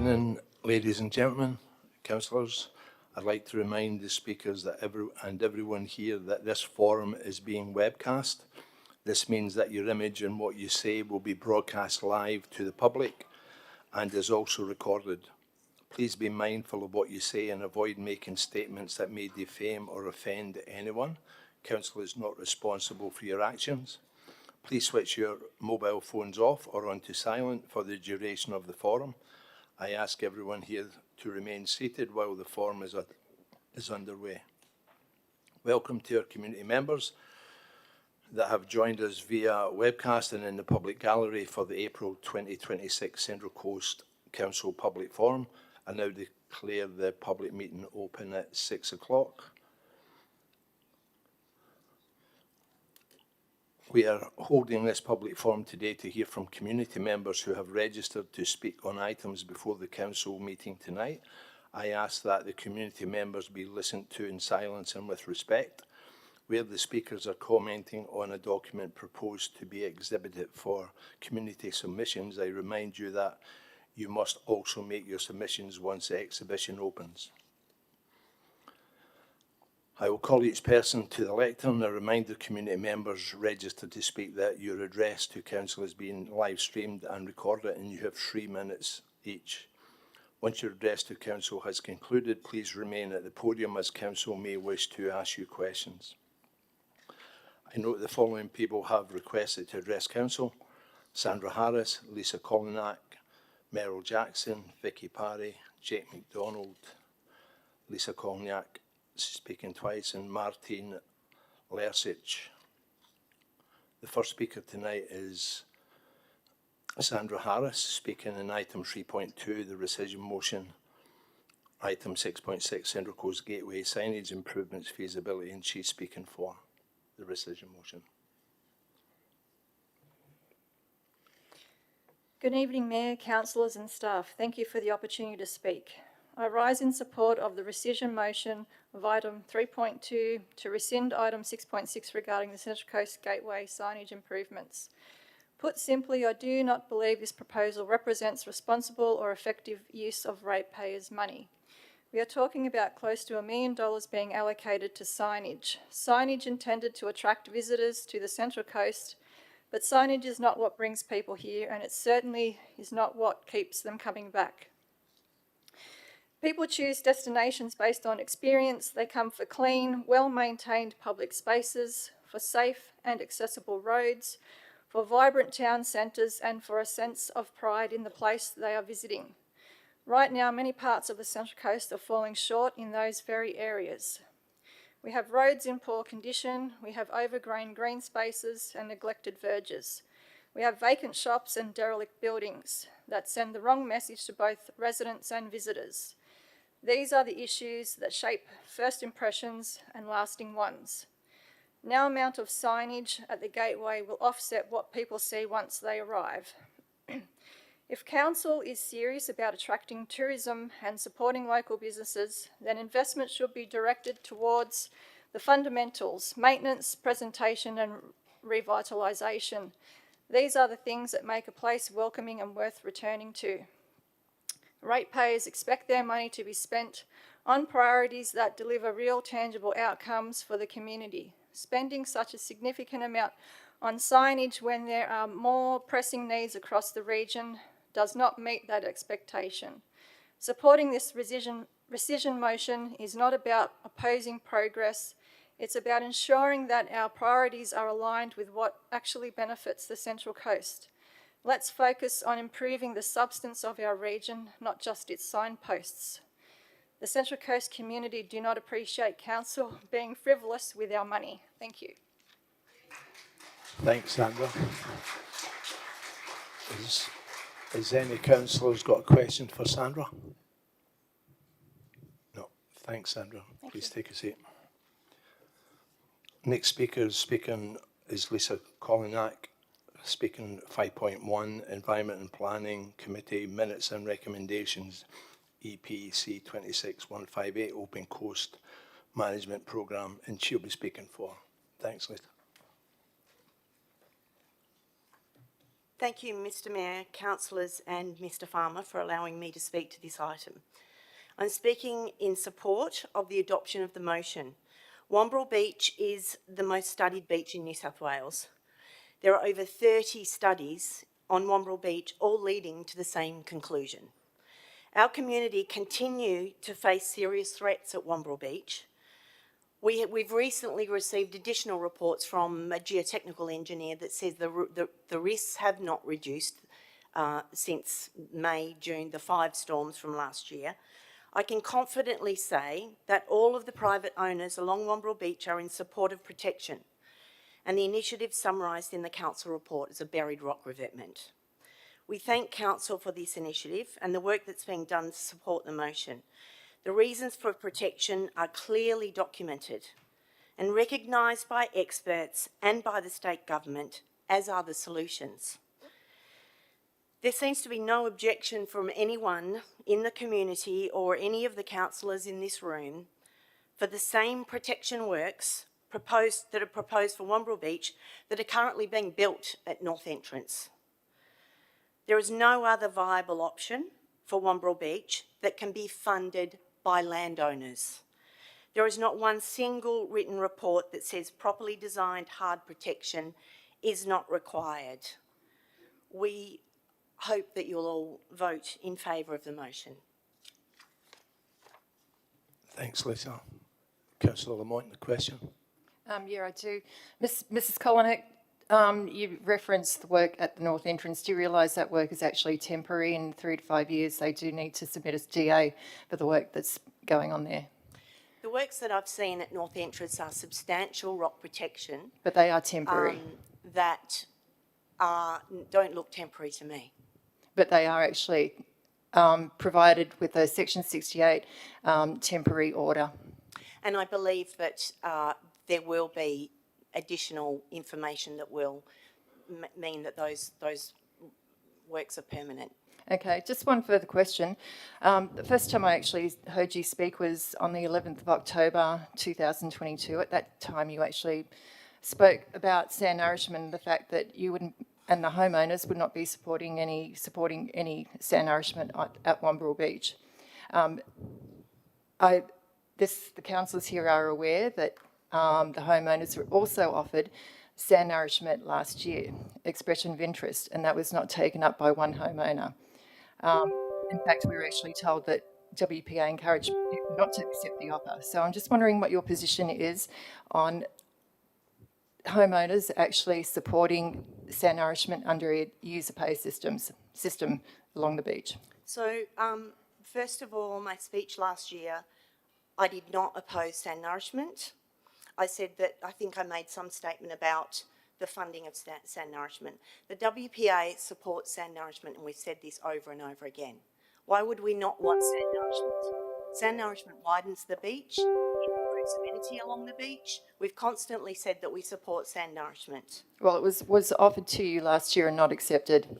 evening, ladies and gentlemen, councillors. I'd like to remind the speakers that everyone here that this forum is being webcast. This means that your image and what you say will be broadcast live to the public and is also recorded. Please be mindful of what you say and avoid making statements that may defame or offend anyone. Council is not responsible for your actions. Please switch your mobile phones off or onto silent for the duration of the forum. I ask everyone here to remain seated while the forum is underway. Welcome to our community members that have joined us via webcast and in the public gallery for the April 2026 Central Coast Council Public Forum. I now declare the public meeting open at 6 o'clock. We are holding this public forum today to hear from community members who have registered to speak on items before the council meeting tonight. I ask that the community members be listened to in silence and with respect. Where the speakers are commenting on a document proposed to be exhibited for community submissions, I remind you that you must also make your submissions once the exhibition opens. I will call each person to the lectern. I remind the community members registered to speak that your address to council is being live streamed and recorded, and you have 3 minutes each. Once your address to council has concluded, please remain at the podium as council may wish to ask you questions. I note the following people have requested to address council: Sandra Harris, Lisa Colinack, Meryl Jackson, Vicky Parry, Jake McDonald, Lisa Colinack speaking twice, and Martin Lersic. The first speaker tonight is Sandra Harris, speaking in item 3.2, the rescission motion, item 6.6, Central Coast Gateway signage improvements feasibility, and she's speaking for the rescission motion. Good evening, Mayor, councillors and staff. Thank you for the opportunity to speak. I rise in support of the rescission motion of item 3.2 to rescind item 6.6 regarding the Central Coast Gateway signage improvements. Put simply, I do not believe this proposal represents responsible or effective use of ratepayers' money. We are talking about close to $1 million being allocated to signage. Signage intended to attract visitors to the Central Coast, but signage is not what brings people here, and it certainly is not what keeps them coming back. People choose destinations based on experience. They come for clean, well-maintained public spaces, for safe and accessible roads, for vibrant town centres, and for a sense of pride in the place they are visiting. Right now, many parts of the Central Coast are falling short in those very areas. We have roads in poor condition, we have overgrown green spaces and neglected verges. We have vacant shops and derelict buildings that send the wrong message to both residents and visitors. These are the issues that shape first impressions and lasting ones. No amount of signage at the gateway will offset what people see once they arrive. If council is serious about attracting tourism and supporting local businesses, then investment should be directed towards the fundamentals: maintenance, presentation and revitalisation. These are the things that make a place welcoming and worth returning to. Ratepayers expect their money to be spent on priorities that deliver real tangible outcomes for the community. Spending such a significant amount on signage when there are more pressing needs across the region does not meet that expectation. Supporting this rescission motion is not about opposing progress. It's about ensuring that our priorities are aligned with what actually benefits the Central Coast. Let's focus on improving the substance of our region, not just its signposts. The Central Coast community do not appreciate council being frivolous with our money. Thank you. Thanks, Sandra. Has any councillors got a question for Sandra? No. Thanks, Sandra. Please take a seat. Next speaker is Lisa Colinack, speaking 5.1, Environment and Planning Committee Minutes and Recommendations, EPC 26158, Open Coast Management Programme, and she'll be speaking for. Thanks, Lisa. Thank you, Mr Mayor, councillors and Mr Farmer for allowing me to speak to this item. I'm speaking in support of the adoption of the motion. Wamberal Beach is the most studied beach in New South Wales. There are over 30 studies on Wamberal Beach, all leading to the same conclusion. Our community continue to face serious threats at Wamberal Beach. We've recently received additional reports from a geotechnical engineer that says the risks have not reduced since May, June, the 5 storms from last year. I can confidently say that all of the private owners along Wamberal Beach are in support of protection, and the initiative summarised in the council report is a buried rock revetment. We thank council for this initiative and the work that's being done to support the motion. The reasons for protection are clearly documented and recognised by experts and by the state government, as are the solutions. There seems to be no objection from anyone in the community or any of the councillors in this room for the same protection works that are proposed for Wamberal Beach that are currently being built at North Entrance. There is no other viable option for Wamberal Beach that can be funded by landowners. There is not one single written report that says properly designed hard protection is not required. We hope that you'll all vote in favour of the motion. Thanks, Lisa. Councillor Lamont, the question. Yeah, I do. Mrs. Collinek, you referenced the work at the North Entrance. Do you realise that work is actually temporary? In 3 to 5 years, they do need to submit a DA for the work that's going on there. The works that I've seen at North Entrance are substantial rock protection. But they are temporary. That don't look temporary to me. But they are actually provided with a Section 68 temporary order. And I believe that there will be additional information that will mean that those works are permanent. Okay, just one further question. The first time I actually heard you speak was on the 11th of October 2022. At that time you actually spoke about sand nourishment and the fact that you wouldn't, and the homeowners would not be supporting any sand nourishment at Wamberal Beach. The councillors here are aware that the homeowners were also offered sand nourishment last year, expression of interest, and that was not taken up by one homeowner. In fact, we were actually told that WPA encouraged people not to accept the offer. So I'm just wondering what your position is on homeowners actually supporting sand nourishment under a user pay system along the beach. So, first of all, my speech last year, I did not oppose sand nourishment. I said that I think I made some statement about the funding of sand nourishment. The WPA supports sand nourishment, and we've said this over and over again. Why would we not want sand nourishment? Sand nourishment widens the beach, it improves amenity along the beach. We've constantly said that we support sand nourishment. Well, it was offered to you last year and not accepted.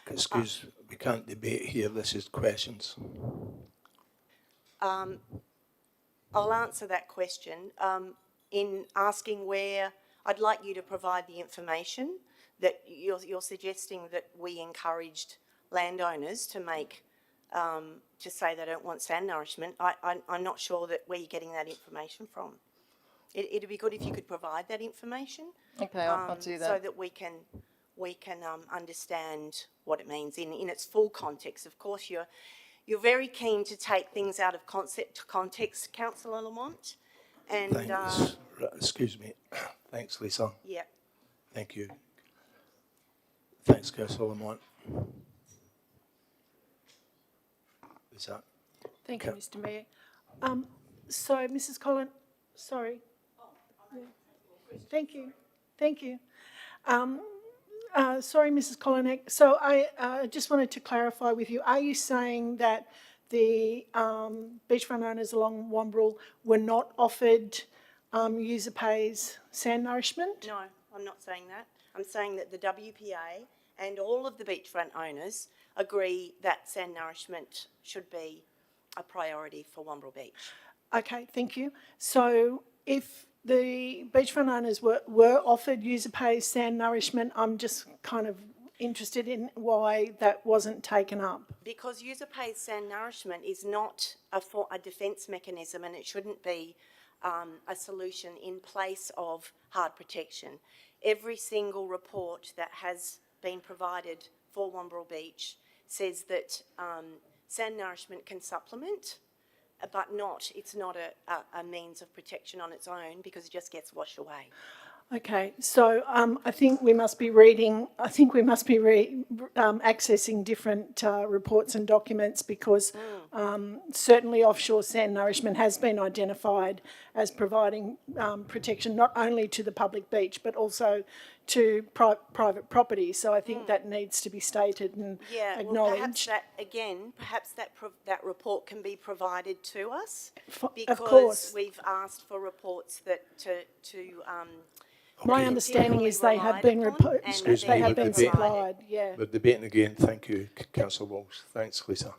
Excuse, we can't debate here, this is questions. I'll answer that question in asking where I'd like you to provide the information that you're suggesting that we encouraged landowners to make, to say they don't want sand nourishment. I'm not sure that where you're getting that information from. It'd be good if you could provide that information. Okay, I'll do that. So that we can understand what it means in its full context. Of course, you're very keen to take things out of context, Councillor Lamont. And Thanks. Excuse me. Thanks, Lisa. Yeah. Thank you. Thanks, Councillor Lamont. Is that? Thank you, Mr Mayor. So, Mrs Collin, sorry. Yeah. Thank you. Sorry, Mrs Collinek. So I just wanted to clarify with you, are you saying that the beachfront owners along Wamberal were not offered user pays sand nourishment? No, I'm not saying that. I'm saying that the WPA and all of the beachfront owners agree that sand nourishment should be a priority for Wamberal Beach. Okay, thank you. So if the beachfront owners were offered user pays sand nourishment, I'm just kind of interested in why that wasn't taken up. Because user-pays sand nourishment is not a defence mechanism, and it shouldn't be a solution in place of hard protection. Every single report that has been provided for Wamberal Beach says that sand nourishment can supplement, but it's not a means of protection on its own, because it just gets washed away. Okay, so I think we must be accessing different reports and documents, because certainly offshore sand nourishment has been identified as providing protection not only to the public beach but also to private property. So I think that needs to be stated and acknowledged. Perhaps that report can be provided to us, because of course. we've asked for reports that My understanding is they have been supplied. Yeah. We're debating again. Thank you, Councillor Walsh. Thanks, Lisa.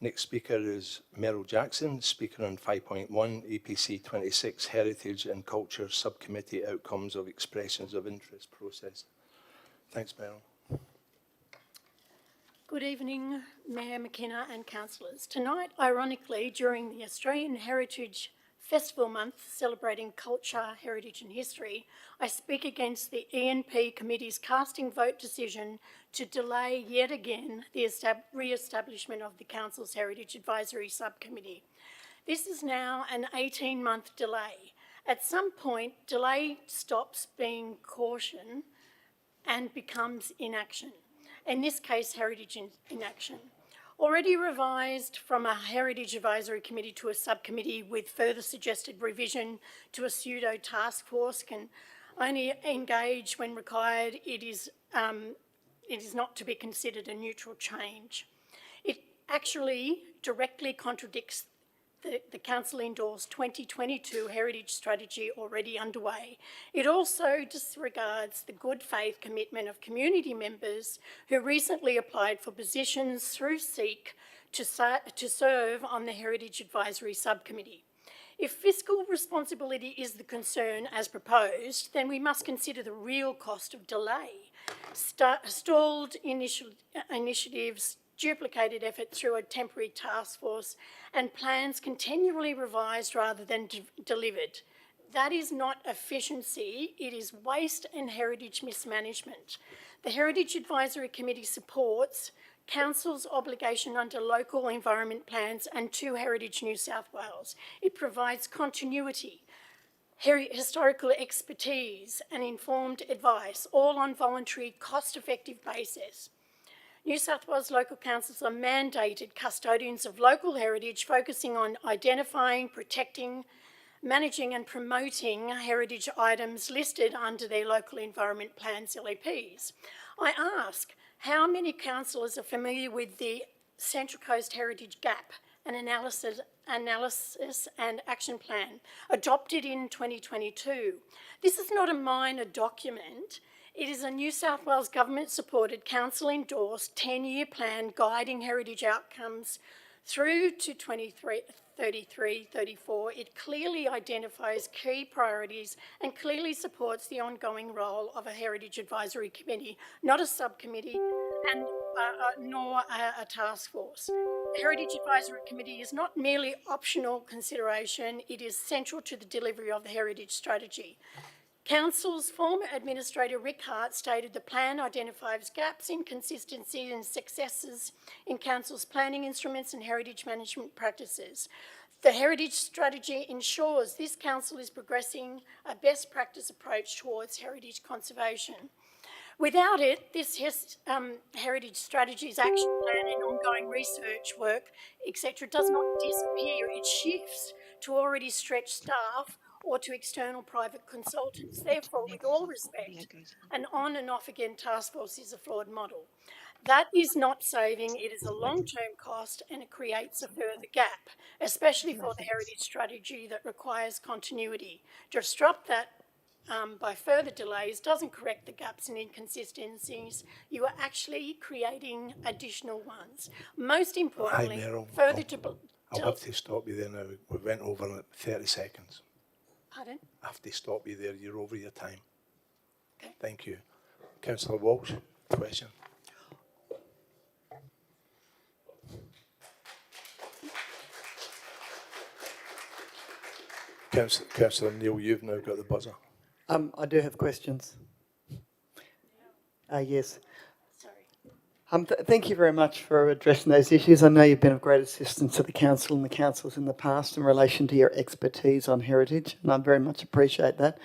Next speaker is Meryl Jackson, speaker on 5.1, EPC 26, Heritage and Culture Subcommittee Outcomes of Expressions of Interest Process. Thanks, Meryl. Good evening, Mayor McKenna and councillors. Tonight, ironically, during the Australian Heritage Festival Month celebrating culture, heritage and history, I speak against the ENP Committee's casting vote decision to delay yet again the re-establishment of the Council's Heritage Advisory Subcommittee. This is now an 18-month delay. At some point, delay stops being caution and becomes inaction. In this case, heritage inaction. Already revised from a Heritage Advisory Committee to a subcommittee with further suggested revision to a pseudo task force, can only engage when required. It is not to be considered a neutral change. It actually directly contradicts the Council endorsed 2022 Heritage Strategy already underway. It also disregards the good faith commitment of community members who recently applied for positions through SEEK to serve on the Heritage Advisory Subcommittee. If fiscal responsibility is the concern as proposed, then we must consider the real cost of delay. Stalled initiatives, duplicated effort through a temporary task force, and plans continually revised rather than delivered. That is not efficiency, it is waste and heritage mismanagement. The Heritage Advisory Committee supports Council's obligation under local environment plans and to Heritage New South Wales. It provides continuity, historical expertise and informed advice, all on voluntary, cost-effective basis. New South Wales local councils are mandated custodians of local heritage, focusing on identifying, protecting, managing and promoting heritage items listed under their local environment plans, LEPs. I ask, how many councillors are familiar with the Central Coast Heritage Gap, an analysis and action plan adopted in 2022? This is not a minor document. It is a New South Wales government-supported, council-endorsed 10-year plan guiding heritage outcomes through to 2033-34. It clearly identifies key priorities and clearly supports the ongoing role of a Heritage Advisory Committee, not a subcommittee and nor a task force. The Heritage Advisory Committee is not merely optional consideration, it is central to the delivery of the heritage strategy. Council's former administrator Rick Hart stated the plan identifies gaps, inconsistencies and successes in Council's planning instruments and heritage management practices. The heritage strategy ensures this Council is progressing a best practice approach towards heritage conservation. Without it, this heritage strategy's action plan and ongoing research work, etc., does not disappear. It shifts to already stretched staff or to external private consultants. Therefore, with all respect, an on and off again task force is a flawed model. That is not saving, it is a long-term cost and it creates a further gap, especially for the heritage strategy that requires continuity. To disrupt that by further delays doesn't correct the gaps and inconsistencies. You are actually creating additional ones. Most importantly, Hi, Meryl. further I'll have to stop you there now. We went over 30 seconds. Pardon? I have to stop you there. You're over your time. Okay. Thank you. Councillor Walsh, question. Councillor Neil, you've now got the buzzer. I do have questions. Yes. Sorry. Thank you very much for addressing those issues. I know you've been of great assistance to the council and the councils in the past in relation to your expertise on heritage, and I very much appreciate that.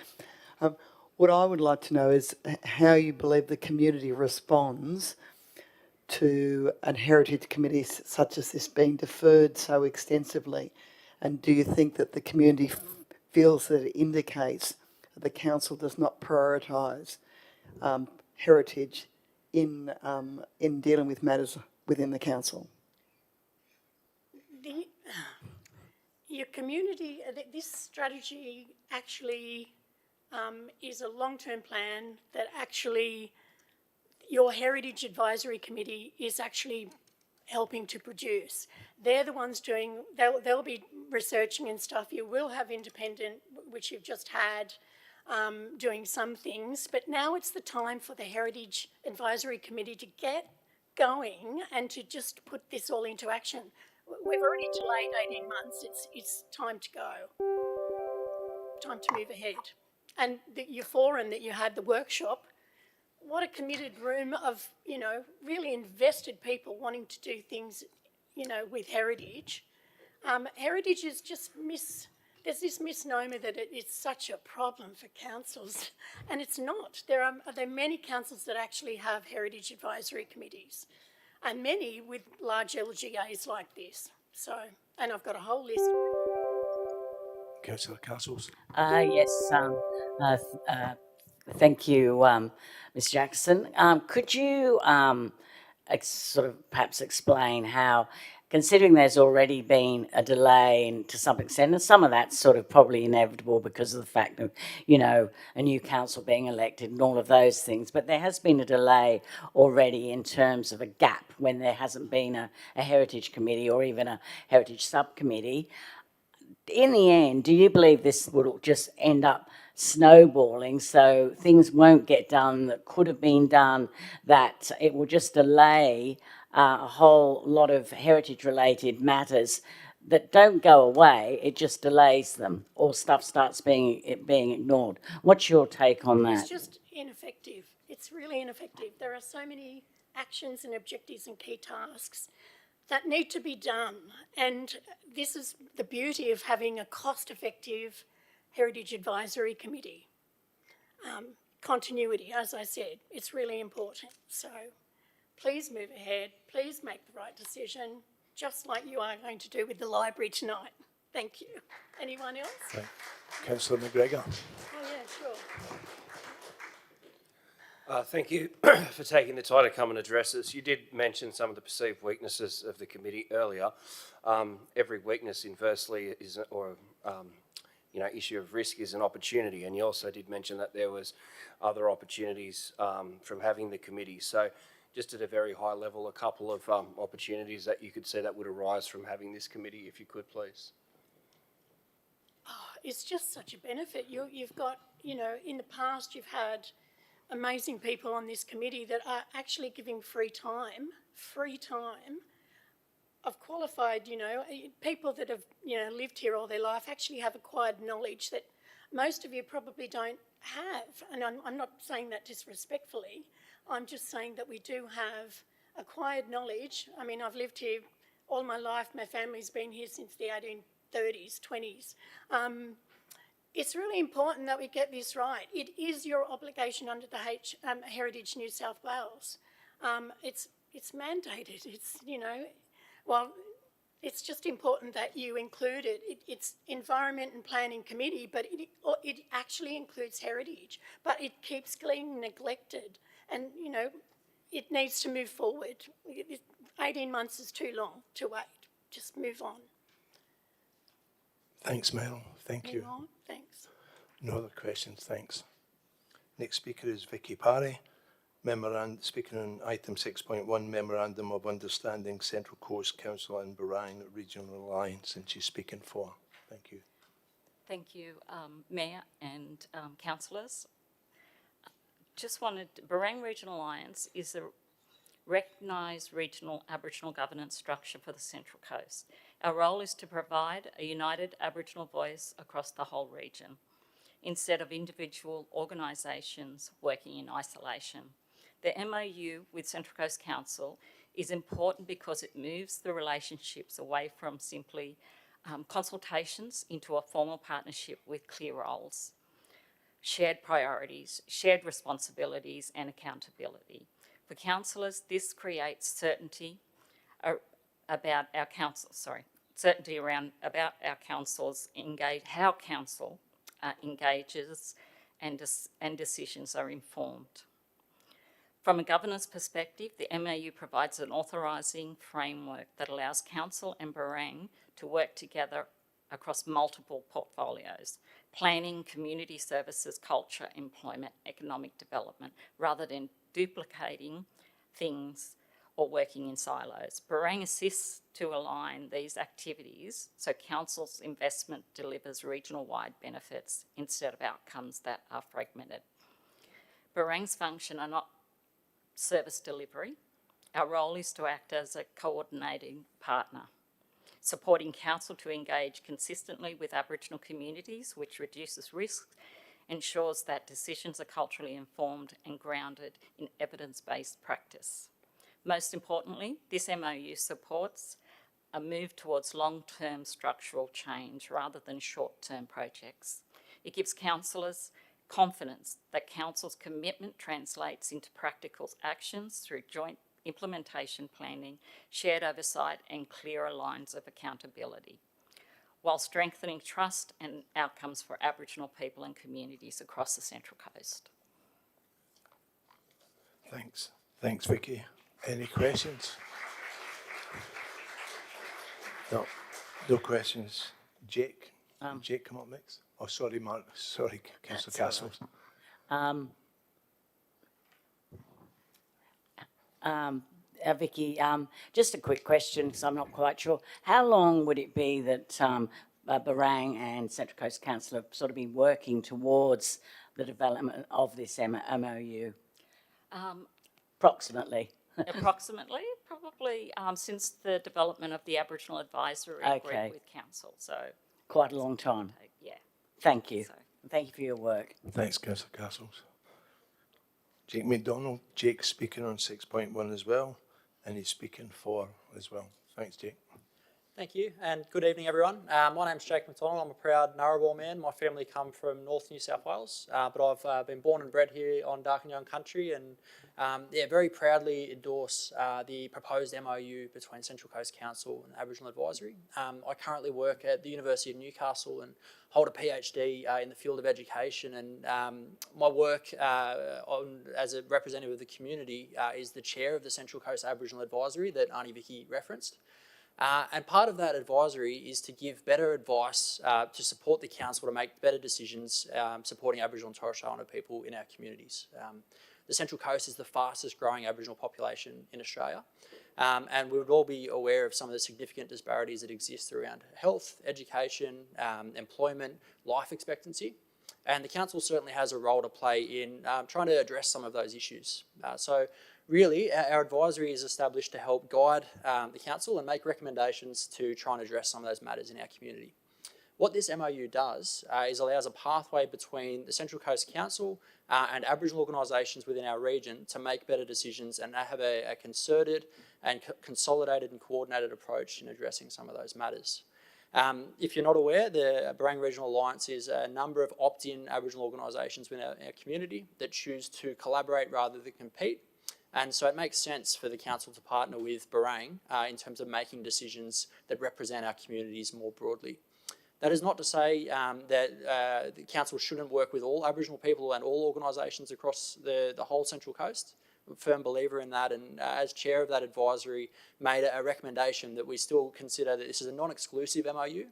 What I would like to know is how you believe the community responds to a heritage committee such as this being deferred so extensively, and do you think that the community feels that it indicates that the council does not prioritise heritage in dealing with matters within the council? Your community, this strategy actually is a long-term plan that actually your Heritage Advisory Committee is actually helping to produce. They're the ones doing, they'll be researching and stuff. You will have independent, which you've just had, doing some things, but now it's the time for the Heritage Advisory Committee to get going and to just put this all into action. We've already delayed 18 months. It's time to go. Time to move ahead. And your forum that you had, the workshop, what a committed room of, you know, really invested people wanting to do things, you know, with heritage. Heritage is just there's this misnomer that it's such a problem for councils, and it's not. There are many councils that actually have heritage advisory committees, and many with large LGAs like this. So, and I've got a whole list. Councillor Castles. Yes, thank you, Ms Jackson. Could you sort of perhaps explain how, considering there's already been a delay to some extent, and some of that's sort of probably inevitable because of the fact of, you know, a new council being elected and all of those things, but there has been a delay already in terms of a gap when there hasn't been a heritage committee or even a heritage subcommittee. In the end, do you believe this will just end up snowballing, so things won't get done that could have been done, that it will just delay a whole lot of heritage-related matters that don't go away, it just delays them, or stuff starts being ignored? What's your take on that? It's just ineffective. It's really ineffective. There are so many actions and objectives and key tasks that need to be done, and this is the beauty of having a cost-effective Heritage Advisory Committee. Continuity, as I said, it's really important. So please move ahead, please make the right decision, just like you are going to do with the library tonight. Thank you. Anyone else? Right. Councillor McGregor. Oh yeah, sure. Thank you for taking the time to come and address us. You did mention some of the perceived weaknesses of the committee earlier. Every weakness inversely is, or issue of risk is an opportunity, and you also did mention that there was other opportunities from having the committee. So just at a very high level, a couple of opportunities that you could see that would arise from having this committee, if you could, please. Oh, it's just such a benefit. You've got, you know, in the past you've had amazing people on this committee that are actually giving free time of qualified, you know, people that have, you know, lived here all their life, actually have acquired knowledge that most of you probably don't have. And I'm not saying that disrespectfully. I'm just saying that we do have acquired knowledge. I mean, I've lived here all my life. My family's been here since the 1830s, 20s. It's really important that we get this right. It is your obligation under the Heritage New South Wales. It's mandated. It's, you know, well, it's just important that you include it. It's Environment and Planning Committee, but it actually includes heritage, but it keeps getting neglected, and, you know, it needs to move forward. 18 months is too long to wait. Just move on. Thanks, Meryl. Thank you. Thanks. No other questions, thanks. Next speaker is Vicky Parry, speaking on item 6.1, Memorandum of Understanding, Central Coast Council and Bahrain Regional Alliance, and she's speaking for. Thank you. Thank you, Mayor and councillors. Barang Regional Alliance is a recognised regional Aboriginal governance structure for the Central Coast. Our role is to provide a united Aboriginal voice across the whole region, instead of individual organisations working in isolation. The MOU with Central Coast Council is important because it moves the relationships away from simply consultations into a formal partnership with clear roles, shared priorities, shared responsibilities and accountability. For councillors, this creates certainty about our council's how council engages and decisions are informed. From a governance perspective, the MOU provides an authorising framework that allows council and Barang to work together across multiple portfolios: planning, community services, culture, employment, economic development, rather than duplicating things or working in silos. Barang assists to align these activities so council's investment delivers regional-wide benefits instead of outcomes that are fragmented. Barang's function are not service delivery. Our role is to act as a coordinating partner, supporting council to engage consistently with Aboriginal communities, which reduces risk, ensures that decisions are culturally informed and grounded in evidence-based practice. Most importantly, this MOU supports a move towards long-term structural change rather than short-term projects. It gives councillors confidence that council's commitment translates into practical actions through joint implementation planning, shared oversight and clearer lines of accountability, while strengthening trust and outcomes for Aboriginal people and communities across the Central Coast. Thanks. Thanks, Vicky. Any questions? No. No questions. Jake? Jake, come up next. Oh, sorry, Mark. Sorry, Councillor Castles. Vicky, just a quick question because I'm not quite sure. How long would it be that Barang and Central Coast Council have sort of been working towards the development of this MOU? Approximately. Approximately, probably since the development of the Aboriginal Advisory Group with Council. So quite a long time. Yeah. Thank you. So. Thank you for your work. Thanks, Councillor Castles. Jake McDonald. Jake's speaking on 6.1 as well, and he's speaking for as well. Thanks, Jake. Thank you, and good evening, everyone. My name's Jake McDonald. I'm a proud Narrabri man. My family come from North New South Wales, but I've been born and bred here on Dark and Young Country, and very proudly endorse the proposed MOU between Central Coast Council and Aboriginal Advisory. I currently work at the University of Newcastle and hold a PhD in the field of education, and my work as a representative of the community is the chair of the Central Coast Aboriginal Advisory that Auntie Vicky referenced. And part of that advisory is to give better advice to support the council to make better decisions supporting Aboriginal and Torres Strait Islander people in our communities. The Central Coast is the fastest growing Aboriginal population in Australia, and we would all be aware of some of the significant disparities that exist around health, education, employment, life expectancy. And the council certainly has a role to play in trying to address some of those issues. So really, our advisory is established to help guide the council and make recommendations to try and address some of those matters in our community. What this MOU does is allows a pathway between the Central Coast Council and Aboriginal organisations within our region to make better decisions and have a concerted and consolidated and coordinated approach in addressing some of those matters. If you're not aware, the Barang Regional Alliance is a number of opt-in Aboriginal organisations within our community that choose to collaborate rather than compete. And so it makes sense for the council to partner with Barang in terms of making decisions that represent our communities more broadly. That is not to say that the council shouldn't work with all Aboriginal people and all organisations across the whole Central Coast. I'm a firm believer in that, and as chair of that advisory, made a recommendation that we still consider that this is a non-exclusive MOU,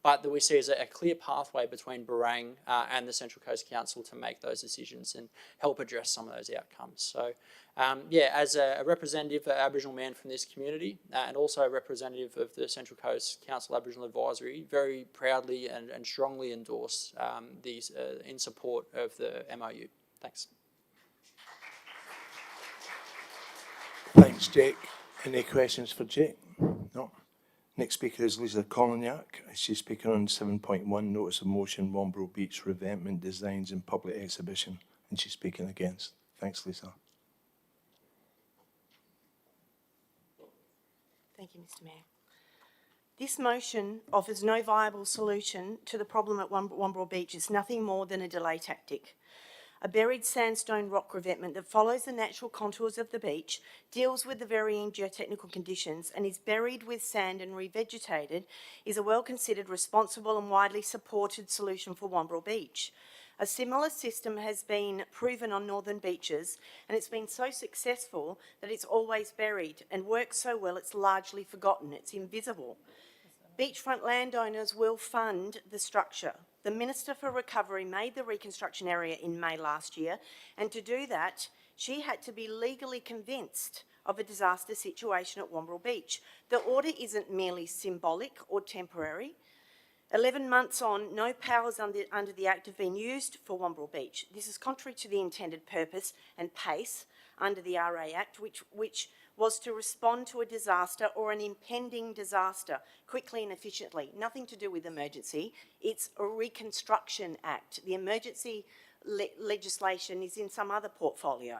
but that we see as a clear pathway between Barang and the Central Coast Council to make those decisions and help address some of those outcomes. So, as a representative, Aboriginal man from this community, and also a representative of the Central Coast Council Aboriginal Advisory, very proudly and strongly endorse these in support of the MOU. Thanks. Thanks, Jake. Any questions for Jake? No. Next speaker is Lisa Koloniak. She's speaking on 7.1, Notice of Motion, Wamberal Beach Revetment Designs in Public Exhibition, and she's speaking against. Thanks, Lisa. Thank you, Mr. Mayor. This motion offers no viable solution to the problem at Wamberal Beach. It's nothing more than a delay tactic. A buried sandstone rock revetment that follows the natural contours of the beach, deals with the varying geotechnical conditions, and is buried with sand and revegetated, is a well-considered, responsible and widely supported solution for Wamberal Beach. A similar system has been proven on northern beaches, and it's been so successful that it's always buried and works so well it's largely forgotten, it's invisible. Beachfront landowners will fund the structure. The Minister for Recovery made the reconstruction area in May last year, and to do that, she had to be legally convinced of a disaster situation at Wamberal Beach. The order isn't merely symbolic or temporary. 11 months on, no powers under the Act have been used for Wamberal Beach. This is contrary to the intended purpose and pace under the RA Act, which was to respond to a disaster or an impending disaster quickly and efficiently. Nothing to do with emergency. It's a Reconstruction Act. The emergency legislation is in some other portfolio.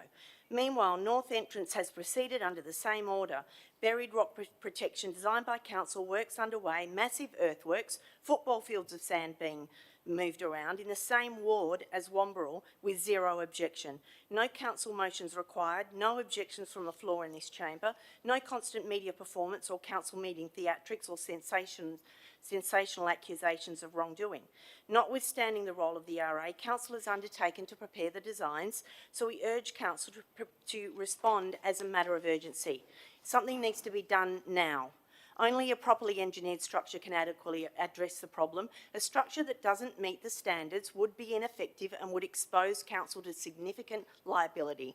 Meanwhile, North Entrance has proceeded under the same order. Buried rock protection designed by council, works underway, massive earthworks, football fields of sand being moved around in the same ward as Wamberal with zero objection. No council motions required, no objections from the floor in this chamber, no constant media performance or council meeting theatrics or sensational accusations of wrongdoing. Notwithstanding the role of the RA, council has undertaken to prepare the designs, so we urge council to respond as a matter of urgency. Something needs to be done now. Only a properly engineered structure can adequately address the problem. A structure that doesn't meet the standards would be ineffective and would expose council to significant liability.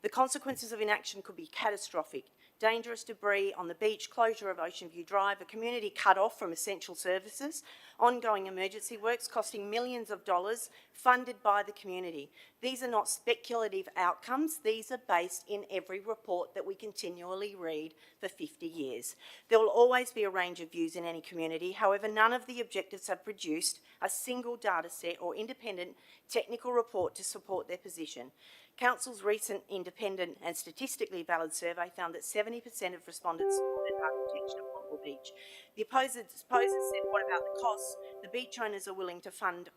The consequences of inaction could be catastrophic. Dangerous debris on the beach, closure of Ocean View Drive, a community cut off from essential services, ongoing emergency works costing millions of dollars funded by the community. These are not speculative outcomes. These are based in every report that we continually read for 50 years. There will always be a range of views in any community. However, none of the objectives have produced a single data set or independent technical report to support their position. Council's recent independent and statistically valid survey found that 70% of respondents supported architecture at Wamberal Beach. The opposers said, what about the costs? The beach owners are willing to fund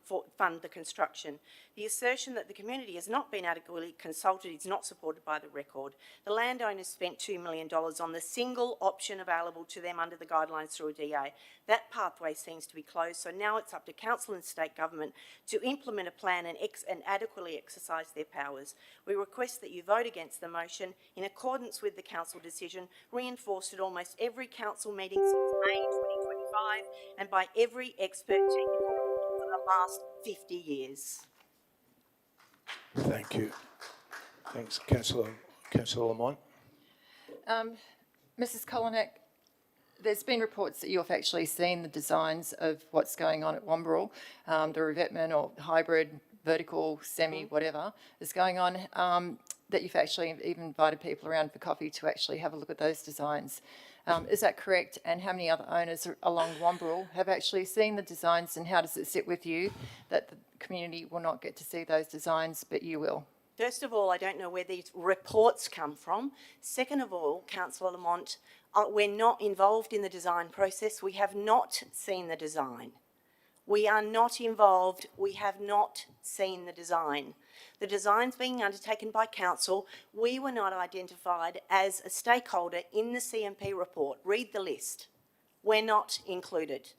the construction. The assertion that the community has not been adequately consulted is not supported by the record. The landowners spent $2 million on the single option available to them under the guidelines through a DA. That pathway seems to be closed, so now it's up to council and state government to implement a plan and adequately exercise their powers. We request that you vote against the motion in accordance with the council decision, reinforced at almost every council meeting since May 2025 and by every expert technical report for the last 50 years. Thank you. Thanks, Councillor Lamont. Mrs. Koloniak, there's been reports that you've actually seen the designs of what's going on at Wamberal, the revetment or hybrid, vertical, semi, whatever is going on, that you've actually even invited people around for coffee to actually have a look at those designs. Is that correct? And how many other owners along Wamberal have actually seen the designs, and how does it sit with you that the community will not get to see those designs, but you will? First of all, I don't know where these reports come from. Second of all, Councillor Lamont, we're not involved in the design process. We have not seen the design. We are not involved. We have not seen the design. The design's being undertaken by council. We were not identified as a stakeholder in the CMP report. Read the list. We're not included.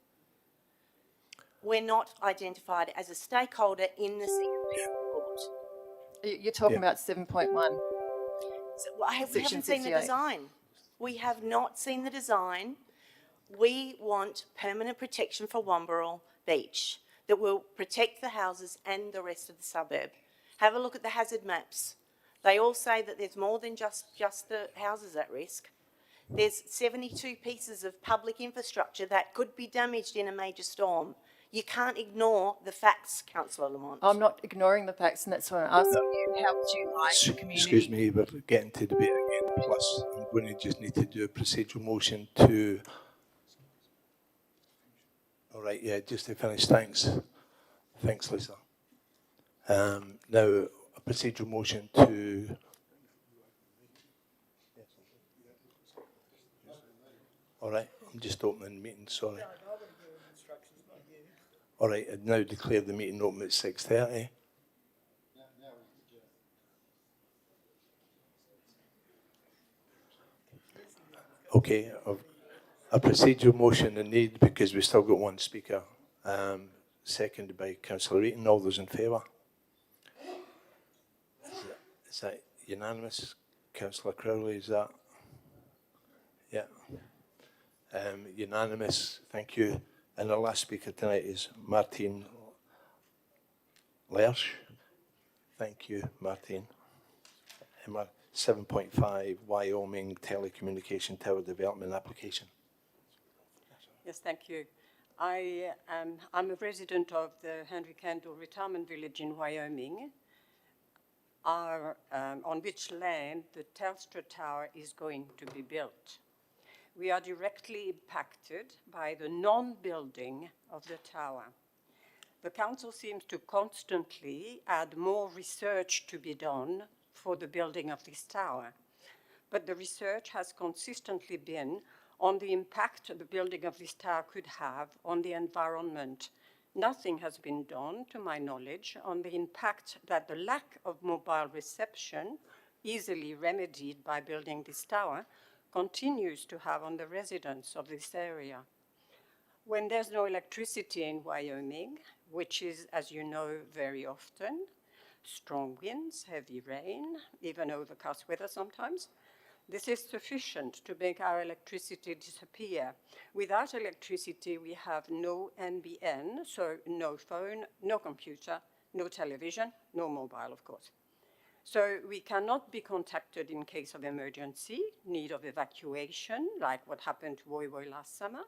We're not identified as a stakeholder in the CMP report. You're talking about 7.1. So, we haven't seen the design. We have not seen the design. We want permanent protection for Wamberal Beach that will protect the houses and the rest of the suburb. Have a look at the hazard maps. They all say that there's more than just the houses at risk. There's 72 pieces of public infrastructure that could be damaged in a major storm. You can't ignore the facts, Councillor Lamont. I'm not ignoring the facts, and that's why I'm asking you, how would you like the community? Excuse me, we're getting to debate again. plus I'm going to just need to do a procedural motion to, all right, yeah, just to finish, thanks. Thanks, Lisa. Now, a procedural motion to, all right, I'm just opening the meeting, sorry. All right, I now declare the meeting open at 6:30. Okay, a procedural motion in need because we've still got one speaker. Seconded by Councillor Eaton. All those in favour? Is that unanimous? Councillor Crowley, is that? Yeah. Unanimous, thank you. And the last speaker tonight is Martin Lersch. Thank you, Martin. 7.5 Wyoming Telecommunication Tower Development Application. Yes, thank you. I'm a resident of the Henry Kendall Retirement Village in Wyoming, on which land the Telstra Tower is going to be built. We are directly impacted by the non-building of the tower. The council seems to constantly add more research to be done for the building of this tower, but the research has consistently been on the impact the building of this tower could have on the environment. Nothing has been done, to my knowledge, on the impact that the lack of mobile reception, easily remedied by building this tower, continues to have on the residents of this area. When there's no electricity in Wyoming, which is, as you know, very often, strong winds, heavy rain, even overcast weather sometimes, this is sufficient to make our electricity disappear. Without electricity, we have no NBN, so no phone, no computer, no television, no mobile, of course. So we cannot be contacted in case of emergency, need of evacuation, like what happened to Woy Woy last summer.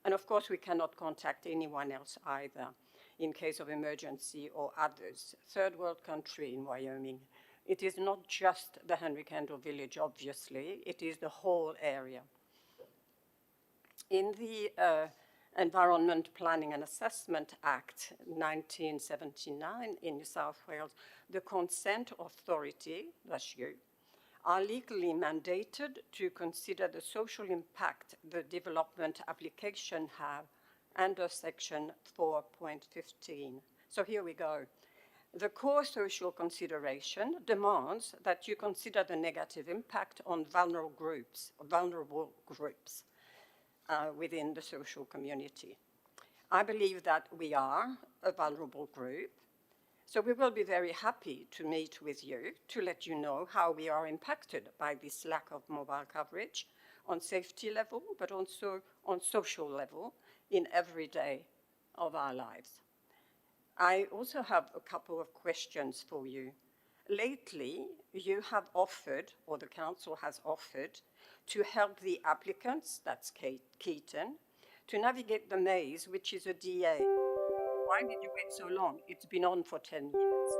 And of course, we cannot contact anyone else either in case of emergency or others. Third world country in Wyoming. It is not just the Henry Kendall Village, obviously, it is the whole area. In the Environment Planning and Assessment Act 1979 in New South Wales, the consent authority, that's you, are legally mandated to consider the social impact the development application have under section 4.15. So here we go. The core social consideration demands that you consider the negative impact on vulnerable groups within the social community. I believe that we are a vulnerable group, so we will be very happy to meet with you to let you know how we are impacted by this lack of mobile coverage on safety level, but also on social level in every day of our lives. I also have a couple of questions for you. Lately, you have offered, or the council has offered, to help the applicants, that's Keaton, to navigate the maze, which is a DA. Why did you wait so long? It's been on for 10 years.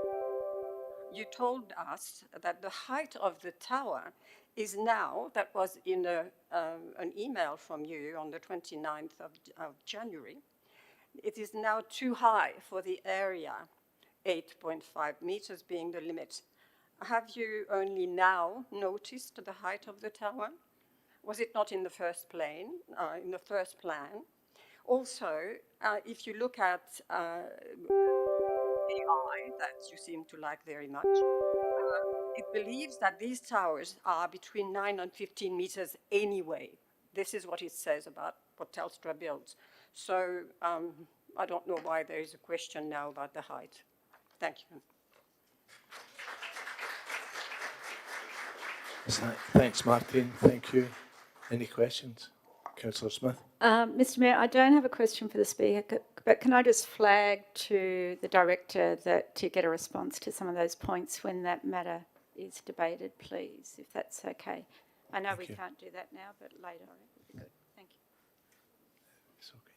You told us that the height of the tower is now, that was in an email from you on the 29th of January, it is now too high for the area, 8.5 meters being the limit. Have you only now noticed the height of the tower? Was it not in the first plan? Also, if you look at AI, that you seem to like very much, it believes that these towers are between 9 and 15 meters anyway. This is what it says about what Telstra builds. So I don't know why there is a question now about the height. Thank you. Thanks, Martin. Thank you. Any questions? Councillor Smith? Mr. Mayor, I don't have a question for the speaker, but can I just flag to the director that to get a response to some of those points when that matter is debated, please, if that's okay. I know we can't do that now, but later on it would be good. Thank you. It's okay.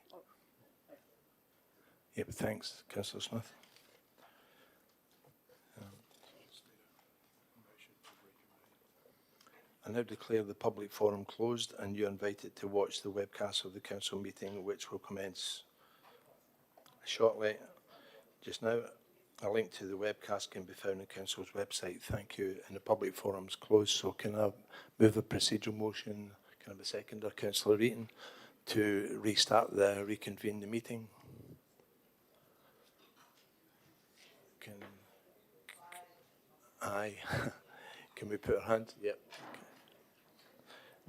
Yeah, but thanks, Councillor Smith. I now declare the public forum closed and you're invited to watch the webcast of the council meeting, which will commence shortly. Just now, a link to the webcast can be found on council's website. Thank you. And the public forum's closed, so can I move a procedural motion? Can I have a seconder, Councillor Eaton, to reconvene the meeting? Aye. Can we put our hand? Yep.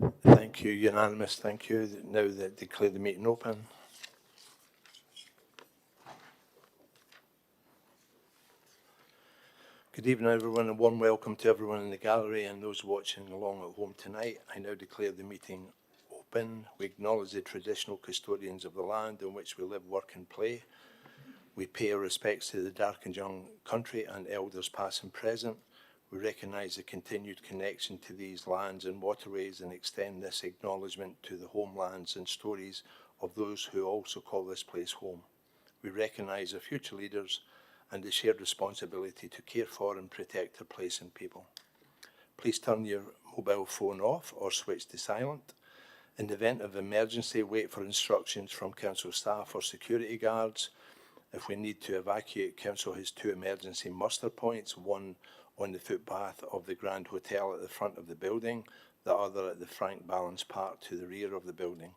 Okay. Thank you. Unanimous. Thank you. Now that declare the meeting open. Good evening, everyone, and warm welcome to everyone in the gallery and those watching along at home tonight. I now declare the meeting open. We acknowledge the traditional custodians of the land on which we live, work and play. We pay our respects to the Dark and Young country and elders past and present. We recognise the continued connection to these lands and waterways and extend this acknowledgement to the homelands and stories of those who also call this place home. We recognise our future leaders and the shared responsibility to care for and protect our place and people. Please turn your mobile phone off or switch to silent. In the event of emergency, wait for instructions from council staff or security guards. If we need to evacuate, council has 2 emergency muster points, one on the footpath of the Grand Hotel at the front of the building, the other at the Frank Balance Park to the rear of the building.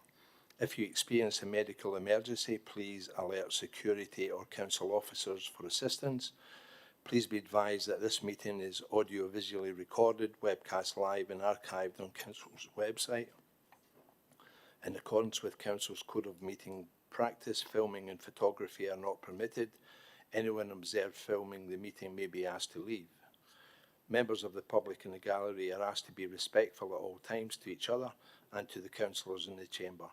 If you experience a medical emergency, please alert security or council officers for assistance. Please be advised that this meeting is audio-visually recorded, webcast live and archived on council's website. In accordance with council's code of meeting practice, filming and photography are not permitted. Anyone observed filming the meeting may be asked to leave. Members of the public in the gallery are asked to be respectful at all times to each other and to the councillors in the chamber.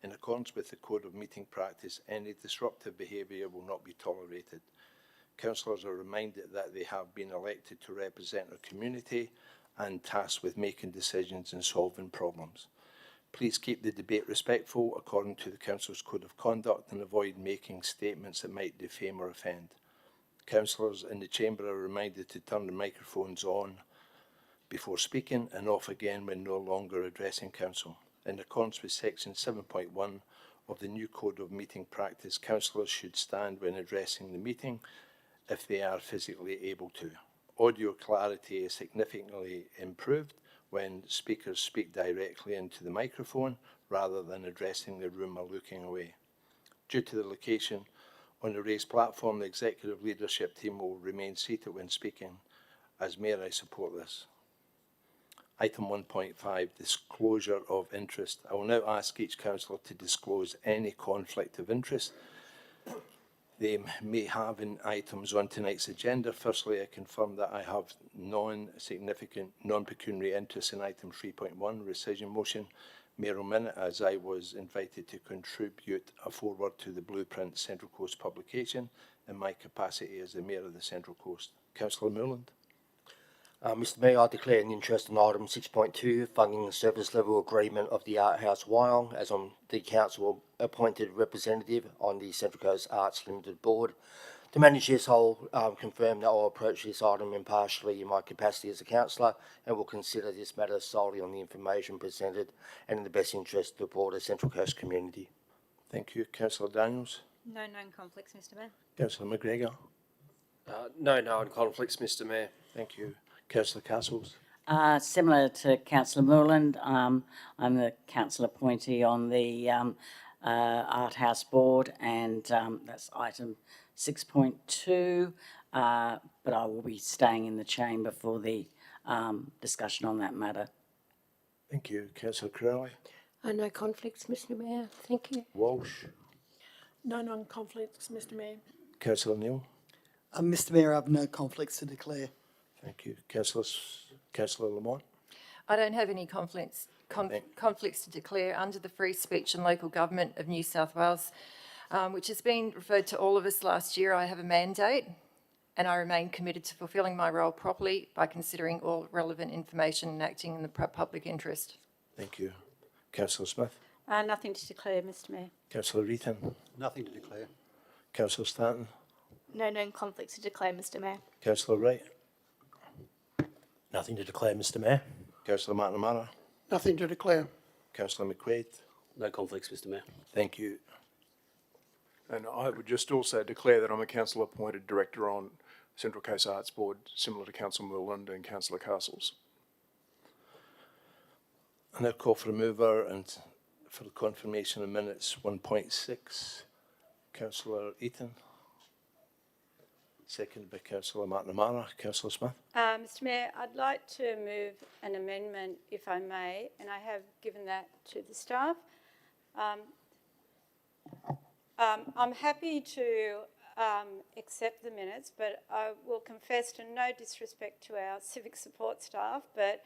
In accordance with the code of meeting practice, any disruptive behaviour will not be tolerated. Councillors are reminded that they have been elected to represent our community and tasked with making decisions and solving problems. Please keep the debate respectful according to the council's code of conduct and avoid making statements that might defame or offend. Councillors in the chamber are reminded to turn the microphones on before speaking and off again when no longer addressing council. In accordance with section 7.1 of the new code of meeting practice, councillors should stand when addressing the meeting if they are physically able to. Audio clarity is significantly improved when speakers speak directly into the microphone rather than addressing the room or looking away. Due to the location on the raised platform, the executive leadership team will remain seated when speaking. As Mayor, I support this. Item 1.5, disclosure of interest. I will now ask each councillor to disclose any conflict of interest they may have in items on tonight's agenda. Firstly, I confirm that I have non-significant, non-pecuniary interest in item 3.1, rescission motion, mayoral minute, as I was invited to contribute a foreword to the Blueprint Central Coast publication in my capacity as the Mayor of the Central Coast. Councillor Moreland. Mr Mayor, I declare an interest in item 6.2, funding the service level agreement of the Art House Wyong, as I'm the council appointed representative on the Central Coast Arts Limited Board. To manage this, I'll confirm that I'll approach this item impartially in my capacity as a councillor and will consider this matter solely on the information presented and in the best interest of the broader Central Coast community. Thank you. Councillor Daniels. No known conflicts, Mr Mayor. Councillor McGregor. No known conflicts, Mr Mayor. Thank you. Councillor Castles. Similar to Councillor Moreland, I'm the council appointee on the Art House Board, and that's item 6.2, but I will be staying in the chamber for the discussion on that matter. Thank you. Councillor Crowley. No conflicts, Mr Mayor. Thank you. Walsh. No non-conflicts, Mr Mayor. Councillor Neal. Mr Mayor, I have no conflicts to declare. Thank you. Councillor Lamont. I don't have any conflicts to declare under the Free Speech and Local Government of New South Wales, which has been referred to all of us last year. I have a mandate and I remain committed to fulfilling my role properly by considering all relevant information and acting in the public interest. Thank you. Councillor Smith. Nothing to declare, Mr Mayor. Councillor Reaton. Nothing to declare. Councillor Stanton. No known conflicts to declare, Mr Mayor. Councillor Wright. Nothing to declare, Mr Mayor. Councillor McNamara, Nothing to declare. Councillor McQuaid. No conflicts, Mr Mayor. Thank you. And I would just also declare that I'm a council-appointed director on Central Coast Arts Board, similar to Councillor Moreland and Councillor Castles. I now call for a mover and for the confirmation of minutes 1.6, Councillor Eaton. Seconded by Councillor McNamara. Councillor Smith. Mr Mayor, I'd like to move an amendment, if I may, and I have given that to the staff. I'm happy to accept the minutes, but I will confess to no disrespect to our civic support staff, but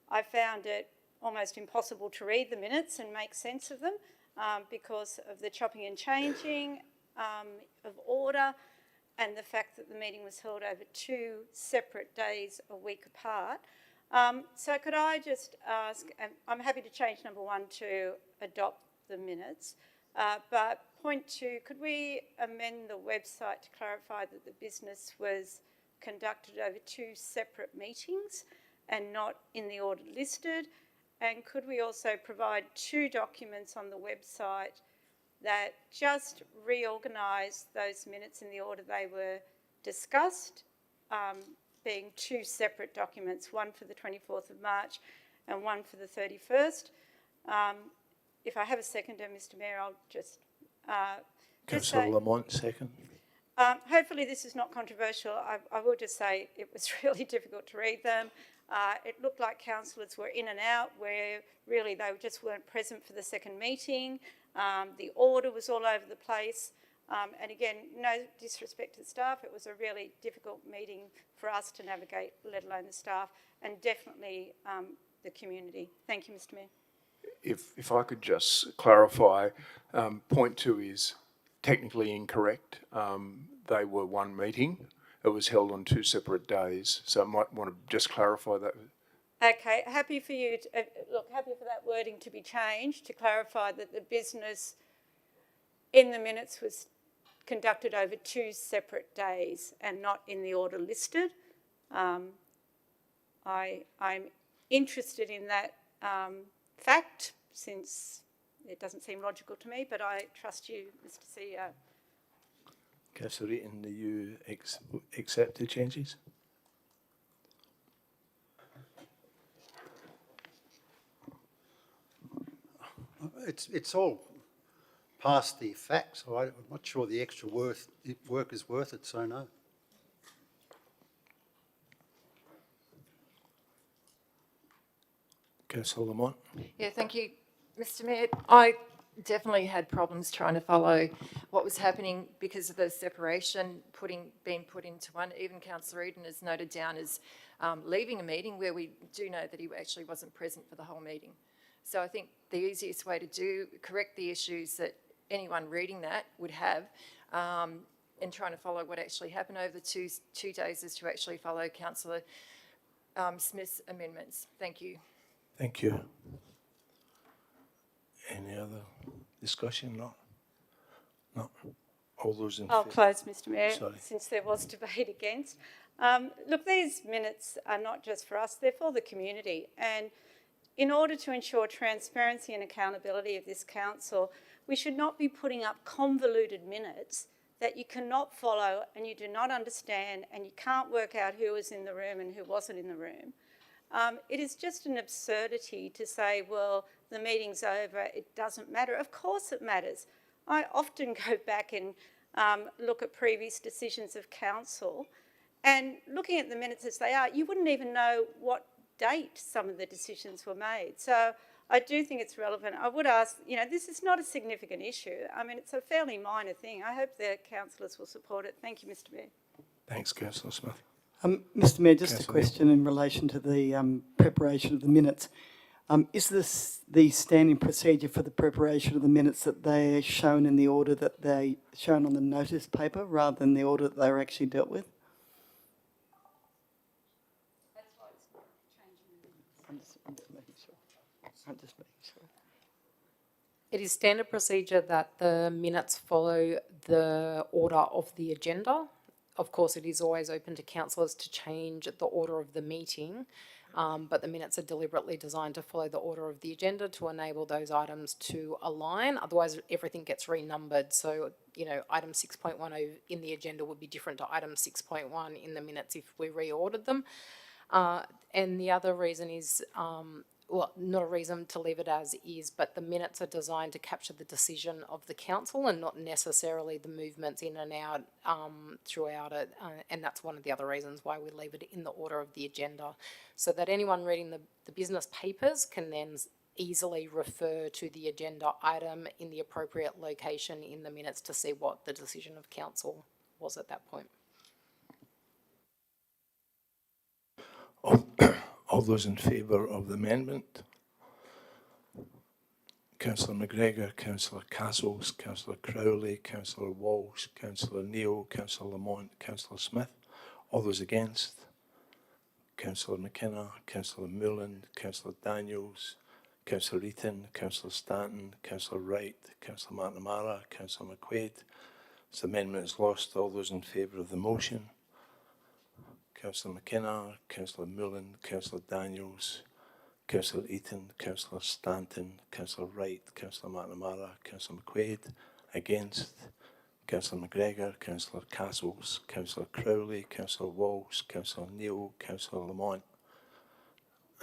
I found it almost impossible to read the minutes and make sense of them because of the chopping and changing of order and the fact that the meeting was held over 2 separate days a week apart. So could I just ask, and I'm happy to change number 1 to adopt the minutes, but point 2, could we amend the website to clarify that the business was conducted over 2 separate meetings and not in the order listed? And could we also provide 2 documents on the website that just reorganise those minutes in the order they were discussed, being 2 separate documents, one for the 24th of March and one for the 31st. If I have a seconder, Mr Mayor, I'll just Councillor Lamont, second. hopefully this is not controversial. I will just say it was really difficult to read them. It looked like councillors were in and out where really they just weren't present for the second meeting. The order was all over the place. And again, no disrespect to the staff, it was a really difficult meeting for us to navigate, let alone the staff, and definitely the community. Thank you, Mr Mayor. If I could just clarify, point 2 is technically incorrect. They were one meeting. It was held on 2 separate days. So I might want to just clarify that. Okay, happy for you to, happy for that wording to be changed to clarify that the business in the minutes was conducted over 2 separate days and not in the order listed. I'm interested in that fact since it doesn't seem logical to me, but I trust you, Mr CEO. Councillor Eaton, do you accept the changes? It's all past the facts, so I'm not sure the extra work is worth it, so no. Councillor Lamont. Yeah, thank you, Mr Mayor. I definitely had problems trying to follow what was happening because of the separation being put into one. Even Councillor Eden is noted down as leaving a meeting where we do know that he actually wasn't present for the whole meeting. So I think the easiest way to correct the issues that anyone reading that would have in trying to follow what actually happened over the two days is to actually follow Councillor Smith's amendments. Thank you. Thank you. Any other discussion? No. No. All those in I'll favour? close, Mr Mayor, Sorry. since there was debate against. Look, these minutes are not just for us, they're for the community. And in order to ensure transparency and accountability of this council, we should not be putting up convoluted minutes that you cannot follow and you do not understand and you can't work out who was in the room and who wasn't in the room. It is just an absurdity to say, well, the meeting's over, it doesn't matter. Of course it matters. I often go back and look at previous decisions of council, and looking at the minutes as they are, you wouldn't even know what date some of the decisions were made. So I do think it's relevant. I would ask, this is not a significant issue. I mean, it's a fairly minor thing. I hope the councillors will support it. Thank you, Mr Mayor. Thanks, Councillor Smith. Mr Mayor, just a question in relation to the preparation of the minutes. Is this the standing procedure for the preparation of the minutes that they're shown in the order that they're shown on the notice paper rather than the order that they were actually dealt with? I'm just making sure. It is standard procedure that the minutes follow the order of the agenda. of course, it is always open to councillors to change the order of the meeting, but the minutes are deliberately designed to follow the order of the agenda to enable those items to align. Otherwise, everything gets renumbered. So, item 6.10 in the agenda would be different to item 6.1 in the minutes if we reordered them. And the other reason is, well, not a reason to leave it as is, but the minutes are designed to capture the decision of the council and not necessarily the movements in and out throughout it. And that's one of the other reasons why we leave it in the order of the agenda, so that anyone reading the business papers can then easily refer to the agenda item in the appropriate location in the minutes to see what the decision of council was at that point. All those in favour of the amendment? Councillor McGregor, Councillor Castles, Councillor Crowley, Councillor Walsh, Councillor Neal, Councillor Lamont, Councillor Smith. All those against? Councillor McKenna, Councillor Mullen, Councillor Daniels, Councillor Eaton, Councillor Stanton, Councillor Wright, Councillor McNamara, Councillor McQuaid. This amendment is lost. All those in favour of the motion? Councillor McKenna, Councillor Mullen, Councillor Daniels, Councillor Eaton, Councillor Stanton, Councillor Wright, Councillor McNamara, Councillor McQuaid. Against? Councillor McGregor, Councillor Castles, Councillor Crowley, Councillor Walsh, Councillor Neal, Councillor Lamont,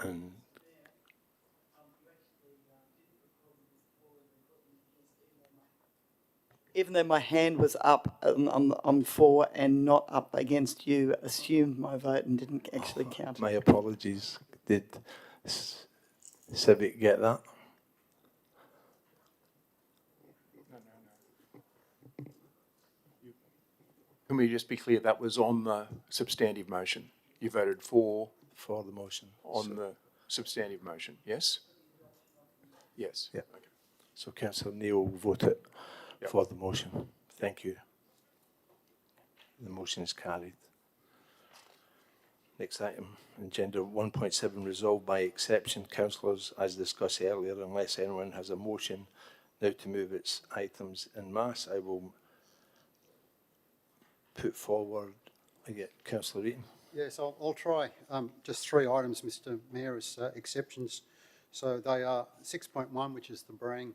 and Even though my hand was up, I'm for and not up against, you assumed my vote and didn't actually count. my apologies. Did Civic get that? Can we just be clear, that was on the substantive motion? You voted for the motion. On the substantive motion, yes? Yes. Yeah. Okay. So Councillor Neal voted for the motion. Thank you. The motion is carried. Next item, agenda 1.7, resolved by exception. Councillors, as discussed earlier, unless anyone has a motion now to move its items en masse, I will put forward, I get Councillor Eaton. Yes, I'll try. Just 3 items, Mr Mayor, as exceptions. So they are 6.1, which is the Brang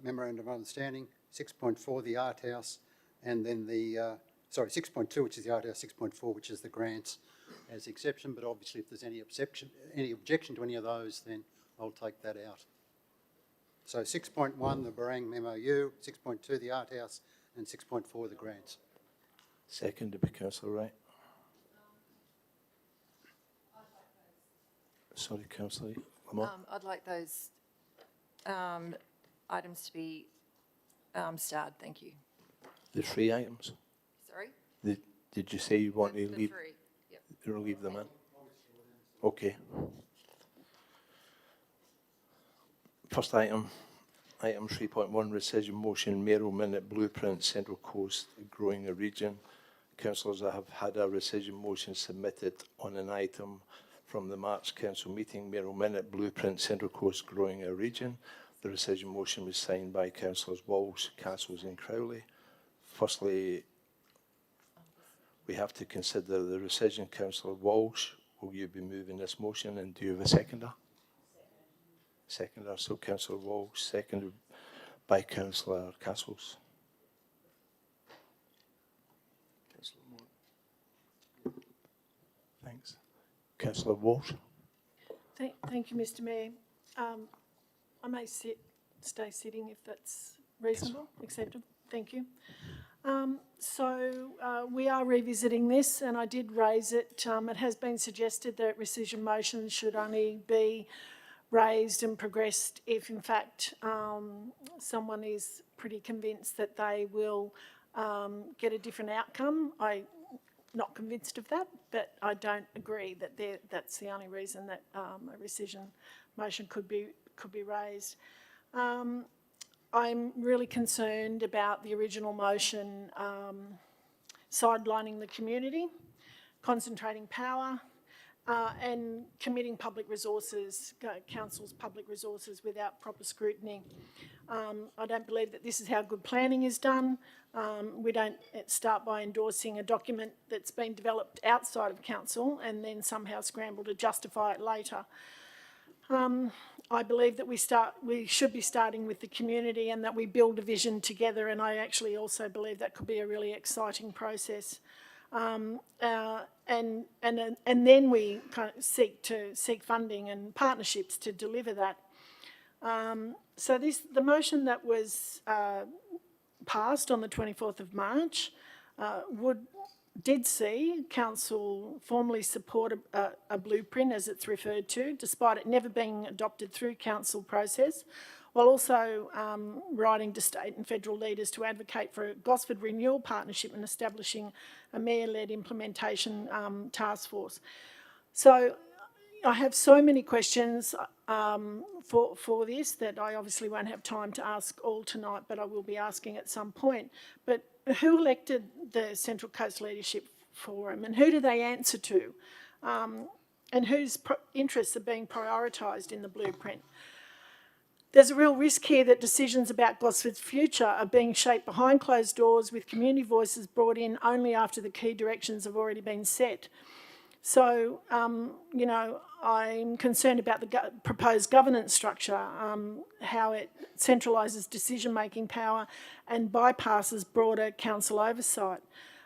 Memorandum of Understanding, 6.4, the Art House, and then the, 6.2, which is the Art House, 6.4, which is the grants as exception. But obviously, if there's any objection to any of those, then I'll take that out. So 6.1, the Brang MOU, 6.2, the Art House, and 6.4, the grants. Seconded by Councillor Wright. Sorry, Councillor Lamont. I'd like those items to be starred, thank you. The 3 items? Sorry? Did you say you want to leave? 3, yep. Leave them in? Okay. First item, item 3.1, rescission motion, mayoral minute blueprint, Central Coast growing a region. Councillors, I have had a rescission motion submitted on an item from the March Council meeting, mayoral minute blueprint, Central Coast growing a region. The rescission motion was signed by Councillors Walsh, Castles and Crowley. Firstly, we have to consider the rescission. Councillor Walsh, will you be moving this motion, and do you have a seconder? Seconder, so Councillor Walsh, seconded by Councillor Castles. Thanks. Councillor Walsh. Thank you, Mr Mayor. I may stay sitting if that's reasonable, acceptable. Thank you. We are revisiting this, and I did raise it. It has been suggested that rescission motions should only be raised and progressed if, in fact, someone is pretty convinced that they will get a different outcome. I'm not convinced of that, but I don't agree that that's the only reason that a rescission motion could be raised. I'm really concerned about the original motion sidelining the community, concentrating power, and committing public resources, council's public resources without proper scrutiny. I don't believe that this is how good planning is done. We don't start by endorsing a document that's been developed outside of council and then somehow scramble to justify it later. I believe that we should be starting with the community and that we build a vision together, and I actually also believe that could be a really exciting process. And then we kind of seek funding and partnerships to deliver that. So the motion that was passed on the 24th of March did see council formally support a blueprint, as it's referred to, despite it never being adopted through council process, while also writing to state and federal leaders to advocate for a Gosford renewal partnership and establishing a mayor-led implementation task force. So I have so many questions for this that I obviously won't have time to ask all tonight, but I will be asking at some point. But who elected the Central Coast Leadership Forum, and who do they answer to? And whose interests are being prioritised in the blueprint? There's a real risk here that decisions about Gosford's future are being shaped behind closed doors, with community voices brought in only after the key directions have already been set. So, you know, I'm concerned about the proposed governance structure, how it centralises decision-making power and bypasses broader council oversight.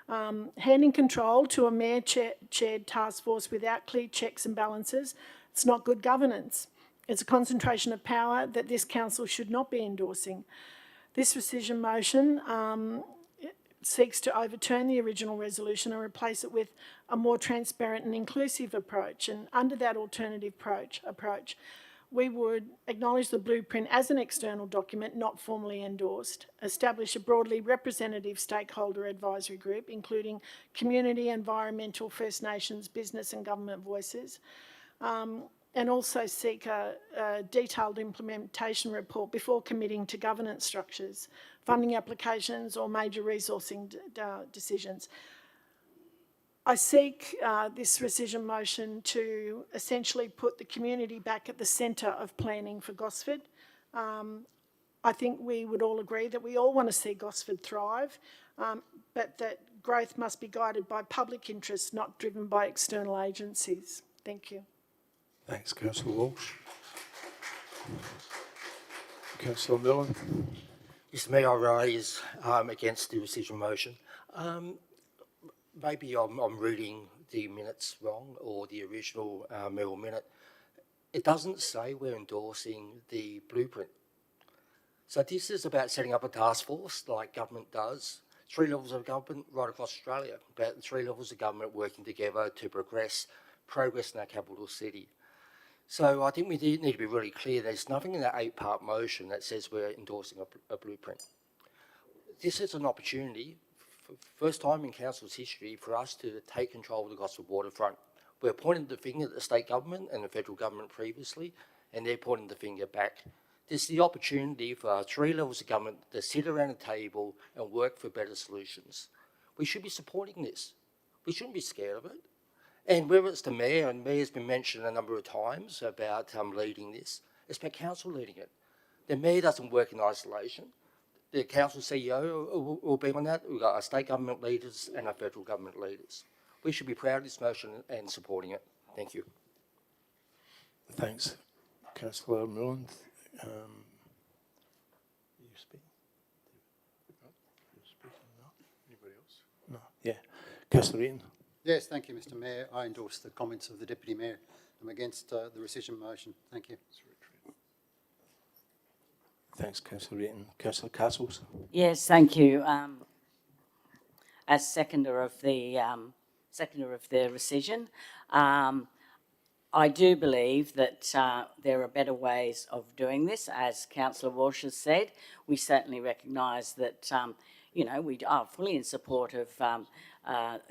Handing control to a mayor-chaired task force without clear checks and balances, it's not good governance. It's a concentration of power that this council should not be endorsing. This rescission motion seeks to overturn the original resolution and replace it with a more transparent and inclusive approach. And under that alternative approach, we would acknowledge the blueprint as an external document not formally endorsed, establish a broadly representative stakeholder advisory group, including community, environmental, First Nations, business and government voices, and also seek a detailed implementation report before committing to governance structures, funding applications or major resourcing decisions. I seek this rescission motion to essentially put the community back at the centre of planning for Gosford. I think we would all agree that we all want to see Gosford thrive, but that growth must be guided by public interest, not driven by external agencies. Thank you. Thanks, Councillor Walsh. Councillor Miller. Mr Mayor, I rise against the rescission motion. Maybe I'm reading the minutes wrong, or the original mayoral minute. It doesn't say we're endorsing the blueprint. So this is about setting up a task force like government does. 3 levels of government right across Australia, about the 3 levels of government working together to progress in our capital city. So I think we need to be really clear. There's nothing in that 8-part motion that says we're endorsing a blueprint. This is an opportunity, for first time in council's history, for us to take control of the Gosford waterfront. We're pointing the finger at the state government and the federal government previously, and they're pointing the finger back. This is the opportunity for our 3 levels of government to sit around a table and work for better solutions. We should be supporting this. We shouldn't be scared of it. And whether it's the mayor, and mayor's been mentioned a number of times about leading this, it's about council leading it. The mayor doesn't work in isolation. The council CEO will be on that. We've got our state government leaders and our federal government leaders. We should be proud of this motion and supporting it. Thank you. Thanks, Councillor Mullen. You speak? No? You're speaking now? Anybody else? No. Yeah. Councillor Eaton. Yes, thank you, Mr Mayor. I endorse the comments of the Deputy Mayor. I'm against the rescission motion. Thank you. Thanks, Councillor Eaton. Councillor Castles. Yes, thank you. As seconder of the rescission, I do believe that there are better ways of doing this. As Councillor Walsh has said, we certainly recognise that you know, we are fully in support of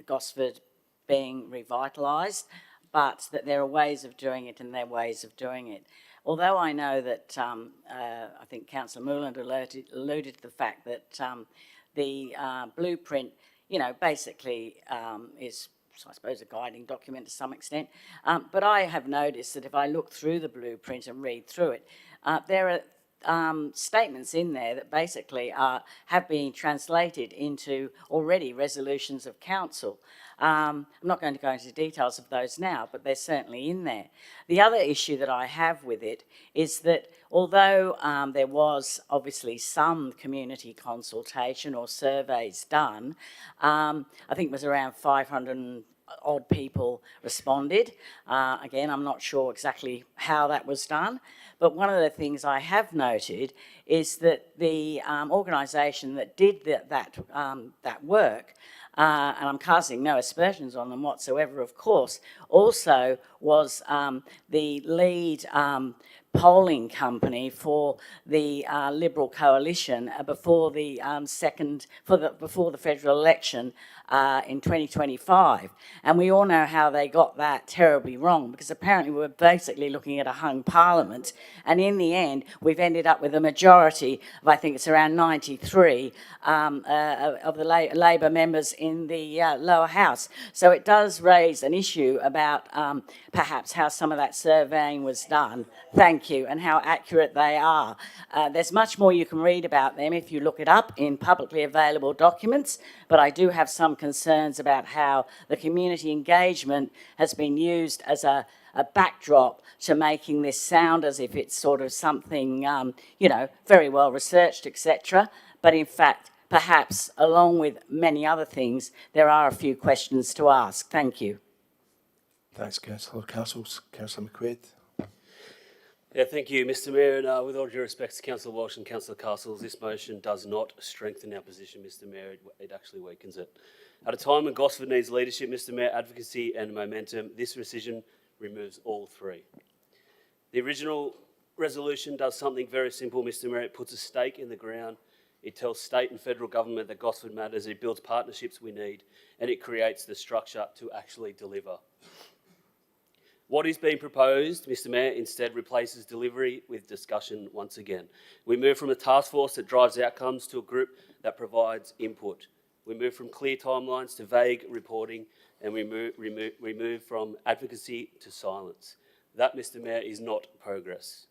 Gosford being revitalised, but that there are ways of doing it and there are ways of doing it. Although I know that I think Councillor Moreland alluded to the fact that the blueprint, you know, basically is I suppose, a guiding document to some extent. But I have noticed that if I look through the blueprint and read through it, there are statements in there that basically have been translated into already resolutions of council. I'm not going to go into details of those now, but they're certainly in there. The other issue that I have with it is that although there was obviously some community consultation or surveys done, I think it was around 500 odd people responded. Again, I'm not sure exactly how that was done, but one of the things I have noted is that the organisation that did that work, and I'm casting no aspersions on them whatsoever, of course, also was the lead polling company for the Liberal coalition before the before the federal election in 2025. And we all know how they got that terribly wrong, because apparently we were basically looking at a hung parliament, and in the end we've ended up with a majority of, I think it's around 93 of the Labor members in the lower house. So it does raise an issue about perhaps how some of that surveying was done. Thank you, and how accurate they are. There's much more you can read about them if you look it up in publicly available documents, but I do have some concerns about how the community engagement has been used as a backdrop to making this sound as if it's sort of something, you know, very well researched, etc. But in fact, perhaps, along with many other things, there are a few questions to ask. Thank you. Thanks, Councillor Castles. Councillor McQuaid. Yeah, thank you, Mr Mayor, and with all due respect to Councillor Walsh and Councillor Castles, this motion does not strengthen our position, Mr Mayor, it actually weakens it. At a time when Gosford needs leadership, Mr Mayor, advocacy and momentum, this rescission removes all three. The original resolution does something very simple, Mr Mayor. It puts a stake in the ground. It tells state and federal government that Gosford matters. It builds partnerships we need, and it creates the structure to actually deliver. What is being proposed, Mr Mayor, instead replaces delivery with discussion once again. We move from a task force that drives outcomes to a group that provides input. We move from clear timelines to vague reporting, and we move from advocacy to silence. That, Mr Mayor, is not progress.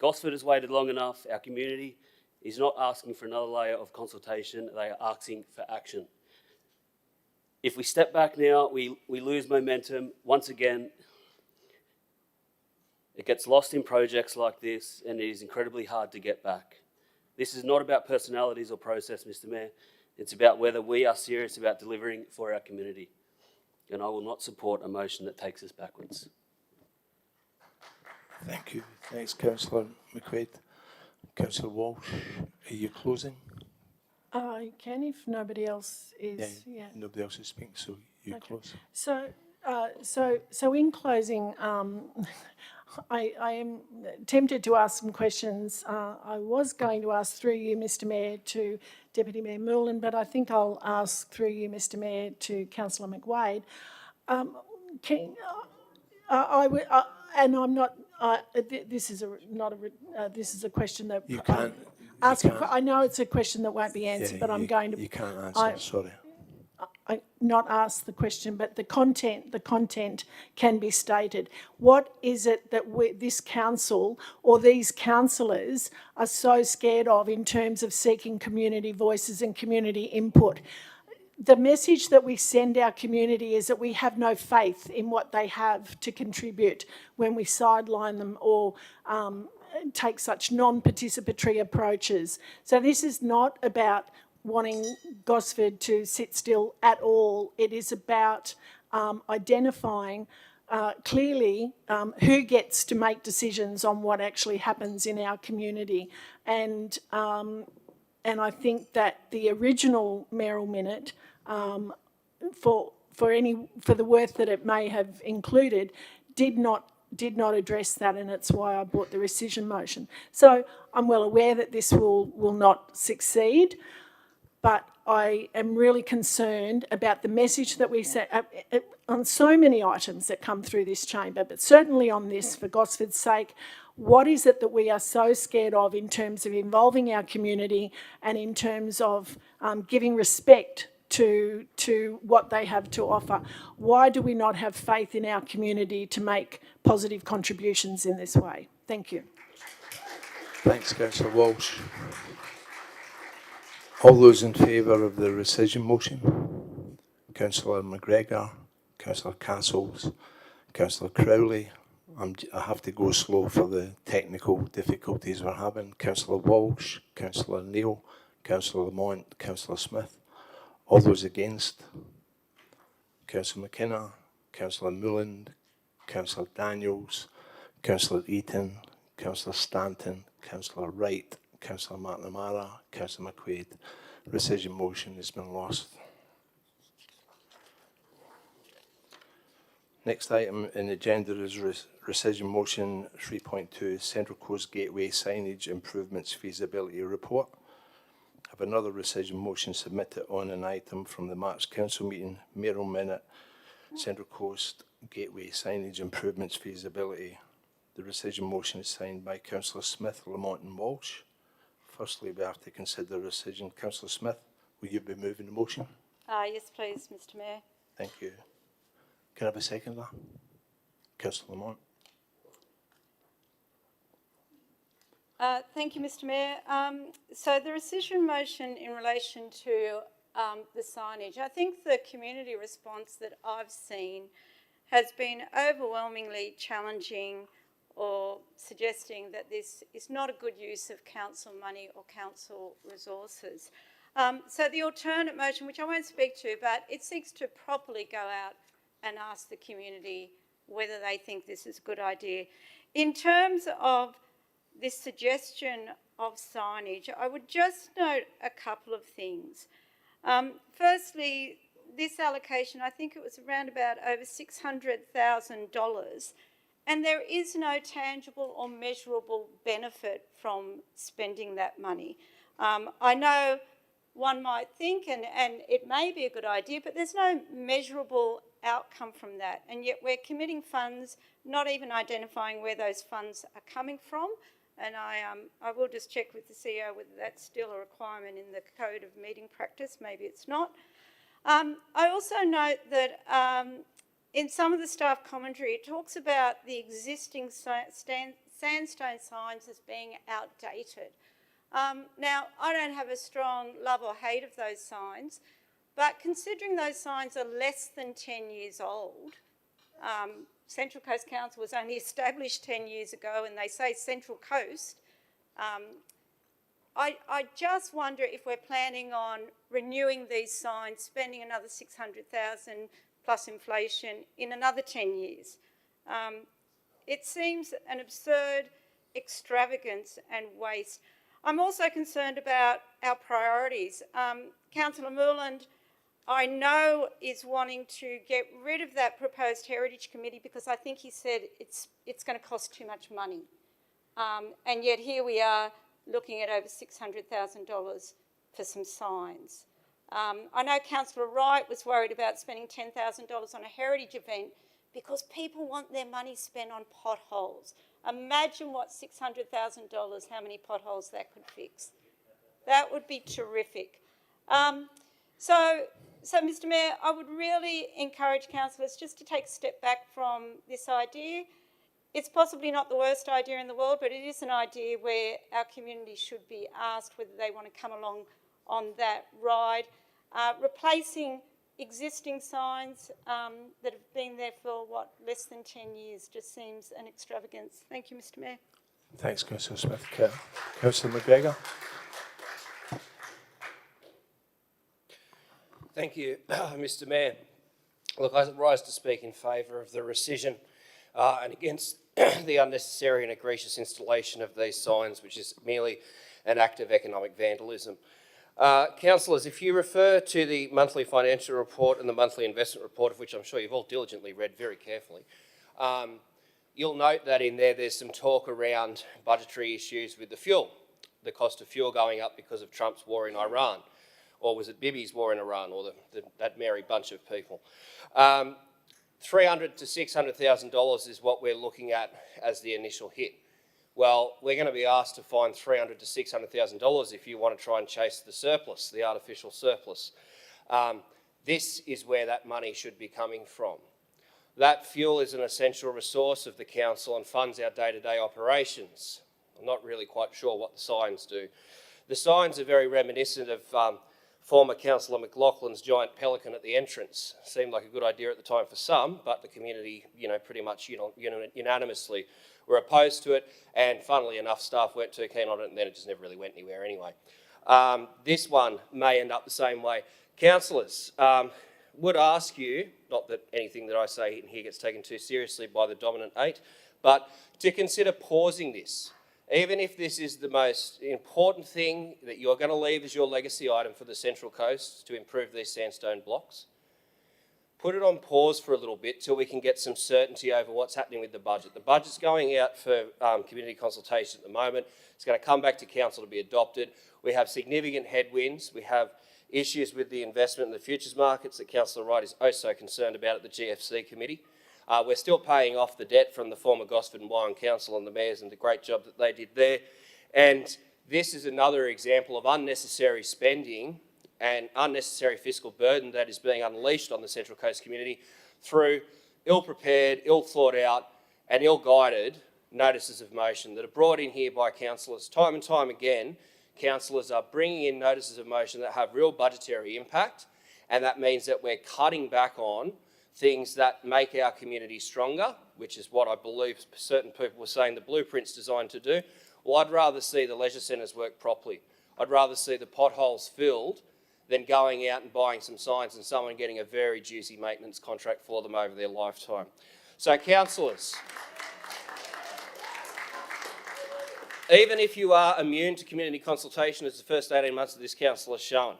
Gosford has waited long enough. Our community is not asking for another layer of consultation. They are asking for action. If we step back now, we lose momentum. Once again, it gets lost in projects like this, and it is incredibly hard to get back. This is not about personalities or process, Mr Mayor. It's about whether we are serious about delivering for our community. And I will not support a motion that takes us backwards. Thank you. Thanks, Councillor McQuaid. Councillor Walsh, are you closing? I can if nobody else is. Yeah. Nobody else is speaking, so you close. So in closing, I am tempted to ask some questions. I was going to ask through you, Mr Mayor, to Deputy Mayor Moulin, but I think I'll ask through you, Mr Mayor, to Councillor McWade. And I'm not. This is a question that you can't. I know it's a question that won't be answered, but I'm going to. You can't answer. Sorry. I not ask the question, but the content can be stated. What is it that this council or these councillors are so scared of in terms of seeking community voices and community input? The message that we send our community is that we have no faith in what they have to contribute when we sideline them or take such non-participatory approaches. So this is not about wanting Gosford to sit still at all. It is about identifying clearly who gets to make decisions on what actually happens in our community. And I think that the original mayoral minute, for the worth that it may have included, did not address that, and it's why I brought the rescission motion. So I'm well aware that this will not succeed, but I am really concerned about the message that we set on so many items that come through this chamber, but certainly on this, for Gosford's sake. What is it that we are so scared of in terms of involving our community and in terms of giving respect to what they have to offer. Why do we not have faith in our community to make positive contributions in this way? Thank you. Thanks, Councillor Walsh. All those in favour of the rescission motion? Councillor McGregor, Councillor Castles, Councillor Crowley. I have to go slow for the technical difficulties we're having. Councillor Walsh, Councillor Neal, Councillor Lamont, Councillor Smith. All those against? Councillor McKenna, Councillor Mooland, Councillor Daniels, Councillor Eaton, Councillor Stanton, Councillor Wright, Councillor McNamara, Councillor McQuaid. Rescission motion has been lost. Next item in the agenda is rescission motion 3.2, Central Coast Gateway Signage Improvements Feasibility Report. I have another rescission motion submitted on an item from the March Council meeting, Mayoral Minute, Central Coast Gateway Signage Improvements Feasibility. The rescission motion is signed by Councillor Smith, Lamont and Walsh. Firstly, we have to consider rescission. Councillor Smith, will you be moving the motion? Yes, please, Mr Mayor. Thank you. Can I have a second there? Councillor Lamont. Thank you, Mr Mayor. So the rescission motion in relation to the signage, I think the community response that I've seen has been overwhelmingly challenging or suggesting that this is not a good use of council money or council resources. So the alternate motion, which I won't speak to, but it seeks to properly go out and ask the community whether they think this is a good idea. In terms of this suggestion of signage, I would just note a couple of things. Firstly, this allocation, I think it was around about over $600,000, and there is no tangible or measurable benefit from spending that money. I know one might think, and it may be a good idea, but there's no measurable outcome from that, and yet we're committing funds, not even identifying where those funds are coming from. And I will just check with the CEO whether that's still a requirement in the Code of Meeting Practice. Maybe it's not. I also note that in some of the staff commentary, it talks about the existing sandstone signs as being outdated. Now, I don't have a strong love or hate of those signs, but considering those signs are less than 10 years old, Central Coast Council was only established 10 years ago, and they say Central Coast. I just wonder if we're planning on renewing these signs, spending another $600,000 plus inflation in another 10 years. It seems an absurd extravagance and waste. I'm also concerned about our priorities. Councillor Mooland, I know, is wanting to get rid of that proposed Heritage Committee because I think he said it's going to cost too much money. And yet here we are looking at over $600,000 for some signs. I know Councillor Wright was worried about spending $10,000 on a heritage event because people want their money spent on potholes. Imagine what $600,000, how many potholes that could fix. That would be terrific. So, Mr Mayor, I would really encourage councillors just to take a step back from this idea. It's possibly not the worst idea in the world, but it is an idea where our community should be asked whether they want to come along on that ride. Replacing existing signs that have been there for, less than 10 years just seems an extravagance. Thank you, Mr Mayor. Thanks, Councillor Smith. Councillor McGregor. Thank you, Mr Mayor. Look, I rise to speak in favour of the rescission and against the unnecessary and egregious installation of these signs, which is merely an act of economic vandalism. Councillors, if you refer to the monthly financial report and the monthly investment report, of which I'm sure you've all diligently read very carefully, you'll note that in there's some talk around budgetary issues with the fuel, the cost of fuel going up because of Trump's war in Iran. Or was it Bibi's war in Iran, or that merry bunch of people? $300,000 to $600,000 is what we're looking at as the initial hit. Well, we're going to be asked to find $300,000 to $600,000 if you want to try and chase the surplus, the artificial surplus. This is where that money should be coming from. That fuel is an essential resource of the council and funds our day-to-day operations. I'm not really quite sure what the signs do. The signs are very reminiscent of former Councillor McLaughlin's giant pelican at the entrance. Seemed like a good idea at the time for some, but the community, pretty much unanimously were opposed to it, and funnily enough, staff weren't too keen on it, and then it just never really went anywhere anyway. This one may end up the same way. Councillors, would ask you, not that anything that I say in here gets taken too seriously by the dominant 8, but to consider pausing this. Even if this is the most important thing that you're going to leave as your legacy item for the Central Coast to improve these sandstone blocks, put it on pause for a little bit till we can get some certainty over what's happening with the budget. The budget's going out for community consultation at the moment. It's going to come back to council to be adopted. We have significant headwinds. We have issues with the investment in the futures markets that Councillor Wright is oh so concerned about at the GFC committee. We're still paying off the debt from the former Gosford and Wyong Council and the mayors and the great job that they did there. And this is another example of unnecessary spending and unnecessary fiscal burden that is being unleashed on the Central Coast community through ill-prepared, ill-thought-out and ill-guided notices of motion that are brought in here by councillors. Time and time again, councillors are bringing in notices of motion that have real budgetary impact, and that means that we're cutting back on things that make our community stronger, which is what I believe certain people were saying the blueprint's designed to do. Well, I'd rather see the leisure centres work properly. I'd rather see the potholes filled than going out and buying some signs and someone getting a very juicy maintenance contract for them over their lifetime. So, councillors, even if you are immune to community consultation, as the first 18 months of this council has shown,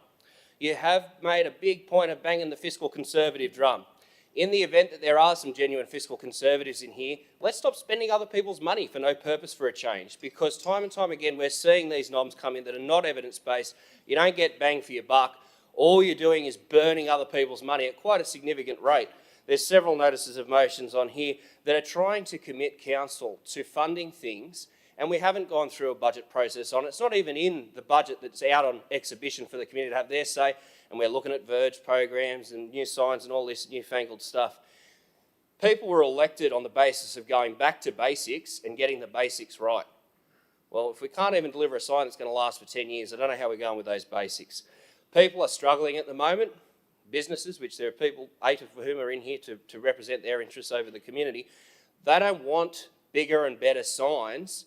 you have made a big point of banging the fiscal conservative drum. In the event that there are some genuine fiscal conservatives in here, let's stop spending other people's money for no purpose for a change, because time and time again we're seeing these noms come in that are not evidence-based. You don't get bang for your buck. All you're doing is burning other people's money at quite a significant rate. There's several notices of motions on here that are trying to commit council to funding things, and we haven't gone through a budget process on it. It's not even in the budget that's out on exhibition for the community to have their say, and we're looking at verge programs and new signs and all this newfangled stuff. People were elected on the basis of going back to basics and getting the basics right. Well, if we can't even deliver a sign that's going to last for 10 years, I don't know how we're going with those basics. People are struggling at the moment. Businesses, which there are people, 8 of whom are in here to represent their interests over the community, they don't want bigger and better signs.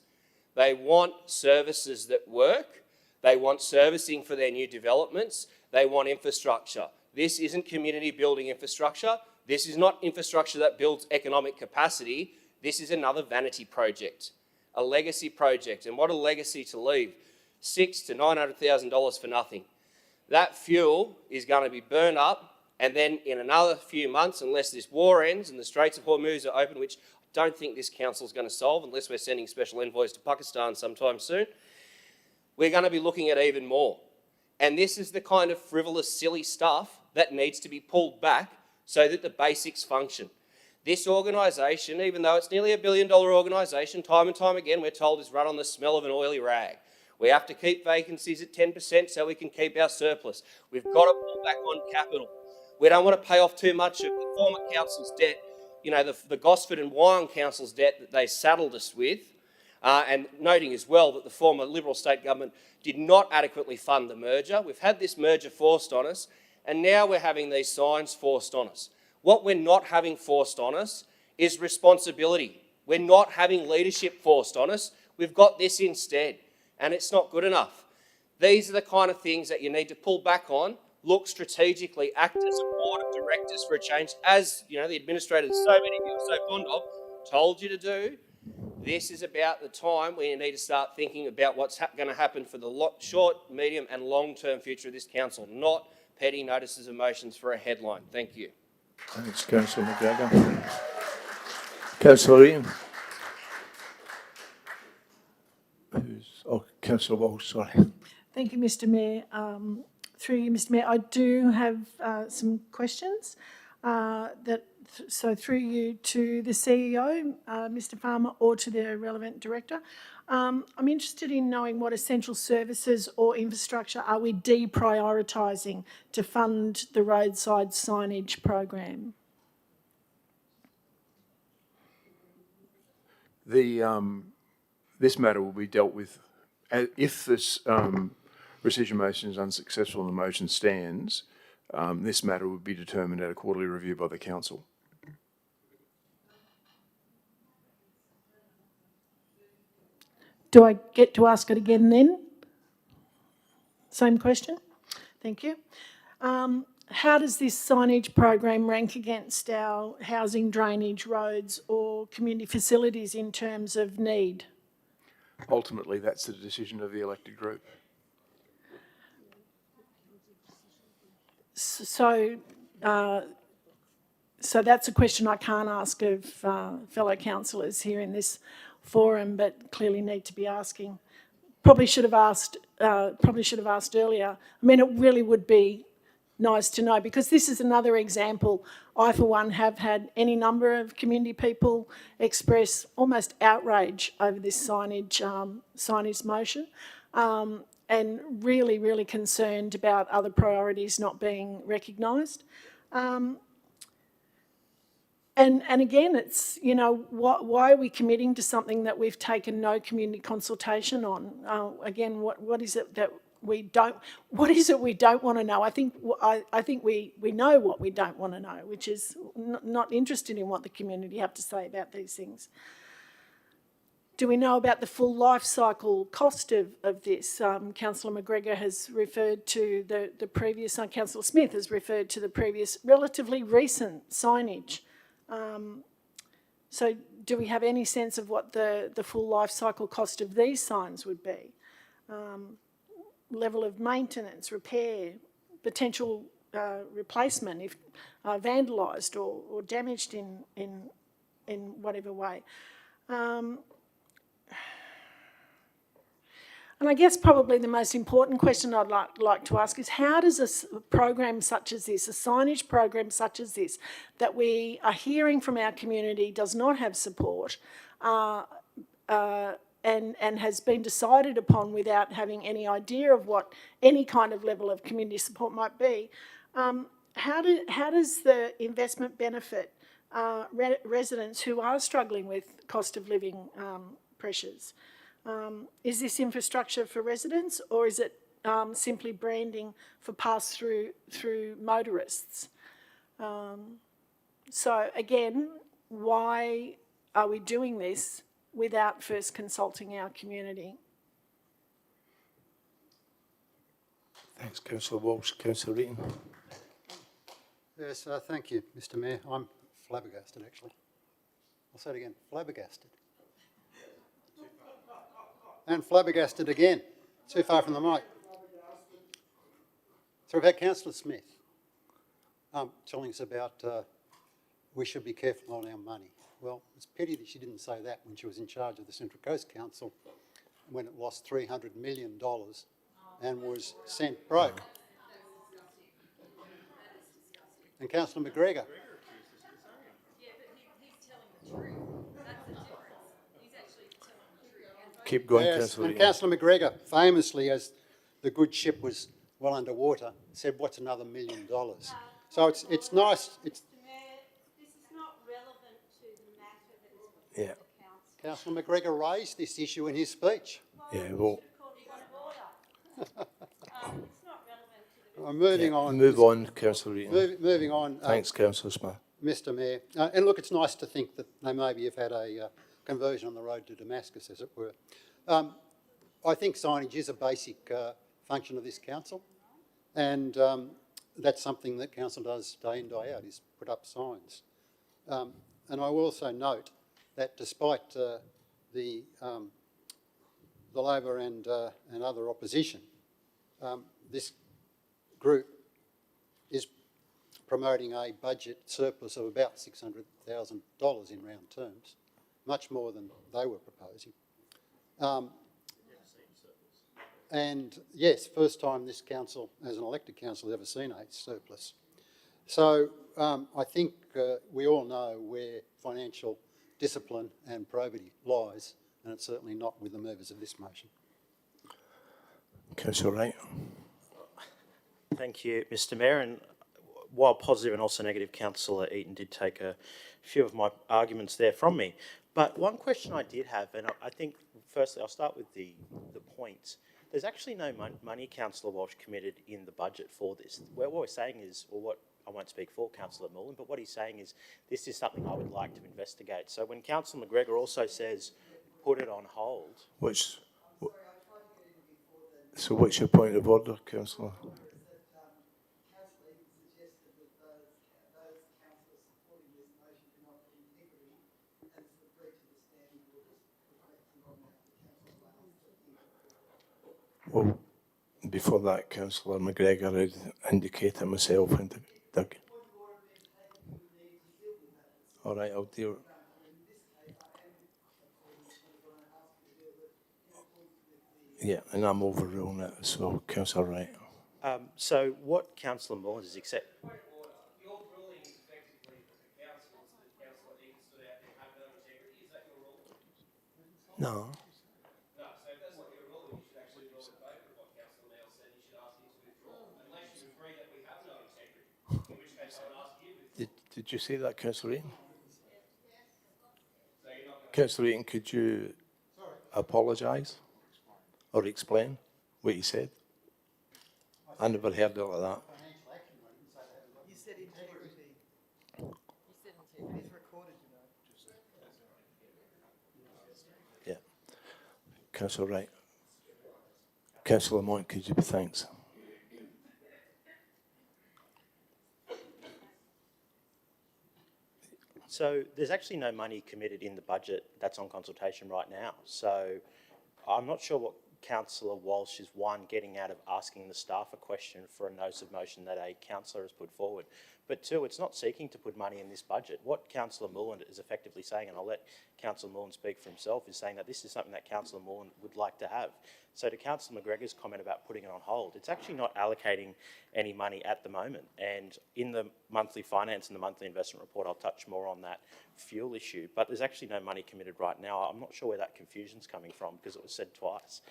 They want services that work. They want servicing for their new developments. They want infrastructure. This isn't community building infrastructure. This is not infrastructure that builds economic capacity. This is another vanity project, a legacy project. And what a legacy to leave, $600,000 to $900,000 for nothing. That fuel is going to be burned up, and then in another few months, unless this war ends and the Straits of Hormuz are open, which I don't think this council is going to solve unless we're sending special envoys to Pakistan sometime soon, we're going to be looking at even more. And this is the kind of frivolous, silly stuff that needs to be pulled back so that the basics function. This organisation, even though it's nearly $1 billion organisation, time and time again we're told is run on the smell of an oily rag. We have to keep vacancies at 10% so we can keep our surplus. We've got to pull back on capital. We don't want to pay off too much of the former council's debt, the Gosford and Wyong council's debt that they saddled us with, and noting as well that the former Liberal state government did not adequately fund the merger. We've had this merger forced on us, and now we're having these signs forced on us. What we're not having forced on us is responsibility. We're not having leadership forced on us. We've got this instead, and it's not good enough. These are the kind of things that you need to pull back on, look strategically, act as a board of directors for a change, as the administrators so many of you are so fond of, told you to do. This is about the time when you need to start thinking about what's going to happen for the short, medium and long-term future of this council, not petty notices of motions for a headline. Thank you. Thanks, Councillor McGregor. Councillor Ian. Councillor Walsh, sorry. Thank you, Mr Mayor. Through you, Mr Mayor, I do have some questions that so through you to the CEO, Mr. Farmer, or to the relevant director. I'm interested in knowing what essential services or infrastructure are we deprioritising to fund the roadside signage program? This matter will be dealt with, if this rescission motion is unsuccessful and the motion stands, this matter will be determined at a quarterly review by the council. Do I get to ask it again then? Same question? Thank you. How does this signage program rank against our housing, drainage, roads or community facilities in terms of need? Ultimately, that's the decision of the elected group. So that's a question I can't ask of fellow councillors here in this forum, but clearly need to be asking. Probably should have asked earlier. I mean, it really would be nice to know, because this is another example. I, for one, have had any number of community people express almost outrage over this signage motion, and really, really concerned about other priorities not being recognised. And again, it's, you know, why are we committing to something that we've taken no community consultation on? Again, what is it that we don't? What is it we don't want to know? I think we know what we don't want to know, which is not interested in what the community have to say about these things. Do we know about the full life cycle cost of this? Councillor McGregor has referred to the previous, Councillor Smith has referred to the previous relatively recent signage. So do we have any sense of what the full life cycle cost of these signs would be? Level of maintenance, repair, potential replacement if vandalised or damaged in whatever way. And I guess probably the most important question I'd like to ask is, how does a program such as this, a signage program such as this, that we are hearing from our community does not have support and has been decided upon without having any idea of what any kind of level of community support might be, how does the investment benefit residents who are struggling with cost of living pressures? Is this infrastructure for residents, or is it simply branding for pass-through motorists? So again, why are we doing this without first consulting our community? Thanks, Councillor Walsh. Councillor Reaton. Yes, thank you, Mr. Mayor. I'm flabbergasted, actually. I'll say it again, flabbergasted. And flabbergasted again. Too far from the mic. So we've had Councillor Smith telling us about we should be careful on our money. Well, it's a pity that she didn't say that when she was in charge of the Central Coast Council, when it lost $300 million and was sent broke. And Councillor McGregor. Keep going, yes, Councillor. And Councillor McGregor, famously, as the good ship was well underwater, said, "What's another $1 million?" So it's nice. It's Mr. Mayor, this is not relevant to the matter that is before the council. Councillor McGregor raised this issue in his speech. Yeah, well. It's not relevant to the. I'm moving on. Move on, Councillor Reaton. Moving on. Thanks, Councillor Smith. Mr. Mayor, and look, it's nice to think that they maybe have had a conversion on the road to Damascus, as it were. I think signage is a basic function of this council, and that's something that council does day in, day out, is put up signs. And I will also note that despite the Labor and other opposition, this group is promoting a budget surplus of about $600,000 in round terms, much more than they were proposing. And yes, first time this council, as an elected council, has ever seen a surplus. So I think we all know where financial discipline and probity lies, and it's certainly not with the movers of this motion. Councillor Wright. Thank you, Mr Mayor. And while positive and also negative, Councillor Eaton did take a few of my arguments there from me. But one question I did have, and I think, firstly, I'll start with the points. There's actually no money, Councillor Walsh, committed in the budget for this. What we're saying is, or what I won't speak for Councillor Mullen, but what he's saying is this is something I would like to investigate. So when Councillor McGregor also says put it on hold. So what's your point of order, Councillor? Well, before that, Councillor McGregor had indicated myself and Doug. All right, I'll deal. Yeah, and I'm overruling it, so Councillor Wright. So what Councillor Mullins is accept. Your ruling is effectively that the councillors that Councillor Eaton stood out there have no integrity. Is that your ruling? No. No, so if that's not your ruling, you should actually rule in favour of what Councillor Neil said. You should ask him to withdraw, unless you agree that we have no integrity, in which case I would ask you to withdraw. Did you say that, Councillor Eaton? Councillor Eaton, could you apologise or explain what you said? I never heard all of that. You said integrity. You said integrity. It's recorded, you know. Yeah. Councillor Wright. Councillor Lamont, could you be thanks? So there's actually no money committed in the budget that's on consultation right now. So I'm not sure what Councillor Walsh is, one, getting out of asking the staff a question for a notice of motion that a councillor has put forward. But two, it's not seeking to put money in this budget. What Councillor Mullen is effectively saying, and I'll let Councillor Mullen speak for himself, is saying that this is something that Councillor Mullen would like to have. So to Councillor McGregor's comment about putting it on hold, it's actually not allocating any money at the moment. And in the monthly finance and the monthly investment report, I'll touch more on that fuel issue. But there's actually no money committed right now. I'm not sure where that confusion's coming from because it was said twice.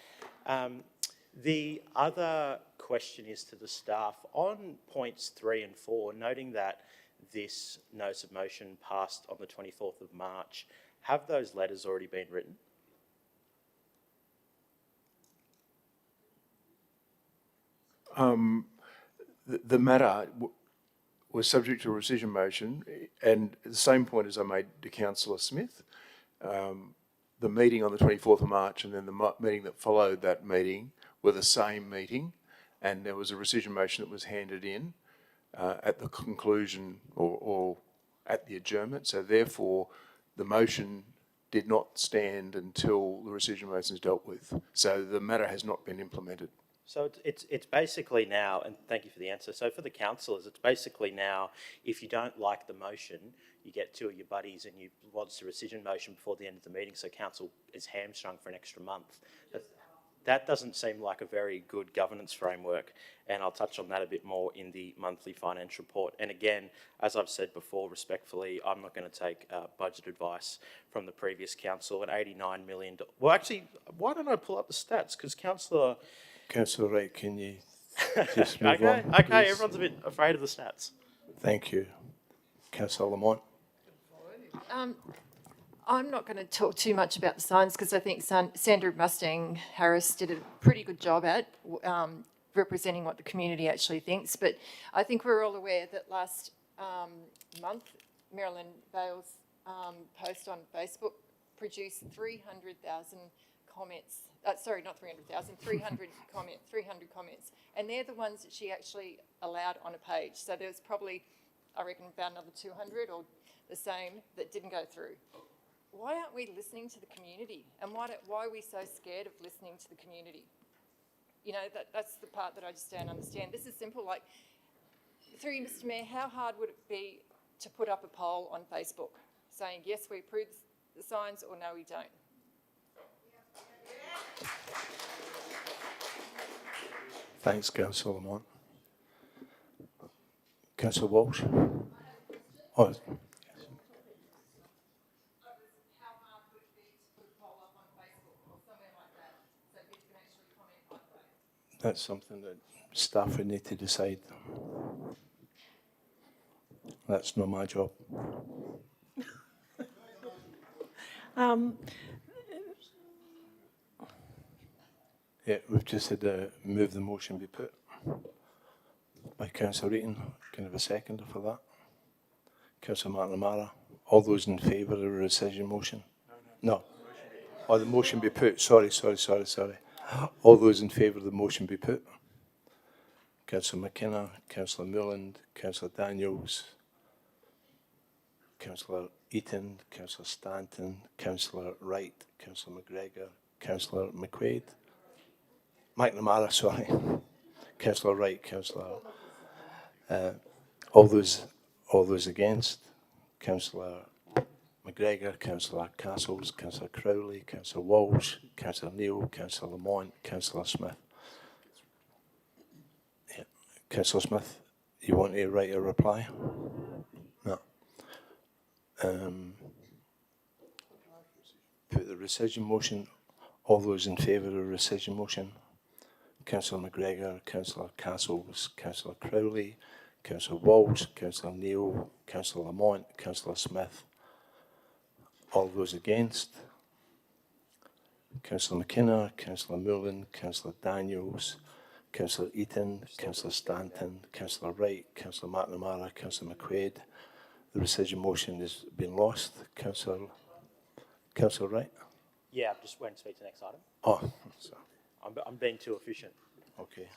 The other question is to the staff on points 3 and 4, noting that this notice of motion passed on the 24th of March. Have those letters already been written? The matter was subject to a rescission motion, and the same point as I made to Councillor Smith. The meeting on the 24th of March and then the meeting that followed that meeting were the same meeting, and there was a rescission motion that was handed in at the conclusion or at the adjournment. So therefore, the motion did not stand until the rescission motion is dealt with. So the matter has not been implemented. So it's basically now, and thank you for the answer. So for the councillors, it's basically now, if you don't like the motion, you get two of your buddies and you lodge the rescission motion before the end of the meeting, so council is hamstrung for an extra month. That doesn't seem like a very good governance framework, and I'll touch on that a bit more in the monthly financial report. And again, as I've said before, respectfully, I'm not going to take budget advice from the previous council. An $89 million. Well, actually, why don't I pull up the stats? Because Councillor Wright, can you just move on, Okay, please? everyone's a bit afraid of the stats. Thank you. Councillor Lamont. I'm not going to talk too much about the signs because I think Sandra Mustang-Harris did a pretty good job at representing what the community actually thinks. But I think we're all aware that last month, Marilyn Vale's post on Facebook produced 300,000 comments. Sorry, not 300,000, 300 comments. And they're the ones that she actually allowed on a page. So there's probably, I reckon, about another 200 or the same that didn't go through. Why aren't we listening to the community? And why are we so scared of listening to the community? You know, that's the part that I just don't understand. This is simple, like, through you, Mr Mayor, how hard would it be to put up a poll on Facebook saying, yes, we approve the signs, or no, we don't? Thanks, Councillor Lamont. Councillor Walsh. Oh, that's something that staff would need to decide. That's not my job. Yeah, we've just had to move the motion be put by Councillor Eaton. Can I have a seconder for that? Councillor McNamara. All those in favour of the rescission motion? No. Oh, the motion be put. Sorry. All those in favour of the motion be put? Councillor McKenna, Councillor Milland, Councillor Daniels, Councillor Eaton, Councillor Stanton, Councillor Wright, Councillor McGregor, Councillor McQuaid, McNamara, sorry, Councillor Wright, Councillor. All those against? Councillor McGregor, Councillor Castles, Councillor Crowley, Councillor Walsh, Councillor Neal, Councillor Lamont, Councillor Smith. Yeah. Councillor Smith, you want to write a reply? No. Put the rescission motion. All those in favour of the rescission motion? Councillor McGregor, Councillor Castles, Councillor Crowley, Councillor Walsh, Councillor Neal, Councillor Lamont, Councillor Smith. All those against? Councillor McKenna, Councillor Mullen, Councillor Daniels, Councillor Eaton, Councillor Stanton, Councillor Wright, Councillor McNamara, Councillor McQuaid. The rescission motion has been lost. Councillor Wright? Yeah, I'm just waiting to speak to the next item. Oh, sorry. I'm being too efficient. Okay.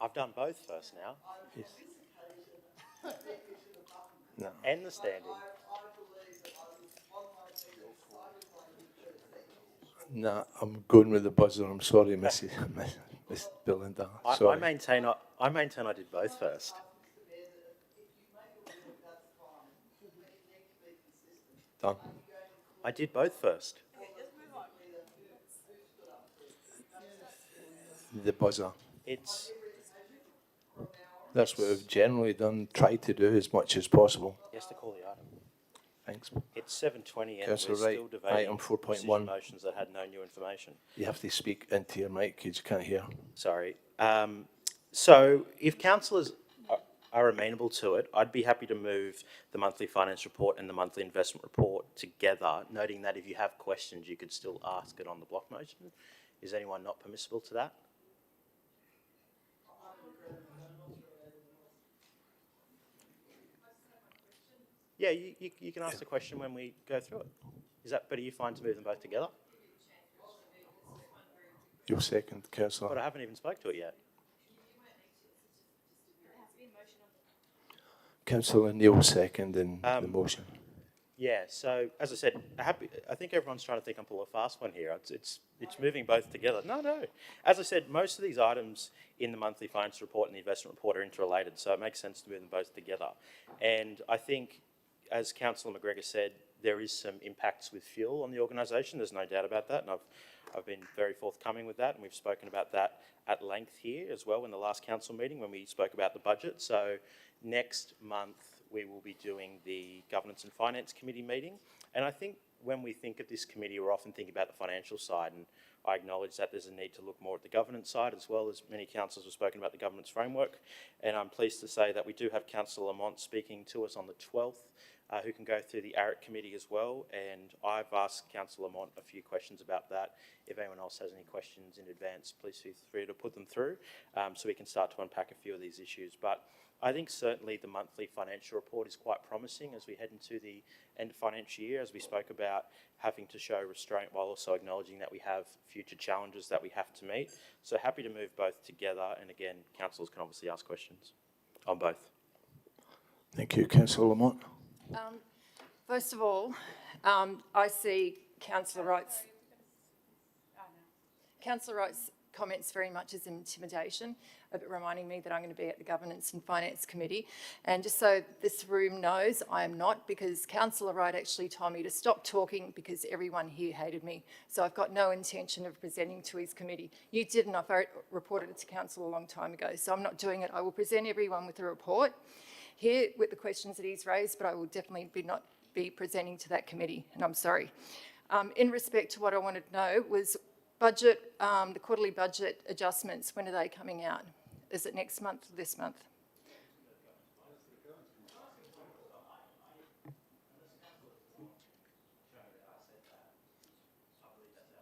I've done both first now. Yes. No. And the standing. Nah, I'm going with the buzzer. I'm sorry, Miss Belinda. Sorry. I maintain I did both first. Done. I did both first. The buzzer. That's what we've generally done, tried to do as much as possible. Yes, to call the item. Thanks. It's 7:20 and Councillor we're Wright, still debating item 4.1. motions that had no new information. You have to speak into your mic because you can't hear. Sorry. So if councillors are amenable to it, I'd be happy to move the monthly finance report and the monthly investment report together, noting that if you have questions, you could still ask it on the block motion. Is anyone not permissible to that? Yeah, you can ask the question when we go through it. But are you fine to move them both together? Your second, Councillor. But I haven't even spoke to it yet. Councillor Neil second in the motion. Yeah, so as I said, I think everyone's trying to think I'm pulling a fast one here. It's moving both together. No. As I said, most of these items in the monthly finance report and the investment report are interrelated, so it makes sense to move them both together. And I think, as Councillor McGregor said, there is some impacts with fuel on the organisation. There's no doubt about that, and I've been very forthcoming with that, and we've spoken about that at length here as well in the last council meeting when we spoke about the budget. So next month we will be doing the Governance and Finance Committee meeting, and I think when we think of this committee, we're often thinking about the financial side, and I acknowledge that there's a need to look more at the governance side as well, as many councillors have spoken about the governance framework, and I'm pleased to say that we do have Councillor Lamont speaking to us on the 12th, who can go through the ARIC committee as well, and I've asked Councillor Lamont a few questions about that. If anyone else has any questions in advance, please feel free to put them through so we can start to unpack a few of these issues. But I think certainly the monthly financial report is quite promising as we head into the end of financial year, as we spoke about having to show restraint while also acknowledging that we have future challenges that we have to meet. So happy to move both together, and again, councillors can obviously ask questions on both. Thank you, Councillor Lamont. First of all, I see Councillor Wright's comments very much as intimidation, reminding me that I'm going to be at the Governance and Finance Committee. And just so this room knows, I am not, because Councillor Wright actually told me to stop talking because everyone here hated me. So I've got no intention of presenting to his committee. You didn't. I've reported it to Council a long time ago, so I'm not doing it. I will present everyone with a report here with the questions that he's raised, but I will definitely not be presenting to that committee, and I'm sorry. In respect to what I wanted to know was budget, the quarterly budget adjustments, when are they coming out? Is it next month or this month?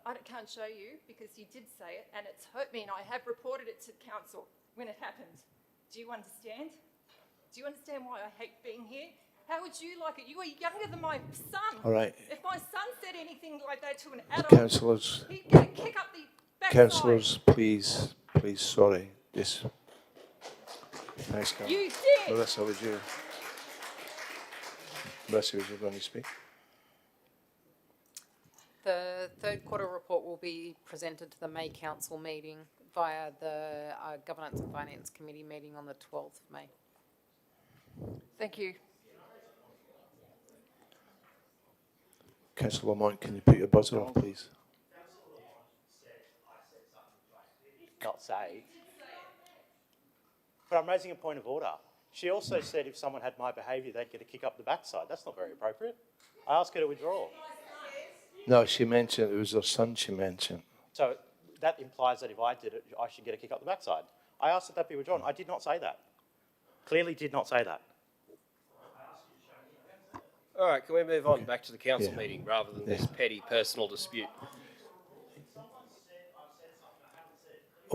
I can't show you because you did say it and it's hurt me, and I have reported it to council when it happened. Do you understand? Do you understand why I hate being here? How would you like it? You are younger than my son. All right. If my son said anything like that to an adult, Councillors, he'd get a kick up the backside. councillors, please, sorry. Just. Thanks, Carl. You did. Melissa, would you going to speak? The third quarter report will be presented to the May Council meeting via the Governance and Finance Committee meeting on the 12th of May. Thank you. Councillor Lamont, can you put your buzzer off, please? Not say. But I'm raising a point of order. She also said if someone had my behaviour, they'd get a kick up the backside. That's not very appropriate. I asked her to withdraw. No, she mentioned it was her son she mentioned. So that implies that if I did it, I should get a kick up the backside. I asked that that be withdrawn. I did not say that. Clearly did not say that. All right, can we move on back to the council meeting rather than this petty personal dispute?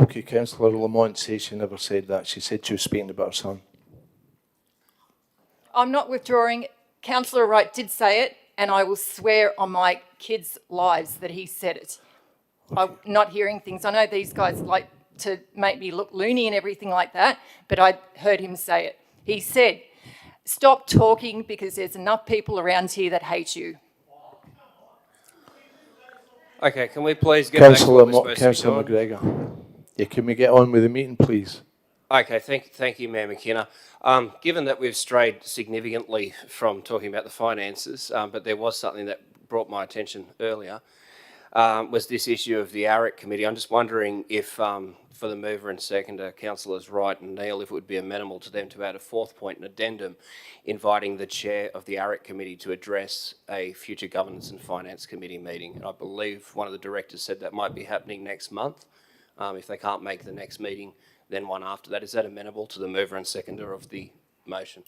Okay, Councillor Lamont says she never said that. She said she was speaking about her son. I'm not withdrawing. Councillor Wright did say it, and I will swear on my kids' lives that he said it. Okay. I'm not hearing things. I know these guys like to make me look loony and everything like that, but I heard him say it. He said, "Stop talking because there's enough people around here that hate you." Okay, can we please get back to what we're supposed to be Councillor doing? McGregor. Yeah, can we get on with the meeting, please? Okay, thank you, Mayor McKenna. Given that we've strayed significantly from talking about the finances, but there was something that brought my attention earlier, was this issue of the ARIC committee. I'm just wondering if, for the mover and seconder, Councillors Wright and Neil, if it would be amenable to them to add a fourth point, an addendum, inviting the chair of the ARIC committee to address a future governance and finance committee meeting. And I believe one of the directors said that might be happening next month. If they can't make the next meeting, then one after that. Is that amenable to the mover and seconder of the motion?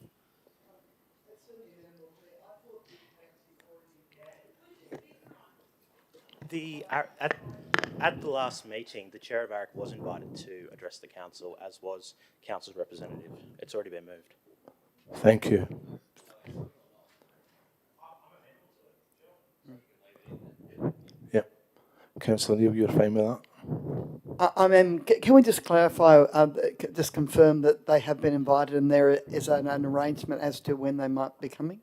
At the last meeting, the chair of ARIC was invited to address the council, as was council's representative. It's already been moved. Thank you. Yeah. Councillor Neil, you're fine with that? Can we just clarify, just confirm that they have been invited and there is an arrangement as to when they might be coming?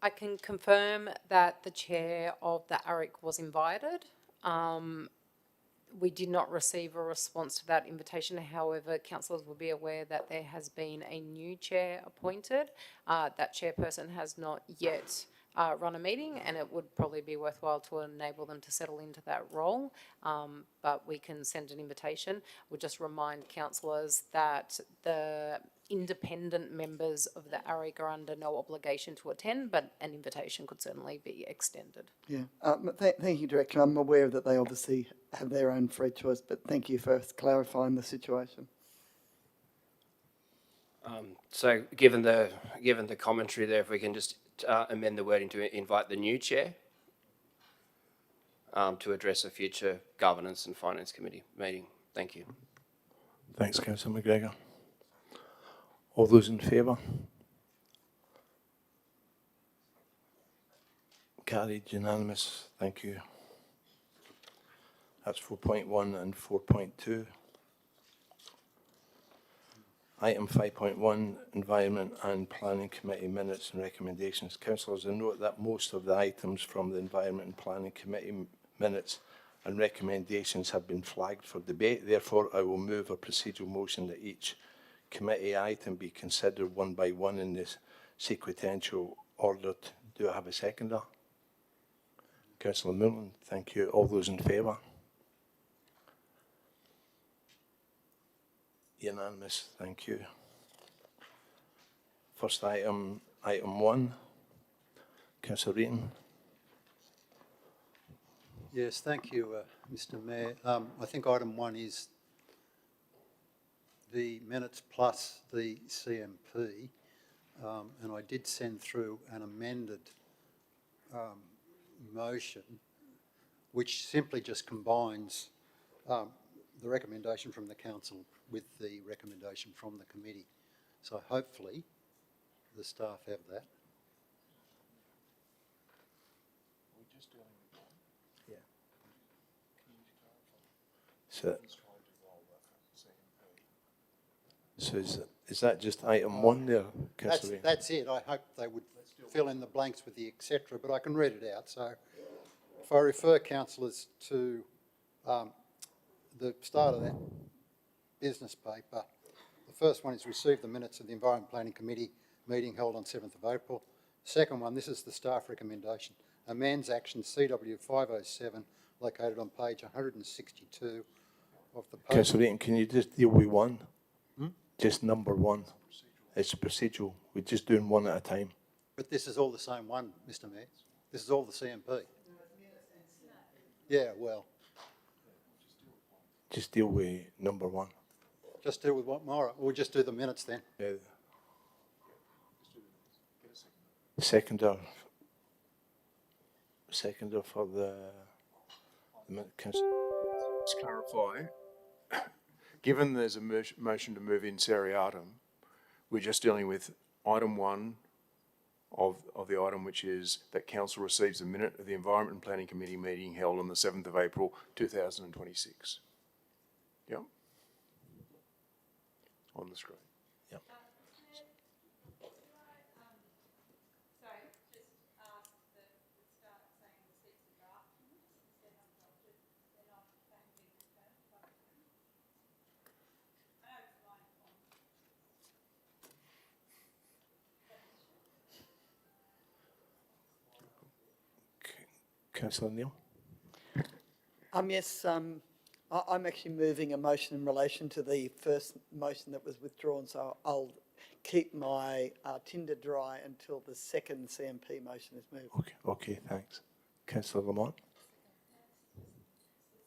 I can confirm that the chair of the ARIC was invited. We did not receive a response to that invitation. However, councillors will be aware that there has been a new chair appointed. That chairperson has not yet run a meeting, and it would probably be worthwhile to enable them to settle into that role, but we can send an invitation. We'll just remind councillors that the independent members of the ARIC are under no obligation to attend, but an invitation could certainly be extended. Yeah, thank you, Director. I'm aware that they obviously have their own free choice, but thank you for clarifying the situation. So given the commentary there, if we can just amend the wording to invite the new chair to address a future governance and finance committee meeting. Thank you. Thanks, Councillor McGregor. All those in favour? Carried, unanimous. Thank you. That's 4.1 and 4.2. Item 5.1, Environment and Planning Committee minutes and recommendations. Councillors, I note that most of the items from the Environment and Planning Committee minutes and recommendations have been flagged for debate. Therefore, I will move a procedural motion that each committee item be considered one by one in this sequential order. Do I have a seconder? Councillor Moonland, thank you. All those in favour? Unanimous, thank you. First item, item 1. Councillor Reaton. Yes, thank you, Mr. Mayor. I think item 1 is the minutes plus the CMP, and I did send through an amended motion which simply just combines the recommendation from the council with the recommendation from the committee. So hopefully the staff have that. Yeah. So is that just item 1 there, Councillor Reaton? That's it. I hope they would fill in the blanks with the etc., but I can read it out. So if I refer councillors to the start of that business paper, the first one is receive the minutes of the Environment Planning Committee meeting held on 7th of April. Second one, this is the staff recommendation. Amends action CW 507 located on page 162 of the paper. Councillor Reaton, can you just deal with one? Just number 1. It's procedural. We're just doing one at a time. But this is all the same one, Mr. Mayor. This is all the CMP. Yeah, well. Just deal with number 1. Just deal with what more? We'll just do the minutes then. Yeah. Seconder for the Let's clarify. Given there's a motion to move in seriatim, we're just dealing with item 1 of the item, which is that council receives a minute of the Environment and Planning Committee meeting held on the 7th of April 2026. Yep. On the screen. Yep. Councillor Neal. Yes, I'm actually moving a motion in relation to the first motion that was withdrawn, so I'll keep my tinder dry until the second CMP motion is moved. Okay, thanks. Councillor Lamont.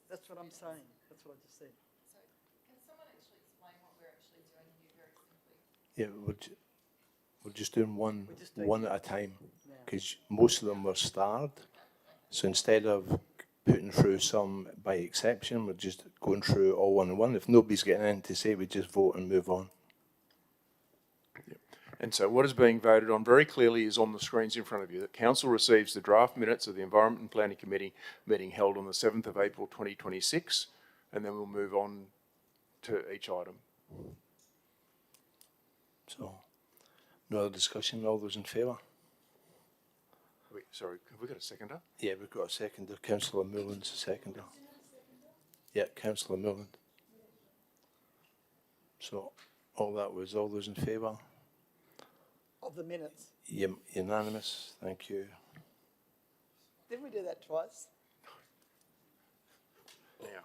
That's what I'm saying. That's what I just said. So can someone actually explain what we're actually doing here very simply? Yeah, we're just doing one at a time, because most of them were starred. So instead of putting through some by exception, we're just going through all one and one. If nobody's getting anything to say, we just vote and move on. Yep. And so what is being voted on very clearly is on the screens in front of you, that council receives the draft minutes of the Environment and Planning Committee meeting held on the 7th of April 2026, and then we'll move on to each item. So, no other discussion, all those in favour? Wait, sorry, have we got a seconder? Yeah, we've got a seconder. Councillor Moonland's a seconder. Yeah, Councillor Moonland. So, all that was all those in favour? Of the minutes. Unanimous, thank you. Didn't we do that twice? Now,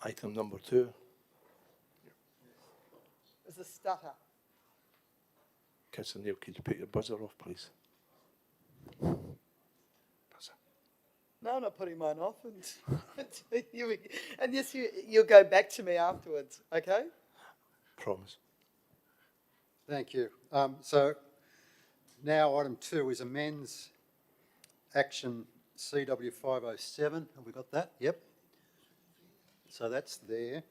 item number 2. It was a stutter. Councillor Neal, could you put your buzzer off, please? No, I'm not putting mine off. And yes, you'll go back to me afterwards, okay? Promise. Thank you. So now item 2 is amends action CW 507. Have we got that? Yep. So that's there.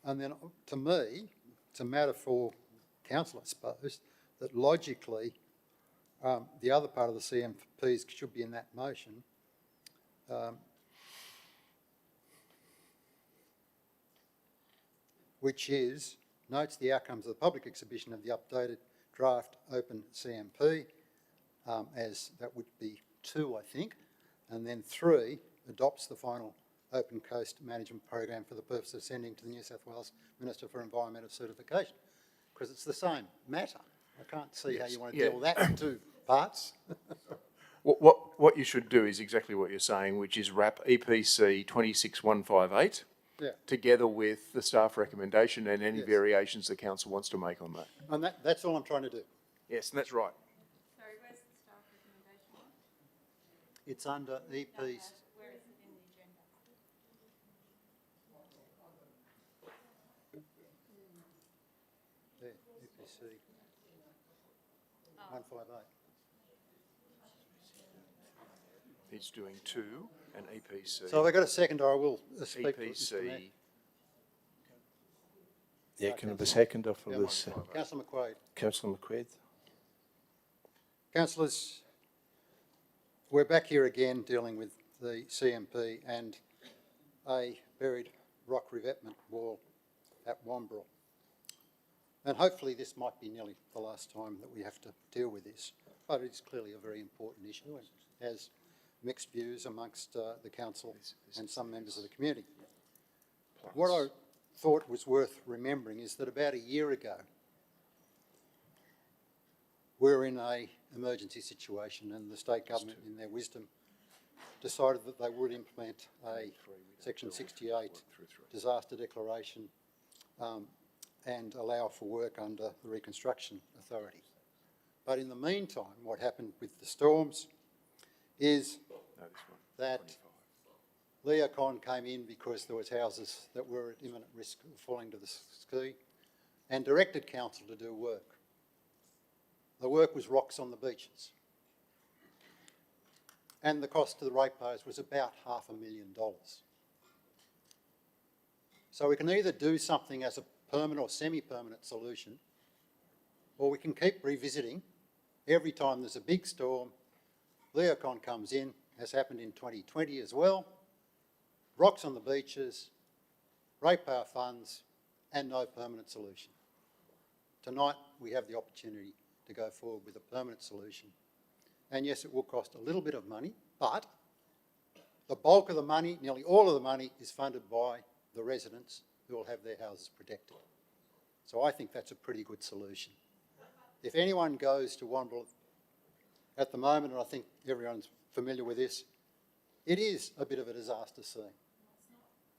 And then to me, it's a matter for council, I suppose, that logically the other part of the CMPs should be in that motion. Which is notes the outcomes of the public exhibition of the updated draft open CMP, as that would be 2, I think, and then 3, adopts the final Open Coast Management Program for the purpose of sending to the New South Wales Minister for Environmental Certification, because it's the same matter. I can't see how you want to deal with that in 2 parts. What you should do is exactly what you're saying, which is wrap EPC 26158 together with the staff recommendation and any variations the council wants to make on that. And that's all I'm trying to do. Yes, and that's right. Sorry, where's the staff recommendation? It's under EPs. Where is it in the agenda? There, EPC 158. He's doing 2 and EPC. So if I got a second, I will speak to Mr. Mayor. EPC. Yeah, can I have a seconder for this? Councillor McQuaid. Councillor McQuaid. Councillors, we're back here again dealing with the CMP and a buried rock revetment wall at Wamberal. And hopefully this might be nearly the last time that we have to deal with this, but it's clearly a very important issue and has mixed views amongst the council and some members of the community. What I thought was worth remembering is that about a year ago, we were in an emergency situation and the state government, in their wisdom, decided that they would implement a Section 68 disaster declaration and allow for work under the Reconstruction Authority. But in the meantime, what happened with the storms is that Leocon came in because there was houses that were at imminent risk of falling to the sea and directed council to do work. The work was rocks on the beaches. And the cost to the ratepayers was about $500,000. So we can either do something as a permanent or semi-permanent solution, or we can keep revisiting every time there's a big storm. Leocon comes in, as happened in 2020 as well, rocks on the beaches, ratepayer funds, and no permanent solution. Tonight we have the opportunity to go forward with a permanent solution. And yes, it will cost a little bit of money, but the bulk of the money, nearly all of the money, is funded by the residents who will have their houses protected. So I think that's a pretty good solution. If anyone goes to Wamberal at the moment, and I think everyone's familiar with this, it is a bit of a disaster scene,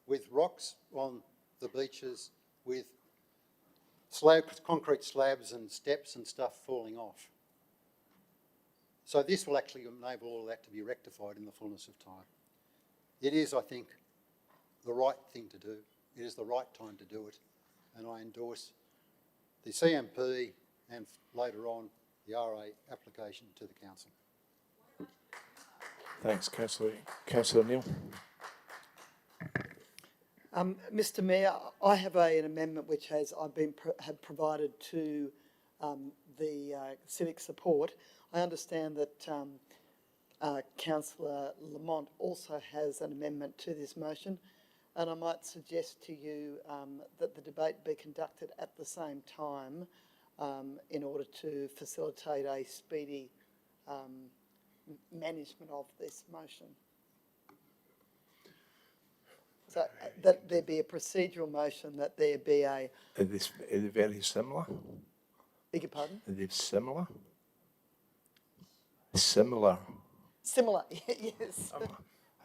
with rocks on the beaches, with concrete slabs and steps and stuff falling off. So this will actually enable all of that to be rectified in the fullness of time. It is, I think, the right thing to do. It is the right time to do it, and I endorse the CMP and later on the RA application to the council. Thanks, Councillor. Councillor Neal. Mr. Mayor, I have an amendment which have provided to the civic support. I understand that Councillor Lamont also has an amendment to this motion, and I might suggest to you that the debate be conducted at the same time in order to facilitate a speedy management of this motion. So that there be a procedural motion, that there be a... Are they very similar? Beg your pardon? Are they similar? Similar. Similar, yes. I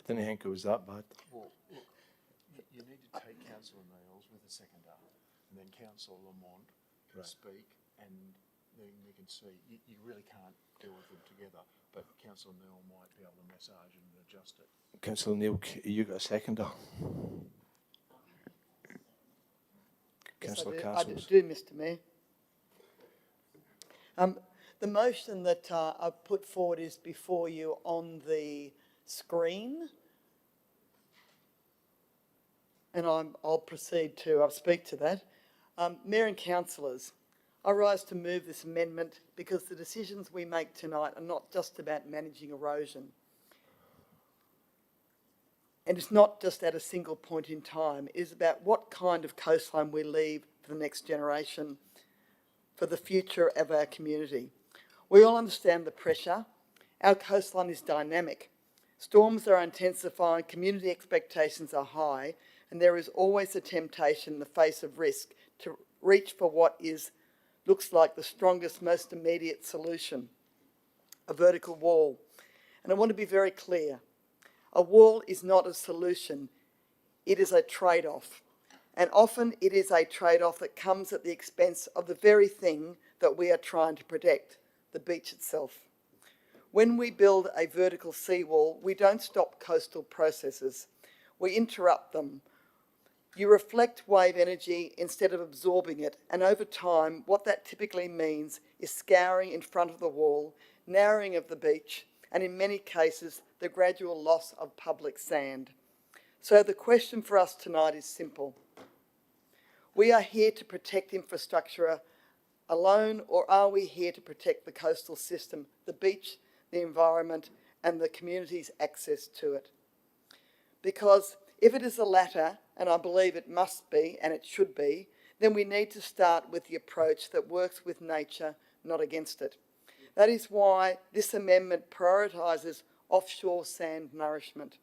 didn't think it was that bad. Well, you need to take Councillor Neal's with a seconder, and then Councillor Lamont speak, and then we can see. You really can't deal with them together, but Councillor Neal might be able to massage and adjust it. Councillor Neal, you got a seconder? Councillor Castles. I do, Mr. Mayor. The motion that I've put forward is before you on the screen. And I'll proceed to speak to that. Mayor and councillors, I rise to move this amendment because the decisions we make tonight are not just about managing erosion. And it's not just at a single point in time. It is about what kind of coastline we leave for the next generation, for the future of our community. We all understand the pressure. Our coastline is dynamic. Storms are intensifying, community expectations are high, and there is always a temptation in the face of risk to reach for what looks like the strongest, most immediate solution, a vertical wall. And I want to be very clear. A wall is not a solution. It is a trade-off. And often it is a trade-off that comes at the expense of the very thing that we are trying to protect, the beach itself. When we build a vertical seawall, we don't stop coastal processes. We interrupt them. You reflect wave energy instead of absorbing it, and over time, what that typically means is scouring in front of the wall, narrowing of the beach, and in many cases, the gradual loss of public sand. So the question for us tonight is simple. We are here to protect infrastructure alone, or are we here to protect the coastal system, the beach, the environment, and the community's access to it? Because if it is the latter, and I believe it must be, and it should be, then we need to start with the approach that works with nature, not against it. That is why this amendment prioritises offshore sand nourishment.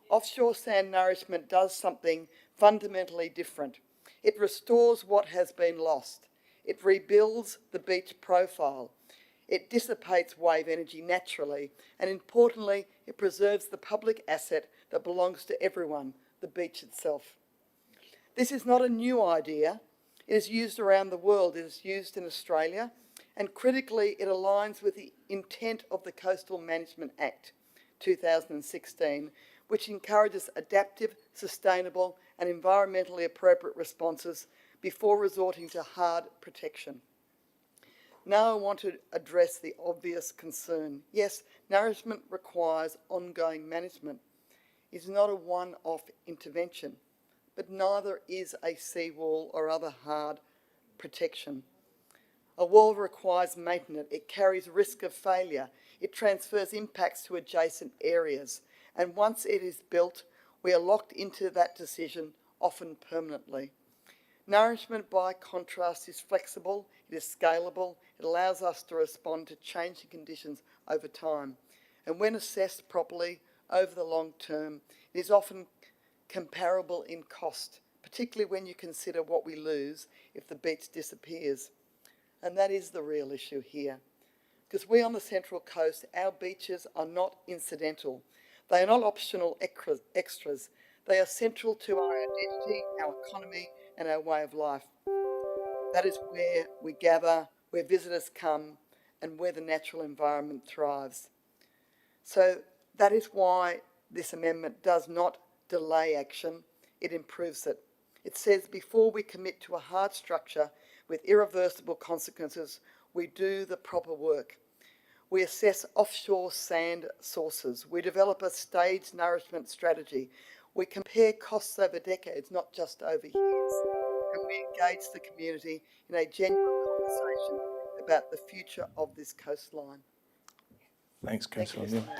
Offshore sand nourishment does something fundamentally different. It restores what has been lost. It rebuilds the beach profile. It dissipates wave energy naturally, and importantly, it preserves the public asset that belongs to everyone, the beach itself. This is not a new idea. It is used around the world. It is used in Australia, and critically, it aligns with the intent of the Coastal Management Act 2016, which encourages adaptive, sustainable, and environmentally appropriate responses before resorting to hard protection. Now I want to address the obvious concern. Yes, nourishment requires ongoing management. It's not a one-off intervention, but neither is a seawall or other hard protection. A wall requires maintenance. It carries risk of failure. It transfers impacts to adjacent areas. And once it is built, we are locked into that decision, often permanently. Nourishment, by contrast, is flexible, it is scalable, it allows us to respond to changing conditions over time. And when assessed properly over the long term, it is often comparable in cost, particularly when you consider what we lose if the beach disappears. And that is the real issue here. Because we on the Central Coast, our beaches are not incidental. They are not optional extras. They are central to our identity, our economy, and our way of life. That is where we gather, where visitors come, and where the natural environment thrives. So that is why this amendment does not delay action, it improves it. It says before we commit to a hard structure with irreversible consequences, we do the proper work. We assess offshore sand sources. We develop a staged nourishment strategy. We compare costs over decades, not just over years. And we engage the community in a genuine conversation about the future of this coastline. Thanks, Councillor Thank you, Neal.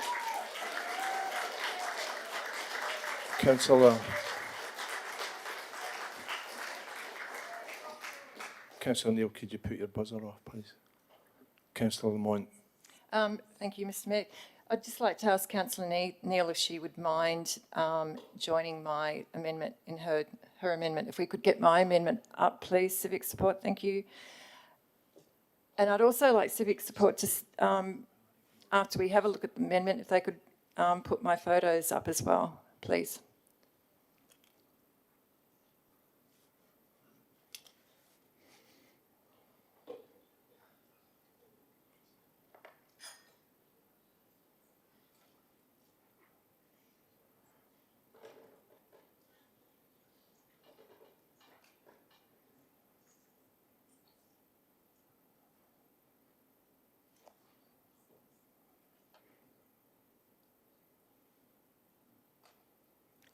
Councillor Neal, could you put your buzzer off, please? Councillor Lamont. Thank you, Mr. Mayor. I'd just like to ask Councillor Neal if she would mind joining my amendment in her amendment. If we could get my amendment up, please, civic support, thank you. And I'd also like civic support to, after we have a look at the amendment, if they could put my photos up as well, please.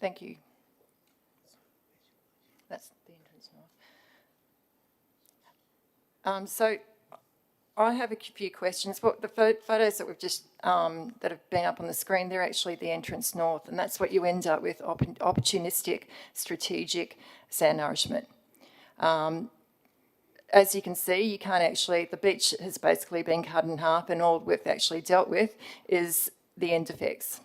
Thank you. That's the entrance north. So I have a few questions. What the photos that we've just that have been up on the screen, they're actually the entrance north, and that's what you end up with: opportunistic, strategic sand nourishment. as you can see, you can't actually, the beach has basically been cut in half, and all we've actually dealt with is the end effects.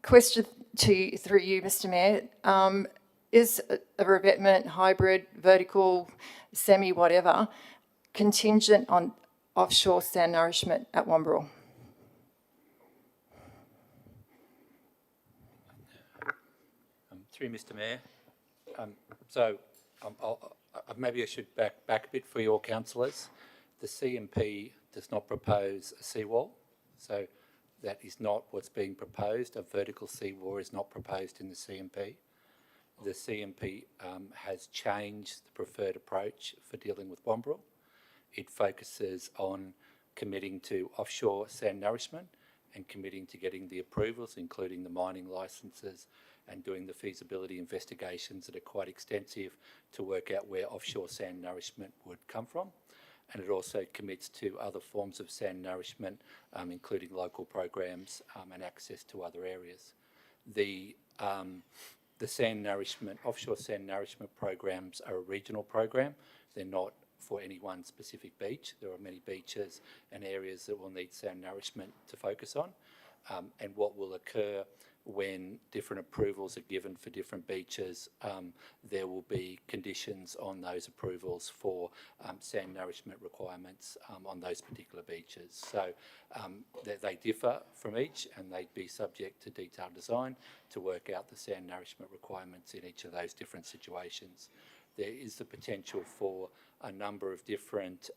Question through you, Mr. Mayor. Is a revetment, hybrid, vertical, semi-whatever, contingent on offshore sand nourishment at Wamberal? Through Mr. Mayor. Maybe I should back a bit for your councillors. The CMP does not propose a seawall, so that is not what's being proposed. A vertical seawall is not proposed in the CMP. The CMP has changed the preferred approach for dealing with Wamberal. It focuses on committing to offshore sand nourishment and committing to getting the approvals, including the mining licences, and doing the feasibility investigations that are quite extensive to work out where offshore sand nourishment would come from. And it also commits to other forms of sand nourishment, including local programs and access to other areas. The sand nourishment, offshore sand nourishment programs are a regional program. They're not for any one specific beach. There are many beaches and areas that will need sand nourishment to focus on. And what will occur when different approvals are given for different beaches, there will be conditions on those approvals for sand nourishment requirements on those particular beaches. So they differ from each, and they'd be subject to detailed design to work out the sand nourishment requirements in each of those different situations. There is the potential for a number of different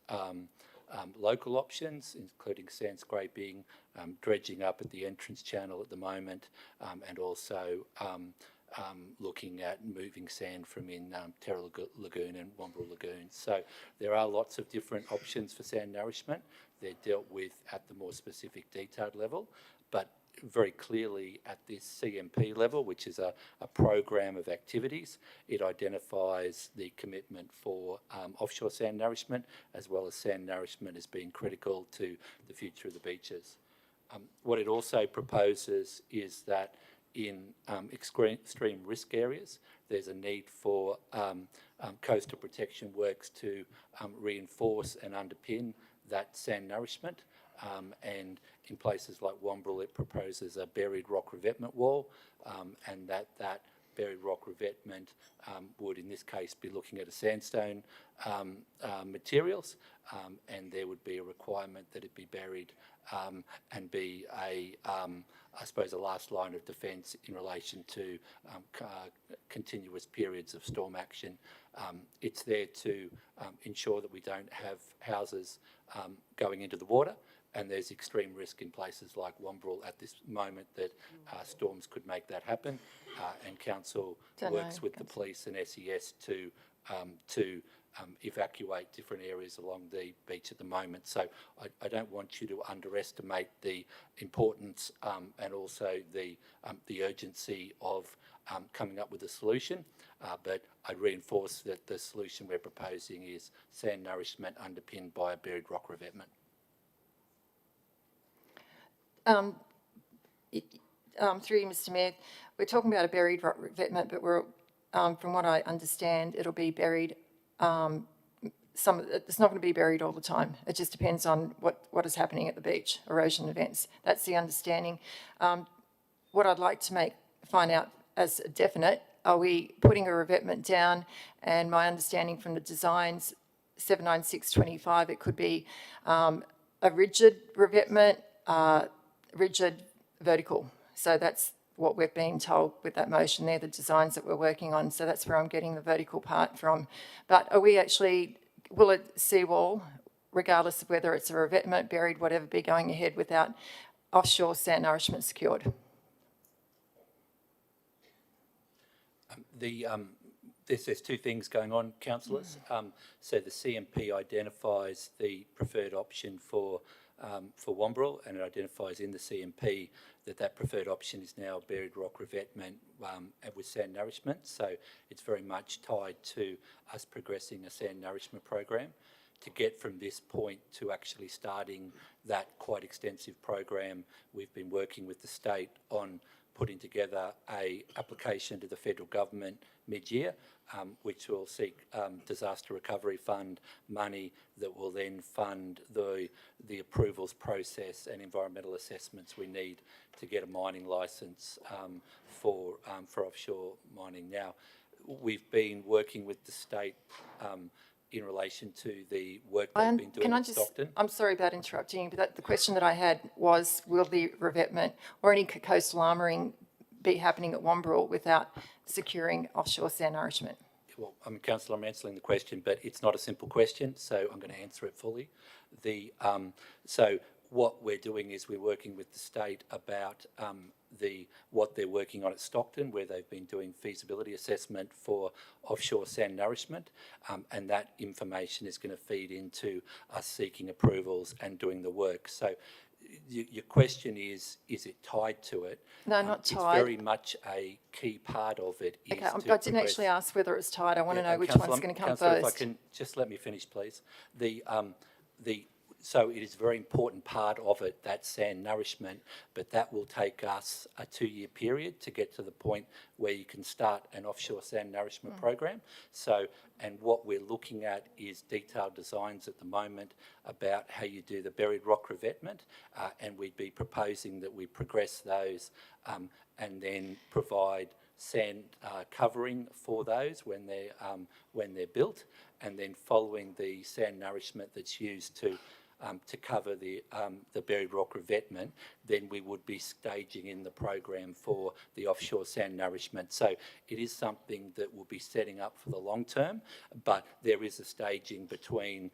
local options, including sand scraping, dredging up at the entrance channel at the moment, and also looking at moving sand from in Terra Lagoon and Wamberal Lagoon. So there are lots of different options for sand nourishment. They're dealt with at the more specific detailed level, but very clearly at this CMP level, which is a program of activities, it identifies the commitment for offshore sand nourishment, as well as sand nourishment as being critical to the future of the beaches. What it also proposes is that in extreme risk areas, there's a need for coastal protection works to reinforce and underpin that sand nourishment. And in places like Wamberal, it proposes a buried rock revetment wall, and that buried rock revetment would in this case be looking at a sandstone materials, and there would be a requirement that it be buried and be I suppose a last line of defence in relation to continuous periods of storm action. It's there to ensure that we don't have houses going into the water, and there's extreme risk in places like Wamberal at this moment that storms could make that happen, and council works with the police and SES to evacuate different areas along the beach at the moment. So I don't want you to underestimate the importance and also the urgency of coming up with a solution, but I reinforce that the solution we're proposing is sand nourishment underpinned by a buried rock revetment. Through you, Mr. Mayor, we're talking about a buried rock revetment, but we're, from what I understand, it'll be buried. It's not going to be buried all the time. It just depends on what is happening at the beach, erosion events. That's the understanding. What I'd like to find out as a definite, are we putting a revetment down? And my understanding from the designs, 79625, it could be a rigid revetment, rigid vertical. So that's what we've been told with that motion. They're the designs that we're working on. So that's where I'm getting the vertical part from. But are we actually, will a seawall, regardless of whether it's a revetment, buried, whatever, be going ahead without offshore sand nourishment secured? There's two things going on, councillors. So the CMP identifies the preferred option for Wamberal, and it identifies in the CMP that preferred option is now buried rock revetment with sand nourishment. So it's very much tied to us progressing a sand nourishment program. To get from this point to actually starting that quite extensive program, we've been working with the state on putting together a application to the federal government mid-year, which will seek disaster recovery fund money that will then fund the approvals process and environmental assessments we need to get a mining licence for offshore mining. Now, we've been working with the state in relation to the work they've been doing at Stockton. I'm sorry about interrupting you, but the question that I had was, will the revetment or any coastal armouring be happening at Wamberal without securing offshore sand nourishment? Well, Councillor, I'm answering the question, but it's not a simple question, so I'm going to answer it fully. So what we're doing is we're working with the state about what they're working on at Stockton, where they've been doing feasibility assessment for offshore sand nourishment, and that information is going to feed into us seeking approvals and doing the work. So your question is it tied to it? No, not tied. It's very much a key part of it. Okay, I didn't actually ask whether it was tied. I want to know which one's going to come Councillor, first. if I can just let me finish, please. So it is a very important part of it, that sand nourishment, but that will take us a 2-year period to get to the point where you can start an offshore sand nourishment program. So, and what we're looking at is detailed designs at the moment about how you do the buried rock revetment, and we'd be proposing that we progress those and then provide sand covering for those when they're built, and then following the sand nourishment that's used to cover the buried rock revetment, then we would be staging in the program for the offshore sand nourishment. So it is something that we'll be setting up for the long term, but there is a staging between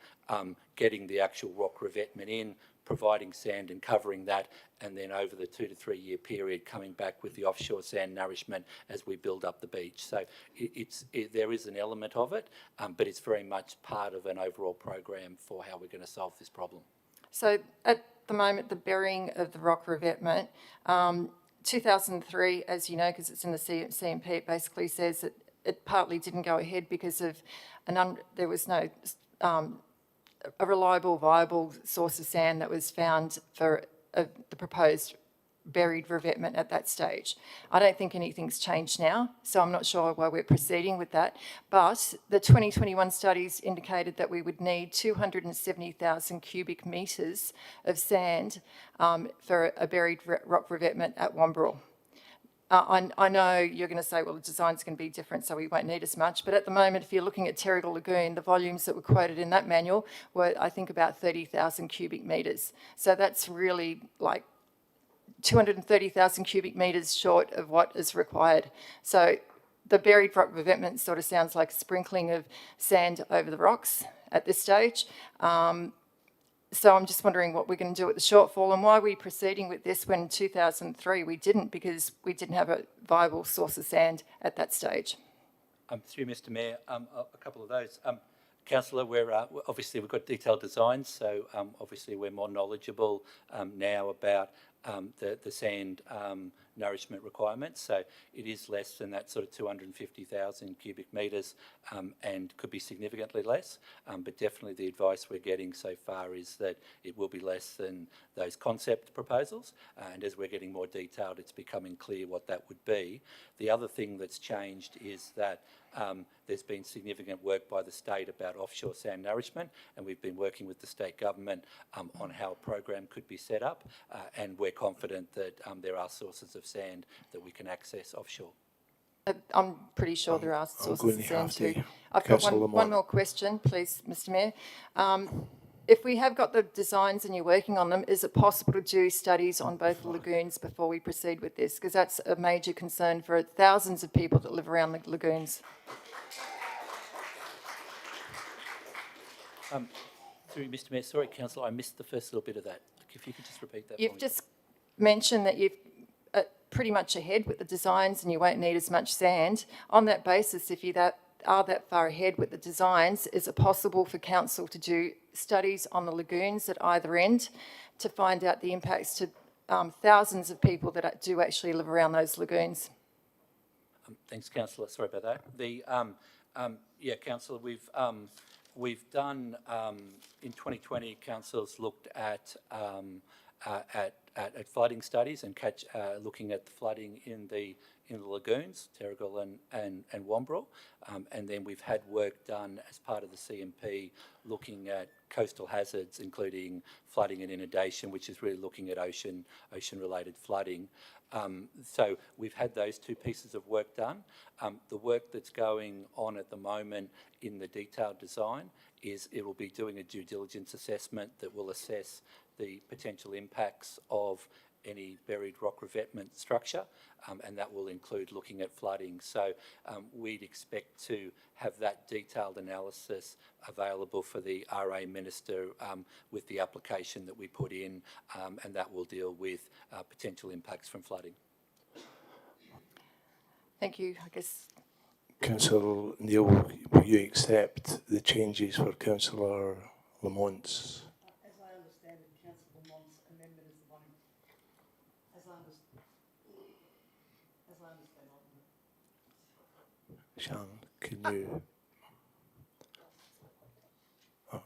getting the actual rock revetment in, providing sand and covering that, and then over the 2 to 3 year period coming back with the offshore sand nourishment as we build up the beach. So there is an element of it, but it's very much part of an overall program for how we're going to solve this problem. So at the moment, the burying of the rock revetment, 2003, as you know, because it's in the CMP, it basically says that it partly didn't go ahead because of there was no a reliable, viable source of sand that was found for the proposed buried revetment at that stage. I don't think anything's changed now, so I'm not sure why we're proceeding with that. But the 2021 studies indicated that we would need 270,000 cubic metres of sand for a buried rock revetment at Wamberal. I know you're going to say, well, the design's going to be different, so we won't need as much. But at the moment, if you're looking at Terrigal Lagoon, the volumes that were quoted in that manual were, I think, about 30,000 cubic metres. So that's really like 230,000 cubic metres short of what is required. So the buried rock revetment sort of sounds like a sprinkling of sand over the rocks at this stage. So I'm just wondering what we're going to do with the shortfall, and why are we proceeding with this when in 2003 we didn't, because we didn't have a viable source of sand at that stage. Through Mr Mayor, a couple of those. Councillor, obviously we've got detailed designs, so obviously we're more knowledgeable now about the sand nourishment requirements. So it is less than that sort of 250,000 cubic metres and could be significantly less, but definitely the advice we're getting so far is that it will be less than those concept proposals, and as we're getting more detailed it's becoming clear what that would be. The other thing that's changed is that there's been significant work by the state about offshore sand nourishment, and we've been working with the state government on how a program could be set up, and we're confident that there are sources of sand that we can access offshore. I'm pretty sure there are sources of sand too. I've got one more question, please, Mr Mayor. If we have got the designs and you're working on them, is it possible to do studies on both the lagoons before we proceed with this? Because that's a major concern for thousands of people that live around the lagoons. Through Mr Mayor, sorry Councillor, I missed the first little bit of that. If you could just repeat that. You've just mentioned that you've pretty much ahead with the designs and you won't need as much sand. On that basis, if you are that far ahead with the designs, is it possible for council to do studies on the lagoons at either end to find out the impacts to thousands of people that do actually live around those lagoons? Thanks, Councillor. Sorry about that. Yeah, Councillor, we've done in 2020. Council's looked at at flooding studies and looking at the flooding in the lagoons, Terrigal and Wamberal, and then we've had work done as part of the CMP looking at coastal hazards, including flooding and inundation, which is really looking at ocean-related flooding. So we've had those two pieces of work done. The work that's going on at the moment in the detailed design is it will be doing a due diligence assessment that will assess the potential impacts of any buried rock revetment structure, and that will include looking at flooding. So we'd expect to have that detailed analysis available for the RA Minister with the application that we put in, and that will deal with potential impacts from flooding. Thank you. I guess. Councillor Neil, will you accept the changes for Councillor Lamont's? As I understand it, Councillor Lamont's amendment is the one, as I understand it. Shan, can you? Oh.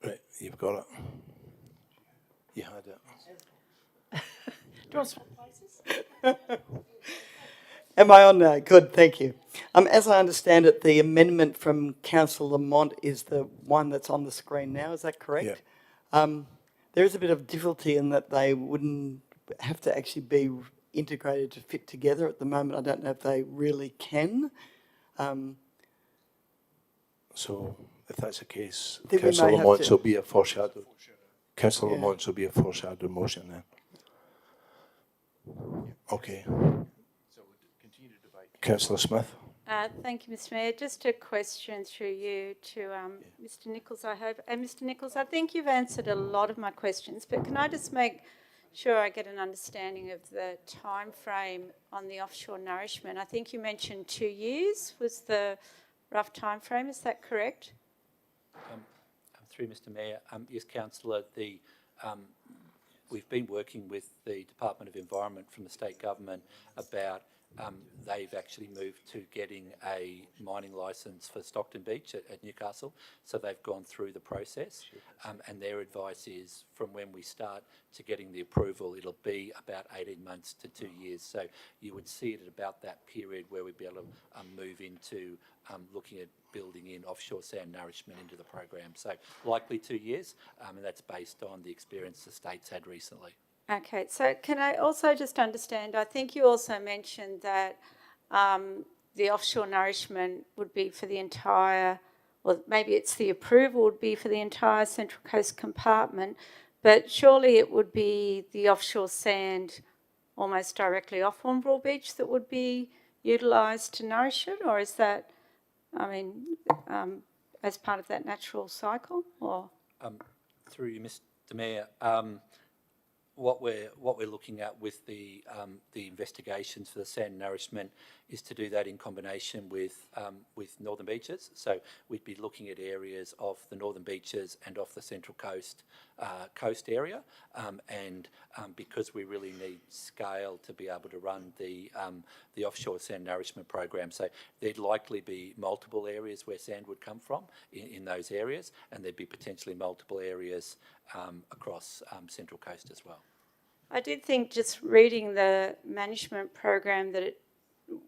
Right, you've got it. You had it. Do you want to swap places? Am I on now? Good, thank you. As I understand it, the amendment from Councillor Lamont is the one that's on the screen now, is that correct? Yeah. There is a bit of difficulty in that they wouldn't have to actually be integrated to fit together at the moment. I don't know if they really can. So if that's the case, Then we Councillor may have Lamont's to- will be a foreshadowed. Councillor Yeah. Lamont's will be a foreshadowed motion then. Okay. So we'll continue to debate. Councillor Smith. Thank you, Mr Mayor. Just a question through you to Mr Nichols, I hope. And Mr Nichols, I think you've answered a lot of my questions, but can I just make sure I get an understanding of the time frame on the offshore nourishment? I think you mentioned 2 years was the rough time frame. Is that correct? Through Mr Mayor, yes, Councillor, we've been working with the Department of Environment from the state government about they've actually moved to getting a mining licence for Stockton Beach at Newcastle, so they've gone through the process, and their advice is from when we start to getting the approval, it'll be about 18 months to 2 years. So you would see it at about that period where we'd be able to move into looking at building in offshore sand nourishment into the program. So likely 2 years, and that's based on the experience the state's had recently. Okay, so can I also just understand, I think you also mentioned that the offshore nourishment would be for the entire, or maybe it's the approval would be for the entire Central Coast compartment, but surely it would be the offshore sand almost directly off Wamberal Beach that would be utilised to nourish it, or is that, as part of that natural cycle, or? Through you, Mr Mayor, what we're looking at with the investigations for the sand nourishment is to do that in combination with Northern Beaches. So we'd be looking at areas of the Northern Beaches and off the Central Coast area, and because we really need scale to be able to run the offshore sand nourishment program. So there'd likely be multiple areas where sand would come from in those areas, and there'd be potentially multiple areas across Central Coast as well. I did think just reading the management program that it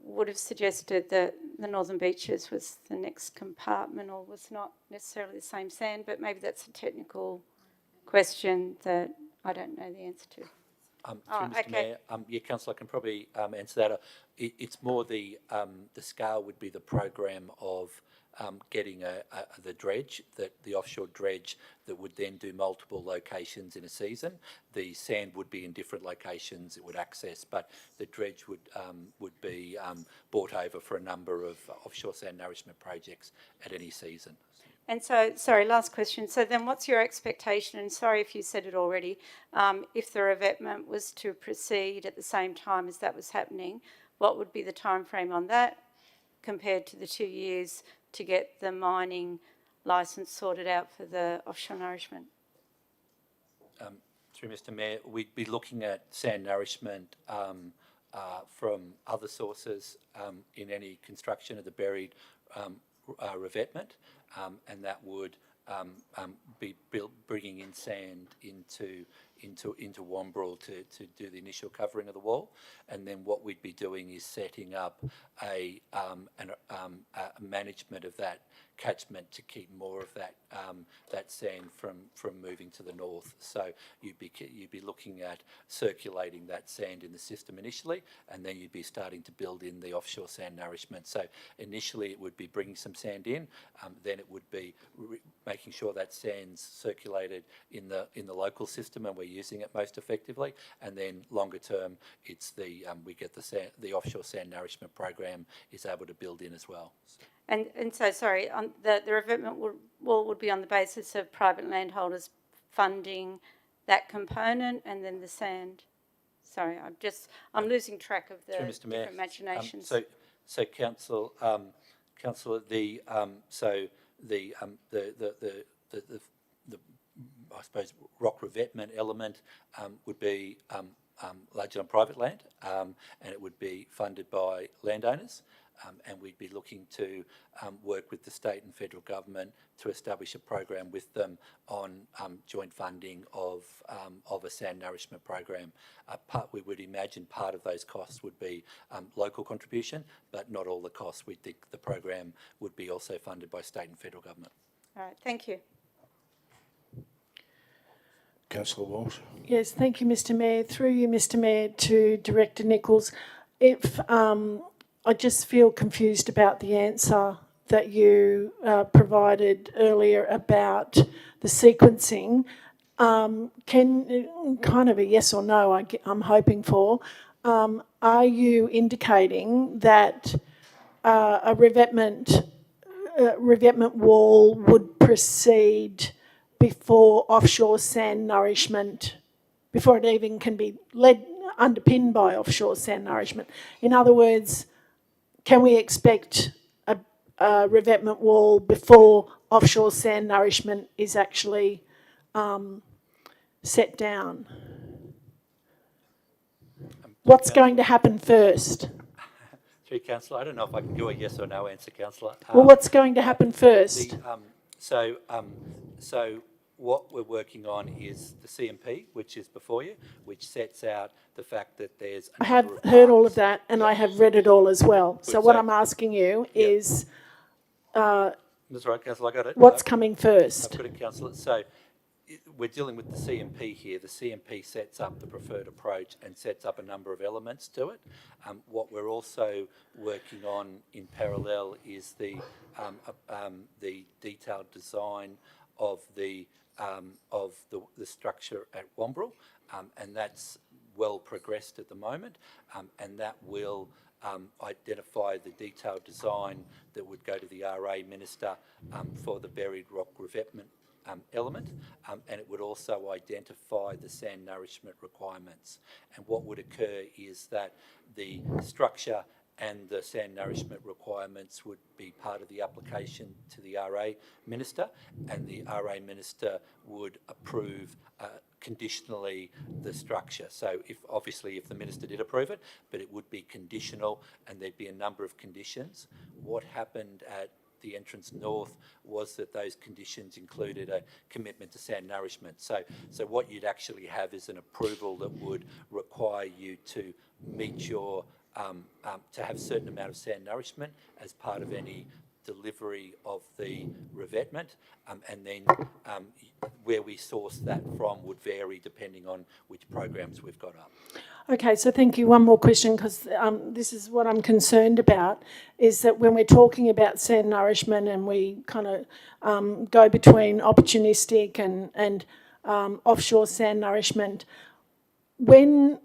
would have suggested that the Northern Beaches was the next compartment, or was not necessarily the same sand, but maybe that's a technical question that I don't know the answer to. Mr Mayor, yeah, Councillor, I can probably answer that. It's more the scale would be the program of getting the dredge, the offshore dredge that would then do multiple locations in a season. The sand would be in different locations it would access, but the dredge would be brought over for a number of offshore sand nourishment projects at any season. And so, sorry, last question. So then what's your expectation, and sorry if you said it already, if the revetment was to proceed at the same time as that was happening, what would be the time frame on that compared to the 2 years to get the mining licence sorted out for the offshore nourishment? Through Mr Mayor, we'd be looking at sand nourishment from other sources in any construction of the buried revetment, and that would bringing in sand into Wamberal to do the initial covering of the wall, and then what we'd be doing is setting up a management of that catchment to keep more of that sand from moving to the north. So you'd be looking at circulating that sand in the system initially, and then you'd be starting to build in the offshore sand nourishment. So initially it would be bringing some sand in, then it would be making sure that sand's circulated in the local system and we're using it most effectively, and then longer term it's we get the offshore sand nourishment program is able to build in as well. And so, sorry, on the revetment wall would be on the basis of private landholders funding that component, and then the sand. Sorry, I'm losing track of the different imaginations. So council, councillor, I suppose rock revetment element would be largely on private land, and it would be funded by landowners. And we'd be looking to work with the state and federal government to establish a program with them on joint funding of a sand nourishment program. We would imagine part of those costs would be local contribution, but not all the costs. We think the program would be also funded by state and federal government. All right, thank you. Councillor Walsh. Yes, thank you, Mr Mayor. Through you, Mr Mayor, to Director Nichols. If I just feel confused about the answer that you provided earlier about the sequencing. Kind of a yes or no I'm hoping for. Are you indicating that a revetment wall would proceed before offshore sand nourishment, before it even can be underpinned by offshore sand nourishment? In other words, can we expect a revetment wall before offshore sand nourishment is actually set down? What's going to happen first? Through Councillor, I don't know if I can do a yes or no answer, Councillor. Well, what's going to happen first? So what we're working on is the CMP, which is before you, which sets out the fact that there's I have heard all of that, and I have read it all as well. So what I'm asking you is... That's right, Councillor, I got it. What's coming first? I've got it, Councillor. So we're dealing with the CMP here. The CMP sets up the preferred approach and sets up a number of elements to it. What we're also working on in parallel is the detailed design of the structure at Wamberal, and that's well progressed at the moment, and that will identify the detailed design that would go to the RA Minister for the buried rock revetment element, and it would also identify the sand nourishment requirements. And what would occur is that the structure and the sand nourishment requirements would be part of the application to the RA Minister, and the RA Minister would approve conditionally the structure. So obviously if the Minister did approve it, but it would be conditional, and there'd be a number of conditions. What happened at the entrance north was that those conditions included a commitment to sand nourishment. So what you'd actually have is an approval that would require you to meet your to have a certain amount of sand nourishment as part of any delivery of the revetment, and then where we source that from would vary depending on which programs we've got up. Okay, so thank you. One more question, because this is what I'm concerned about, is that when we're talking about sand nourishment and we kind of go between opportunistic and offshore sand nourishment, when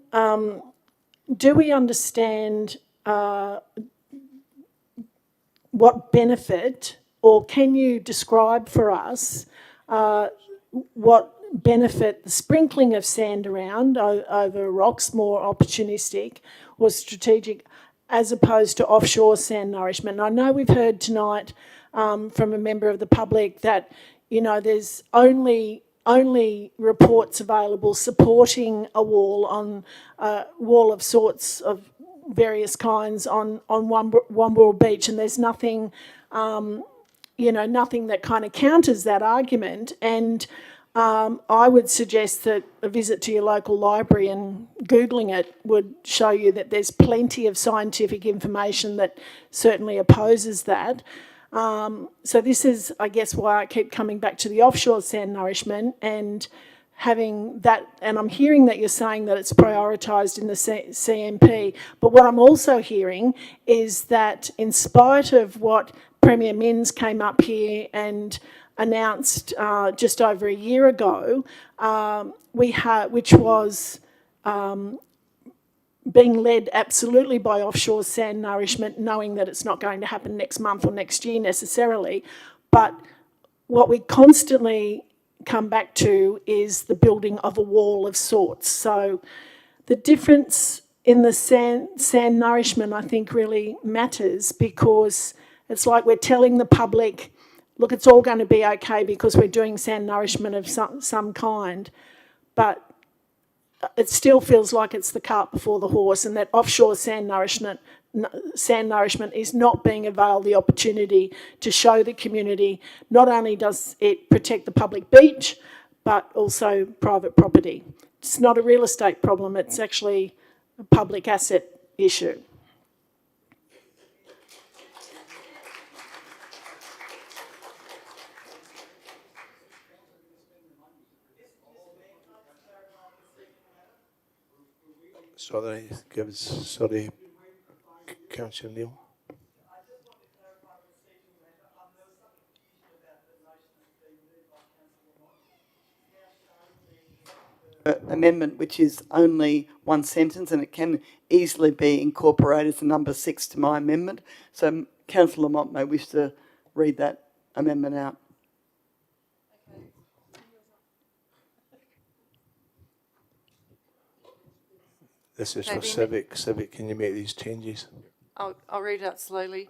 do we understand what benefit, or can you describe for us what benefit the sprinkling of sand around over rocks, more opportunistic or strategic, as opposed to offshore sand nourishment? And I know we've heard tonight from a member of the public that, you know, there's only reports available supporting a wall of sorts of various kinds on Wamberal Beach, and there's nothing nothing that kind of counters that argument. And I would suggest that a visit to your local library and Googling it would show you that there's plenty of scientific information that certainly opposes that. So this is, I guess, why I keep coming back to the offshore sand nourishment and having that, and I'm hearing that you're saying that it's prioritised in the CMP, but what I'm also hearing is that in spite of what Premier Minns came up here and announced just over a year ago, which was being led absolutely by offshore sand nourishment, knowing that it's not going to happen next month or next year necessarily, but what we constantly come back to is the building of a wall of sorts. So the difference in the sand nourishment, I think, really matters, because it's like we're telling the public, look, it's all going to be okay because we're doing sand nourishment of some kind, but it still feels like it's the cart before the horse, and that offshore sand nourishment is not being availed the opportunity to show the community not only does it protect the public beach, but also private property. It's not a real estate problem, it's actually a public asset issue. Sorry, Councillor Neil. Amendment which is only one sentence, and it can easily be incorporated as number 6 to my amendment. So Councillor Lamont may wish to read that amendment out. This is for Civic. Civic, can you make these changes? I'll read it out slowly.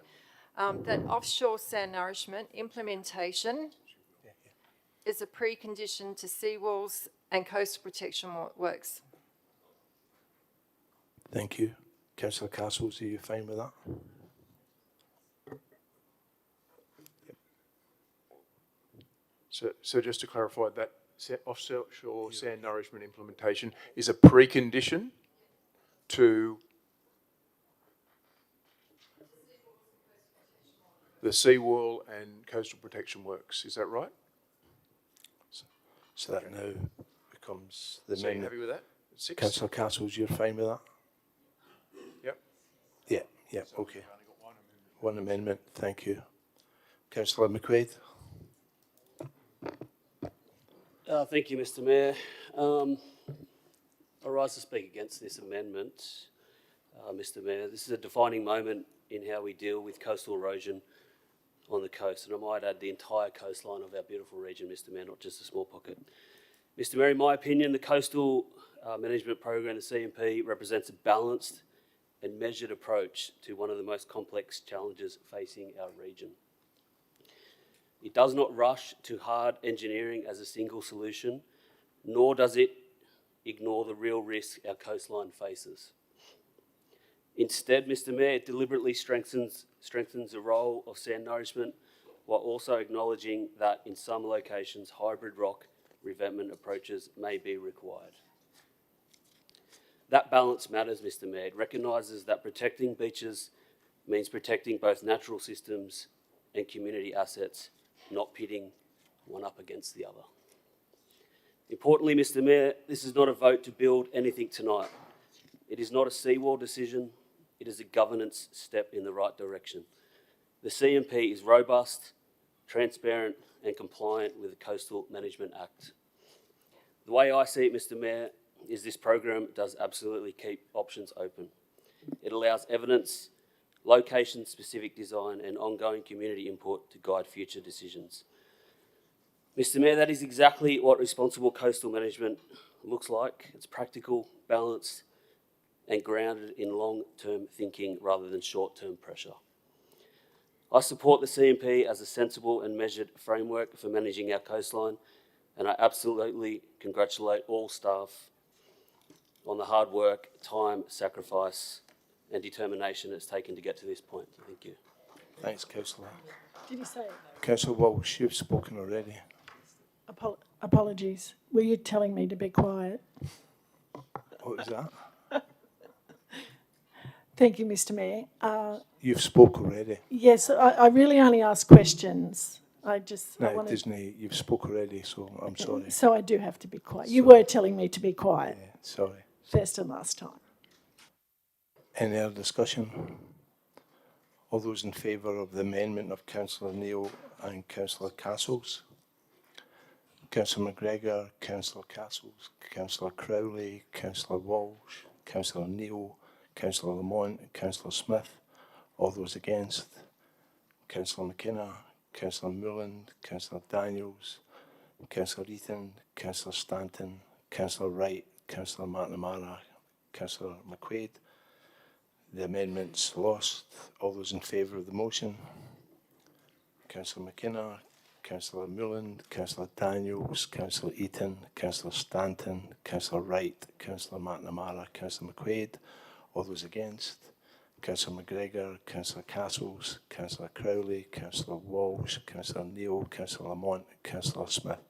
That offshore sand nourishment implementation is a precondition to seawalls and coastal protection works. Thank you. Councillor Castles, are you fine with that? So just to clarify, that offshore sand nourishment implementation is a precondition to the seawall and coastal protection works. Is that right? So that now becomes the So you amendment. happy with that? 6? Councillor Castles, you're fine with that? Yep. Yeah, okay. One amendment, thank you. Councillor McQuaid. Thank you, Mr. Mayor. I rise to speak against this amendment, Mr. Mayor. This is a defining moment in how we deal with coastal erosion on the coast, and I might add the entire coastline of our beautiful region, Mr. Mayor, not just a small pocket. Mr. Mayor, in my opinion, the Coastal Management Program, the CMP, represents a balanced and measured approach to one of the most complex challenges facing our region. It does not rush to hard engineering as a single solution, nor does it ignore the real risk our coastline faces. Instead, Mr. Mayor, it deliberately strengthens the role of sand nourishment while also acknowledging that in some locations hybrid rock revetment approaches may be required. That balance matters, Mr. Mayor. It recognises that protecting beaches means protecting both natural systems and community assets, not pitting one up against the other. Importantly, Mr. Mayor, this is not a vote to build anything tonight. It is not a seawall decision. It is a governance step in the right direction. The CMP is robust, transparent and compliant with the Coastal Management Act. The way I see it, Mr. Mayor, is this program does absolutely keep options open. It allows evidence, location-specific design and ongoing community input to guide future decisions. Mr. Mayor, that is exactly what responsible coastal management looks like. It's practical, balanced and grounded in long-term thinking rather than short-term pressure. I support the CMP as a sensible and measured framework for managing our coastline, and I absolutely congratulate all staff on the hard work, time, sacrifice and determination it's taken to get to this point. Thank you. Thanks, Councillor. Did you say? Councillor Walsh, you've spoken already. Apologies. Were you telling me to be quiet? What was that? Thank you, Mr Mayor. You've spoke already. Yes, I really only ask questions. I No, wanted, Disney, you've spoke already, so I'm sorry. so I do have to be quiet. You were telling me to be quiet, Yeah, sorry. first and last time. Any other discussion? All those in favour of the amendment of Councillor Neal and Councillor Castles? Councillor McGregor, Councillor Castles, Councillor Crowley, Councillor Walsh, Councillor Neal, Councillor Lamont, and Councillor Smith. All those against? Councillor McKenna, Councillor Mullen, Councillor Daniels, Councillor Ethan, Councillor Stanton, Councillor Wright, Councillor McNamara, Councillor McQuaid. The amendment's lost. All those in favour of the motion? Councillor McKenna, Councillor Mullen, Councillor Daniels, Councillor Eaton, Councillor Stanton, Councillor Wright, Councillor McNamara, Councillor McQuaid. All those against? Councillor McGregor, Councillor Castles, Councillor Crowley, Councillor Walsh, Councillor Neal, Councillor Lamont, and Councillor Smith.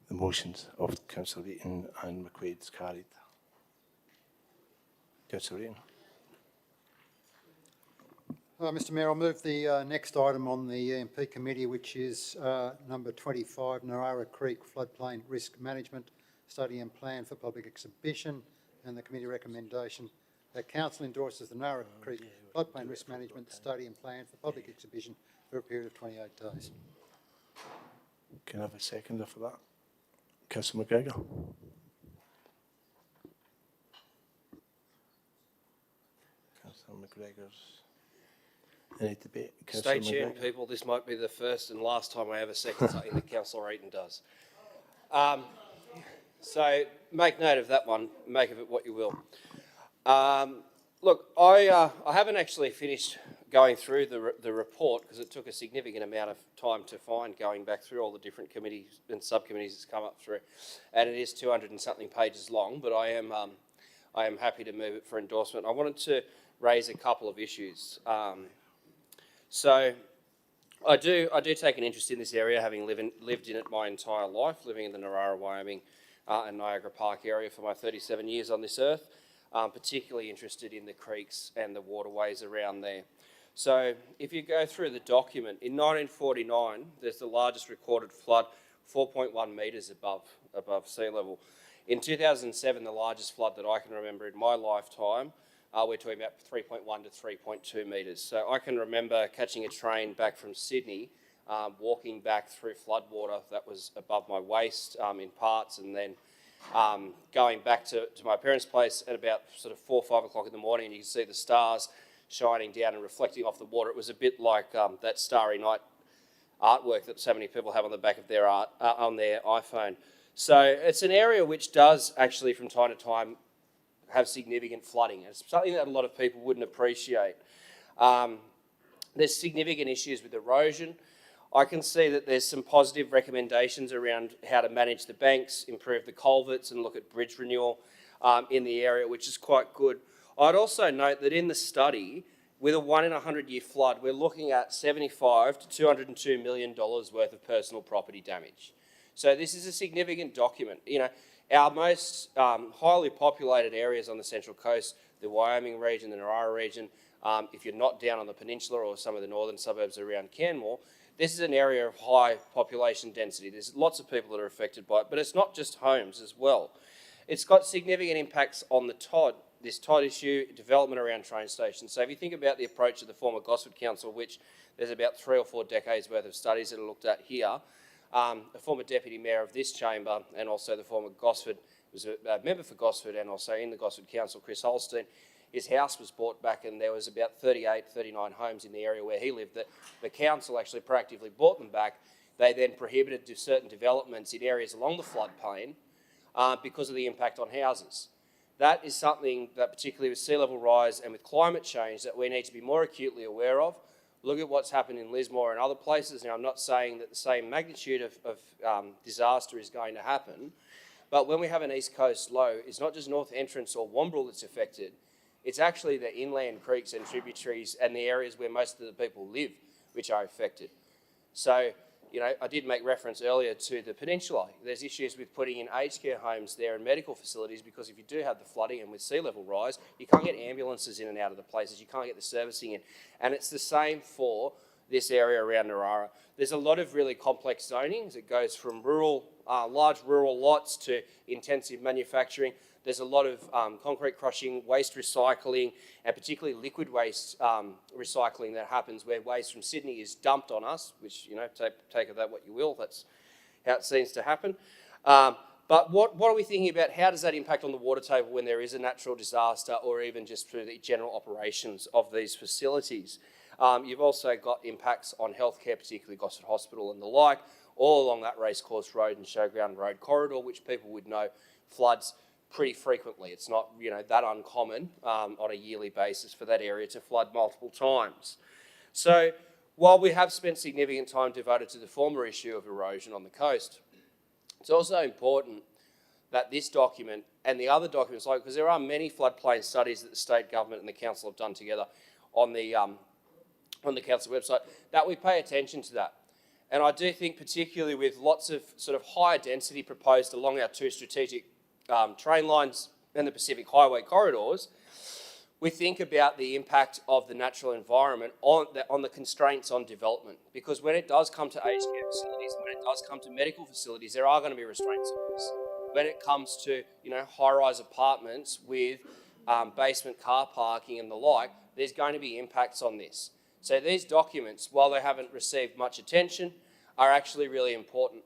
The motions of Councillor Eaton and McQuaid is carried. Councillor Eaton. Mr Mayor, I'll move the next item on the EMP committee, which is number 25, Narara Creek Floodplain Risk Management Study and Plan for Public Exhibition, and the committee recommendation that Council endorses the Narara Creek Floodplain Risk Management Study and Plan for Public Exhibition for a period of 28 days. Can I have a seconder for that? Councillor McGregor. Councillor McGregor's. Any debate? Stay tuned, people. This might be the first and last time I ever second something that Councillor Eaton does. So make note of that one. Make of it what you will. Look, I haven't actually finished going through the report because it took a significant amount of time to find, going back through all the different committees and subcommittees it's come up through, and it is 200 and something pages long. But I am happy to move it for endorsement. I wanted to raise a couple of issues. So I do take an interest in this area, having lived in it my entire life, living in the Narara, Wyoming and Niagara Park area for my 37 years on this earth. Particularly interested in the creeks and the waterways around there. So if you go through the document, in 1949, there's the largest recorded flood, 4.1 metres above sea level. In 2007, the largest flood that I can remember in my lifetime, we're talking about 3.1 to 3.2 metres. So I can remember catching a train back from Sydney, walking back through floodwater that was above my waist in parts, and then going back to my parents' place at about sort of 4 or 5 o'clock in the morning, and you can see the stars shining down and reflecting off the water. It was a bit like that Starry Night artwork that so many people have on the back of their on their iPhone. So it's an area which does actually from time to time have significant flooding. It's something that a lot of people wouldn't appreciate. There's significant issues with erosion. I can see that there's some positive recommendations around how to manage the banks, improve the culverts and look at bridge renewal in the area, which is quite good. I'd also note that in the study, with a 1 in 100 year flood, we're looking at $75 to $202 million worth of personal property damage. So this is a significant document. You know, our most highly populated areas on the Central Coast, the Wyoming region, the Narara region, if you're not down on the peninsula or some of the northern suburbs around Canmore, this is an area of high population density. There's lots of people that are affected by it, but it's not just homes as well. It's got significant impacts on the TOD, this TOD issue, development around train stations. So if you think about the approach of the former Gosford Council, which there's about 3 or 4 decades worth of studies that are looked at here, the former Deputy Mayor of this chamber and also the former Gosford, was a member for Gosford and also in the Gosford Council, Chris Holstein, his house was bought back and there was about 38, 39 homes in the area where he lived that the council actually proactively bought them back. They then prohibited certain developments in areas along the floodplain because of the impact on houses. That is something that particularly with sea level rise and with climate change that we need to be more acutely aware of. Look at what's happened in Lismore and other places. Now, I'm not saying that the same magnitude of disaster is going to happen, but when we have an East Coast low, it's not just North Entrance or Wamberal that's affected. It's actually the inland creeks and tributaries and the areas where most of the people live which are affected. So, you know, I did make reference earlier to the peninsula. There's issues with putting in aged care homes there and medical facilities because if you do have the flooding and with sea level rise, you can't get ambulances in and out of the places, you can't get the servicing in. And it's the same for this area around Narara. There's a lot of really complex zonings. It goes from rural, large rural lots to intensive manufacturing. There's a lot of concrete crushing, waste recycling, and particularly liquid waste recycling that happens where waste from Sydney is dumped on us, which, you know, take of that what you will. That's how it seems to happen. But what are we thinking about? How does that impact on the water table when there is a natural disaster or even just through the general operations of these facilities? You've also got impacts on healthcare, particularly Gosford Hospital and the like, all along that Racecourse Road and Showground Road corridor, which people would know floods pretty frequently. It's not, you know, that uncommon on a yearly basis for that area to flood multiple times. So while we have spent significant time devoted to the former issue of erosion on the coast, it's also important that this document and the other documents, like, because there are many floodplain studies that the state government and the council have done together on the council website, that we pay attention to that. And I do think particularly with lots of sort of higher density proposed along our two strategic train lines and the Pacific Highway corridors, we think about the impact of the natural environment on the constraints on development. Because when it does come to aged care facilities, when it does come to medical facilities, there are going to be restraints on this. When it comes to, you know, high-rise apartments with basement car parking and the like, there's going to be impacts on this. So these documents, while they haven't received much attention, are actually really important.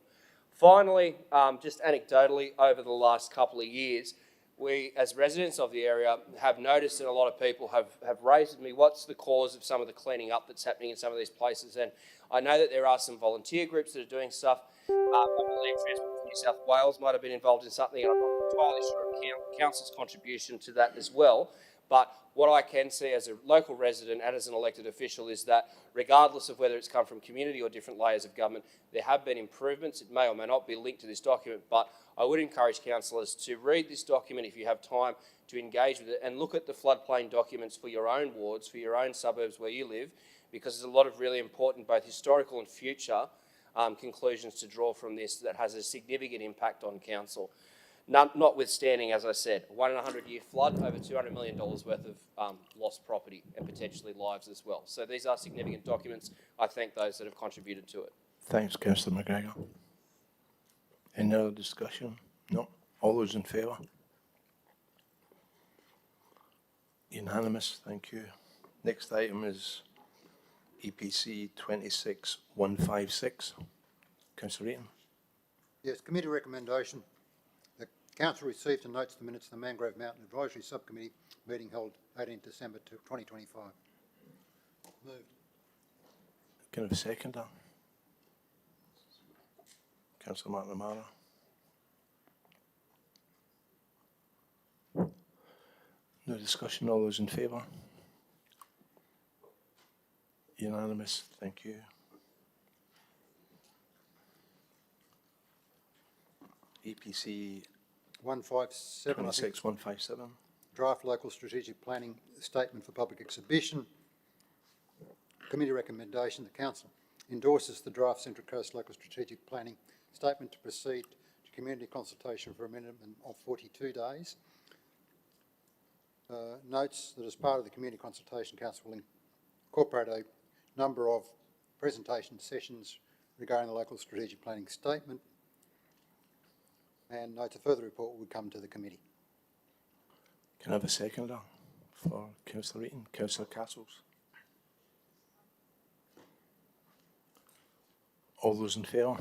Finally, just anecdotally, over the last couple of years, we, as residents of the area, have noticed that a lot of people have raised with me what's the cause of some of the cleaning up that's happening in some of these places. And I know that there are some volunteer groups that are doing stuff. I believe Transport for New South Wales might have been involved in something, and I'm not entirely sure of council's contribution to that as well. But what I can see as a local resident and as an elected official is that regardless of whether it's come from community or different layers of government, there have been improvements. It may or may not be linked to this document, but I would encourage councillors to read this document if you have time to engage with it and look at the floodplain documents for your own wards, for your own suburbs where you live, because there's a lot of really important both historical and future conclusions to draw from this that has a significant impact on council. Notwithstanding, as I said, 1 in 100-year flood, over $200 million worth of lost property and potentially lives as well. So these are significant documents. I thank those that have contributed to it. Thanks, Councillor McGregor. Any other discussion? No? All those in favour? Unanimous, thank you. Next item is EPC 26156. Councillor Eaton. Yes, committee recommendation. The council received and notes the minutes of the Mangrove Mountain Advisory Subcommittee meeting held 18 December 2025. Moved. Can I have a seconder? Councillor McNamara. No discussion, all those in favour? Unanimous, thank you. EPC 157. 26157. Draft local strategic planning statement for public exhibition. Committee recommendation, the council endorses the draft Central Coast local strategic planning statement to proceed to community consultation for a minimum of 42 days. Notes that as part of the community consultation, council will incorporate a number of presentation sessions regarding the local strategic planning statement, and notes a further report will come to the committee. Can I have a seconder for Councillor Eaton? Councillor Castles. All those in favour?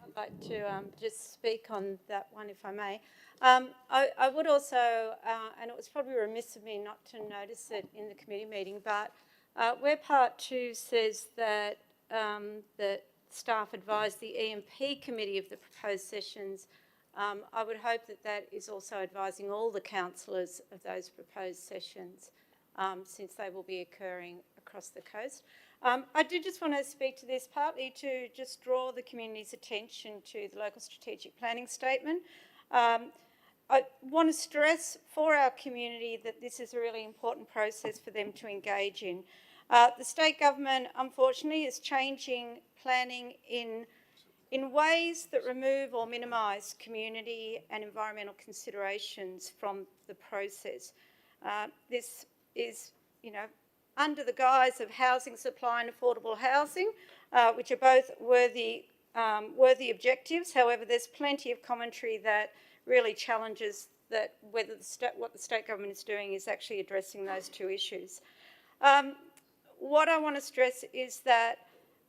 I'd like to just speak on that one, if I may. I would also, and it was probably remiss of me not to notice it in the committee meeting, but where Part 2 says that that staff advised the EMP committee of the proposed sessions, I would hope that that is also advising all the councillors of those proposed sessions, since they will be occurring across the coast. I do just want to speak to this, partly to just draw the community's attention to the local strategic planning statement. I want to stress for our community that this is a really important process for them to engage in. The state government, unfortunately, is changing planning in ways that remove or minimise community and environmental considerations from the process. This is, under the guise of housing supply and affordable housing, which are both worthy objectives. However, there's plenty of commentary that really challenges that whether what the state government is doing is actually addressing those two issues. What I want to stress is that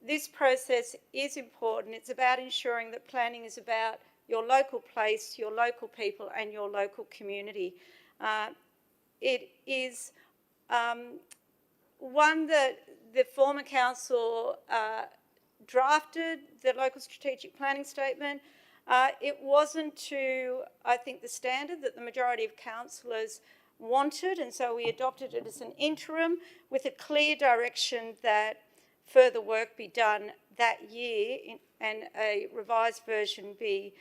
this process is important. It's about ensuring that planning is about your local place, your local people and your local community. It is one that the former council drafted, the local strategic planning statement. It wasn't to, I think, the standard that the majority of councillors wanted, and so we adopted it as an interim with a clear direction that further work be done that year and a revised version be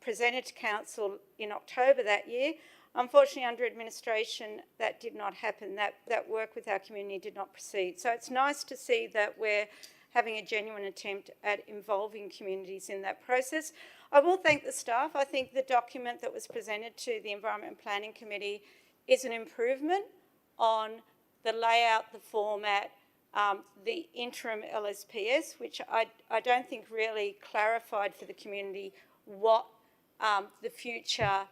presented to council in October that year. Unfortunately, under administration, that did not happen. That work with our community did not proceed. So it's nice to see that we're having a genuine attempt at involving communities in that process. I will thank the staff. I think the document that was presented to the Environment and Planning Committee is an improvement on the layout, the format, the interim LSPS, which I don't think really clarified for the community what the future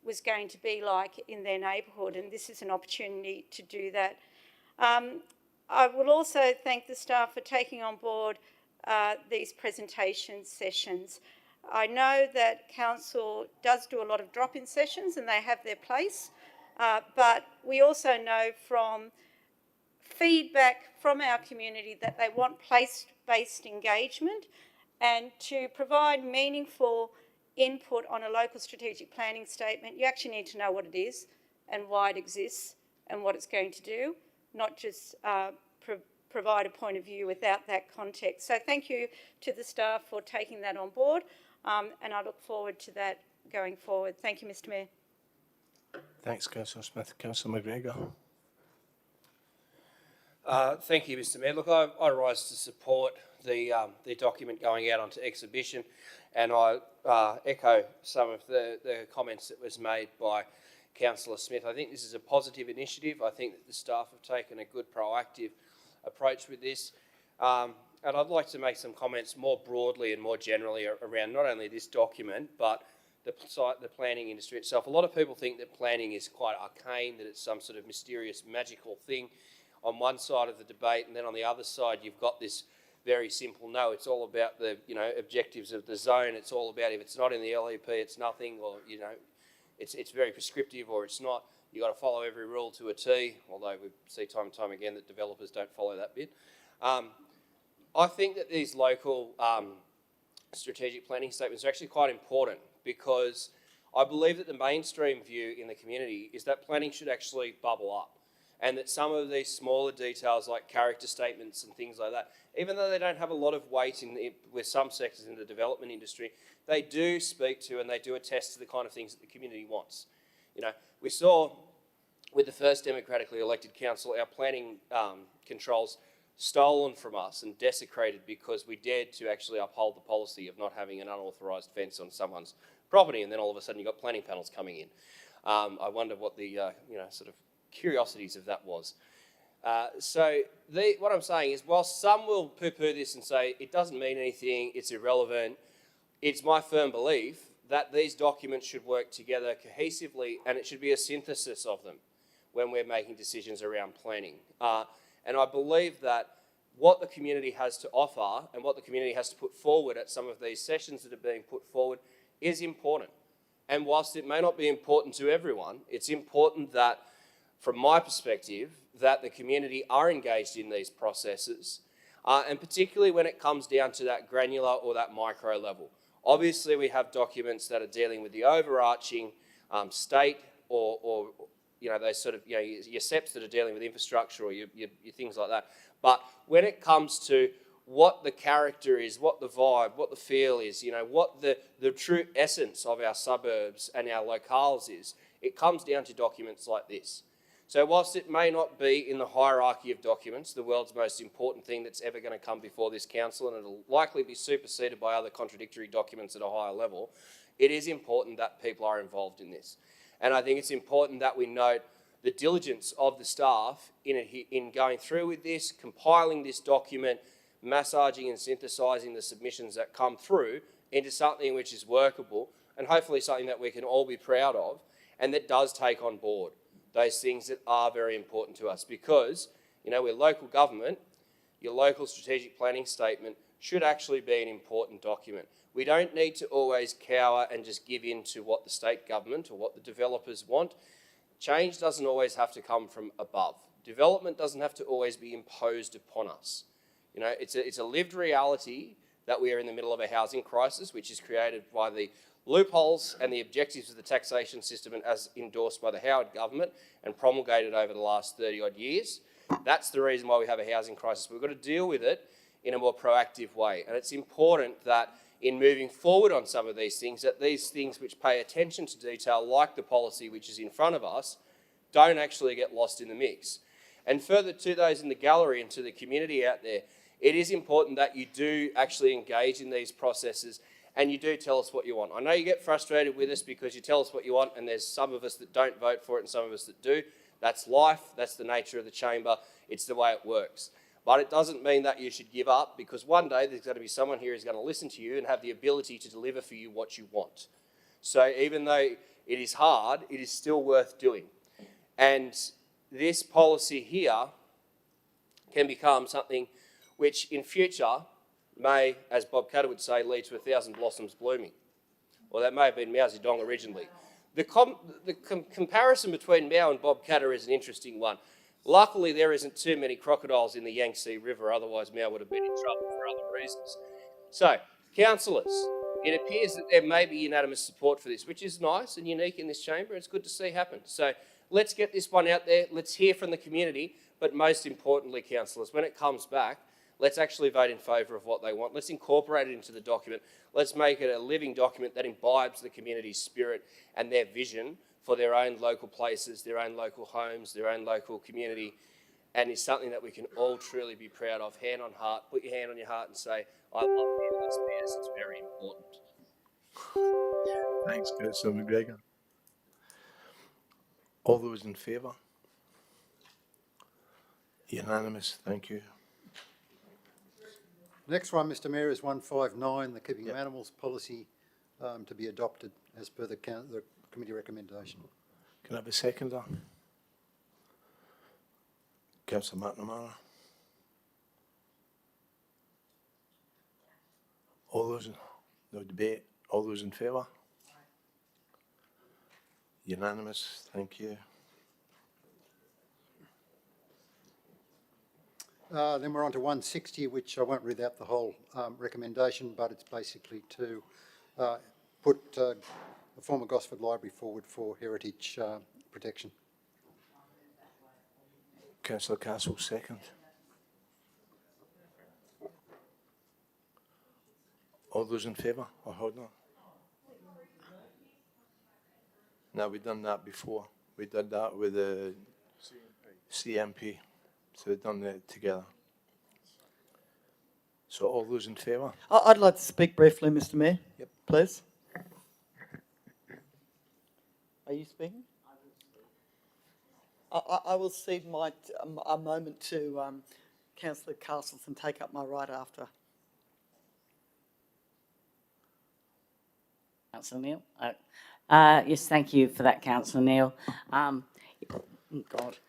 was going to be like in their neighbourhood, and this is an opportunity to do that. I will also thank the staff for taking on board these presentation sessions. I know that council does do a lot of drop-in sessions and they have their place, but we also know from feedback from our community that they want place-based engagement, and to provide meaningful input on a local strategic planning statement, you actually need to know what it is and why it exists and what it's going to do, not just provide a point of view without that context. So thank you to the staff for taking that on board, and I look forward to that going forward. Thank you, Mr Mayor. Thanks, Councillor Smith. Councillor McGregor. Thank you, Mr Mayor. Look, I rise to support the document going out onto exhibition, and I echo some of the comments that was made by Councillor Smith. I think this is a positive initiative. I think that the staff have taken a good proactive approach with this. And I'd like to make some comments more broadly and more generally around not only this document, but the planning industry itself. A lot of people think that planning is quite arcane, that it's some sort of mysterious, magical thing on one side of the debate, and then on the other side you've got this very simple, no, it's all about the objectives of the zone. It's all about if it's not in the LEP, it's nothing, or it's very prescriptive, or it's not. You've got to follow every rule to a T, although we see time and time again that developers don't follow that bit. I think that these local strategic planning statements are actually quite important, because I believe that the mainstream view in the community is that planning should actually bubble up, and that some of these smaller details like character statements and things like that, even though they don't have a lot of weight with some sectors in the development industry, they do speak to and they do attest to the kind of things that the community wants. We saw with the first democratically elected council, our planning controls stolen from us and desecrated because we dared to actually uphold the policy of not having an unauthorised fence on someone's property, and then all of a sudden you've got planning panels coming in. I wonder what the sort of curiosities of that was. What I'm saying is, while some will poo-poo this and say it doesn't mean anything, it's irrelevant, it's my firm belief that these documents should work together cohesively, and it should be a synthesis of them when we're making decisions around planning. And I believe that what the community has to offer and what the community has to put forward at some of these sessions that are being put forward is important. And whilst it may not be important to everyone, it's important that, from my perspective, that the community are engaged in these processes, and particularly when it comes down to that granular or that micro level. Obviously, we have documents that are dealing with the overarching state or those sort of, your SEPs that are dealing with infrastructure or your things like that. But when it comes to what the character is, what the vibe, what the feel is, what the true essence of our suburbs and our locales is, it comes down to documents like this. So whilst it may not be in the hierarchy of documents, the world's most important thing that's ever going to come before this council, and it'll likely be superseded by other contradictory documents at a higher level, it is important that people are involved in this. And I think it's important that we note the diligence of the staff in going through with this, compiling this document, massaging and synthesising the submissions that come through into something which is workable and hopefully something that we can all be proud of and that does take on board those things that are very important to us, because, you know, we're local government. Your local strategic planning statement should actually be an important document. We don't need to always cower and just give in to what the state government or what the developers want. Change doesn't always have to come from above. Development doesn't have to always be imposed upon us. You know, it's a lived reality that we are in the middle of a housing crisis, which is created by the loopholes and the objectives of the taxation system and as endorsed by the Howard government and promulgated over the last 30-odd years. That's the reason why we have a housing crisis. We've got to deal with it in a more proactive way. And it's important that in moving forward on some of these things, that these things which pay attention to detail, like the policy which is in front of us, don't actually get lost in the mix. And further to those in the gallery and to the community out there, it is important that you do actually engage in these processes and you do tell us what you want. I know you get frustrated with us because you tell us what you want and there's some of us that don't vote for it and some of us that do. That's life, that's the nature of the chamber, it's the way it works. But it doesn't mean that you should give up, because one day there's going to be someone here who's going to listen to you and have the ability to deliver for you what you want. So even though it is hard, it is still worth doing. And this policy here can become something which in future may, as Bob Catter would say, lead to 1,000 blossoms blooming. Or that may have been Mao Zedong originally. The comparison between Mao and Bob Catter is an interesting one. Luckily, there isn't too many crocodiles in the Yangtze River, otherwise Mao would have been in trouble for other reasons. So, councillors, it appears that there may be unanimous support for this, which is nice and unique in this chamber. It's good to see happen. So let's get this one out there. Let's hear from the community. But most importantly, councillors, when it comes back, let's actually vote in favour of what they want. Let's incorporate it into the document. Let's make it a living document that imbibes the community's spirit and their vision for their own local places, their own local homes, their own local community, and is something that we can all truly be proud of. Hand on heart, put your hand on your heart and say, I love being this PS, it's very important. Thanks, Councillor McGregor. All those in favour? Unanimous, thank you. Next one, Mr Mayor, is 159, the Keeping of Animals policy to be adopted as per the committee recommendation. Can I have a seconder? Councillor McNamara. All those, no debate, all those in favour? Unanimous, thank you. Then we're on to 160, which I won't read out the whole recommendation, but it's basically to put the former Gosford Library forward for heritage protection. Councillor Castle, second. All those in favour? Or hold on. No, we've done that before. We did that with the CMP. So we've done that together. So all those in favour? I'd like to speak briefly, Mr Mayor. Yep. Please. Are you speaking? I will cede a moment to Councillor Castles and take up my right after. Councillor Neal. Yes, thank you for that, Councillor Neal. God.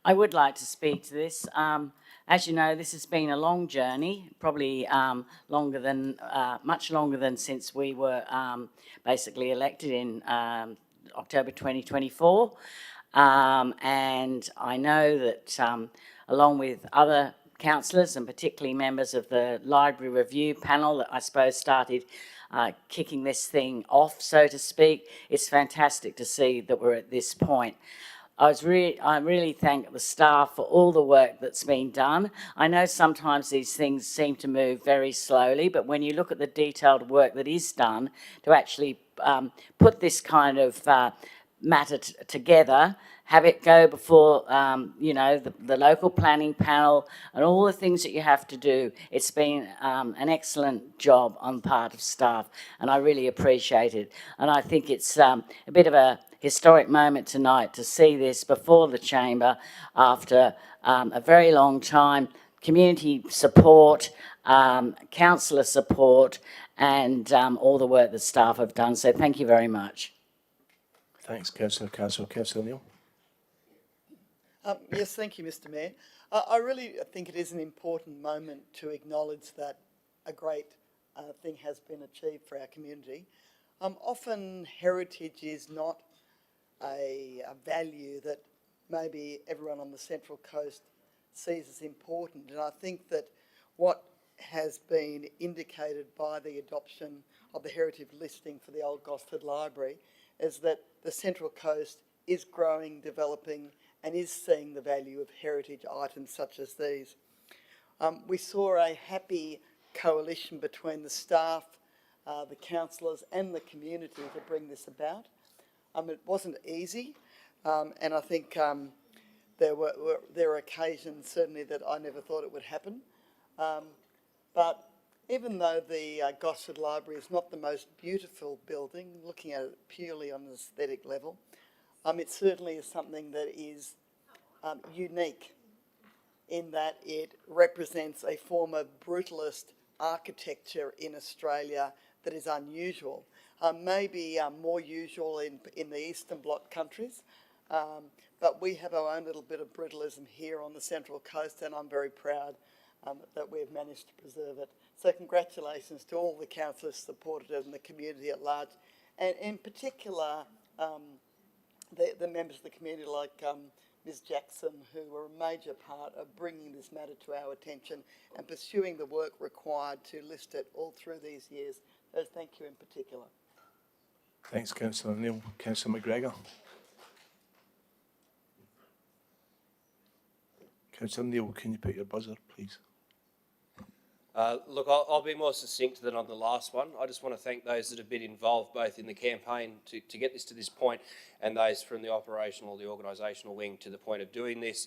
I would like to speak to this. As you know, this has been a long journey, probably much longer than since we were basically elected in October 2024. And I know that along with other councillors and particularly members of the Library Review panel that I suppose started kicking this thing off, so to speak, it's fantastic to see that we're at this point. I really thank the staff for all the work that's been done. I know sometimes these things seem to move very slowly, but when you look at the detailed work that is done to actually put this kind of matter together, have it go before, you know, the local planning panel and all the things that you have to do. It's been an excellent job on part of staff, and I really appreciate it. And I think it's a bit of a historic moment tonight to see this before the chamber after a very long time. Community support, councillor support, and all the work that staff have done. So thank you very much. Thanks, Councillor Castle. Councillor Neal. Yes, thank you, Mr. Mayor. I really think it is an important moment to acknowledge that a great thing has been achieved for our community. Often heritage is not a value that maybe everyone on the Central Coast sees as important, and I think that what has been indicated by the adoption of the heritage listing for the Old Gosford Library is that the Central Coast is growing, developing, and is seeing the value of heritage items such as these. We saw a happy coalition between the staff, the councillors and the community to bring this about. It wasn't easy, and I think there were occasions certainly that I never thought it would happen. But even though the Gosford Library is not the most beautiful building, looking at it purely on an aesthetic level, it certainly is something that is unique in that it represents a form of brutalist architecture in Australia that is unusual. Maybe more usual in the Eastern Bloc countries, but we have our own little bit of brutalism here on the Central Coast, and I'm very proud that we've managed to preserve it. So congratulations to all the councillors supported it and the community at large, and in particular the members of the community like Ms Jackson, who were a major part of bringing this matter to our attention and pursuing the work required to list it all through these years. So thank you in particular. Thanks, Councillor Neal. Councillor McGregor. Councillor Neal, can you put your buzzer, please? Look, I'll be more succinct than on the last one. I just want to thank those that have been involved both in the campaign to get this to this point and those from the operational, the organisational wing to the point of doing this.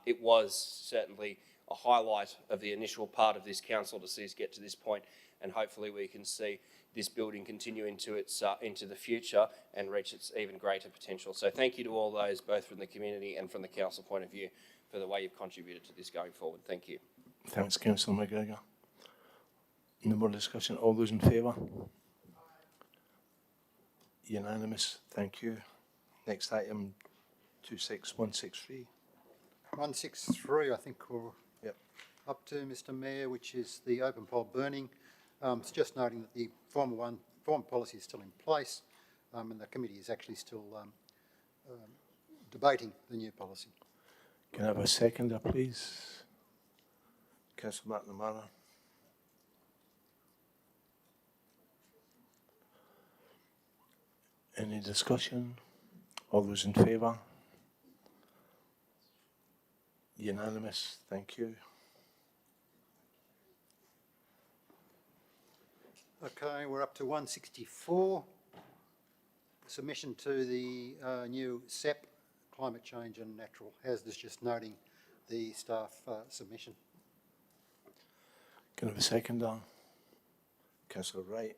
It was certainly a highlight of the initial part of this council to see us get to this point, and hopefully we can see this building continue into the future and reach its even greater potential. So thank you to all those, both from the community and from the council point of view, for the way you've contributed to this going forward. Thank you. Thanks, Councillor McGregor. No more discussion. All those in favour? Unanimous. Thank you. Next item, 26163. 163, I think we're up to, Mr. Mayor, which is the open pole burning. It's just noting that the former policy is still in place, and the committee is actually still debating the new policy. Can I have a seconder, please? Councillor McNamara. Any discussion? All those in favour? Unanimous. Thank you. Okay, we're up to 164. Submission to the new SEP, Climate Change and Natural Hazards, just noting the staff submission. Can I have a seconder? Councillor Wright.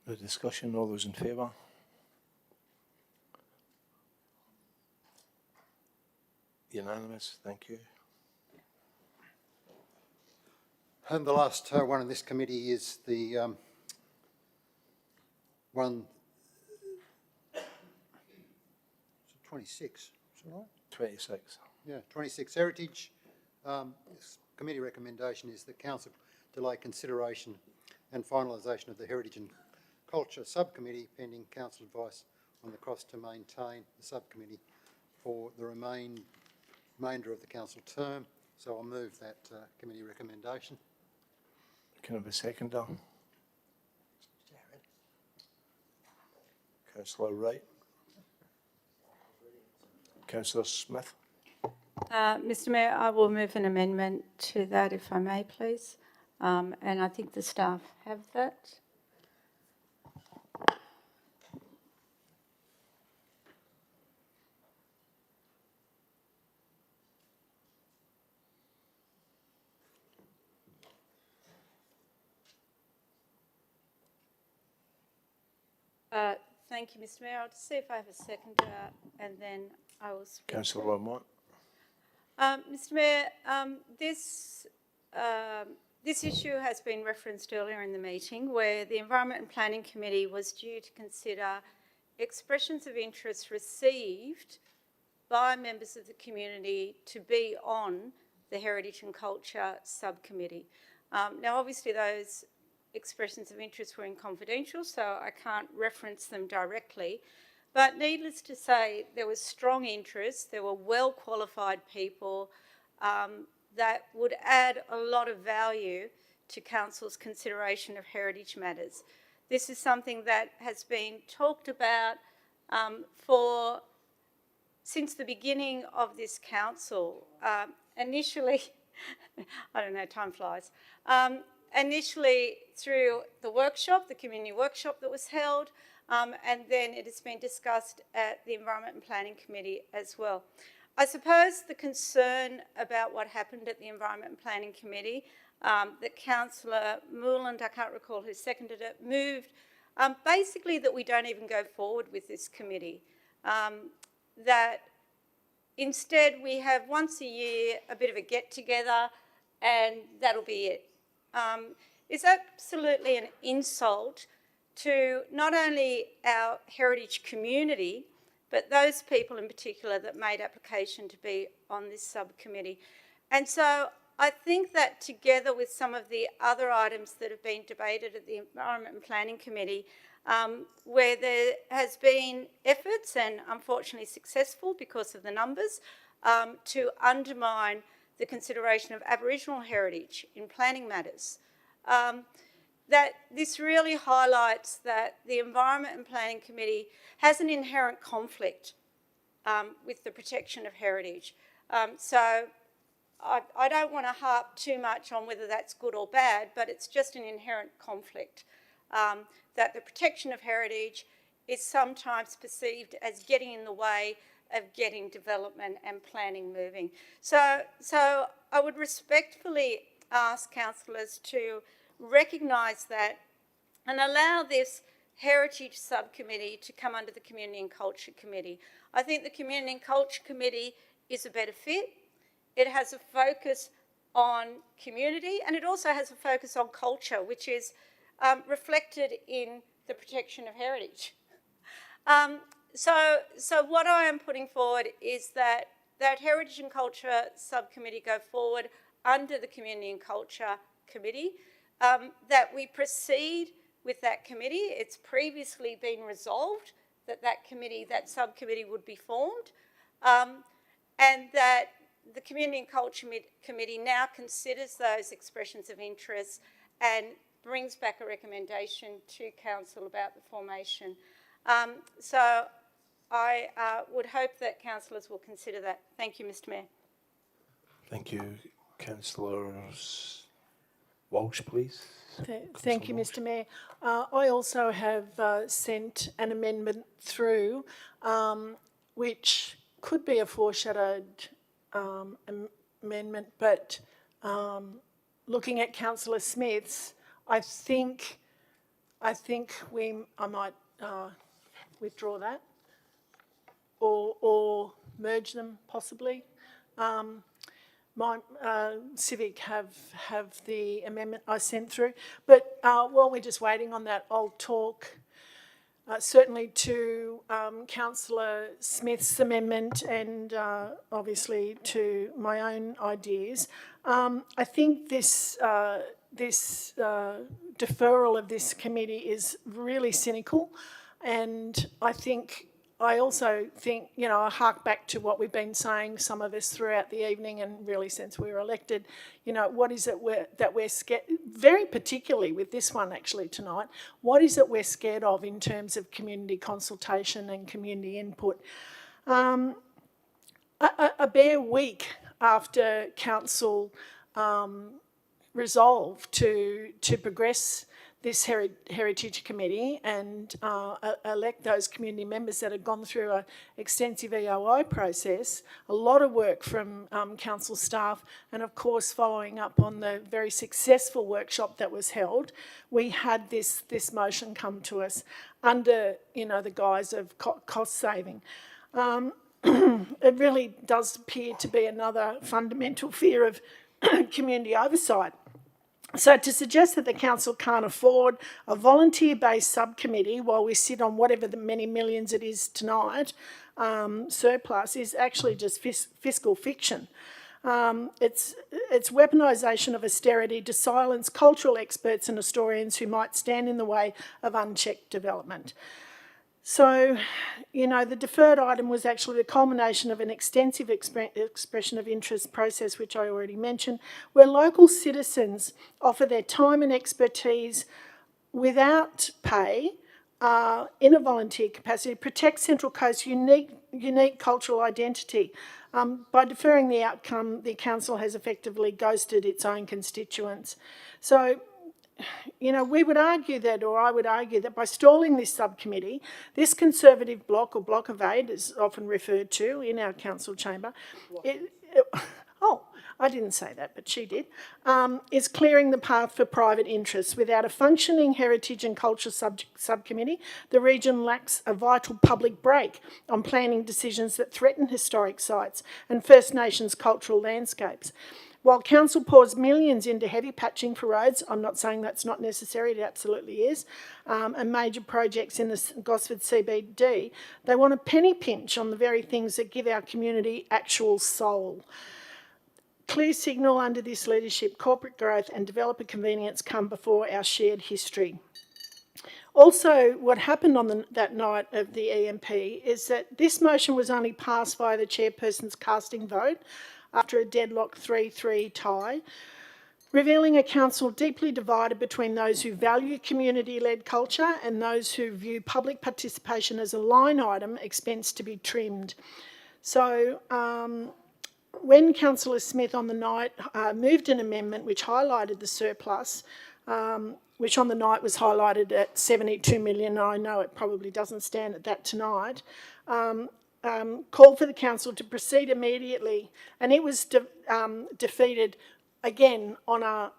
No discussion. All those in favour? Unanimous. Thank you. And the last one in this committee is the one, 26, is that right? 26. Yeah, 26 Heritage. This committee recommendation is that council delay consideration and finalisation of the Heritage and Culture Subcommittee pending council advice on the cost to maintain the subcommittee for the remainder of the council term. So I'll move that committee recommendation. Can I have a seconder? Councillor Wright. Councillor Smith. Mr. Mayor, I will move an amendment to that, if I may, please. And I think the staff have that. Thank you, Mr Mayor. I'll just see if I have a second and then I will speak. Councillor Wilmot. Mr Mayor, this issue has been referenced earlier in the meeting where the Environment and Planning Committee was due to consider expressions of interest received by members of the community to be on the Heritage and Culture subcommittee. Now, obviously, those expressions of interest were in confidential, so I can't reference them directly. But needless to say, there was strong interest. There were well-qualified people that would add a lot of value to Council's consideration of heritage matters. This is something that has been talked about since the beginning of this council. Initially, I don't know, time flies. Initially through the workshop, the community workshop that was held, and then it has been discussed at the Environment and Planning Committee as well. I suppose the concern about what happened at the Environment and Planning Committee, that Councillor Mooland, I can't recall who seconded it, moved, basically that we don't even go forward with this committee. That instead we have once a year a bit of a get-together and that'll be it. Is absolutely an insult to not only our heritage community, but those people in particular that made application to be on this subcommittee. And so I think that together with some of the other items that have been debated at the Environment and Planning Committee, where there has been efforts, and unfortunately successful because of the numbers, to undermine the consideration of Aboriginal heritage in planning matters. That this really highlights that the Environment and Planning Committee has an inherent conflict with the protection of heritage. So I don't want to harp too much on whether that's good or bad, but it's just an inherent conflict. That the protection of heritage is sometimes perceived as getting in the way of getting development and planning moving. So I would respectfully ask councillors to recognise that and allow this Heritage Subcommittee to come under the Community and Culture Committee. I think the Community and Culture Committee is a better fit. It has a focus on community and it also has a focus on culture, which is reflected in the protection of heritage. So what I am putting forward is that Heritage and Culture Subcommittee go forward under the Community and Culture Committee, that we proceed with that committee. It's previously been resolved that that subcommittee would be formed, and that the Community and Culture Committee now considers those expressions of interest and brings back a recommendation to Council about the formation. So I would hope that councillors will consider that. Thank you, Mr Mayor. Thank you. Councillor Walsh, please. Thank you, Mr Mayor. I also have sent an amendment through which could be a foreshadowed amendment, but looking at Councillor Smith's, I think I might withdraw that or merge them possibly. My Civic have the amendment I sent through, but while we're just waiting on that, I'll talk certainly to Councillor Smith's amendment and obviously to my own ideas. I think this deferral of this committee is really cynical, and I also think, you know, I hark back to what we've been saying, some of us throughout the evening and really since we were elected, you know, what is it that we're scared, very particularly with this one actually tonight, what is it we're scared of in terms of community consultation and community input? A bare week after council resolved to progress this Heritage Committee and elect those community members that have gone through an extensive EOI process, a lot of work from council staff, and of course following up on the very successful workshop that was held, we had this motion come to us under, the guise of cost saving. It really does appear to be another fundamental fear of community oversight. So to suggest that the council can't afford a volunteer-based subcommittee while we sit on whatever the many millions it is tonight, surplus, is actually just fiscal fiction. It's weaponisation of austerity to silence cultural experts and historians who might stand in the way of unchecked development. So, the deferred item was actually the culmination of an extensive expression of interest process, which I already mentioned, where local citizens offer their time and expertise without pay in a volunteer capacity to protect Central Coast's unique cultural identity. By deferring the outcome, the council has effectively ghosted its own constituents. So, we would argue that, or I would argue that by stalling this subcommittee, this Conservative bloc, or block of 8 is often referred to in our council chamber, I didn't say that, but she did, is clearing the path for private interests. Without a functioning heritage and culture subcommittee, the region lacks a vital public brake on planning decisions that threaten historic sites and First Nations cultural landscapes. While council pours millions into heavy patching for roads, I'm not saying that's not necessary, it absolutely is, and major projects in the Gosford CBD, they want a penny pinch on the very things that give our community actual soul. Clear signal under this leadership, corporate growth and developer convenience come before our shared history. Also, what happened on that night of the EMP is that this motion was only passed via the chairperson's casting vote after a deadlock 3-3 tie, revealing a council deeply divided between those who value community-led culture and those who view public participation as a line item expense to be trimmed. So when Councillor Smith on the night moved an amendment which highlighted the surplus, which on the night was highlighted at 72 million, I know it probably doesn't stand at that tonight, called for the council to proceed immediately, and it was defeated again on a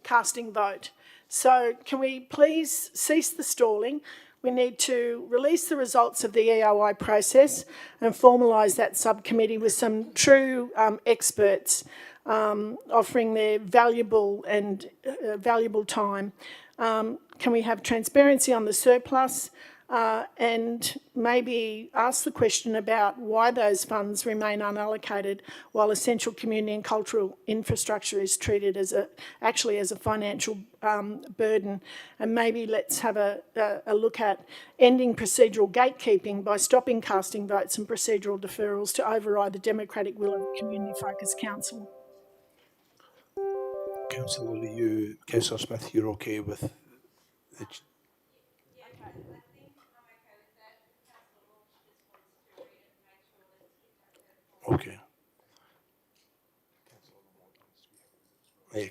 casting vote. So can we please cease the stalling? We need to release the results of the EOI process and formalise that subcommittee with some true experts offering their valuable time. Can we have transparency on the surplus? And maybe ask the question about why those funds remain unallocated while essential community and cultural infrastructure is treated as actually as a financial burden. And maybe let's have a look at ending procedural gatekeeping by stopping casting votes and procedural deferrals to override the democratic will of a community-focused council. Councillor Smith, you're okay with the... Okay.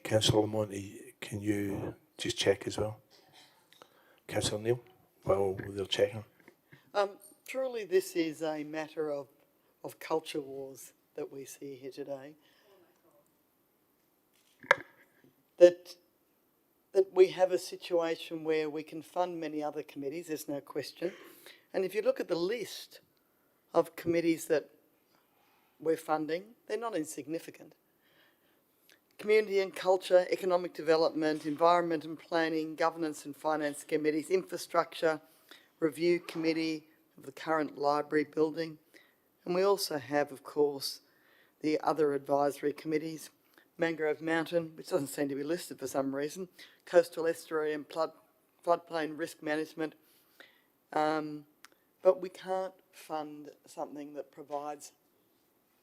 Councillor Monty, can you just check as well? Councillor Neil, while they're checking. Truly this is a matter of culture wars that we see here today. That we have a situation where we can fund many other committees, there's no question. And if you look at the list of committees that we're funding, they're not insignificant. Community and culture, economic development, environment and planning, governance and finance committees, infrastructure, review committee of the current library building. And we also have, of course, the other advisory committees, Mangrove Mountain, which doesn't seem to be listed for some reason, coastal estuary and floodplain risk management. But we can't fund something that provides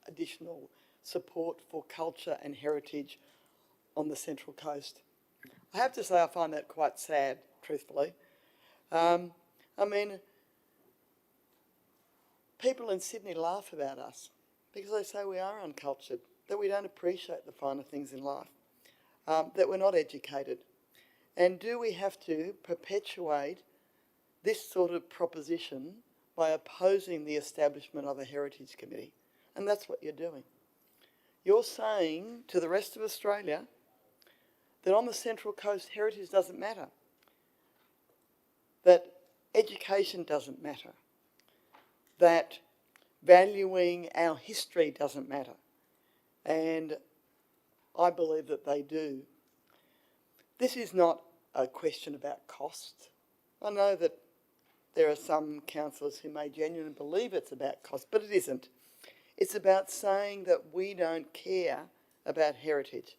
additional support for culture and heritage on the Central Coast. I have to say I find that quite sad, truthfully. I mean, people in Sydney laugh about us because they say we are uncultured, that we don't appreciate the finer things in life, that we're not educated. And do we have to perpetuate this sort of proposition by opposing the establishment of a heritage committee? And that's what you're doing. You're saying to the rest of Australia that on the Central Coast, heritage doesn't matter, that education doesn't matter, that valuing our history doesn't matter. And I believe that they do. This is not a question about cost. I know that there are some councillors who may genuinely believe it's about cost, but it isn't. It's about saying that we don't care about heritage.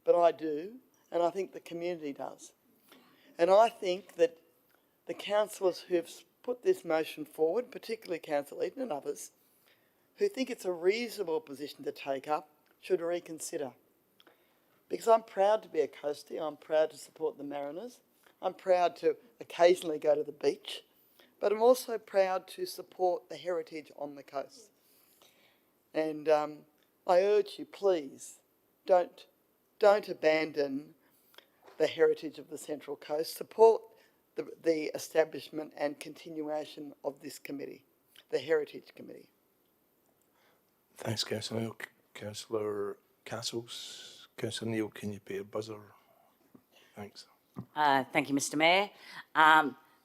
But I do, and I think the community does. And I think that the councillors who've put this motion forward, particularly Councillor Eaton and others, who think it's a reasonable position to take up, should reconsider. Because I'm proud to be a coastie, I'm proud to support the Mariners, I'm proud to occasionally go to the beach, but I'm also proud to support the heritage on the coast. And I urge you, please, don't abandon the heritage of the Central Coast. Support the establishment and continuation of this committee, the Heritage Committee. Thanks, Councillor Neil. Councillor Castles. Councillor Neil, can you put a buzzer? Thanks. Thank you, Mr. Mayor.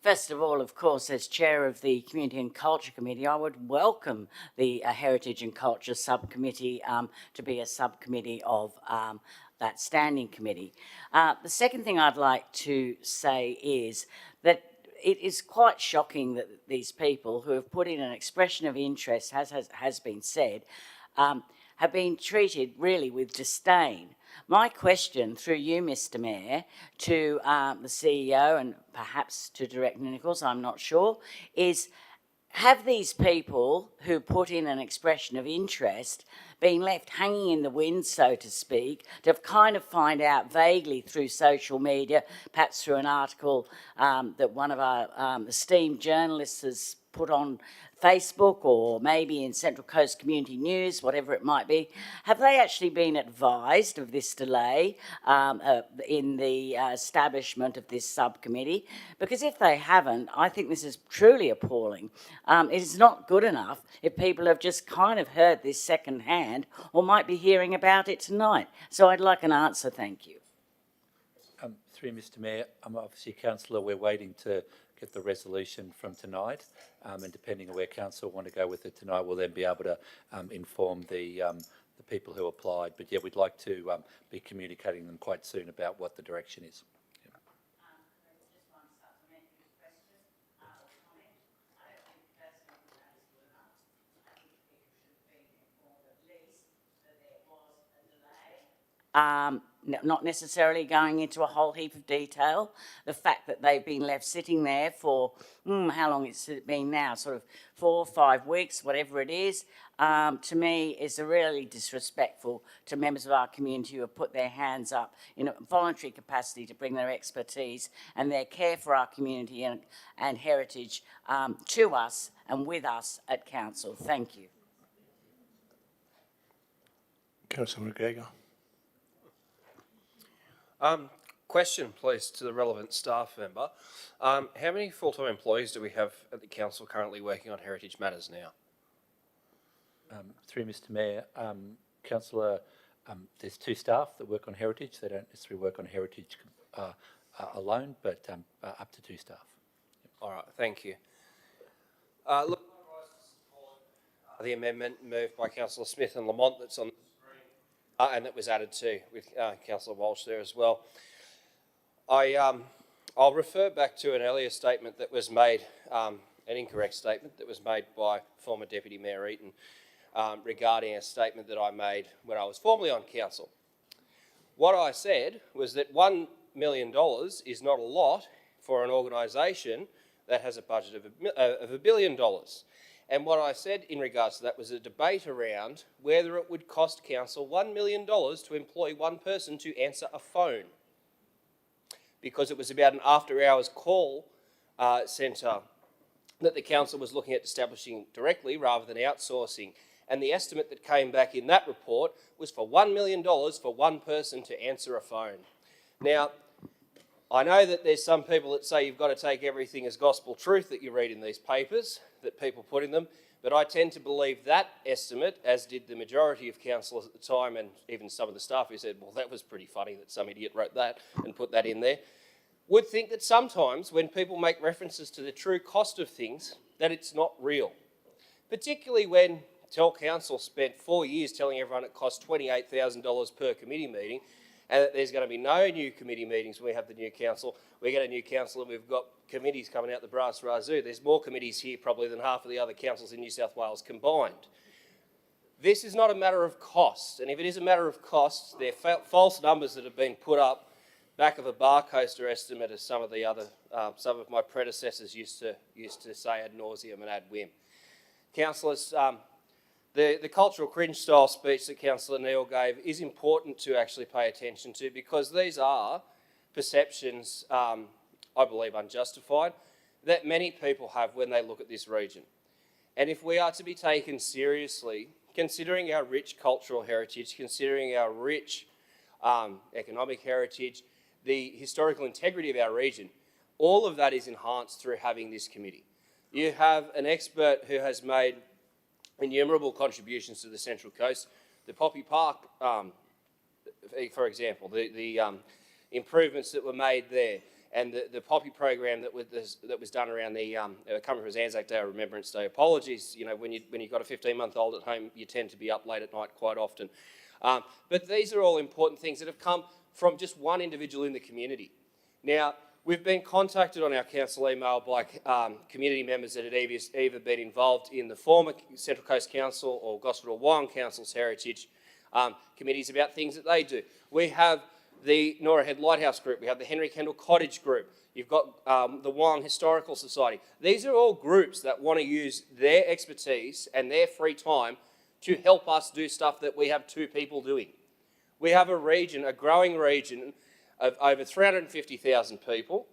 First of all, of course, as Chair of the Community and Culture Committee, I would welcome the Heritage and Culture Subcommittee to be a subcommittee of that standing committee. The second thing I'd like to say is that it is quite shocking that these people who have put in an expression of interest, has been said, have been treated really with disdain. My question through you, Mr. Mayor, to the CEO and perhaps to Director Nichols, I'm not sure, is have these people who put in an expression of interest been left hanging in the wind, so to speak, to kind of find out vaguely through social media, perhaps through an article that one of our esteemed journalists has put on Facebook or maybe in Central Coast Community News, whatever it might be, have they actually been advised of this delay in the establishment of this subcommittee? Because if they haven't, I think this is truly appalling. It is not good enough if people have just kind of heard this second-hand or might be hearing about it tonight. So I'd like an answer, thank you. Through Mr. Mayor, obviously, Councillor, we're waiting to get the resolution from tonight, and depending on where council want to go with it tonight, we'll then be able to inform the people who applied. But yeah, we'd like to be communicating them quite soon about what the direction is. Yeah. Just one supplementary question or comment. I don't think that's not good enough. I think people should have been informed at least that there was a delay. Not necessarily going into a whole heap of detail. The fact that they've been left sitting there for, how long has it been now? Sort of 4 or 5 weeks, whatever it is, to me is really disrespectful to members of our community who have put their hands up in a voluntary capacity to bring their expertise and their care for our community and heritage to us and with us at council. Thank you. Councillor McGregor. Question, please, to the relevant staff member. How many full-time employees do we have at the council currently working on heritage matters now? Through Mr. Mayor, Councillor, there's 2 staff that work on heritage. They don't necessarily work on heritage alone, but up to 2 staff. All right, thank you. Look, I rise to support the amendment moved by Councillor Smith and Lamont that's on the screen, and that was added to with Councillor Walsh there as well. I'll refer back to an earlier statement that was made, an incorrect statement that was made by former Deputy Mayor Eaton regarding a statement that I made when I was formerly on council. What I said was that $1 million is not a lot for an organisation that has a budget of $1 billion. And what I said in regards to that was a debate around whether it would cost council $1 million to employ one person to answer a phone, because it was about an after-hours call centre that the council was looking at establishing directly rather than outsourcing. And the estimate that came back in that report was for $1 million for one person to answer a phone. Now, I know that there's some people that say you've got to take everything as gospel truth that you read in these papers that people put in them, but I tend to believe that estimate, as did the majority of councillors at the time and even some of the staff who said, well, that was pretty funny that some idiot wrote that and put that in there, would think that sometimes when people make references to the true cost of things, that it's not real. Particularly when Council spent 4 years telling everyone it cost $28,000 per committee meeting, and that there's going to be no new committee meetings when we have the new council. We get a new council and we've got committees coming out the brass razoo. There's more committees here probably than half of the other councils in New South Wales combined. This is not a matter of cost, and if it is a matter of costs, they're false numbers that have been put up back of a bar coaster estimate, as some of the other, some of my predecessors used to say ad nauseum and ad whim. Councillors, the cultural cringe style speech that Councillor Neal gave is important to actually pay attention to, because these are perceptions, I believe unjustified, that many people have when they look at this region. And if we are to be taken seriously, considering our rich cultural heritage, considering our rich economic heritage, the historical integrity of our region, all of that is enhanced through having this committee. You have an expert who has made innumerable contributions to the Central Coast. The Poppy Park, for example, the improvements that were made there, and the Poppy program that was done around the, I can't remember if it was Anzac Day or Remembrance Day. Apologies, you know, when you've got a 15-month-old at home, you tend to be up late at night quite often. But these are all important things that have come from just one individual in the community. Now, we've been contacted on our council email by community members that had either been involved in the former Central Coast Council or Gosford or Wyong Council's heritage committees about things that they do. We have the Nora Head Lighthouse Group, we have the Henry Kendall Cottage Group, you've got the Wyong Historical Society. These are all groups that want to use their expertise and their free time to help us do stuff that we have two people doing. We have a region, a growing region of over 350,000 people,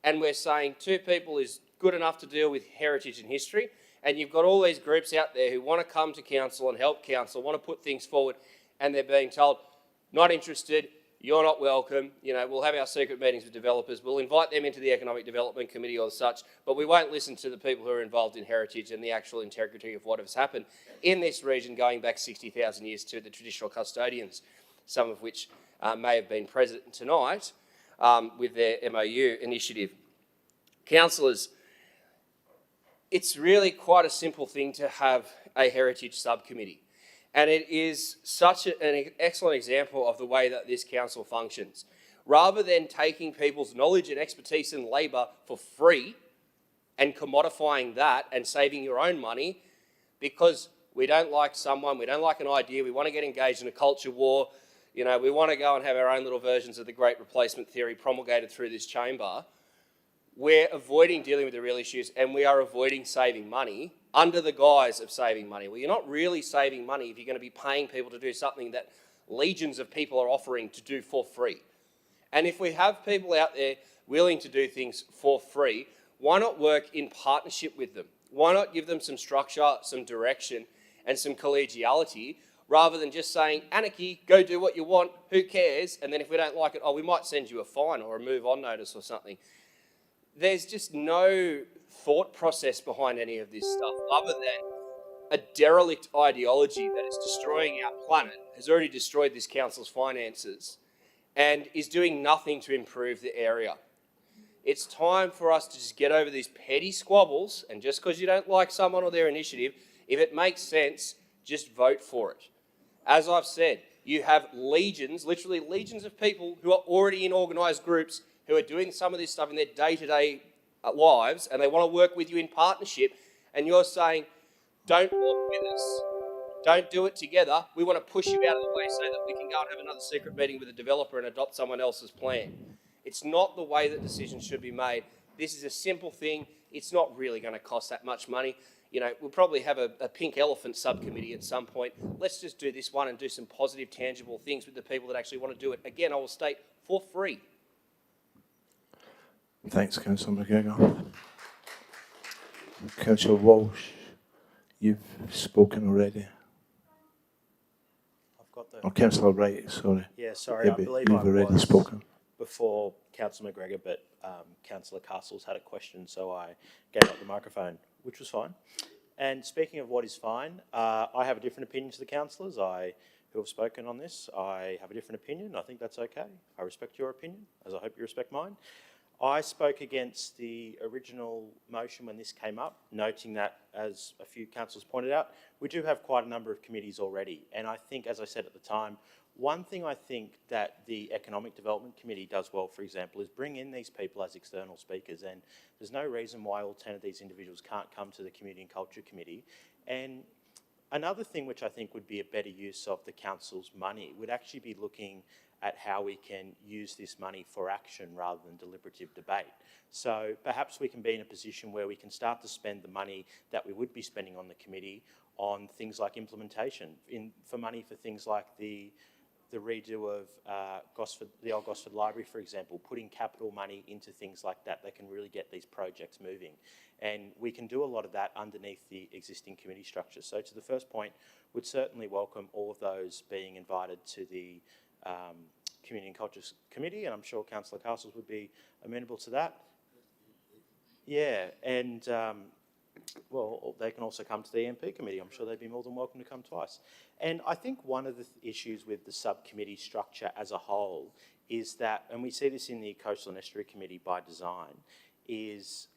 and we're saying two people is good enough to deal with heritage and history, and you've got all these groups out there who want to come to council and help council, want to put things forward, and they're being told, not interested, you're not welcome, you know, we'll have our secret meetings with developers, we'll invite them into the Economic Development Committee or such, but we won't listen to the people who are involved in heritage and the actual integrity of what has happened in this region going back 60,000 years to the traditional custodians, some of which may have been present tonight with their MOU initiative. Councillors, it's really quite a simple thing to have a heritage subcommittee, and it is such an excellent example of the way that this council functions. Rather than taking people's knowledge and expertise and labour for free and commodifying that and saving your own money because we don't like someone, we don't like an idea, we want to get engaged in a culture war, you know, we want to go and have our own little versions of the Great Replacement Theory promulgated through this chamber, we're avoiding dealing with the real issues, and we are avoiding saving money under the guise of saving money. Well, you're not really saving money if you're going to be paying people to do something that legions of people are offering to do for free. And if we have people out there willing to do things for free, why not work in partnership with them? Why not give them some structure, some direction, and some collegiality, rather than just saying, anarchy, go do what you want, who cares? And then if we don't like it, oh, we might send you a fine or a move-on notice or something. There's just no thought process behind any of this stuff other than a derelict ideology that is destroying our planet, has already destroyed this council's finances, and is doing nothing to improve the area. It's time for us to just get over these petty squabbles, and just because you don't like someone or their initiative, if it makes sense, just vote for it. As I've said, you have legions, literally legions of people who are already in organised groups who are doing some of this stuff in their day-to-day lives, and they want to work with you in partnership, and you're saying, don't walk with us, don't do it together, we want to push you out of the way so that we can go and have another secret meeting with a developer and adopt someone else's plan. It's not the way that decisions should be made. This is a simple thing. It's not really going to cost that much money. You know, we'll probably have a pink elephant subcommittee at some point. Let's just do this one and do some positive, tangible things with the people that actually want to do it. Again, I will state, for free. Thanks, Councillor McGregor. Councillor Walsh, you've spoken already. I've got the... Oh, Councillor Wright, sorry. Yeah, sorry, I believe you've I already was. spoken. before Councillor McGregor, but Councillor Castles had a question, so I gave up the microphone, which was fine. And speaking of what is fine, I have a different opinion to the councillors who have spoken on this. I have a different opinion. I think that's okay. I respect your opinion, as I hope you respect mine. I spoke against the original motion when this came up, noting that, as a few councillors pointed out, we do have quite a number of committees already. And I think, as I said at the time, one thing I think that the Economic Development Committee does well, for example, is bring in these people as external speakers. And there's no reason why all 10 of these individuals can't come to the Community and Culture Committee. And another thing which I think would be a better use of the council's money would actually be looking at how we can use this money for action rather than deliberative debate. So perhaps we can be in a position where we can start to spend the money that we would be spending on the committee on things like implementation, for money for things like the redo of the old Gosford Library, for example, putting capital money into things like that that can really get these projects moving. And we can do a lot of that underneath the existing committee structure. So to the first point, would certainly welcome all of those being invited to the Community and Culture Committee, and I'm sure Councillor Castles would be amenable to that. Yeah, and well, they can also come to the EMP Committee. I'm sure they'd be more than welcome to come twice. And I think one of the issues with the subcommittee structure as a whole is that, and we see this in the Coastal and Estuary Committee by design, is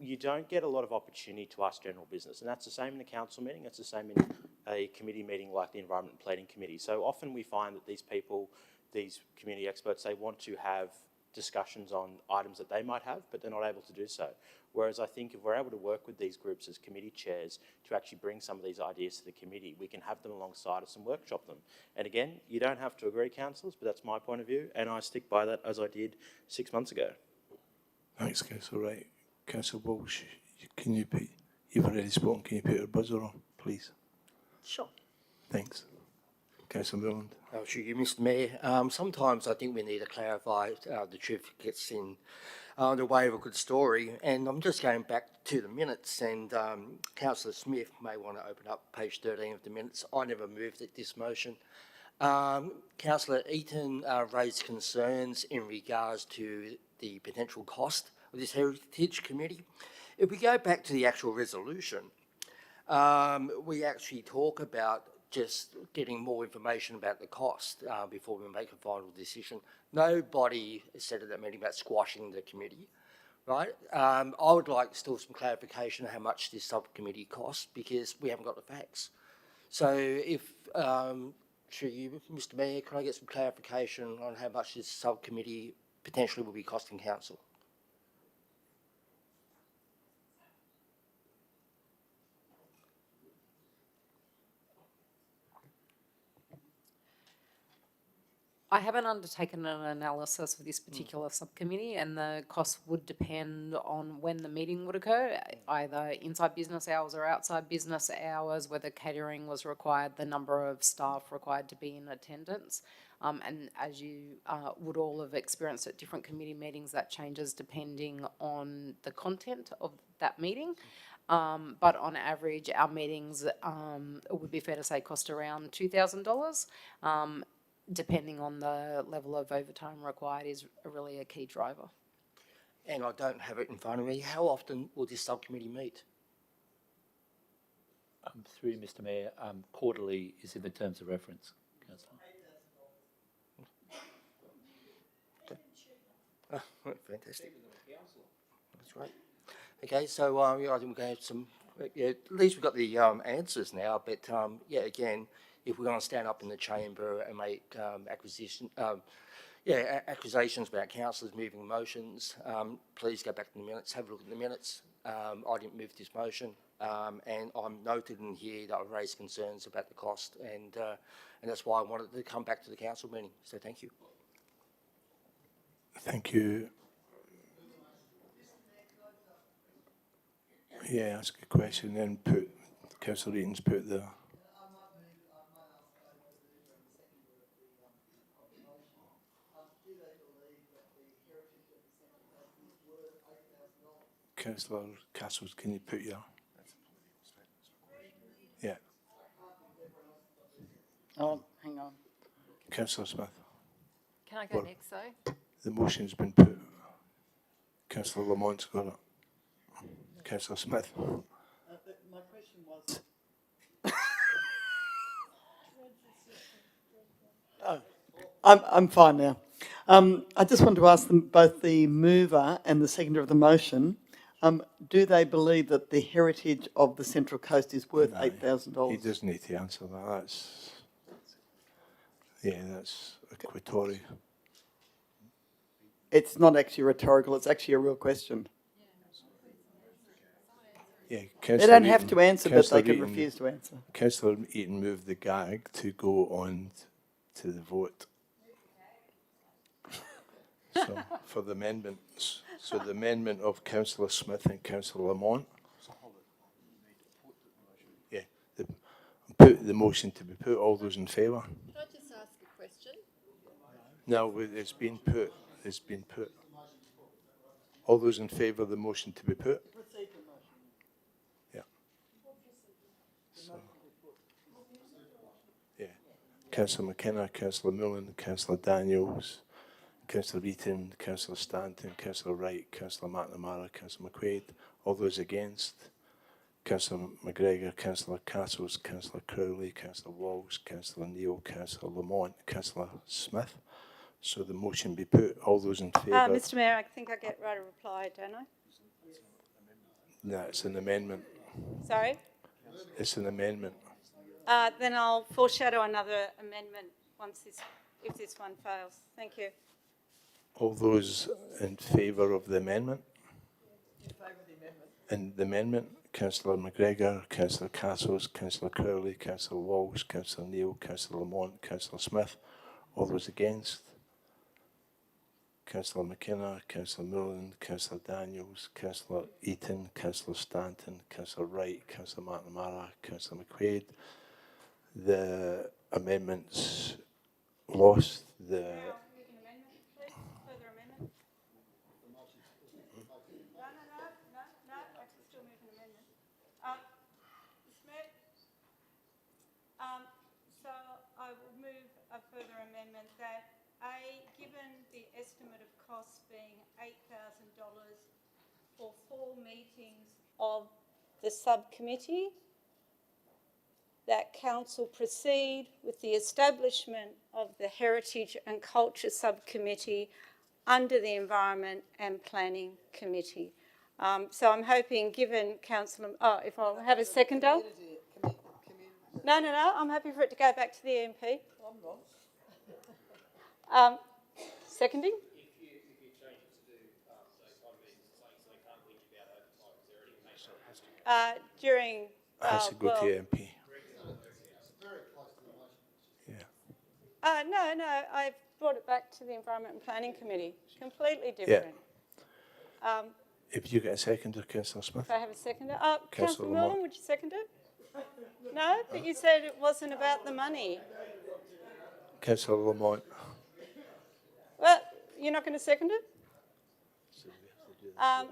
you don't get a lot of opportunity to ask general business. And that's the same in the council meeting, that's the same in a committee meeting like the Environment and Planning Committee. So often we find that these people, these community experts, they want to have discussions on items that they might have, but they're not able to do so. Whereas I think if we're able to work with these groups as committee chairs to actually bring some of these ideas to the committee, we can have them alongside us and workshop them. And again, you don't have to agree, councillors, but that's my point of view, and I stick by that as I did 6 months ago. Thanks, Councillor Wright. Councillor Walsh, can you put, you've already spoken, can you put your buzzer on, please? Sure. Thanks. Councillor Milland. Oh, sure, you, Mr. Mayor. Sometimes I think we need to clarify the truth gets in the way of a good story. And I'm just going back to the minutes, and Councillor Smith may want to open up page 13 of the minutes. I never moved at this motion. Councillor Eaton raised concerns in regards to the potential cost of this Heritage Committee. If we go back to the actual resolution, we actually talk about just getting more information about the cost before we make a final decision. Nobody said at that meeting about squashing the committee, right? I would like still some clarification of how much this subcommittee costs, because we haven't got the facts. So if, through you, Mr. Mayor, can I get some clarification on how much this subcommittee potentially will be costing council? I haven't undertaken an analysis of this particular subcommittee, and the cost would depend on when the meeting would occur, either inside business hours or outside business hours, whether catering was required, the number of staff required to be in attendance. And as you would all have experienced at different committee meetings, that changes depending on the content of that meeting. But on average, our meetings, it would be fair to say, cost around $2,000. Depending on the level of overtime required is really a key driver. And I don't have it in front of me. How often will this subcommittee meet? Through you, Mr. Mayor, quarterly is in the terms of reference, Councillor. Okay. Oh, fantastic. That's great. Okay, so yeah, I think we're going to have some. Yeah, at least we've got the answers now. But yeah, again, if we're going to stand up in the chamber and make accusations about councillors moving motions, please go back to the minutes, have a look at the minutes. I didn't move this motion, and I'm noted in here that I've raised concerns about the cost, and that's why I wanted to come back to the council meeting. So thank you. Thank you. Yeah, ask a question, then put Councillor Eaton's put the. Councillor Castles, can you put your? Yeah. Oh, hang on. Councillor Smith. Can I go next, though? The motion's been put. Councillor Lamont's got it. Councillor Smith. My question was... I'm fine now. I just want to ask them, both the mover and the seconder of the motion, do they believe that the heritage of the Central Coast is worth $8,000? He does need to answer that. That's equatory. It's not actually rhetorical, it's actually a real question. Yeah, they don't have to answer, but they can refuse to answer. Councillor Eaton moved the gag to go on to the vote. So, for the amendments, so the amendment of Councillor Smith and Councillor Lamont. Yeah, put the motion to be put. All those in favour? Can I just ask a question? No, it's been put. It's been put. All those in favour of the motion to be put? Yeah. So, yeah. Councillor McKenna, Councillor Mullen, Councillor Daniels, Councillor Eaton, Councillor Stanton, Councillor Wright, Councillor McNamara, Councillor McQuaid. All those against? Councillor McGregor, Councillor Castles, Councillor Crowley, Councillor Walsh, Councillor Neal, Councillor Lamont, Councillor Smith. So the motion be put. All those in favour? Mr Mayor, I think I get right a reply, don't I? No, it's an amendment. Sorry? It's an amendment. Then I'll foreshadow another amendment if this one fails. Thank you. All those in favour of the amendment? In favour of the amendment. And the amendment, Councillor McGregor, Councillor Castles, Councillor Crowley, Councillor Walsh, Councillor Neal, Councillor Lamont, Councillor Smith. All those against? Councillor McKenna, Councillor Mullen, Councillor Daniels, Councillor Eaton, Councillor Stanton, Councillor Wright, Councillor McNamara, Councillor McQuaid. The amendments lost. So I will move a further amendment that given the estimate of costs being $8,000 for 4 meetings of the subcommittee, that council proceed with the establishment of the Heritage and Culture Subcommittee under the Environment and Planning Committee. So I'm hoping, given Councillor... Oh, if I'll have a seconder? No, I'm happy for it to go back to the EMP. I'm not. Seconding? If you change it to do those kind of meetings, so they can't whinge about overtime, is there any make sure During... has to go to the MP. Yeah. No, I've brought it back to the Environment and Planning Committee. Completely different. Yeah. If you get a seconder, Councillor Smith. If I have a seconder. Councillor Mullen, would you second it? No, but you said it wasn't about the money. Councillor Lamont. Well, you're not going to second it? All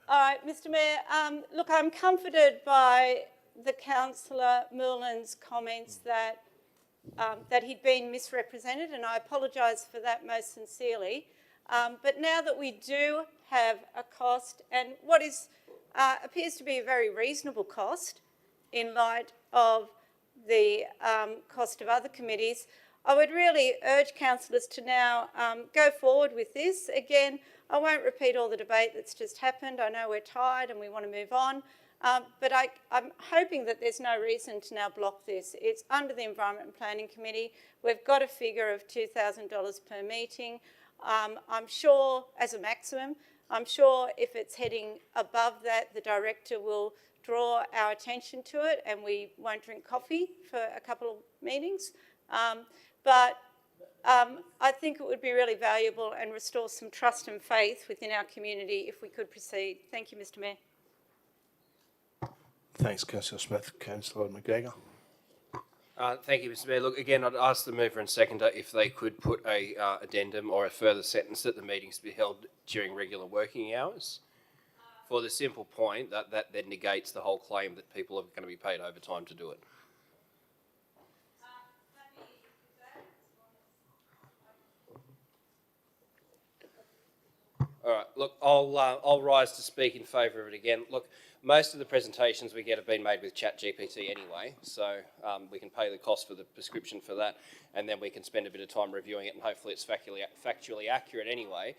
right, Mr Mayor. Look, I'm comforted by the Councillor Mullen's comments that he'd been misrepresented, and I apologise for that most sincerely. But now that we do have a cost, and what appears to be a very reasonable cost in light of the cost of other committees, I would really urge councillors to now go forward with this. Again, I won't repeat all the debate that's just happened. I know we're tired and we want to move on. But I'm hoping that there's no reason to now block this. It's under the Environment and Planning Committee. We've got a figure of $2,000 per meeting. I'm sure, as a maximum, I'm sure if it's heading above that, the director will draw our attention to it and we won't drink coffee for a couple of meetings. But I think it would be really valuable and restore some trust and faith within our community if we could proceed. Thank you, Mr Mayor. Thanks, Councillor Smith. Councillor McGregor. Thank you, Mr Mayor. Look, again, I'd ask the mover and seconder if they could put a addendum or a further sentence that the meetings be held during regular working hours, for the simple point that then negates the whole claim that people are going to be paid overtime to do it. All right, look, I'll rise to speak in favour of it again. Look, most of the presentations we get have been made with ChatGPT anyway, so we can pay the cost for the prescription for that, and then we can spend a bit of time reviewing it, and hopefully it's factually accurate anyway.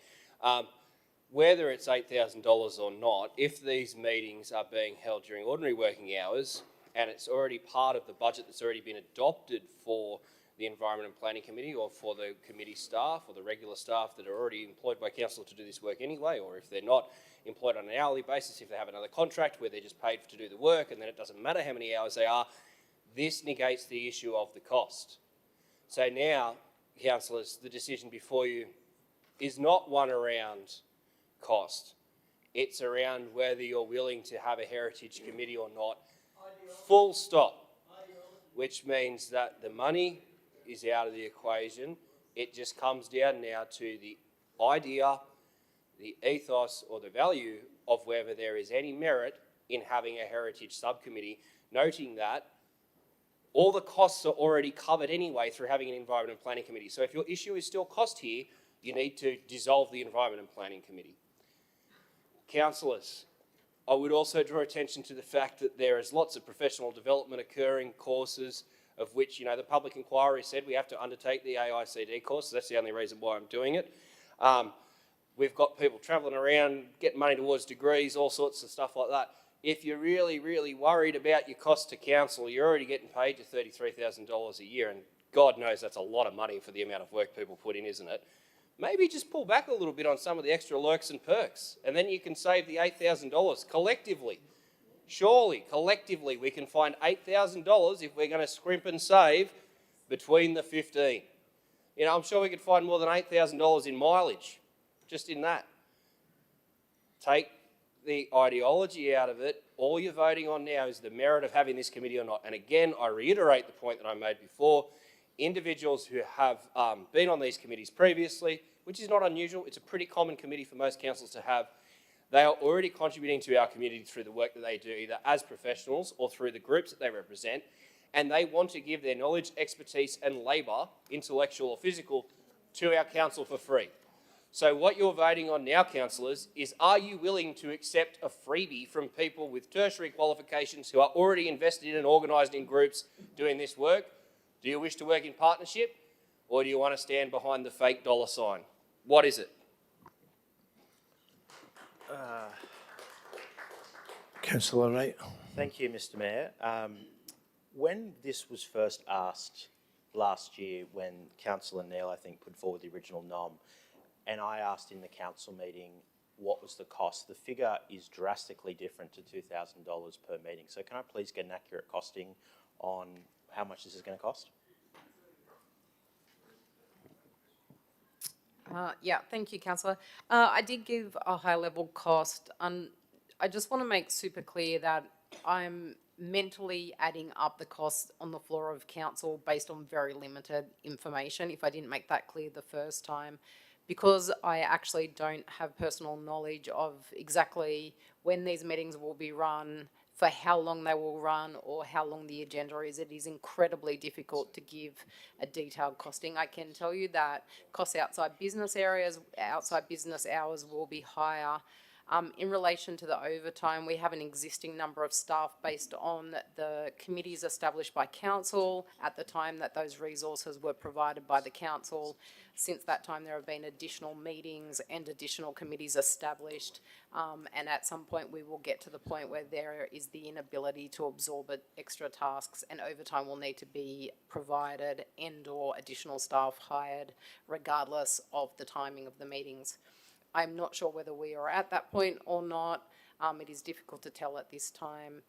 Whether it's $8,000 or not, if these meetings are being held during ordinary working hours, and it's already part of the budget that's already been adopted for the Environment and Planning Committee or for the committee staff or the regular staff that are already employed by council to do this work anyway, or if they're not employed on an hourly basis, if they have another contract where they're just paid to do the work and then it doesn't matter how many hours they are, this negates the issue of the cost. So now, councillors, the decision before you is not one around cost. It's around whether you're willing to have a heritage committee or not. Full stop. Which means that the money is out of the equation. It just comes down now to the idea, the ethos or the value of whether there is any merit in having a heritage subcommittee, noting that all the costs are already covered anyway through having an Environment and Planning Committee. So if your issue is still cost here, you need to dissolve the Environment and Planning Committee. Councillors, I would also draw attention to the fact that there is lots of professional development occurring, courses of which, you know, the public inquiry said we have to undertake the AICD course. That's the only reason why I'm doing it. We've got people travelling around, getting money towards degrees, all sorts of stuff like that. If you're really, really worried about your cost to council, you're already getting paid your $33,000 a year, and God knows that's a lot of money for the amount of work people put in, isn't it? Maybe just pull back a little bit on some of the extra lurks and perks, and then you can save the $8,000 collectively. Surely, collectively, we can find $8,000 if we're going to scrimp and save between the 15. You know, I'm sure we could find more than $8,000 in mileage, just in that. Take the ideology out of it. All you're voting on now is the merit of having this committee or not. And again, I reiterate the point that I made before. Individuals who have been on these committees previously, which is not unusual, it's a pretty common committee for most councils to have, they are already contributing to our community through the work that they do, either as professionals or through the groups that they represent, and they want to give their knowledge, expertise and labour, intellectual or physical, to our council for free. So what you're voting on now, councillors, is are you willing to accept a freebie from people with tertiary qualifications who are already invested in and organised in groups doing this work? Do you wish to work in partnership, or do you want to stand behind the fake dollar sign? What is it? Councillor Wright. Thank you, Mr Mayor. When this was first asked last year, when Councillor Neal, I think, put forward the original nom, and I asked in the council meeting what was the cost, the figure is drastically different to $2,000 per meeting. So can I please get an accurate costing on how much this is going to cost? Yeah, thank you, Councillor. I did give a high-level cost. I just want to make super clear that I'm mentally adding up the costs on the floor of council based on very limited information, if I didn't make that clear the first time, because I actually don't have personal knowledge of exactly when these meetings will be run, for how long they will run, or how long the agenda is. It is incredibly difficult to give a detailed costing. I can tell you that costs outside business areas, outside business hours will be higher. In relation to the overtime, we have an existing number of staff based on the committees established by council at the time that those resources were provided by the council. Since that time, there have been additional meetings and additional committees established, and at some point we will get to the point where there is the inability to absorb extra tasks, and overtime will need to be provided and/or additional staff hired regardless of the timing of the meetings. I'm not sure whether we are at that point or not. It is difficult to tell at this time,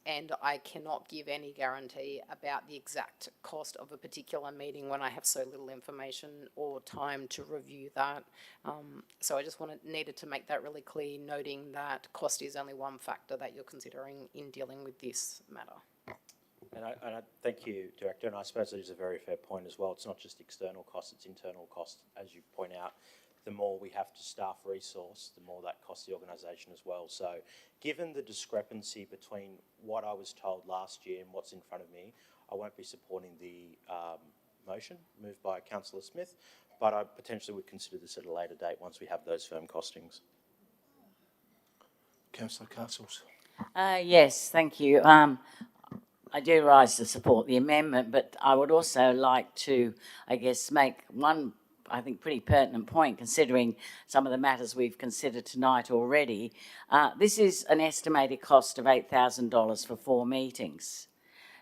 and I cannot give any guarantee about the exact cost of a particular meeting when I have so little information or time to review that. So I just needed to make that really clear, noting that cost is only one factor that you're considering in dealing with this matter. And I thank you, Director, and I suppose it is a very fair point as well. It's not just external costs, it's internal costs, as you point out. The more we have to staff resource, the more that costs the organisation as well. So given the discrepancy between what I was told last year and what's in front of me, I won't be supporting the motion moved by Councillor Smith, but I potentially would consider this at a later date once we have those firm costings. Councillor Castles. Yes, thank you. I do rise to support the amendment, but I would also like to, I guess, make one, I think, pretty pertinent point, considering some of the matters we've considered tonight already. This is an estimated cost of $8,000 for 4 meetings.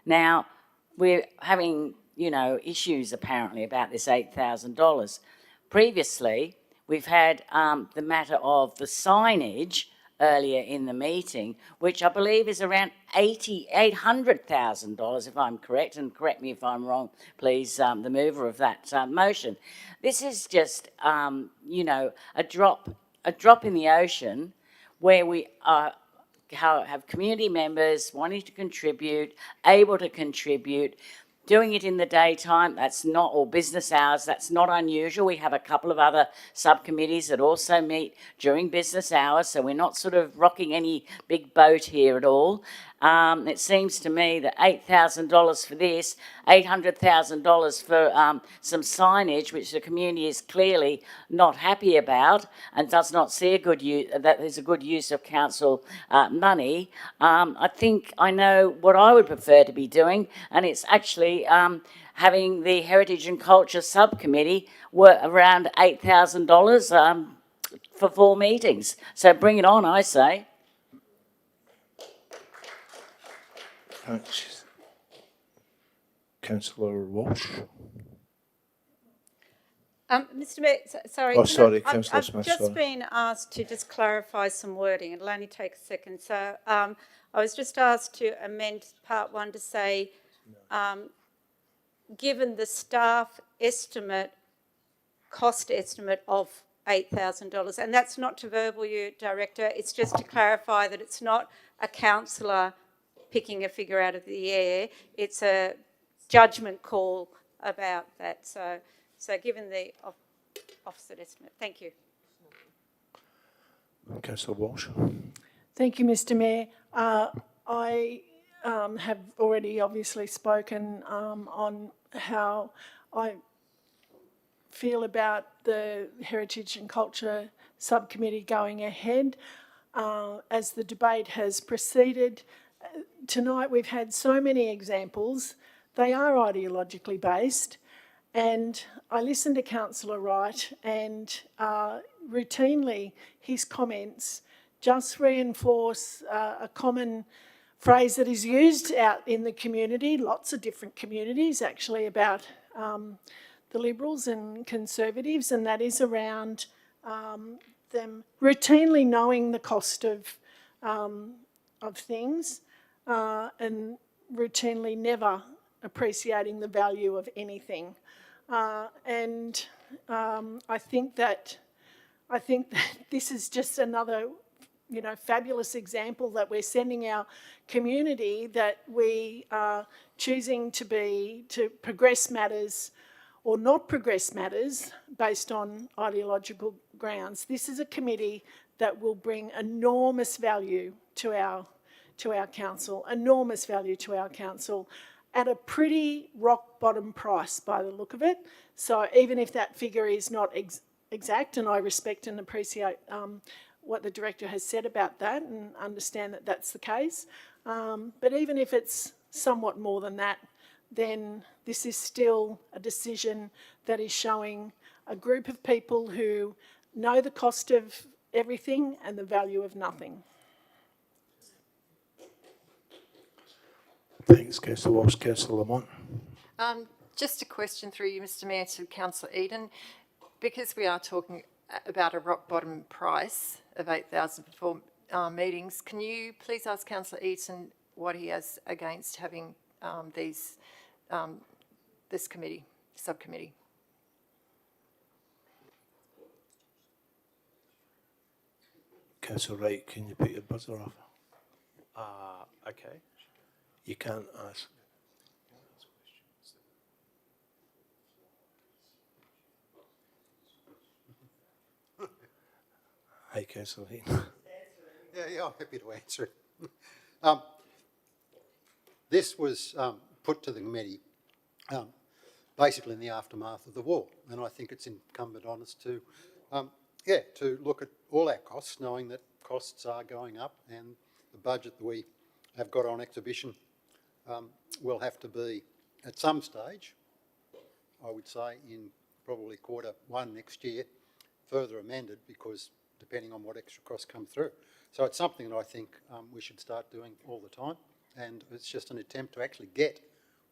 Now, we're having, issues apparently about this $8,000. Previously, we've had the matter of the signage earlier in the meeting, which I believe is around $800,000, if I'm correct, and correct me if I'm wrong, please, the mover of that motion. This is just, a drop in the ocean where we have community members wanting to contribute, able to contribute, doing it in the daytime, that's not, or business hours, that's not unusual. We have a couple of other subcommittees that also meet during business hours, so we're not sort of rocking any big boat here at all. It seems to me that $8,000 for this, $800,000 for some signage, which the community is clearly not happy about and does not see a good use, that there's a good use of council money. I think I know what I would prefer to be doing, and it's actually having the Heritage and Culture Subcommittee work around $8,000 for 4 meetings. So bring it on, I say. Thanks. Councillor Walsh. Mr. Mayor, sorry. Oh, sorry, I've Councillor Smith, just sorry. been asked to just clarify some wording. It'll only take a second. So I was just asked to amend part 1 to say, given the staff estimate, cost estimate of $8,000, and that's not to verbal you, Director, it's just to clarify that it's not a councillor picking a figure out of the air, it's a judgment call about that. So given the opposite estimate. Thank you. Councillor Walsh. Thank you, Mr. Mayor. I have already obviously spoken on how I feel about the Heritage and Culture Subcommittee going ahead. As the debate has proceeded, tonight we've had so many examples. They are ideologically based, and I listened to Councillor Wright, and routinely his comments just reinforce a common phrase that is used out in the community, lots of different communities actually, about the Liberals and Conservatives, and that is around them routinely knowing the cost of things and routinely never appreciating the value of anything. I think that this is just another, fabulous example that we're sending our community that we are choosing to progress matters or not progress matters based on ideological grounds. This is a committee that will bring enormous value to our council, enormous value to our council, at a pretty rock bottom price by the look of it. So even if that figure is not exact, and I respect and appreciate what the Director has said about that and understand that that's the case, but even if it's somewhat more than that, then this is still a decision that is showing a group of people who know the cost of everything and the value of nothing. Thanks, Councillor Walsh. Councillor Lamont. Just a question through you, Mr. Mayor, to Councillor Eden. Because we are talking about a rock bottom price of $8,000 for meetings, can you please ask Councillor Eden what he has against having this subcommittee? Councillor Wright, can you put your buzzer off? Okay. You can't ask. Hi, Councillor Heaton. Yeah, I'm happy to answer it. This was put to the committee basically in the aftermath of the war. And I think it's incumbent on us to, to look at all our costs, knowing that costs are going up, and the budget that we have got on exhibition will have to be, at some stage, I would say in probably Q1 next year, further amended, because depending on what extra costs come through. So it's something that I think we should start doing all the time, and it's just an attempt to actually get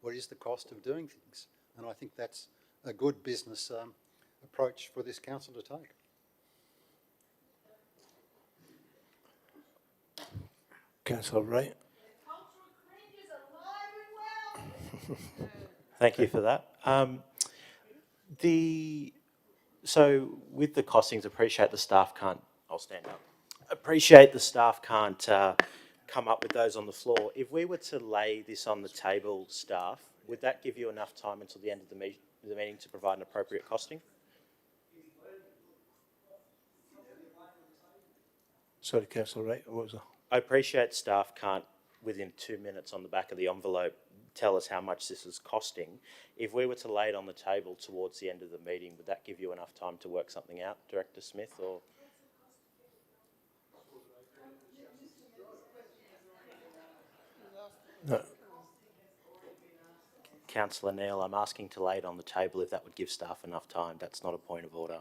what is the cost of doing things. And I think that's a good business approach for this council to take. Councillor Wright. Thank you for that. So with the costings, appreciate the staff can't, I'll stand up. Appreciate the staff can't come up with those on the floor. If we were to lay this on the table, staff, would that give you enough time until the end of the meeting to provide an appropriate costing? Sorry, Councillor Wright, what was that? I appreciate staff can't, within 2 minutes on the back of the envelope, tell us how much this is costing. If we were to lay it on the table towards the end of the meeting, would that give you enough time to work something out, Director Smith? Or no. Councillor Neal, I'm asking to lay it on the table if that would give staff enough time. That's not a point of order.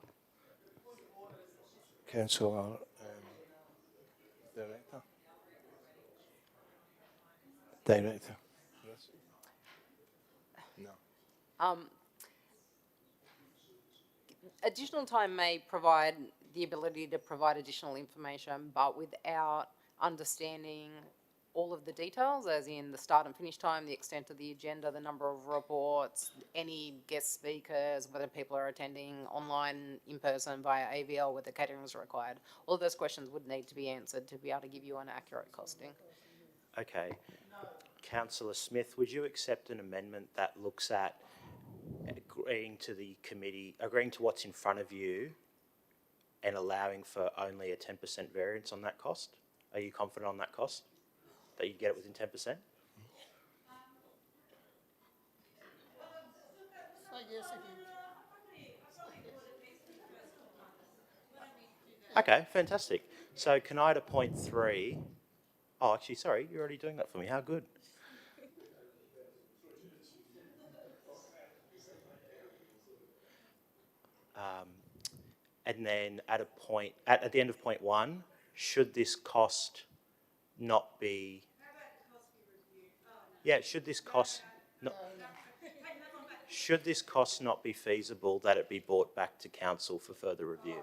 Councillor Director. Director. Yes. No. Additional time may provide the ability to provide additional information, but without understanding all of the details, as in the start and finish time, the extent of the agenda, the number of reports, any guest speakers, whether people are attending online, in person, via AVL, whether catering is required. All of those questions would need to be answered to be able to give you an accurate costing. Okay. Councillor Smith, would you accept an amendment that looks at agreeing to the committee, agreeing to what's in front of you and allowing for only a 10% variance on that cost? Are you confident on that cost? That you get it within 10%? Okay, fantastic. So can I, at point 3, oh, actually, sorry, you're already doing that for me. How good. And then at the end of point 1, should this cost not be, should this cost not be feasible, that it be brought back to council for further review?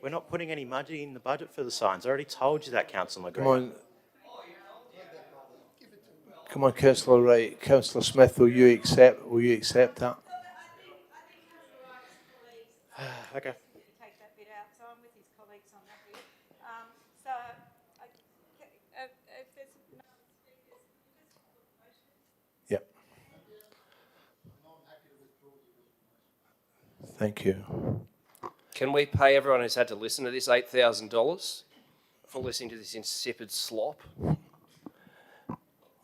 We're not putting any money in the budget for the signs. I already told you that, Councillor McGregor. Come on, Councillor Wright. Councillor Smith, will you accept that? Okay. Take that bit out, so I'm with his colleagues on that bit. If there's no speakers, Yep. Thank you. Can we pay everyone who's had to listen to this $8,000 for listening to this insipid slop?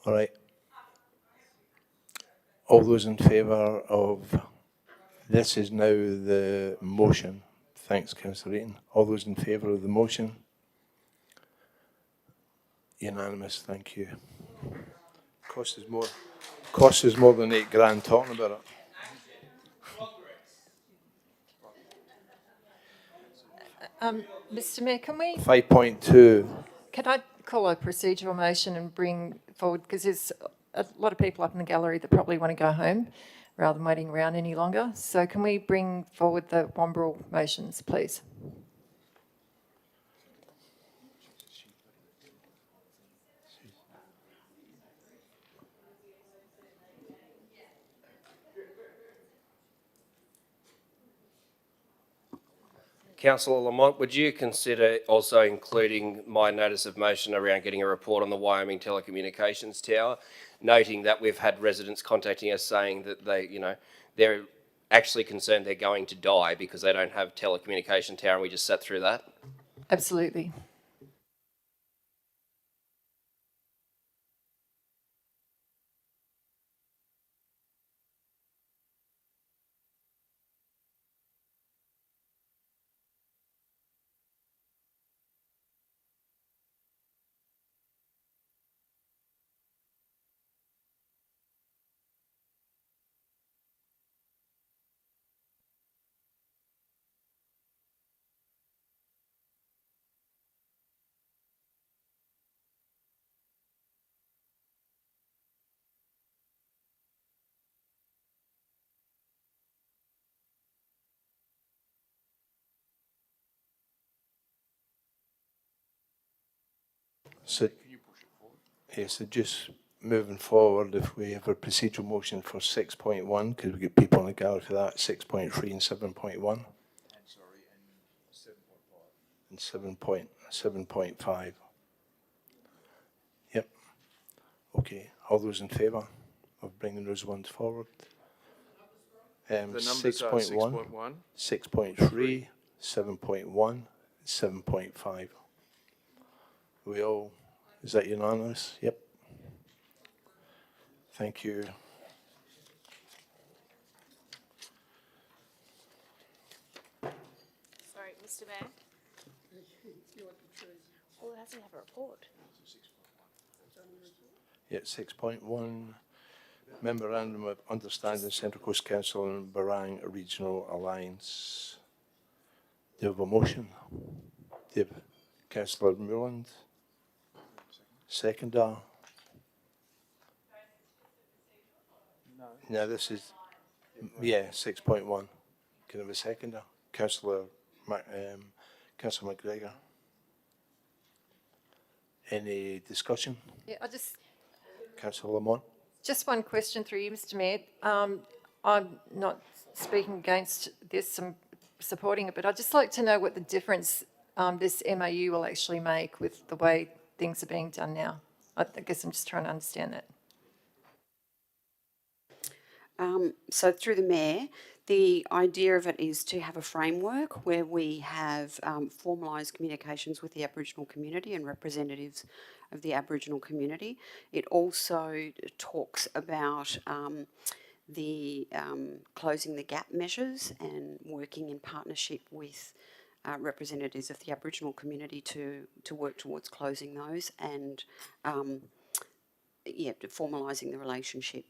All right. All those in favour of this is now the motion. Thanks, Councillor Eaton. All those in favour of the motion? Unanimous, thank you. Cost is more than $8,000 talking about it. Mr Mayor, can we... 5.2. Can I call a procedural motion and bring forward, because there's a lot of people up in the gallery that probably want to go home rather than waiting around any longer. So can we bring forward the Wamberal motions, please? Councillor Lamont, would you consider also including my notice of motion around getting a report on the Wyoming Telecommunications Tower, noting that we've had residents contacting us saying that they're actually concerned they're going to die because they don't have telecommunication tower, and we just sat through that? Absolutely. So, yeah, so just moving forward, if we have a procedural motion for 6.1, because we get people in the gallery for that, 6.3 and 7.1. And 7.5. Yep. Okay. All those in favour of bringing those ones forward? The numbers are 6.1, 6.3, 7.1, 7.5. We all, is that unanimous? Yep. Thank you. Sorry, Mr. Mayor. Well, it hasn't have a report. Yeah, 6.1, Memorandum of Understanding Central Coast Council and Barang Regional Alliance. Do you have a motion? Do you have Councillor Muirland? Seconder? No, this is, yeah, 6.1. Can I have a seconder? Councillor McGregor. Any discussion? Yeah, Councillor Lamont? just one question through you, Mr. Mayor. I'm not speaking against this, I'm supporting it, but I'd just like to know what the difference this MOU will actually make with the way things are being done now. I guess I'm just trying to understand that. So through the Mayor, the idea of it is to have a framework where we have formalised communications with the Aboriginal community and representatives of the Aboriginal community. It also talks about the closing the gap measures and working in partnership with representatives of the Aboriginal community to work towards closing those and to formalising the relationship.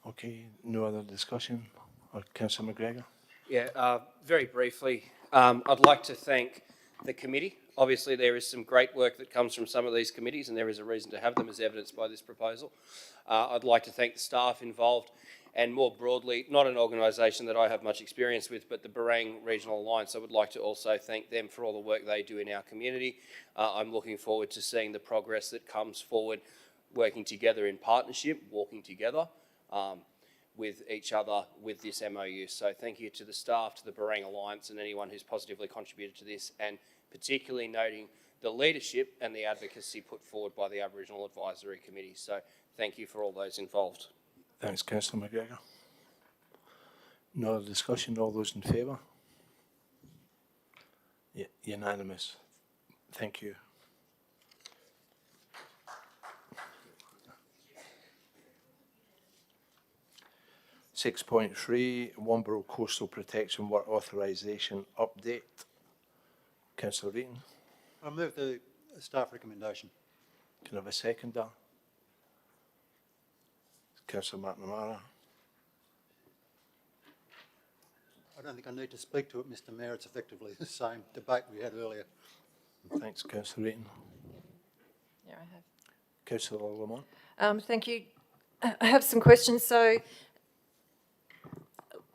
Okay, no other discussion? Or Councillor McGregor? Yeah, very briefly, I'd like to thank the committee. Obviously, there is some great work that comes from some of these committees, and there is a reason to have them as evidenced by this proposal. I'd like to thank the staff involved, and more broadly, not an organisation that I have much experience with, but the Barang Regional Alliance. I would like to also thank them for all the work they do in our community. I'm looking forward to seeing the progress that comes forward, working together in partnership, walking together with each other with this MOU. So thank you to the staff, to the Barang Alliance, and anyone who's positively contributed to this, and particularly noting the leadership and the advocacy put forward by the Aboriginal Advisory Committee. So thank you for all those involved. Thanks, Councillor McGregor. No other discussion, all those in favour? Yeah, unanimous. Thank you. (6.3) Wamberal Coastal Protection Work Authorisation Update. Councillor Reaton. I move the staff recommendation. Can I have a seconder? Councillor McNamara. I don't think I need to speak to it, Mr. Mayor. It's effectively the same debate we had earlier. Thanks, Councillor Reaton. Yeah, I have. Councillor Lamont. Thank you. I have some questions. So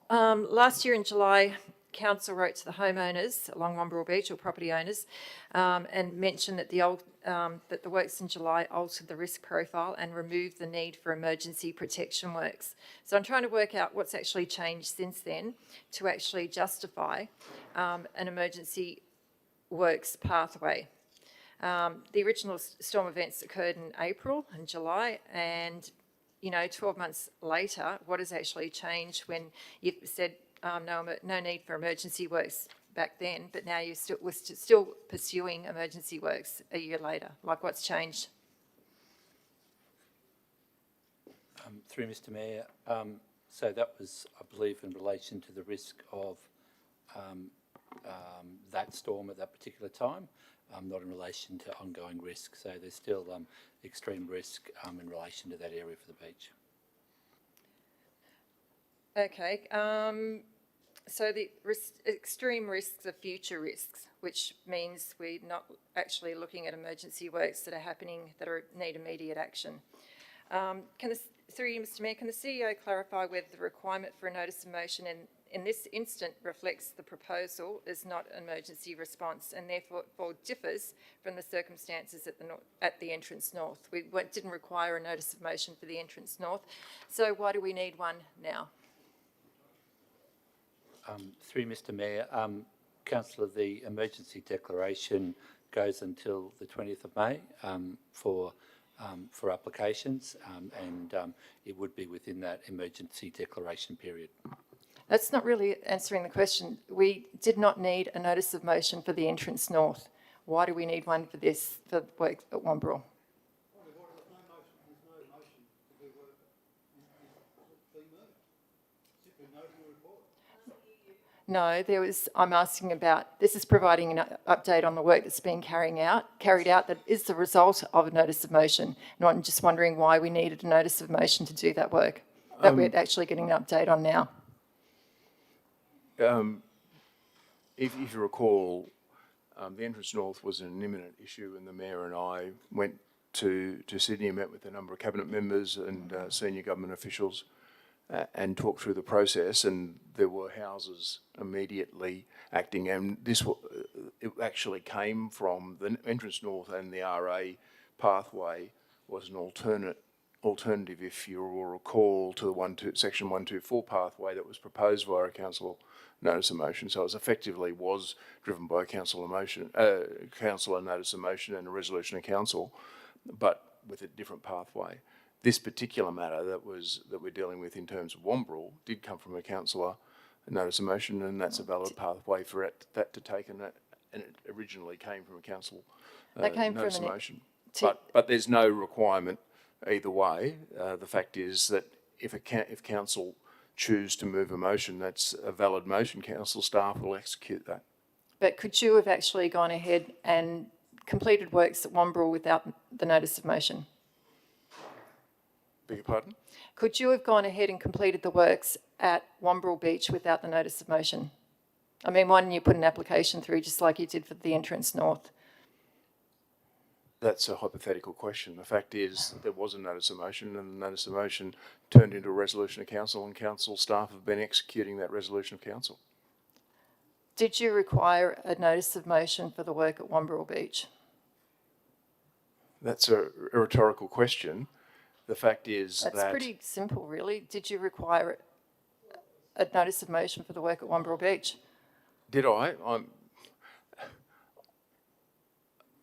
last year in July, Council wrote to the homeowners along Wamberal Beach, or property owners, and mentioned that that the works in July altered the risk profile and removed the need for emergency protection works. So I'm trying to work out what's actually changed since then to actually justify an emergency works pathway. The original storm events occurred in April and July, and 12 months later, what has actually changed when you said no need for emergency works back then, but now we're still pursuing emergency works a year later? Like, what's changed? Through Mr. Mayor, so that was, I believe, in relation to the risk of that storm at that particular time, not in relation to ongoing risk. So there's still extreme risk in relation to that area for the beach. Okay. So the extreme risks are future risks, which means we're not actually looking at emergency works that are happening that need immediate action. Through you, Mr. Mayor, can the CEO clarify whether the requirement for a notice of motion in this instant reflects the proposal is not an emergency response and therefore differs from the circumstances at the entrance north. We didn't require a notice of motion for the entrance north, so why do we need one now? Through Mr Mayor, Councillor, the emergency declaration goes until the 20th of May for applications, and it would be within that emergency declaration period. That's not really answering the question. We did not need a notice of motion for the entrance north. Why do we need one for this, for work at Wamberal? No, I'm asking about, this is providing an update on the work that's being carried out that is the result of a notice of motion. And I'm just wondering why we needed a notice of motion to do that work that we're actually getting an update on now. If you recall, the entrance north was an imminent issue, and the Mayor and I went to Sydney and met with a number of cabinet members and senior government officials and talked through the process, and there were houses immediately acting, and it actually came from the entrance north, and the RA pathway was an alternative, if you will recall, to the section 124 pathway that was proposed via a council notice of motion. So it effectively was driven by a council notice of motion and a resolution of council, but with a different pathway. This particular matter that we're dealing with in terms of Wamberal did come from a councillor notice of motion, and that's a valid pathway for that to take, and it originally came from a council notice of motion. But there's no requirement either way. The fact is that if council choose to move a motion, that's a valid motion. Council staff will execute that. But could you have actually gone ahead and completed works at Wamberal without the notice of motion? Beg your pardon? Could you have gone ahead and completed the works at Wamberal Beach without the notice of motion? I mean, why didn't you put an application through just like you did for the entrance north? That's a hypothetical question. The fact is there was a notice of motion, and the notice of motion turned into a resolution of council, and council staff have been executing that resolution of council. Did you require a notice of motion for the work at Wamberal Beach? That's a rhetorical question. The fact is That's pretty simple, really. Did you require a notice of motion for the work at Wamberal Beach? Did I?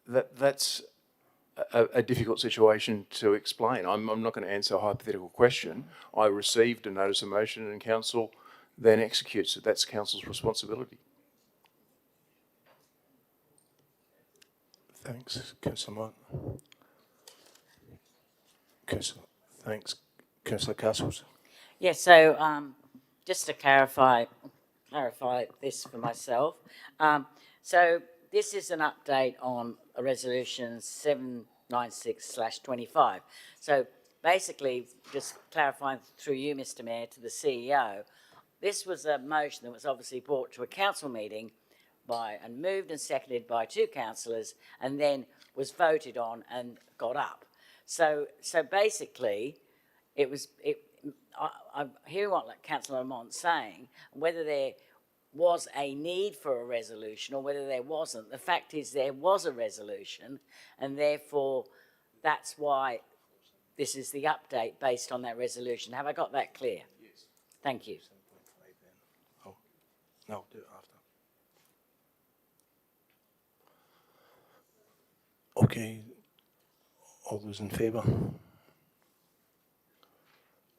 That's a difficult situation to explain. I'm not going to answer a hypothetical question. I received a notice of motion, and council then executes it. That's council's responsibility. Thanks, Councillor Martin. Thanks, Councillor Castles. Yes, so just to clarify this for myself. So this is an update on a resolution 796/25. So basically, just clarifying through you, Mr Mayor, to the CEO, this was a motion that was obviously brought to a council meeting and moved and seconded by two councillors, and then was voted on and got up. So basically, I'm hearing what Councillor Lamont's saying, whether there was a need for a resolution or whether there wasn't. The fact is there was a resolution, and therefore that's why this is the update based on that resolution. Have I got that clear? Yes. Thank you. Oh, no, do it after. Okay. All those in favour?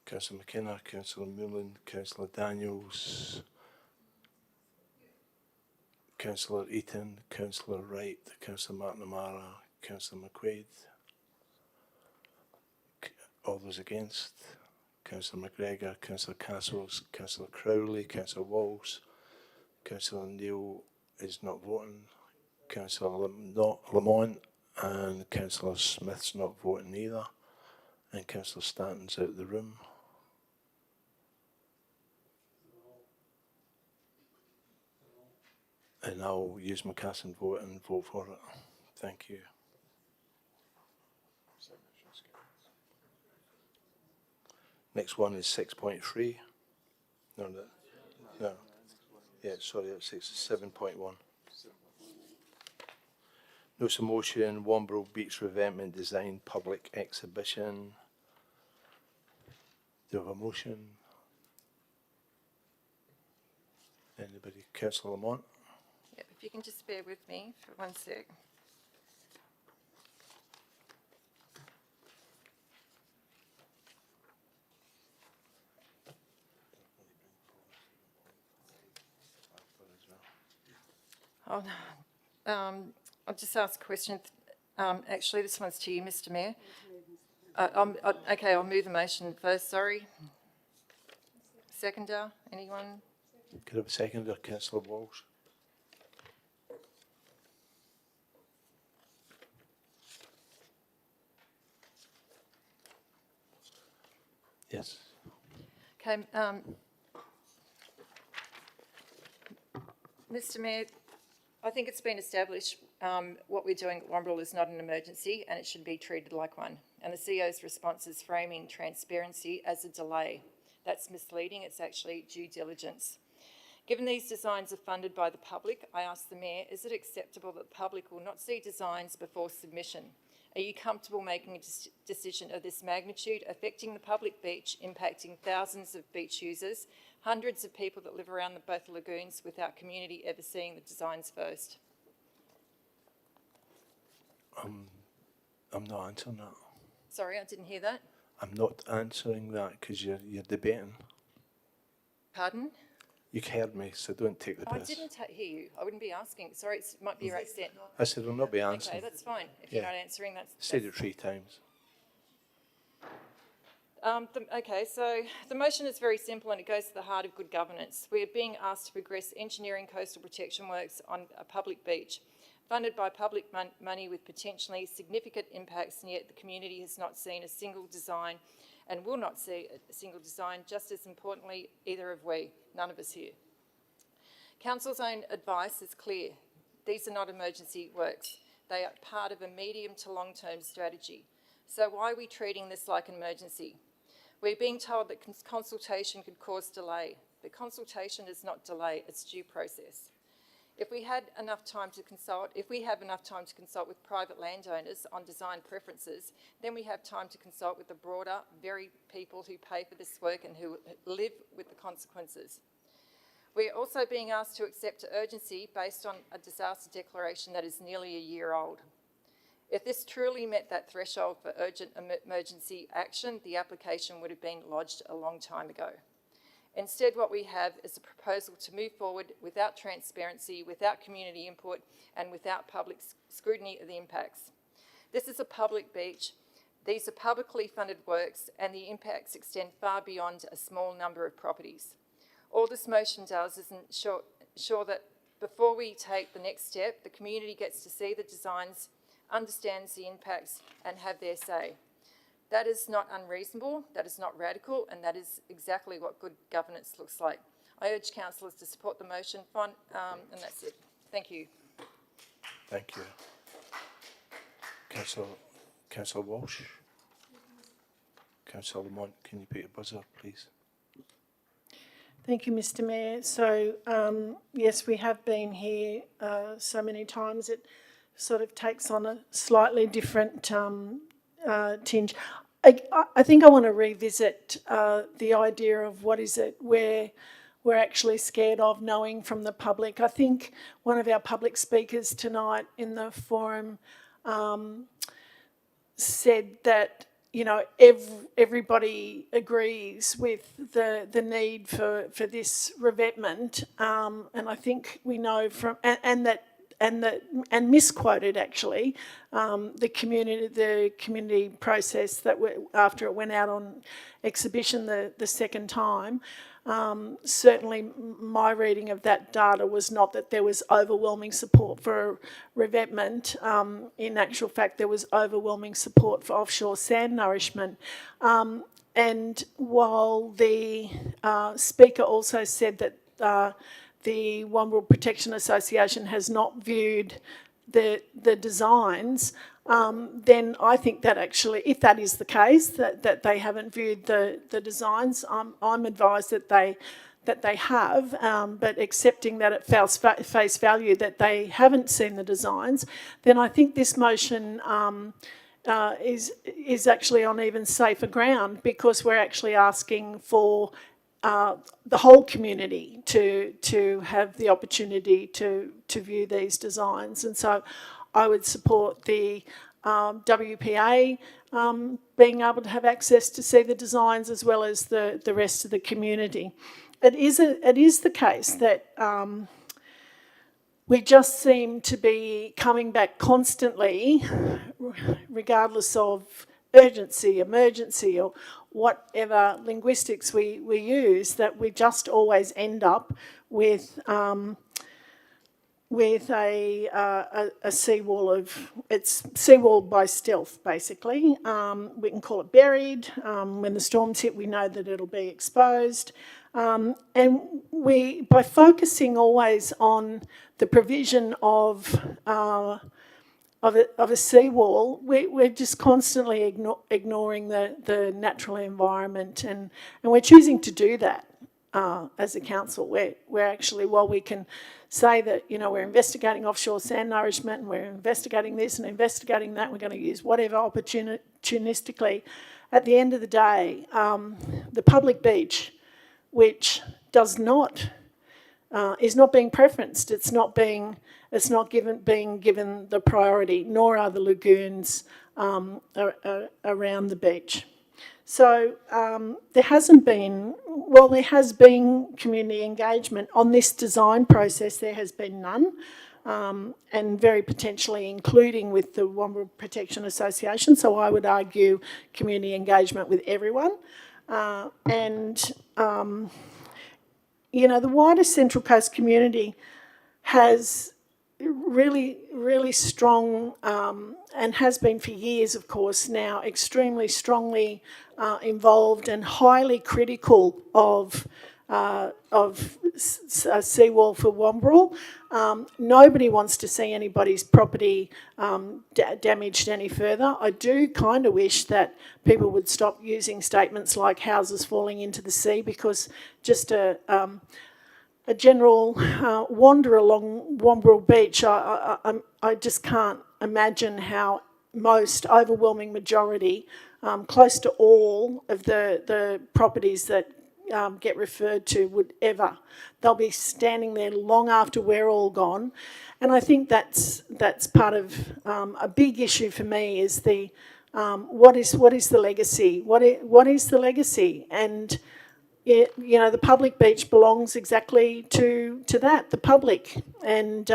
Councillor McKenna, Councillor Moulin, Councillor Daniels, Councillor Eaton, Councillor Wright, Councillor McNamara, Councillor McQuaid. All those against? Councillor McGregor, Councillor Castles, Councillor Crowley, Councillor Walsh, Councillor Neil is not voting, Councillor Lamont, and Councillor Smith's not voting either, and Councillor Stanton's out of the room. And I'll use my casting vote and vote for it. Thank you. Next one is 6.3. No, No. Yeah, sorry, it's 7.1. Notice of motion, Wamberal Beach Revetment Design Public Exhibition. Do you have a motion? Anybody? Councillor Lamont? Yep, if you can just bear with me for 1 sec. I'll just ask a question. Actually, this one's to you, Mr. Mayor. Okay, I'll move the motion first, sorry. Seconder, anyone? Could I have a seconder, Councillor Walsh? Yes. Okay, Mr. Mayor, I think it's been established what we're doing at Wamberal is not an emergency and it should be treated like one. And the CEO's response is framing transparency as a delay. That's misleading, it's actually due diligence. Given these designs are funded by the public, I ask the Mayor, is it acceptable that the public will not see designs before submission? Are you comfortable making a decision of this magnitude, affecting the public beach, impacting thousands of beach users, hundreds of people that live around both lagoons without community ever seeing the designs first? I'm not answering that. Sorry, I didn't hear that. I'm not answering that because you're debating. Pardon? You heard me, so don't take the I piss. didn't hear you. I wouldn't be asking. Sorry, it might be your accent. I said I'll not be answering. Okay, that's fine. If you're not answering, that's... Said it 3 times. Okay, so the motion is very simple and it goes to the heart of good governance. We are being asked to progress engineering coastal protection works on a public beach, funded by public money with potentially significant impacts, and yet the community has not seen a single design and will not see a single design. Just as importantly, either have we, none of us here. Council's own advice is clear. These are not emergency works. They are part of a medium to long-term strategy. So why are we treating this like an emergency? We're being told that consultation could cause delay, but consultation is not delay, it's due process. If we had enough time to consult, if we have enough time to consult with private landowners on design preferences, then we have time to consult with the broader, very people who pay for this work and who live with the consequences. We are also being asked to accept urgency based on a disaster declaration that is nearly a year old. If this truly met that threshold for urgent emergency action, the application would have been lodged a long time ago. Instead, what we have is a proposal to move forward without transparency, without community input, and without public scrutiny of the impacts. This is a public beach. These are publicly funded works, and the impacts extend far beyond a small number of properties. All this motion does is ensure that before we take the next step, the community gets to see the designs, understands the impacts, and have their say. That is not unreasonable, that is not radical, and that is exactly what good governance looks like. I urge councillors to support the motion, and that's it. Thank you. Thank you. Councillor Walsh. Councillor Lamont, can you put your buzzer, please? Thank you, Mr. Mayor. So, yes, we have been here so many times. It sort of takes on a slightly different tinge. I think I want to revisit the idea of what is it we're actually scared of knowing from the public. I think one of our public speakers tonight in the forum said that, you know, everybody agrees with the need for this revetment, and I think we know from and misquoted actually the community process that after it went out on exhibition the second time. Certainly my reading of that data was not that there was overwhelming support for revetment. In actual fact, there was overwhelming support for offshore sand nourishment. And while the speaker also said that the Wamberal Protection Association has not viewed the designs, then I think that actually, if that is the case, that they haven't viewed the designs, I'm advised that that they have, but accepting that at face value that they haven't seen the designs, then I think this motion is actually on even safer ground, because we're actually asking for the whole community to have the opportunity to view these designs. And so I would support the WPA being able to have access to see the designs, as well as the rest of the community. It is the case that we just seem to be coming back constantly, regardless of urgency, emergency, or whatever linguistics we use, that we just always end up with a seawall it's seawall by stealth, basically. We can call it buried. When the storms hit, we know that it'll be exposed. And by focusing always on the provision of a seawall, we're just constantly ignoring the natural environment, and we're choosing to do that as a council. We're actually, while we can say that, you know, we're investigating offshore sand nourishment and we're investigating this and investigating that, we're going to use whatever opportunistically, at the end of the day, the public beach, which does not is not being preferenced. It's not being given the priority, nor are the lagoons around the beach. So there has been community engagement on this design process. There has been none, and very potentially including with the Wamberal Protection Association. So I would argue community engagement with everyone. You know, the wider Central Coast community has really, really strong, and has been for years, of course, now extremely strongly involved and highly critical of a seawall for Wamberal. Nobody wants to see anybody's property damaged any further. I do kind of wish that people would stop using statements like houses falling into the sea, because just a general wander along Wamberal Beach, I just can't imagine how most overwhelming majority, close to all of the properties that get referred to would ever. They'll be standing there long after we're all gone. And I think that's part of a big issue for me, is the what is the legacy? What is the legacy? And you know, the public beach belongs exactly to that, the public. And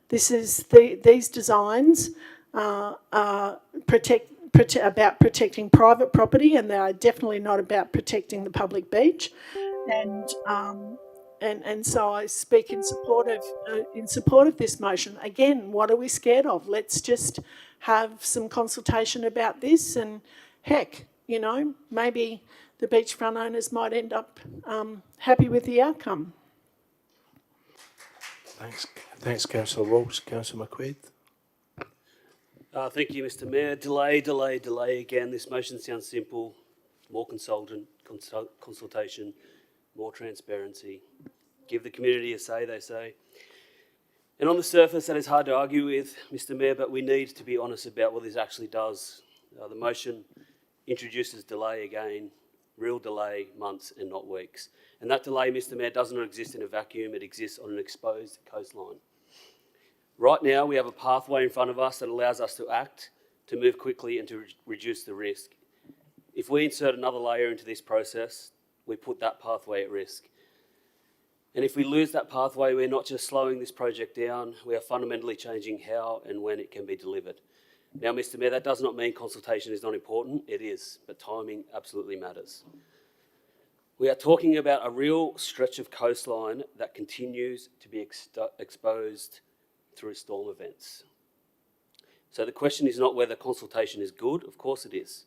these designs are about protecting private property, and they are definitely not about protecting the public beach. And so I speak in support of this motion. Again, what are we scared of? Let's just have some consultation about this, and heck, you know, maybe the beachfront owners might end up happy with the outcome. Thanks, Councillor Walsh. Councillor McQuaid. Thank you, Mr. Mayor. Delay again. This motion sounds simple. More consultation, more transparency. Give the community a say, they say. And on the surface, that is hard to argue with, Mr. Mayor, but we need to be honest about what this actually does. The motion introduces delay again, real delay, months and not weeks. And that delay, Mr. Mayor, does not exist in a vacuum. It exists on an exposed coastline. Right now, we have a pathway in front of us that allows us to act, to move quickly and to reduce the risk. If we insert another layer into this process, we put that pathway at risk. And if we lose that pathway, we're not just slowing this project down, we are fundamentally changing how and when it can be delivered. Now, Mr. Mayor, that does not mean consultation is not important. It is, but timing absolutely matters. We are talking about a real stretch of coastline that continues to be exposed through storm events. So the question is not whether consultation is good, of course it is.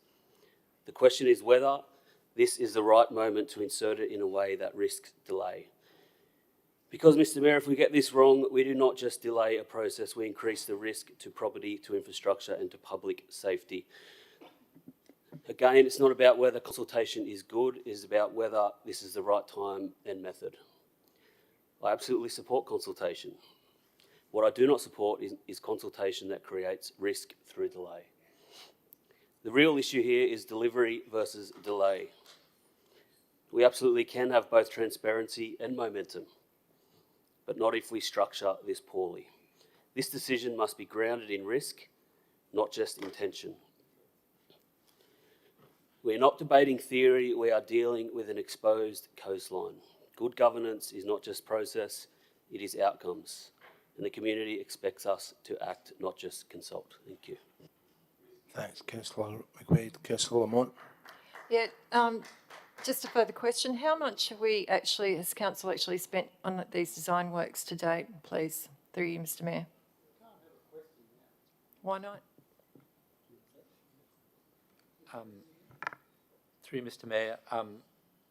The question is whether this is the right moment to insert it in a way that risks delay. Because, Mr. Mayor, if we get this wrong, we do not just delay a process, we increase the risk to property, to infrastructure and to public safety. Again, it's not about whether consultation is good, it's about whether this is the right time and method. I absolutely support consultation. What I do not support is consultation that creates risk through delay. The real issue here is delivery versus delay. We absolutely can have both transparency and momentum, but not if we structure this poorly. This decision must be grounded in risk, not just intention. We're not debating theory, we are dealing with an exposed coastline. Good governance is not just process, it is outcomes. And the community expects us to act, not just consult. Thank you. Thanks, Councillor McQuaid. Councillor Lamont. Yeah, just a further question. How much have we actually, has council actually spent on these design works to date, please? Through you, Mr. Mayor. Why not? Through you, Mr. Mayor,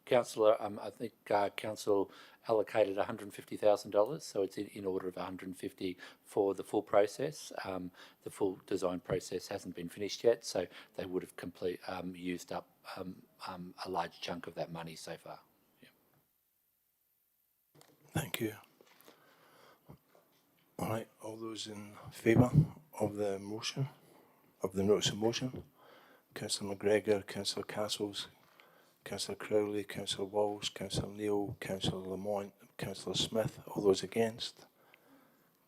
Councillor, I think Council allocated $150,000, so it's in order of 150 for the full process. The full design process hasn't been finished yet, so they would have used up a large chunk of that money so far. Yeah. Thank you. All right, all those in favour of the motion, of the notice of motion? Councillor McGregor, Councillor Castles, Councillor Crowley, Councillor Walsh, Councillor Neal, Councillor Lamont, Councillor Smith. All those against?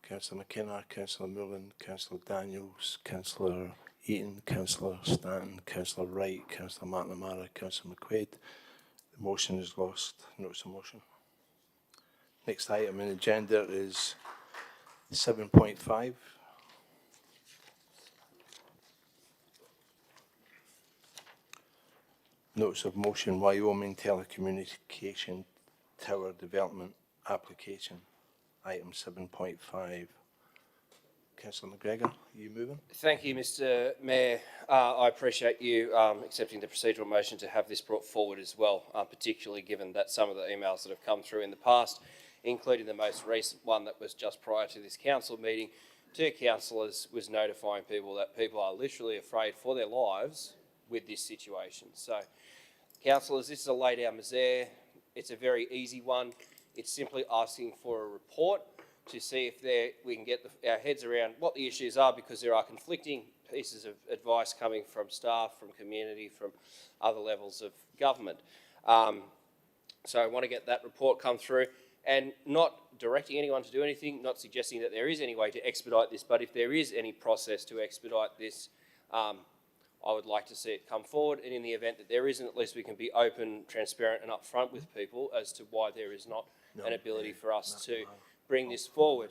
Councillor McKenna, Councillor Mullen, Councillor Daniels, Councillor Eaton, Councillor Stanton, Councillor Wright, Councillor McNamara, Councillor McQuaid. The motion is lost. Notice of motion. Next item on the agenda is 7.5. Notice of motion, Wyoming Telecommunications Tower Development Application, item 7.5. Councillor McGregor, are you moving? Thank you, Mr. Mayor. I appreciate you accepting the procedural motion to have this brought forward as well, particularly given that some of the emails that have come through in the past, including the most recent one that was just prior to this council meeting, to councillors was notifying people that people are literally afraid for their lives with this situation. So, councillors, this is a lay down misère. It's a very easy one. It's simply asking for a report to see if we can get our heads around what the issues are, because there are conflicting pieces of advice coming from staff, from community, from other levels of government. So I want to get that report come through, and not directing anyone to do anything, not suggesting that there is any way to expedite this, but if there is any process to expedite this, I would like to see it come forward, and in the event that there isn't, at least we can be open, transparent and upfront with people as to why there is not an ability for us to bring this forward.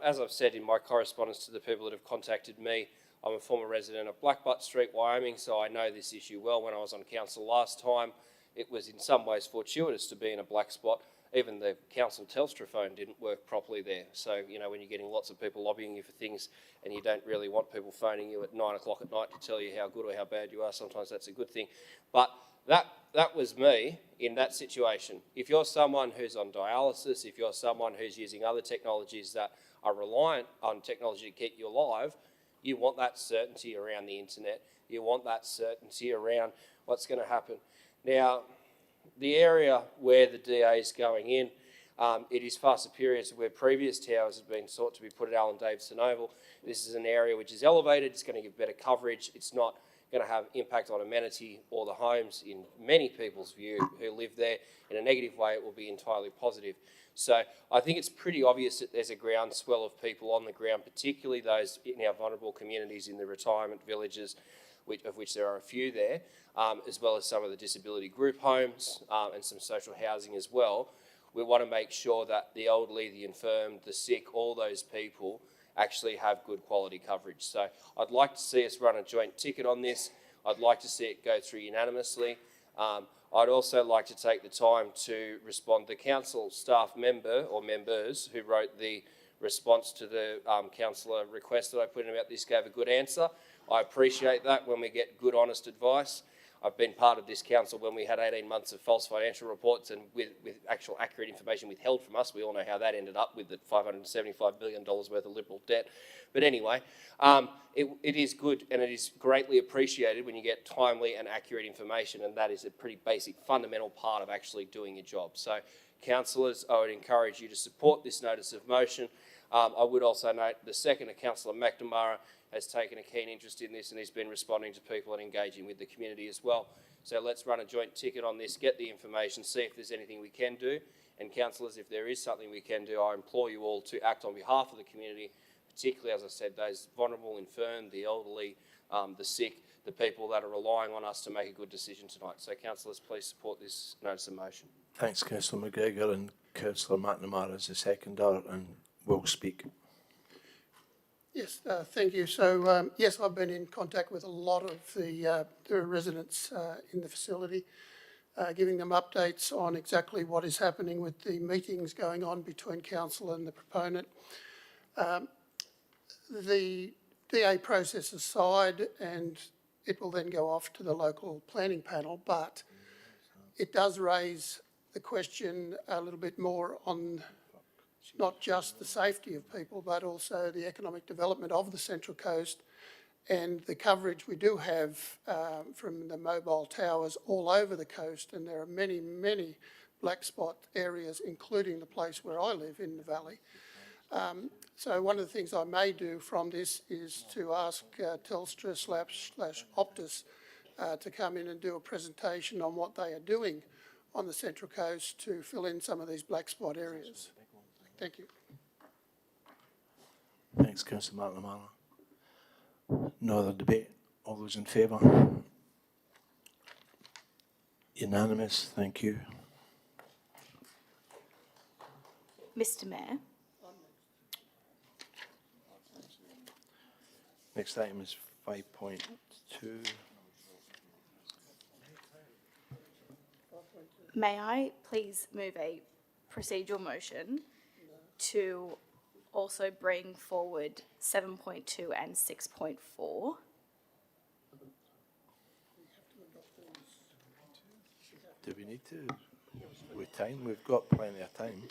As I've said in my correspondence to the people that have contacted me, I'm a former resident of Blackbutt Street, Wyoming, so I know this issue well. When I was on council last time, it was in some ways fortuitous to be in a black spot. Even the council Telstra phone didn't work properly there. So, you know, when you're getting lots of people lobbying you for things and you don't really want people phoning you at 9 o'clock at night to tell you how good or how bad you are, sometimes that's a good thing. But that was me in that situation. If you're someone who's on dialysis, if you're someone who's using other technologies that are reliant on technology to keep you alive, you want that certainty around the internet. You want that certainty around what's going to happen. Now, the area where the DA is going in, it is far superior to where previous towers have been sought to be put at Allen Davidson Oval. This is an area which is elevated, it's going to give better coverage, it's not going to have impact on amenity or the homes in many people's view who live there. In a negative way, it will be entirely positive. So I think it's pretty obvious that there's a groundswell of people on the ground, particularly those in our vulnerable communities in the retirement villages, of which there are a few there, as well as some of the disability group homes and some social housing as well. We want to make sure that the elderly, the infirm, the sick, all those people actually have good quality coverage. So I'd like to see us run a joint ticket on this. I'd like to see it go through unanimously. I'd also like to take the time to respond to the council staff member or members who wrote the response to the councillor request that I put in about this, gave a good answer. I appreciate that when we get good, honest advice. I've been part of this council when we had 18 months of false financial reports and with actual accurate information withheld from us. We all know how that ended up with the $575 billion worth of Liberal debt. But anyway, it is good and it is greatly appreciated when you get timely and accurate information, and that is a pretty basic, fundamental part of actually doing your job. So, councillors, I would encourage you to support this notice of motion. I would also note the second, Councillor McNamara, has taken a keen interest in this and has been responding to people and engaging with the community as well. So let's run a joint ticket on this, get the information, see if there's anything we can do. And councillors, if there is something we can do, I implore you all to act on behalf of the community, particularly, as I said, those vulnerable, infirm, the elderly, the sick, the people that are relying on us to make a good decision tonight. So councillors, please support this notice of motion. Thanks, Councillor McGregor, and Councillor McNamara is the seconder and will speak. Yes, thank you. So, yes, I've been in contact with a lot of the residents in the facility, giving them updates on exactly what is happening with the meetings going on between council and the proponent. The DA process aside, and it will then go off to the local planning panel, but it does raise the question a little bit more on not just the safety of people, but also the economic development of the Central Coast and the coverage we do have from the mobile towers all over the coast. And there are many, many black spot areas, including the place where I live in the valley. So one of the things I may do from this is to ask Telstra / Optus to come in and do a presentation on what they are doing on the Central Coast to fill in some of these black spot areas. Thank you. Thanks, Councillor McNamara. No other debate. All those in favour? Unanimous. Thank you. Mr. Mayor. Next item is 5.2. May I please move a procedural motion to also bring forward 7.2 and 6.4? Do we need to? With time? We've got plenty of time.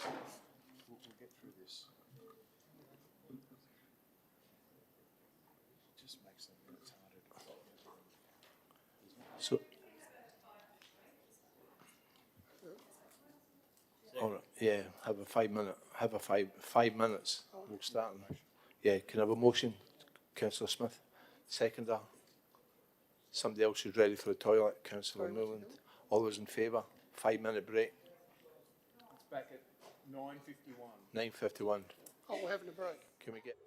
We'll get through this. It just makes the minutes harder. So, all right, yeah, have a 5 minute, have a five minutes. We'll start. Yeah, can I have a motion, Councillor Smith? Seconder. Somebody else who's ready for the toilet, Councillor Newland. All those in favour? 5 minute break. It's back at 9:51. 9:51. Oh, we're having a break. Can we get?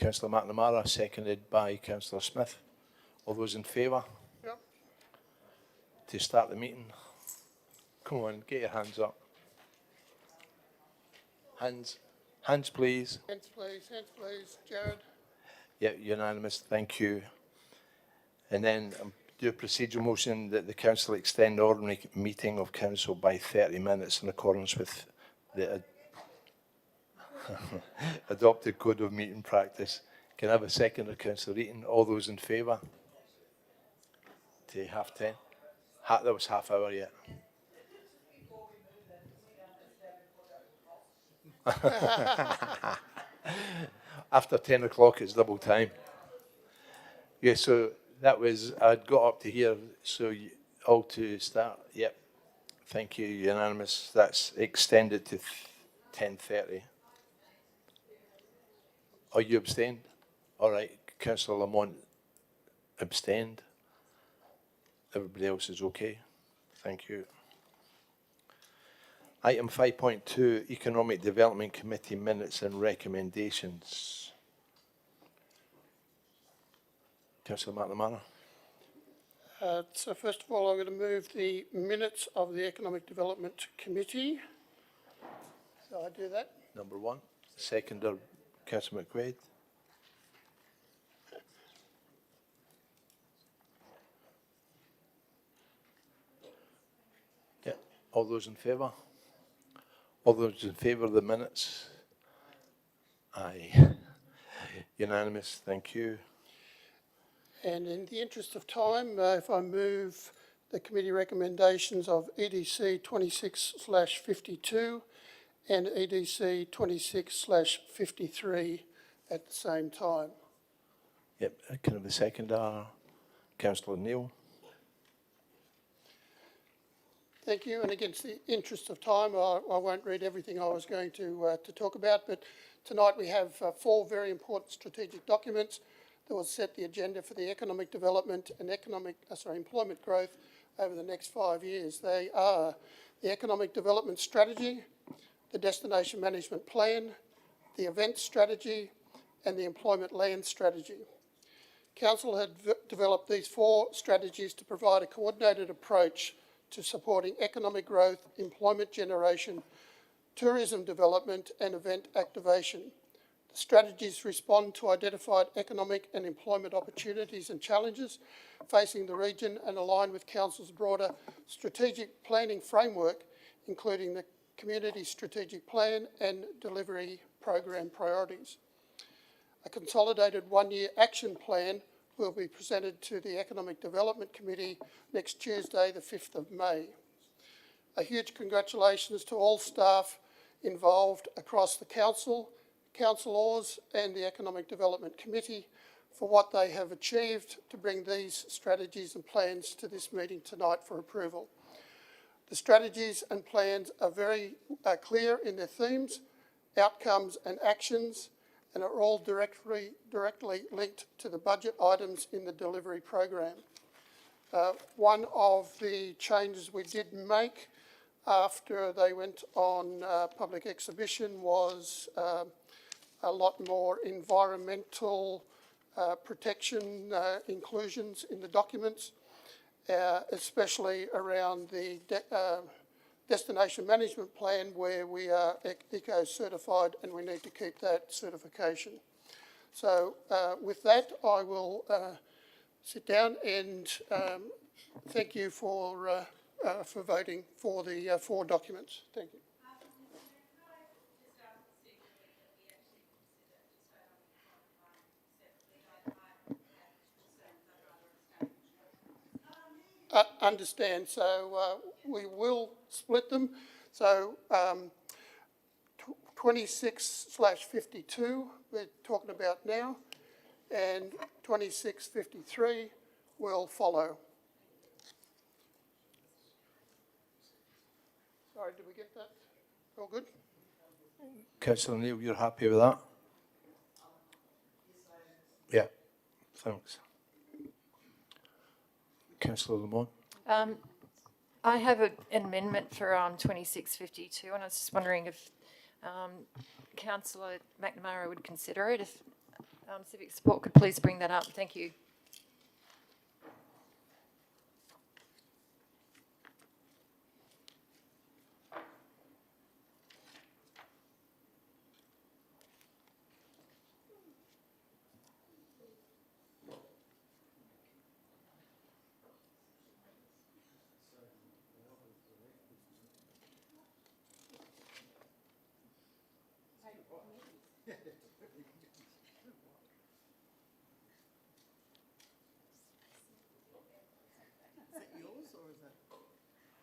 Councillor McNamara, seconded by Councillor Smith. All those in favour? Yep. To start the meeting? Come on, get your hands up. Hands please. Hands please, Jared. Yeah, unanimous, thank you. And then do a procedural motion that the council extend the ordinary meeting of council by 30 minutes in accordance with the adopted code of meeting practice. Can I have a second of Councillor Eaton? All those in favour? To 10:30? That was half hour yet. After 10 o'clock it's double time. Yeah, so that was, I'd got up to here, so all to start. Yep. Thank you, unanimous. That's extended to 10:30. Oh, you abstained? All right. Councillor Lamont abstained. Everybody else is okay. Thank you. Item 5.2, Economic Development Committee minutes and recommendations. Councillor McNamara. So first of all, I'm going to move the minutes of the Economic Development Committee. So I do that. Number one. Seconder, Councillor McQuaid. Yeah. All those in favour? All those in favour of the minutes? Aye. Unanimous, thank you. And in the interest of time, if I move the committee recommendations of EDC 26/52 and EDC 26/53 at the same time. Yep, can I have a seconder? Councillor Neil. Thank you. And against the interest of time, I won't read everything I was going to talk about, but tonight we have 4 very important strategic documents that will set the agenda for the economic development and employment growth over the next 5 years. They are the Economic Development Strategy, the Destination Management Plan, the Event Strategy, and the Employment Land Strategy. Council had developed these 4 strategies to provide a coordinated approach to supporting economic growth, employment generation, tourism development, and event activation. The strategies respond to identified economic and employment opportunities and challenges facing the region and align with Council's broader strategic planning framework, including the Community Strategic Plan and Delivery Program priorities. A consolidated 1-year action plan will be presented to the Economic Development Committee next Tuesday, the 5th of May. A huge congratulations to all staff involved across the Council, councillors and the Economic Development Committee for what they have achieved to bring these strategies and plans to this meeting tonight for approval. The strategies and plans are very clear in their themes, outcomes and actions, and are all directly linked to the budget items in the delivery program. One of the changes we did make after they went on public exhibition was a lot more environmental protection inclusions in the documents, especially around the Destination Management Plan, where we are eco-certified and we need to keep that certification. So with that, I will sit down and thank you for voting for the 4 documents. Thank you. Understand, so we will split them. So 26/52 we're talking about now, and 26/53 will follow. Sorry, did we get that? All good? Councillor Neil, you're happy with that? Yeah, thanks. Councillor Lamont. I have an amendment for 2652, and I was just wondering if Councillor McNamara would consider it. If Civic Support could please bring that up. Thank you.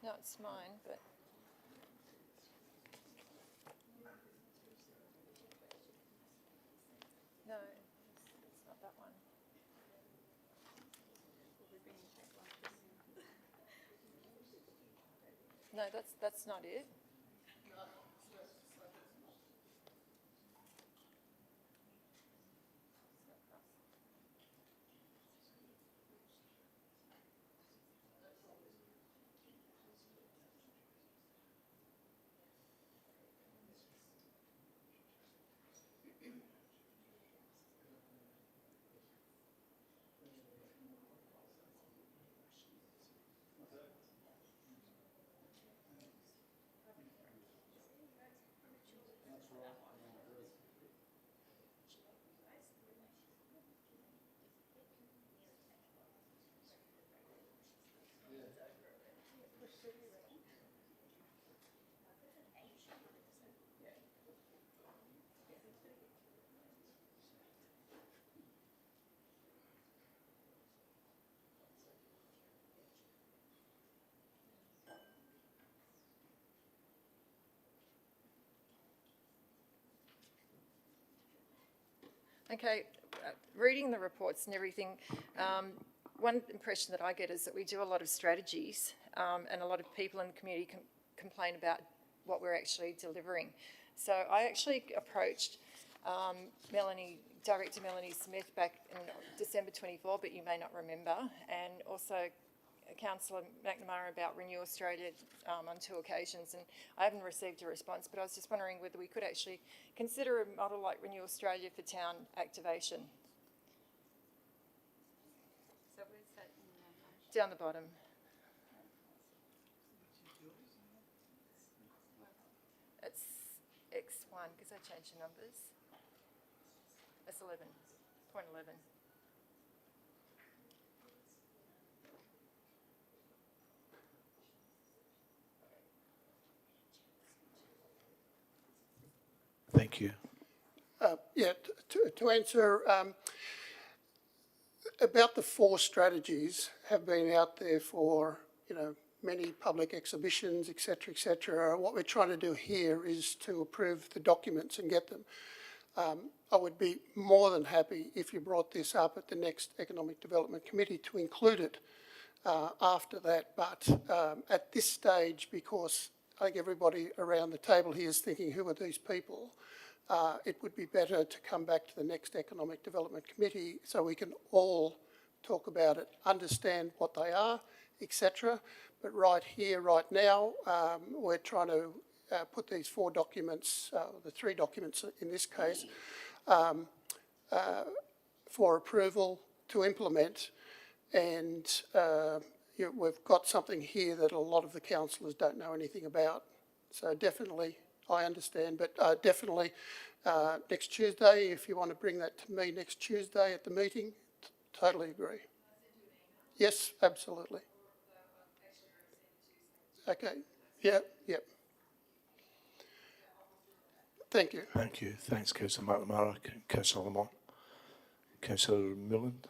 No, it's mine, but... No, it's not that one. No, that's not it. Okay, reading the reports and everything, one impression that I get is that we do a lot of strategies and a lot of people in the community complain about what we're actually delivering. So I actually approached Director Melanie Smith back in December 24, but you may not remember, and also Councillor McNamara about Renew Australia on 2 occasions, and I haven't received a response, but I was just wondering whether we could actually consider a model like Renew Australia for town activation. So where's that in the Down the bottom. It's X1, because I changed the numbers. It's 11, point 11. Thank you. Yeah, to answer about the 4 strategies have been out there for, many public exhibitions, et cetera, What we're trying to do here is to approve the documents and get them. I would be more than happy if you brought this up at the next Economic Development Committee to include it after that. But at this stage, because I think everybody around the table here is thinking, who are these people? It would be better to come back to the next Economic Development Committee so we can all talk about it, understand what they are, etc. But right here, right now, we're trying to put these 4 documents, the 3 documents in this case, for approval to implement. And we've got something here that a lot of the councillors don't know anything about. So definitely, I understand, but definitely next Tuesday, if you want to bring that to me next Tuesday at the meeting, totally agree. Yes, absolutely. Okay, yeah. Thank you. Thank you. Thanks, Councillor McNamara. Councillor Lamont. Councillor Milland.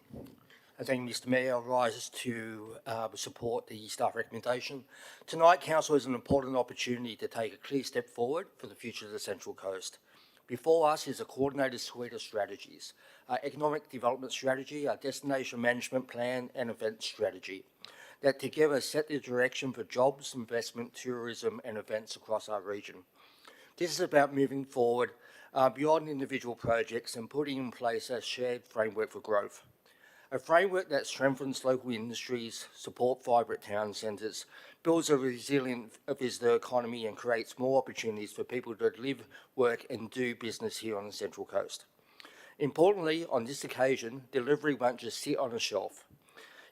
I think, Mr Mayor, rises to support the staff recommendation. Tonight, Council has an important opportunity to take a clear step forward for the future of the Central Coast. Before us is a coordinated suite of strategies, our economic development strategy, our destination management plan and event strategy that together set the direction for jobs, investment, tourism and events across our region. This is about moving forward beyond individual projects and putting in place a shared framework for growth. A framework that strengthens local industries, support vibrant town centres, builds a resilient visitor economy and creates more opportunities for people to live, work and do business here on the Central Coast. Importantly, on this occasion, delivery won't just sit on a shelf.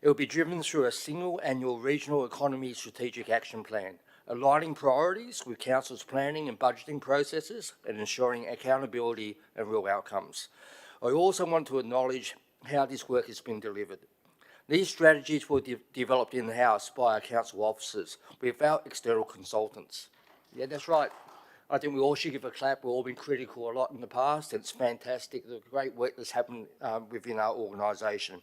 It will be driven through a single annual regional economy strategic action plan, aligning priorities with Council's planning and budgeting processes and ensuring accountability and real outcomes. I also want to acknowledge how this work has been delivered. These strategies were developed in-house by our council officers without external consultants. Yeah, that's right. I think we all should give a clap. We've all been critical a lot in the past, and it's fantastic, the great work that's happened within our organisation.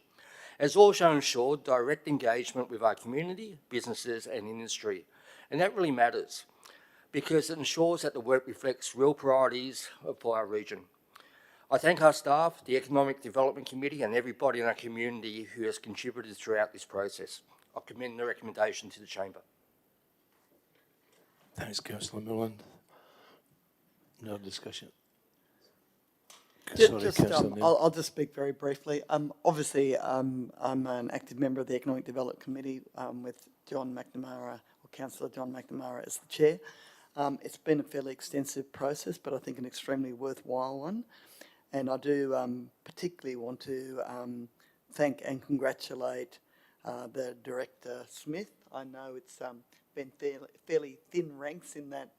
As also ensured direct engagement with our community, businesses and industry. And that really matters because it ensures that the work reflects real priorities for our region. I thank our staff, the Economic Development Committee and everybody in our community who has contributed throughout this process. I commend the recommendation to the Chamber. Thanks, Councillor Millen. No discussion. I'll just speak very briefly. Obviously, I'm an active member of the Economic Development Committee with John McNamara, or Councillor John McNamara as the chair. It's been a fairly extensive process, but I think an extremely worthwhile one. And I do particularly want to thank and congratulate the Director Smith. I know it's been fairly thin ranks in that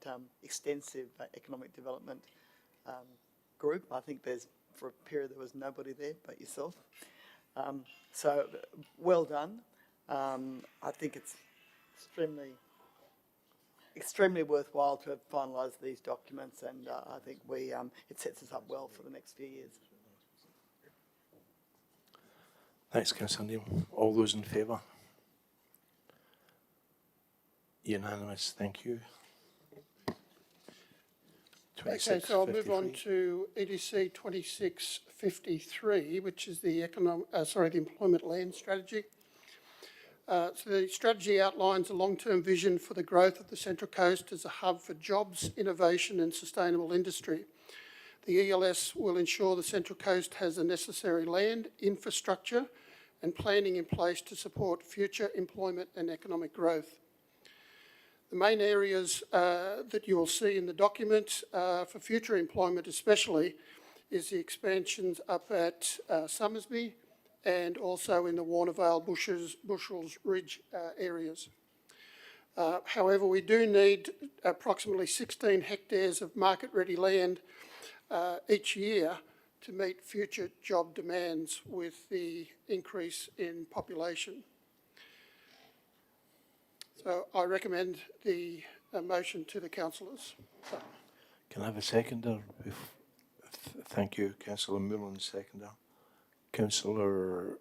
extensive economic development group. I think for a period there was nobody there but yourself. So well done. I think it's extremely worthwhile to have finalised these documents, and I think it sets us up well for the next few years. Thanks, Councillor Neal. All those in favour? Unanimous, thank you. Okay, so I'll move on to EDC 2653, which is the employment land strategy. So the strategy outlines a long-term vision for the growth of the Central Coast as a hub for jobs, innovation and sustainable industry. The ELS will ensure the Central Coast has the necessary land, infrastructure and planning in place to support future employment and economic growth. The main areas that you will see in the document for future employment especially is the expansions up at Summersby and also in the Warnervale, Bushells Ridge areas. However, we do need approximately 16 hectares of market-ready land each year to meet future job demands with the increase in population. So I recommend the motion to the councillors. Can I have a seconder? Thank you, Councillor Millen, seconder. Councillor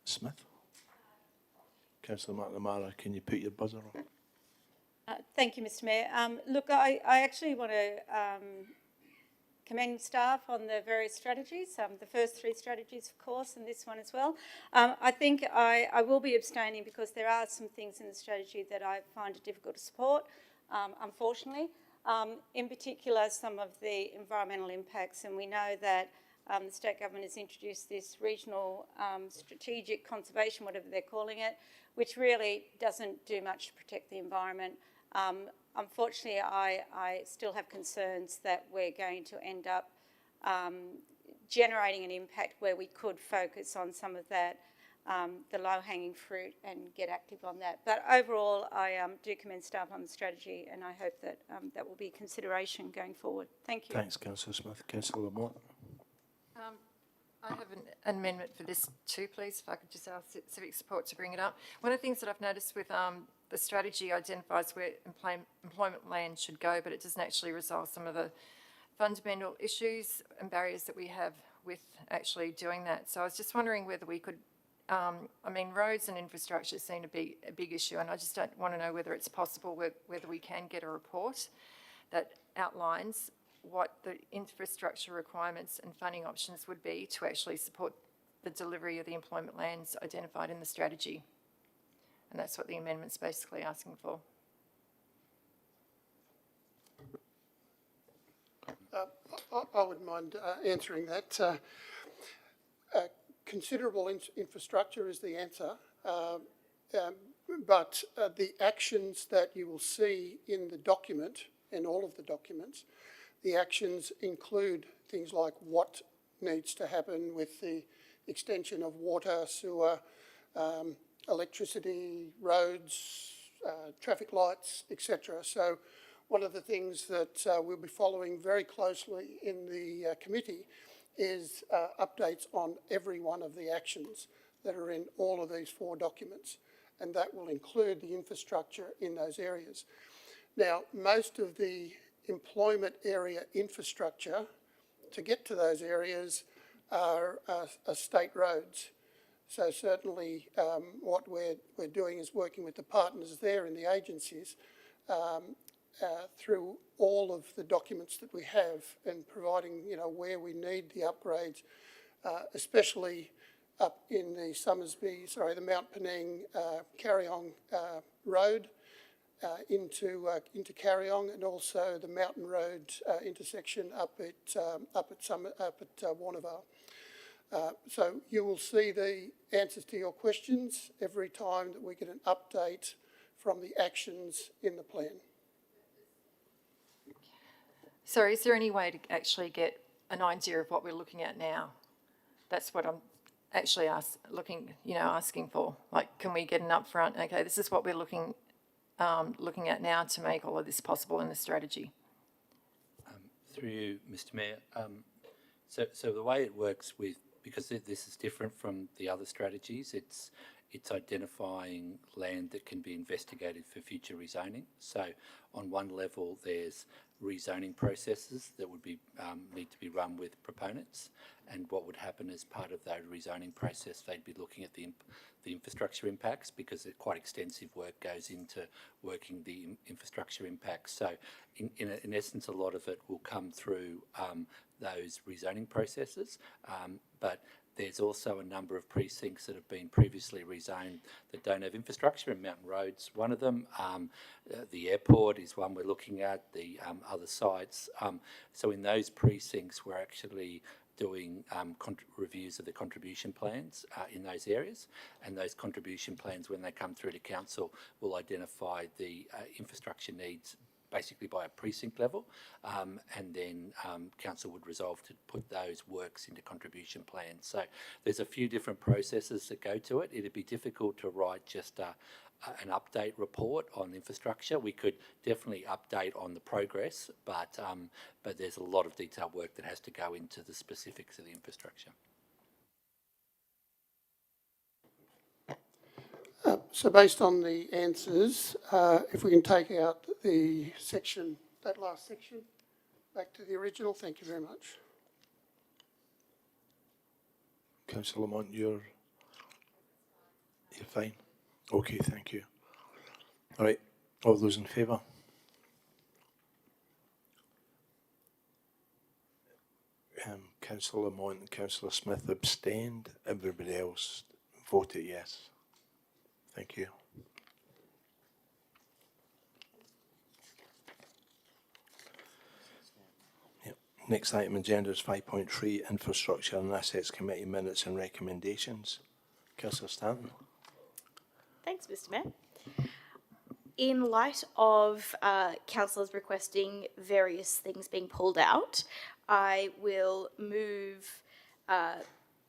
Smith? Councillor McNamara, can you put your buzzer on? Thank you, Mr Mayor. Look, I actually want to commend staff on the various strategies, the first three strategies, of course, and this one as well. I think I will be abstaining because there are some things in the strategy that I find it difficult to support, unfortunately. In particular, some of the environmental impacts, and we know that the state government has introduced this regional strategic conservation, whatever they're calling it, which really doesn't do much to protect the environment. Unfortunately, I still have concerns that we're going to end up generating an impact where we could focus on some of that, the low-hanging fruit, and get active on that. But overall, I do commend staff on the strategy, and I hope that that will be consideration going forward. Thank you. Thanks, Councillor Smith. Councillor Lamont. I have an amendment for this too, please, if I could just ask Civic Support to bring it up. One of the things that I've noticed with the strategy identifies where employment land should go, but it doesn't actually resolve some of the fundamental issues and barriers that we have with actually doing that. So I was just wondering whether we could, roads and infrastructure seem to be a big issue, and I just don't want to know whether it's possible, whether we can get a report that outlines what the infrastructure requirements and funding options would be to actually support the delivery of the employment lands identified in the strategy. And that's what the amendment's basically asking for. I wouldn't mind answering that. Considerable infrastructure is the answer, but the actions that you will see in the document, in all of the documents, the actions include things like what needs to happen with the extension of water, sewer, electricity, roads, traffic lights, etc. So one of the things that we'll be following very closely in the committee is updates on every one of the actions that are in all of these 4 documents, and that will include the infrastructure in those areas. Now, most of the employment area infrastructure to get to those areas are state roads. So certainly what we're doing is working with the partners there in the agencies through all of the documents that we have and providing, where we need the upgrades, especially up in the the Mount Penang Carryong Road into Carryong, and also the Mountain Road intersection up at Warnervale. So you will see the answers to your questions every time that we get an update from the actions in the plan. So is there any way to actually get an idea of what we're looking at now? That's what I'm actually asking for. Like, can we get an upfront, okay, this is what we're looking at now to make all of this possible in the strategy? Through you, Mr. Mayor. So the way it works because this is different from the other strategies, it's identifying land that can be investigated for future rezoning. So on one level, there's rezoning processes that would be need to be run with proponents, and what would happen as part of that rezoning process, they'd be looking at the infrastructure impacts, because quite extensive work goes into working the infrastructure impacts. So in essence, a lot of it will come through those rezoning processes, but there's also a number of precincts that have been previously rezoned that don't have infrastructure, and Mountain Road's one of them. The airport is one we're looking at, the other sites. So in those precincts, we're actually doing reviews of the contribution plans in those areas, and those contribution plans, when they come through to council, will identify the infrastructure needs basically by a precinct level, and then council would resolve to put those works into contribution plans. So there's a few different processes that go to it. It'd be difficult to write just an update report on infrastructure. We could definitely update on the progress, but there's a lot of detailed work that has to go into the specifics of the infrastructure. So based on the answers, if we can take out the section, that last section, back to the original, thank you very much. Councillor Lamont, you're fine? Okay, thank you. All right, all those in favour? Councillor Lamont and Councillor Smith abstained. Everybody else voted yes. Thank you. Yep. Next item on agenda is 5.3, Infrastructure and Assets Committee Minutes and Recommendations. Councillor Stanton. Thanks, Mr. Mayor. In light of councillors requesting various things being pulled out, I will move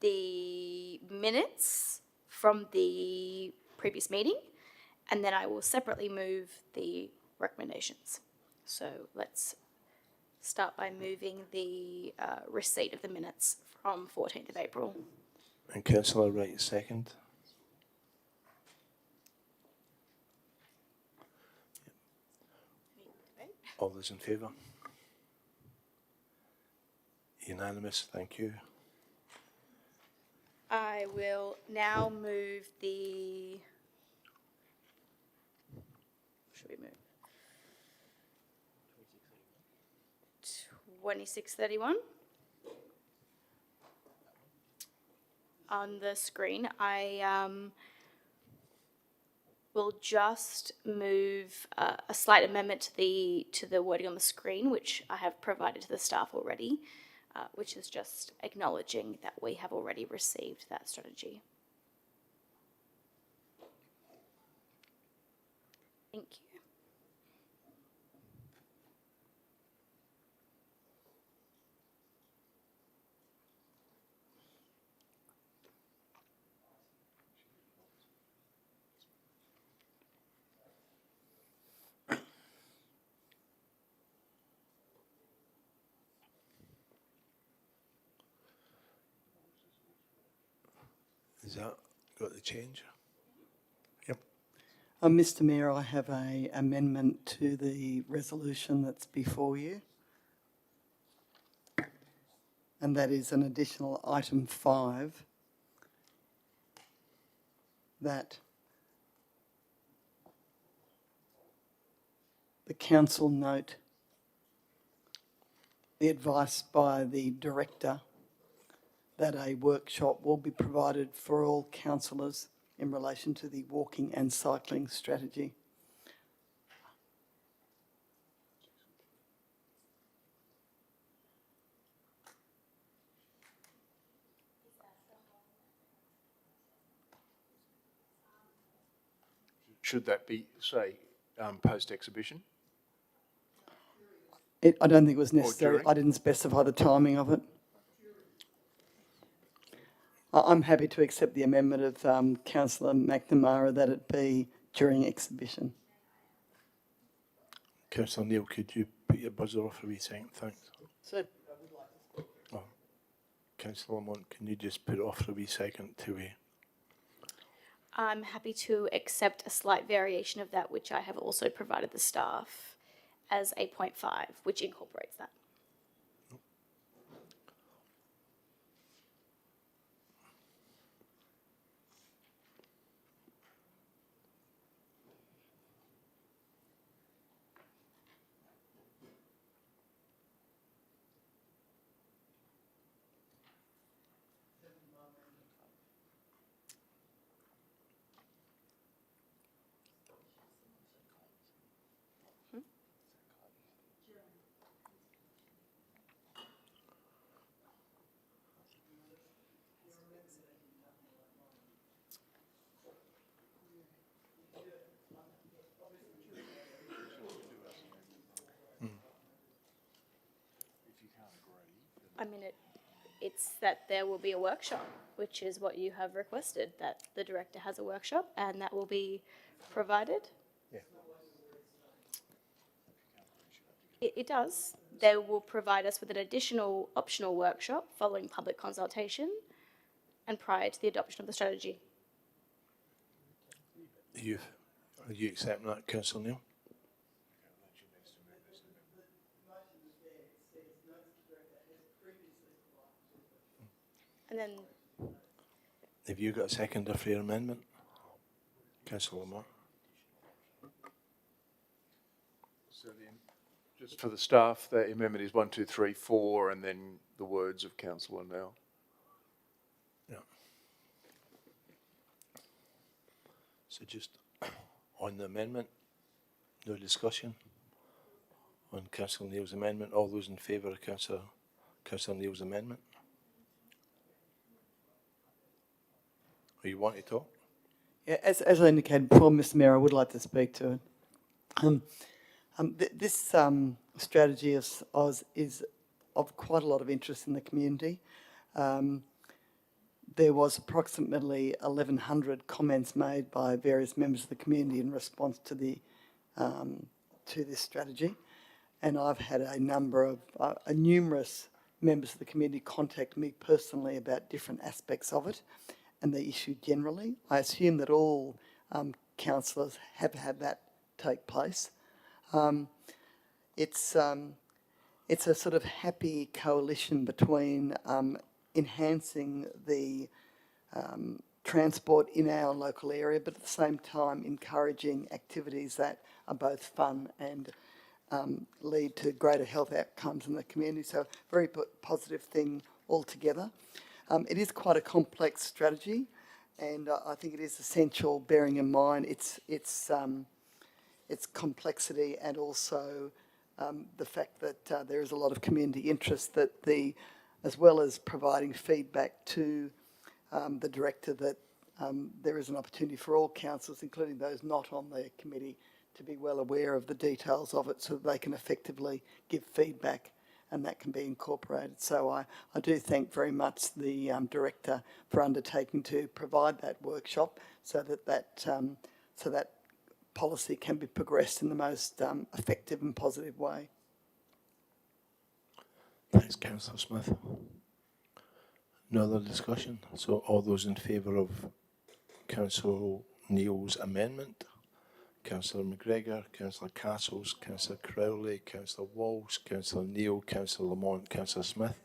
the minutes from the previous meeting, and then I will separately move the recommendations. So let's start by moving the receipt of the minutes from 14th of April. And Councillor Wright, second. All those in favour? Unanimous, thank you. I will now move the... Should we move? 2631. On the screen, I will just move a slight amendment to the wording on the screen, which I have provided to the staff already, which is just acknowledging that we have already received that strategy. Thank you. Is that got the change? Yep. Mr Mayor, I have an amendment to the resolution that's before you. And that is an additional item 5 that the council note the advice by the director that a workshop will be provided for all councillors in relation to the walking and cycling strategy. Should that be, say, post-exhibition? I don't think it was necessary. during? I didn't specify the timing of it. I'm happy to accept the amendment of Councillor McNamara that it be during exhibition. Councillor Neil, could you put your buzzer off for a wee second? Thanks. So, Oh. Councillor Lamont, can you just put it off for a wee second to I'm happy to accept a slight variation of that, which I have also provided the staff as a 0.5, which incorporates that. I mean, it's that there will be a workshop, which is what you have requested, that the director has a workshop and that will be provided. Yeah. It does. They will provide us with an additional optional workshop following public consultation and prior to the adoption of the strategy. Are you accepting that, Councillor Neil? And then Have you got a seconder for your amendment? Councillor Lamont? So then, just for the staff, the amendment is 1, 2, 3, 4, and then the words of Councillor Neil. Yeah. So just on the amendment, no discussion on Councillor Neil's amendment. All those in favour of Councillor Neil's amendment? Or you want to talk? Yeah, as I indicated before, Mr Mayor, I would like to speak to it. This strategy is of quite a lot of interest in the community. There was approximately 1,100 comments made by various members of the community in response to this strategy, and I've had a number of numerous members of the community contact me personally about different aspects of it and the issue generally. I assume that all councillors have had that take place. It's a sort of happy coalition between enhancing the transport in our local area, but at the same time encouraging activities that are both fun and lead to greater health outcomes in the community. So very positive thing altogether. It is quite a complex strategy, and I think it is essential, bearing in mind its complexity and also the fact that there is a lot of community interest, that as well as providing feedback to the director, that there is an opportunity for all councillors, including those not on the committee, to be well aware of the details of it so that they can effectively give feedback and that can be incorporated. So I do thank very much the director for undertaking to provide that workshop so that policy can be progressed in the most effective and positive way. Thanks, Councillor Smith. No other discussion? So all those in favour of Councillor Neil's amendment? Councillor McGregor, Councillor Castles, Councillor Crowley, Councillor Walsh, Councillor Neil, Councillor Lamont, Councillor Smith.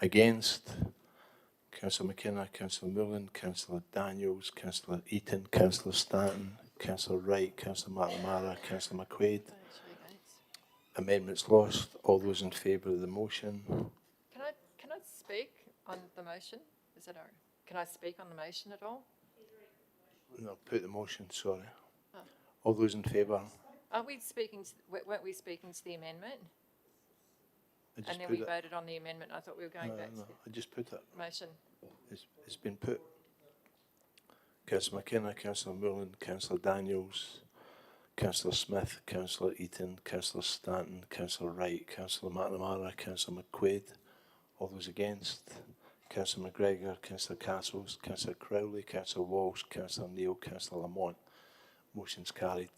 Against? Councillor McKenna, Councillor Mullen, Councillor Daniels, Councillor Eaton, Councillor Stanton, Councillor Wright, Councillor McNamara, Councillor McQuaid. Amendments lost. All those in favour of the motion? Can I speak on the motion? Is that all right? Can I speak on the motion at all? No, put the motion, sorry. Oh. All those in favour? Weren't we speaking to the amendment? And then we voted on the amendment. I thought we were going back to I just put it. motion. It's been put. Councillor McKenna, Councillor Mullen, Councillor Daniels, Councillor Smith, Councillor Eaton, Councillor Stanton, Councillor Wright, Councillor McNamara, Councillor McQuaid. All those against? Councillor McGregor, Councillor Castles, Councillor Crowley, Councillor Walsh, Councillor Neil, Councillor Lamont. Motion's carried.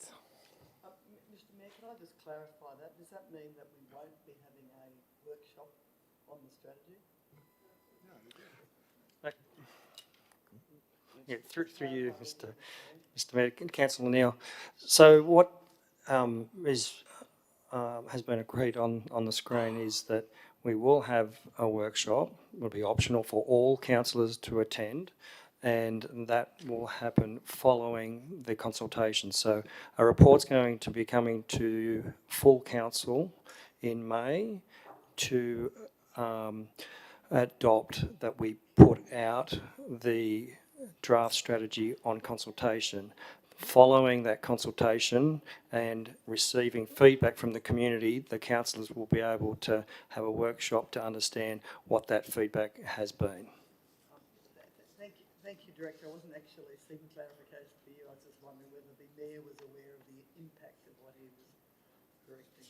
Mr Mayor, can I just clarify that? Does that mean that we won't be having a workshop on the strategy? Yeah, through you, Mr Mayor, Councillor Neil. So what has been agreed on the screen is that we will have a workshop. It will be optional for all councillors to attend, and that will happen following the consultation. So a report's going to be coming to full council in May to adopt that we put out the draft strategy on consultation. Following that consultation and receiving feedback from the community, the councillors will be able to have a workshop to understand what that feedback has been. Thank you, Director. I wasn't actually seeking clarification for you. I was just wondering whether the Mayor was aware of the impact of what he was correcting.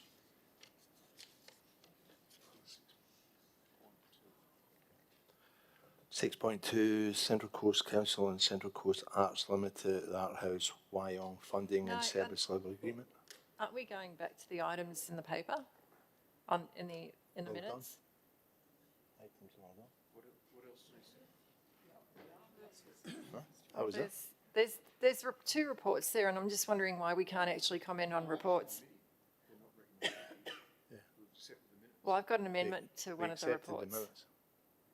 6.2 Central Coast Council and Central Coast Arts Limited, the Art House, Wyong funding and service level agreement. Aren't we going back to the items in the paper, in the minutes? Items are done. What else do you say? There's two reports there, and I'm just wondering why we can't actually comment on reports. Well, I've got an amendment to one of the reports.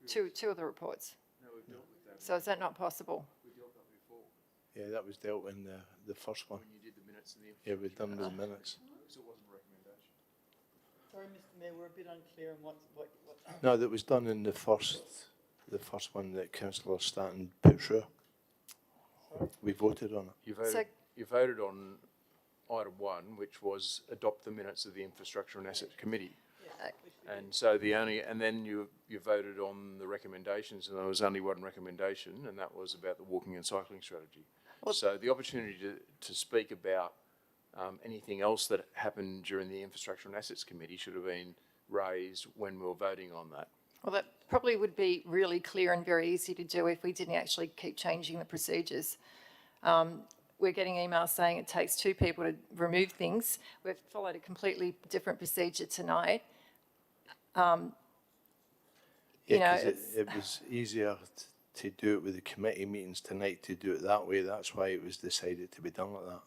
Two of the reports. No, we've dealt with that. So is that not possible? We dealt with that before. Yeah, that was dealt in the first one. When you did the minutes and the Yeah, we've done the minutes. So it wasn't a recommendation. Sorry, Mr Mayor, we're a bit unclear on what. No, that was done in the first one that Councillor Stanton put through. We voted on it. You voted on item 1, which was adopt the minutes of the Infrastructure and Asset Committee. And so then you voted on the recommendations, and there was only one recommendation, and that was about the walking and cycling strategy. So the opportunity to speak about anything else that happened during the Infrastructure and Assets Committee should have been raised when we were voting on that. Well, that probably would be really clear and very easy to do if we didn't actually keep changing the procedures. We're getting emails saying it takes 2 people to remove things. We've followed a completely different procedure tonight. It was easier to do it with the committee meetings tonight, to do it that way. That's why it was decided to be done like that.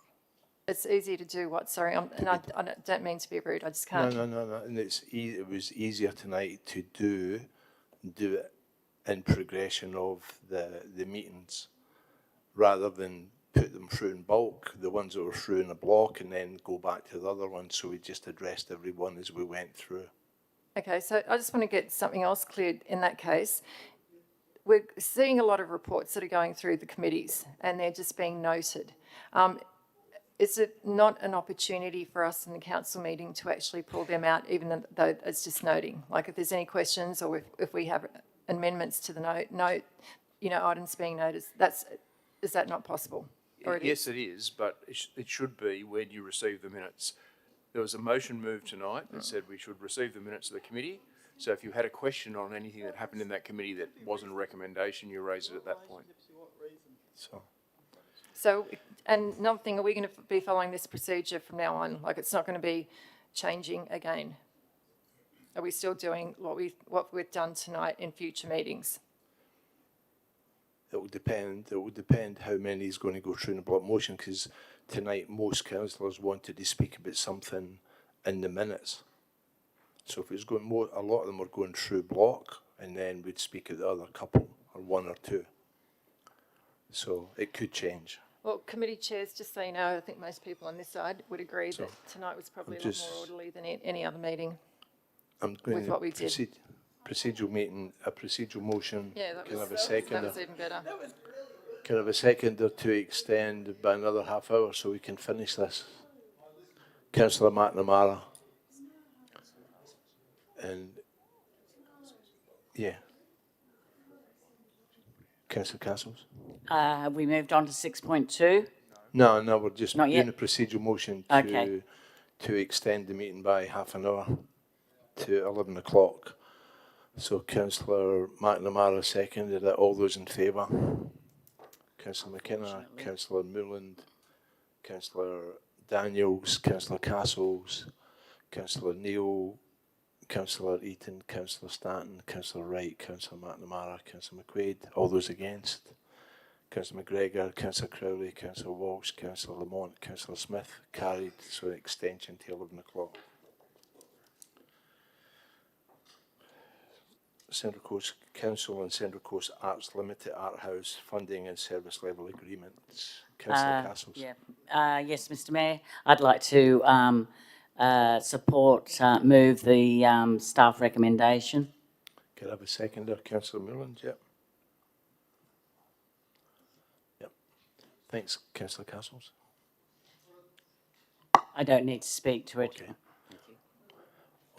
It's easy to do what? Sorry, I don't mean to be rude. I just can't. No. And it was easier tonight to do it in progression of the meetings, rather than put them through in bulk, the ones that were through in a block, and then go back to the other ones. So we just addressed every one as we went through. Okay, so I just want to get something else cleared in that case. We're seeing a lot of reports that are going through the committees, and they're just being noted. Is it not an opportunity for us in the council meeting to actually pull them out, even though it's just noting? Like if there's any questions, or if we have amendments to the note, items being noticed, is that not possible? Yes, it is, but it should be when you receive the minutes. There was a motion moved tonight that said we should receive the minutes of the committee. So if you had a question on anything that happened in that committee that wasn't a recommendation, you raise it at that point. So, and another thing, are we going to be following this procedure from now on? Like it's not going to be changing again? Are we still doing what we've done tonight in future meetings? It will depend how many is going to go through in a block motion, because tonight most councillors wanted to speak about something in the minutes. So if it's going more, a lot of them are going through block, and then we'd speak at the other couple, or one or two. So it could change. Well, committee chairs, just so you know, I think most people on this side would agree So, that tonight was probably I'm a lot more orderly than any other meeting. I'm going With to what we did. procedural meeting, a procedural motion. Yeah, that Can I was, have a second? that was even better. Can I have a seconder to extend by another half hour so we can finish this? Councillor McNamara. And, yeah. Councillor Castles? Have we moved on to 6.2? No, we're just Not doing yet. a procedural motion Okay. to extend the meeting by half an hour to 11 o'clock. So Councillor McNamara seconded it. All those in favour? Councillor McKenna, Councillor Mooland, Councillor Daniels, Councillor Castles, Councillor Neal, Councillor Eaton, Councillor Stanton, Councillor Wright, Councillor McNamara, Councillor McQuaid. All those against? Councillor McGregor, Councillor Crowley, Councillor Walsh, Councillor Lamont, Councillor Smith. Carried, so an extension to 11 o'clock. Central Coast Council and Central Coast Arts Limited Art House funding and service level agreements. Councillor Castles. Yeah. Yes, Mr. Mayor. I'd like to move the staff recommendation. Can I have a seconder? Councillor Mooland, yep. Yep. Thanks, Councillor Castles. I don't need to speak to it.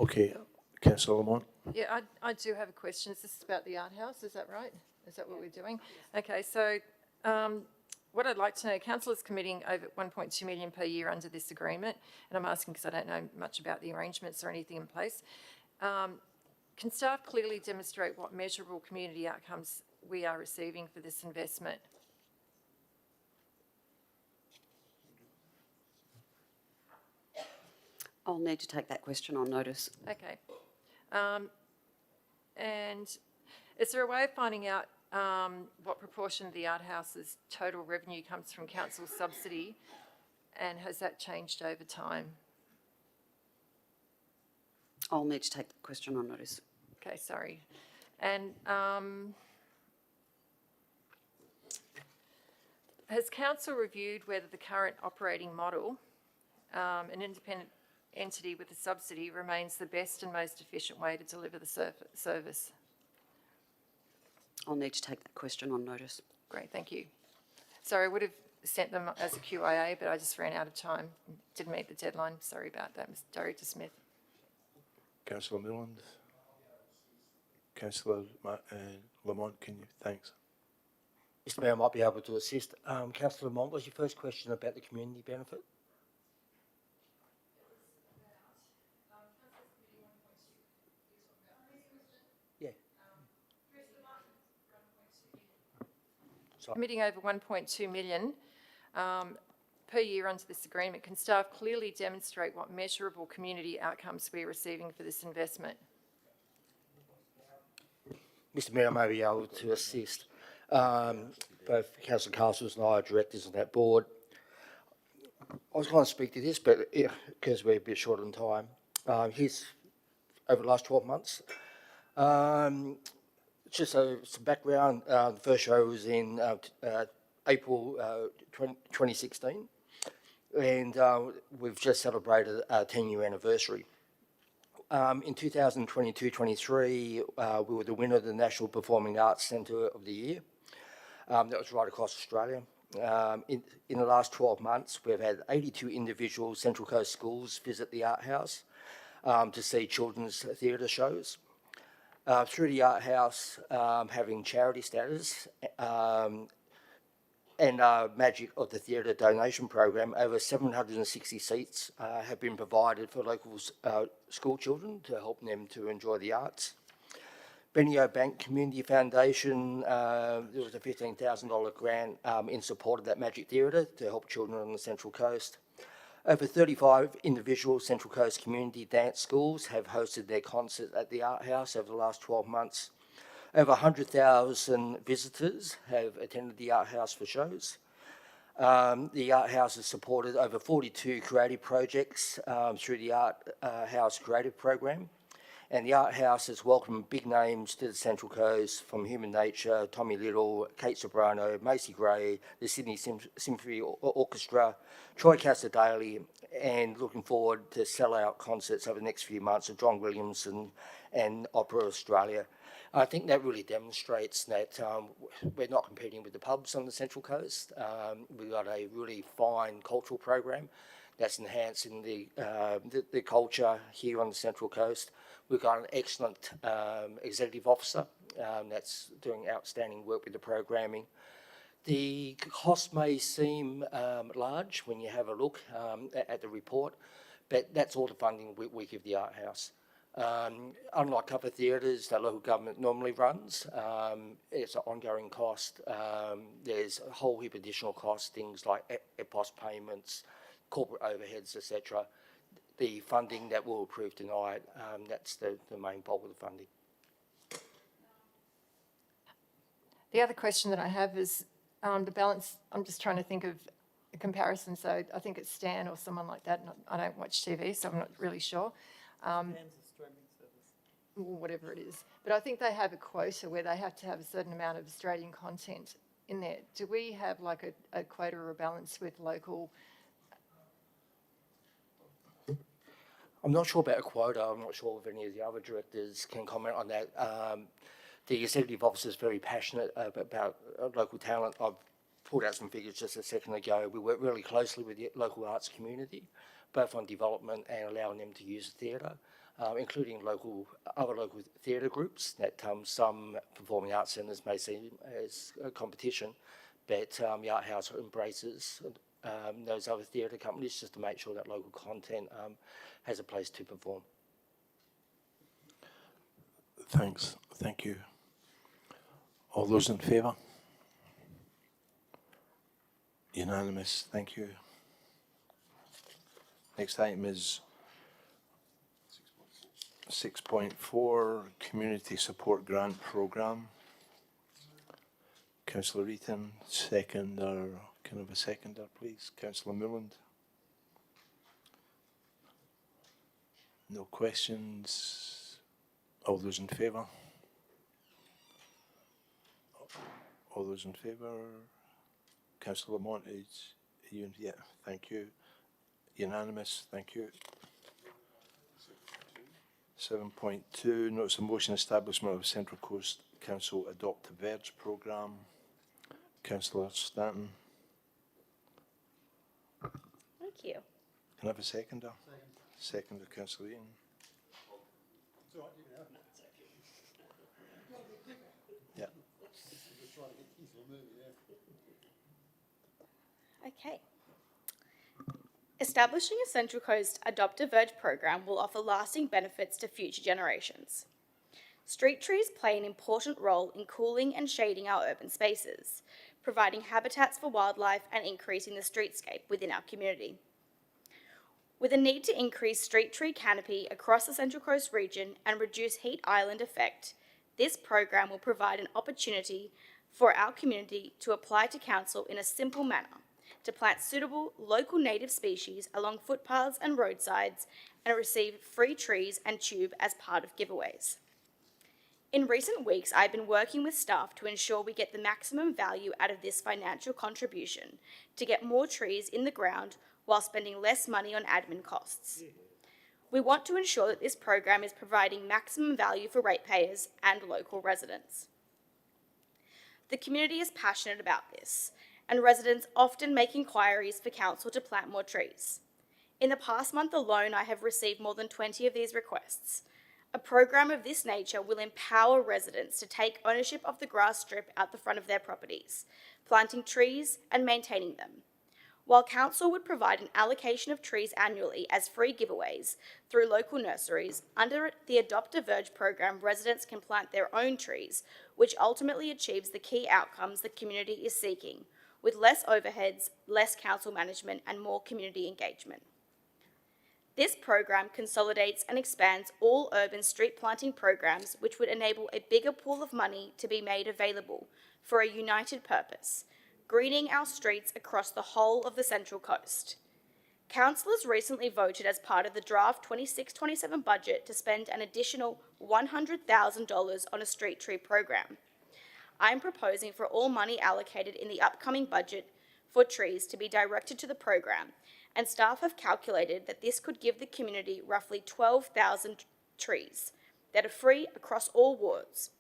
Okay, Councillor Lamont. Yeah, I do have a question. Is this about the art house? Is that right? Is that what we're doing? Okay, so what I'd like to know, council is committing over 1.2 million per year under this agreement, and I'm asking because I don't know much about the arrangements or anything in place. Can staff clearly demonstrate what measurable community outcomes we are receiving for this investment? I'll need to take that question on notice. Okay. And is there a way of finding out what proportion of the art house's total revenue comes from council subsidy, and has that changed over time? I'll need to take that question on notice. Okay, sorry. And has council reviewed whether the current operating model, an independent entity with a subsidy, remains the best and most efficient way to deliver the service? I'll need to take that question on notice. Great, thank you. Sorry, I would have sent them as a QIA, but I just ran out of time. Didn't meet the deadline. Sorry about that, Mr. Director Smith. Councillor Mooland. Councillor Lamont, can you? Thanks. Mr. Mayor, I might be able to assist. Councillor Lamont, was your first question about the community benefit? Yeah. Committing over 1.2 million per year under this agreement, can staff clearly demonstrate what measurable community outcomes we are receiving for this investment? Mr. Mayor, I may be able to assist. Both Councillor Castles and I are directors on that board. I was going to speak to this, but because we're a bit short on time, here's over the last 12 months. Just some background, the first show was in April 2016, and we've just celebrated our 10-year anniversary. In 2022-23, we were the winner of the National Performing Arts Centre of the Year. That was right across Australia. In the last 12 months, we've had 82 individual Central Coast schools visit the art house to see children's theatre shows. Through the art house having charity status and magic of the theatre donation program, over 760 seats have been provided for local school children to help them to enjoy the arts. Benio Bank Community Foundation, there was a $15,000 grant in support of that magic theatre to help children on the Central Coast. Over 35 individual Central Coast community dance schools have hosted their concert at the art house over the last 12 months. Over 100,000 visitors have attended the art house for shows. The art house has supported over 42 creative projects through the art house creative program. And the art house has welcomed big names to the Central Coast from Human Nature, Tommy Little, Kate Sobrano, Macy Gray, the Sydney Symphony Orchestra, Troy Casadale, and looking forward to sell-out concerts over the next few months of John Williamson and Opera Australia. I think that really demonstrates that we're not competing with the pubs on the Central Coast. We've got a really fine cultural program that's enhancing the culture here on the Central Coast. We've got an excellent executive officer that's doing outstanding work with the programming. The cost may seem large when you have a look at the report, but that's all the funding we give the art house. Unlike other theatres that local government normally runs, it's an ongoing cost. There's a whole heap of additional costs, things like EPOS payments, corporate overheads, etc. The funding that we'll approve tonight, that's the main bulk of the funding. The other question that I have is the balance. I'm just trying to think of a comparison. So I think it's Stan or someone like that. I don't watch TV, so I'm not really sure. Whatever it is. But I think they have a quota where they have to have a certain amount of Australian content in there. Do we have like a quota or a balance with local? I'm not sure about a quota. I'm not sure if any of the other directors can comment on that. The executive officer is very passionate about local talent. I've pulled out some figures just a second ago. We work really closely with the local arts community, both on development and allowing them to use the theatre, including other local theatre groups that some performing arts centres may see as a competition, but the art house embraces those other theatre companies just to make sure that local content has a place to perform. Thanks. Thank you. All those in favour? Unanimous. Thank you. Next item is 6.4, Community Support Grant Programme. Councillor Eaton, seconder. Can I have a seconder, please? Councillor Milland. No questions. All those in favour? All those in favour? Councillor Montage. Yeah, thank you. Unanimous, thank you. 7.2, notice of motion establishment of Central Coast Council Adopt a Verge programme. Councillor Stanton. Thank you. Can I have a seconder? Seconder, Councillor Eaton. Yeah. Okay. Establishing a Central Coast Adopt a Verge program will offer lasting benefits to future generations. Street trees play an important role in cooling and shading our urban spaces, providing habitats for wildlife and increasing the streetscape within our community. With a need to increase street tree canopy across the Central Coast region and reduce heat island effect, this program will provide an opportunity for our community to apply to council in a simple manner to plant suitable local native species along footpaths and roadsides and receive free trees and tube as part of giveaways. In recent weeks, I've been working with staff to ensure we get the maximum value out of this financial contribution to get more trees in the ground while spending less money on admin costs. We want to ensure that this program is providing maximum value for ratepayers and local residents. The community is passionate about this, and residents often make inquiries for council to plant more trees. In the past month alone, I have received more than 20 of these requests. A program of this nature will empower residents to take ownership of the grass strip out the front of their properties, planting trees and maintaining them. While council would provide an allocation of trees annually as free giveaways through local nurseries, under the Adopt a Verge program, residents can plant their own trees, which ultimately achieves the key outcomes the community is seeking, with less overheads, less council management, and more community engagement. This program consolidates and expands all urban street planting programs, which would enable a bigger pool of money to be made available for a united purpose, greening our streets across the whole of the Central Coast. Councillors recently voted as part of the draft 26-27 budget to spend an additional $100,000 on a street tree program. I'm proposing for all money allocated in the upcoming budget for trees to be directed to the program, and staff have calculated that this could give the community roughly 12,000 trees that are free across all wards.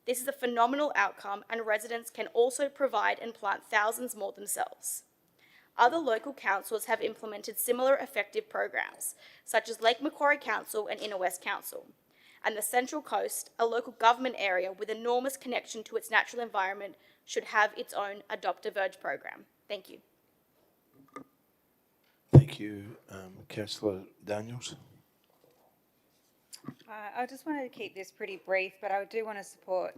This is a phenomenal outcome, and residents can also provide and plant thousands more themselves. Other local councils have implemented similar effective programs, such as Lake Macquarie Council and Inner West Council. And the Central Coast, a local government area with enormous connection to its natural environment, should have its own Adopt a Verge program. Thank you. Thank you, Councillor Daniels. I just wanted to keep this pretty brief, but I do want to support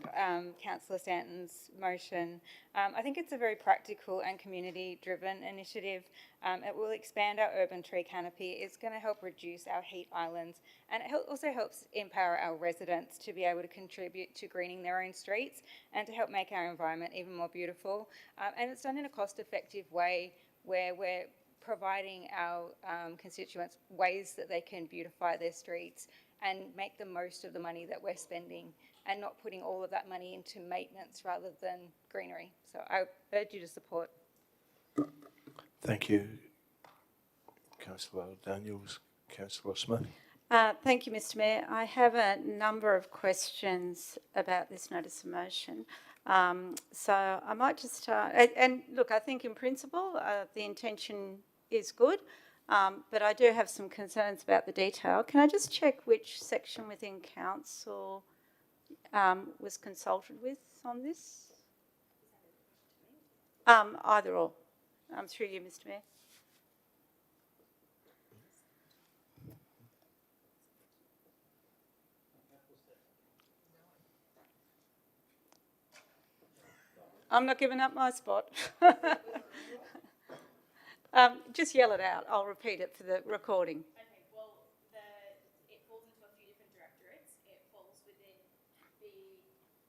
Councillor Stanton's motion. I think it's a very practical and community-driven initiative. It will expand our urban tree canopy. It's going to help reduce our heat islands, and it also helps empower our residents to be able to contribute to greening their own streets and to help make our environment even more beautiful. And it's done in a cost-effective way where we're providing our constituents ways that they can beautify their streets and make the most of the money that we're spending, and not putting all of that money into maintenance rather than greenery. So I urge you to support. Thank you, Councillor Daniels. Councillor Smith. Thank you, Mr. Mayor. I have a number of questions about this notice of motion. So I might just start, and look, I think in principle the intention is good. But I do have some concerns about the detail. Can I just check which section within council was consulted with on this? Either or. Through you, Mr. Mayor. I'm not giving up my spot. Just yell it out. I'll repeat it for the recording. Okay, well, it falls into a few different directorates. It falls within the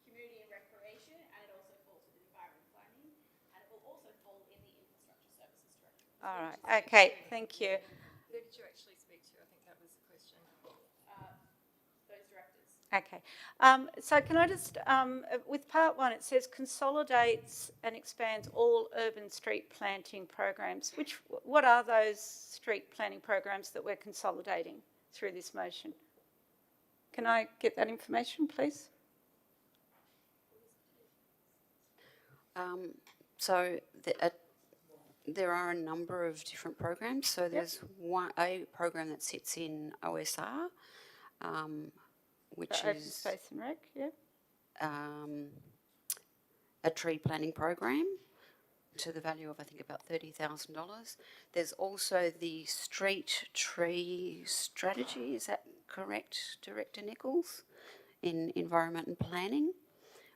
community and recreation, and it also falls within environment planning, and it will also fall in the infrastructure services directorate. All right. Okay. Thank you. Who did you actually speak to? I think that was the question. Those directors. Okay. So can I just, with part one, it says consolidates and expands all urban street planting programs. What are those street planting programs that we're consolidating through this motion? Can I get that information, please? So there are a number of different programs. So there's a program that sits in OSR, which is Open Space and Rec, yeah. A tree planting program to the value of, I think, about $30,000. There's also the street tree strategy, is that correct, Director Nichols, in environment and planning,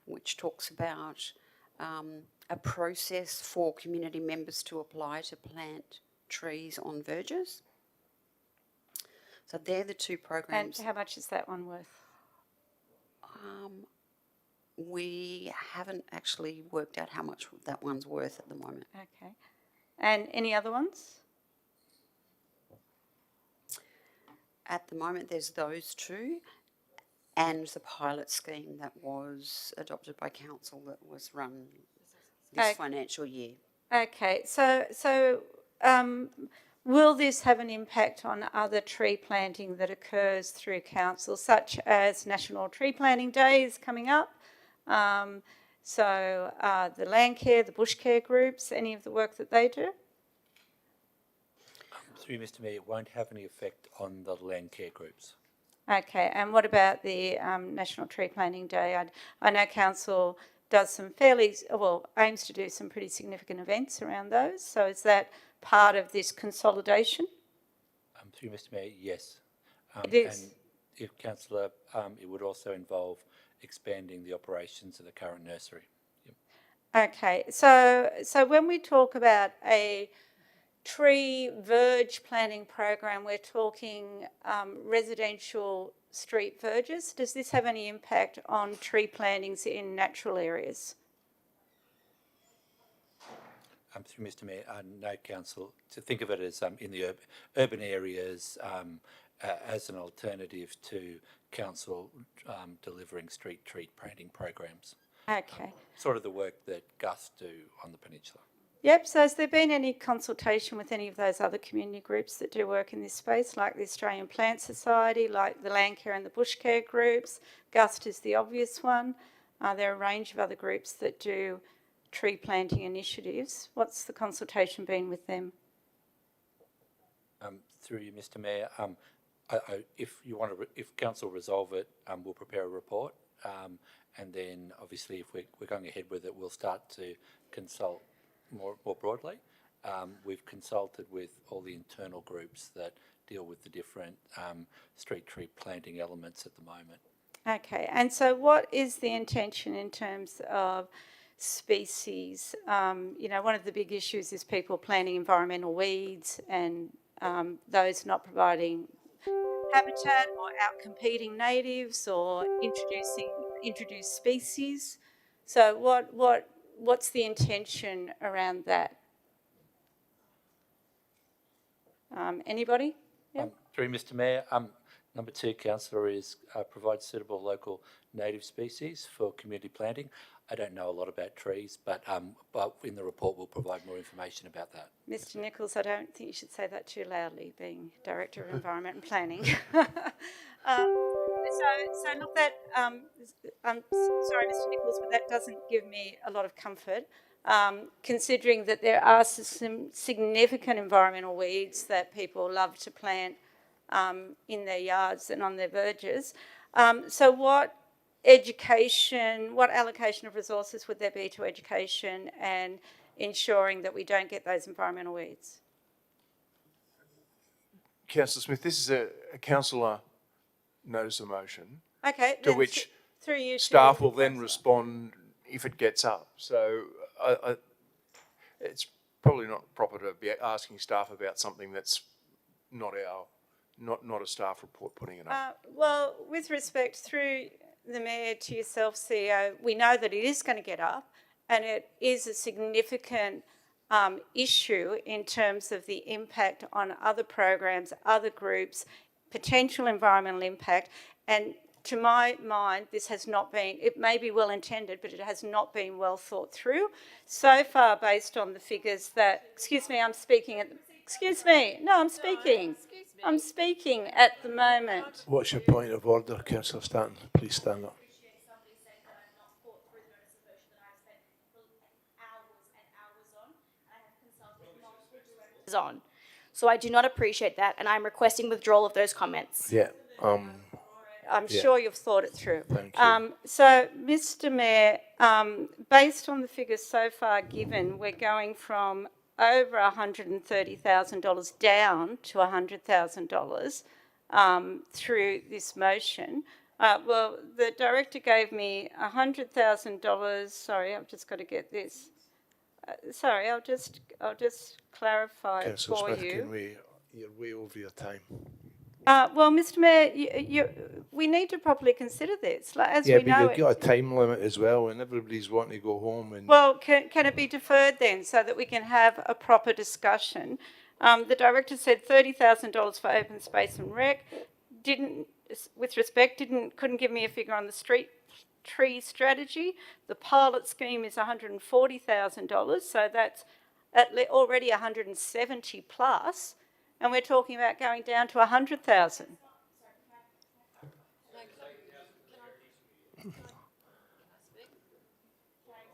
which talks about a process for community members to apply to plant trees on verges. So they're the two programs. And how much is that one worth? We haven't actually worked out how much that one's worth at the moment. Okay. And any other ones? At the moment, there's those two, and the pilot scheme that was adopted by council that was run this financial year. Okay. So will this have an impact on other tree planting that occurs through council, such as National Tree Planting Day is coming up? So the land care, the bush care groups, any of the work that they do? Through Mr. Mayor, it won't have any effect on the land care groups. Okay, and what about the National Tree Planting Day? I know council does aims to do some pretty significant events around those. So is that part of this consolidation? Through Mr. Mayor, yes. It is. And if Councillor, it would also involve expanding the operations of the current nursery. Yep. Okay, so when we talk about a tree verge planting program, we're talking residential street verges. Does this have any impact on tree plantings in natural areas? Through Mr Mayor, no, Council, to think of it as in the urban areas as an alternative to Council delivering street tree planting programs. Okay. Sort of the work that Gus do on the peninsula. Yep, so has there been any consultation with any of those other community groups that do work in this space, like the Australian Plant Society, like the Land Care and the Bush Care groups? GUST is the obvious one. There are a range of other groups that do tree planting initiatives. What's the consultation been with them? Through you, Mr Mayor, if Council resolve it, we'll prepare a report, and then obviously if we're going ahead with it, we'll start to consult more broadly. We've consulted with all the internal groups that deal with the different street tree planting elements at the moment. Okay, and so what is the intention in terms of species? You know, one of the big issues is people planting environmental weeds and those not providing habitat or outcompeting natives or introduced species. So what's the intention around that? Anybody? Yep. Through Mr Mayor, number 2, Councillor, is provide suitable local native species for community planting. I don't know a lot about trees, but in the report we'll provide more information about that. Mr Nichols, I don't think you should say that too loudly, being Director of Environment and Planning. So look, that, I'm sorry, Mr Nichols, but that doesn't give me a lot of comfort, considering that there are some significant environmental weeds that people love to plant in their yards and on their verges. So what allocation of resources would there be to education and ensuring that we don't get those environmental weeds? Councillor Smith, this is a councillor notice of motion. Okay. To which through you staff will then respond if it gets up. So it's probably not proper to be asking staff about something that's not a staff report putting it up. Well, with respect, through the Mayor to yourself, CEO, we know that it is going to get up and it is a significant issue in terms of the impact on other programs, other groups, potential environmental impact. And to my mind, this has not been, it may be well intended, but it has not been well thought through. So far, based on the figures that, excuse me, I'm speaking at, excuse me, no, I'm speaking. I'm speaking at the moment. What's your point of order, Councillor Stanton? Please stand up. On. So I do not appreciate that, and I'm requesting withdrawal of those comments. Yeah. I'm sure you've thought it through. Thank you. So, Mr Mayor, based on the figures so far given, we're going from over $130,000 down to $100,000 through this motion. Well, the director gave me $100,000. Sorry, I've just got to get this. Sorry, I'll just clarify Councillor for Smith, you. You're way over your time. Well, Mr Mayor, we need to properly consider this. Like, as we know, you've got a time limit as well, and everybody's wanting to go home. And well, can it be deferred then, so that we can have a proper discussion? The director said $30,000 for open space and rec. Couldn't give me a figure on the street tree strategy. The pilot scheme is $140,000, so that's already $170 plus, and we're talking about going down to $100,000.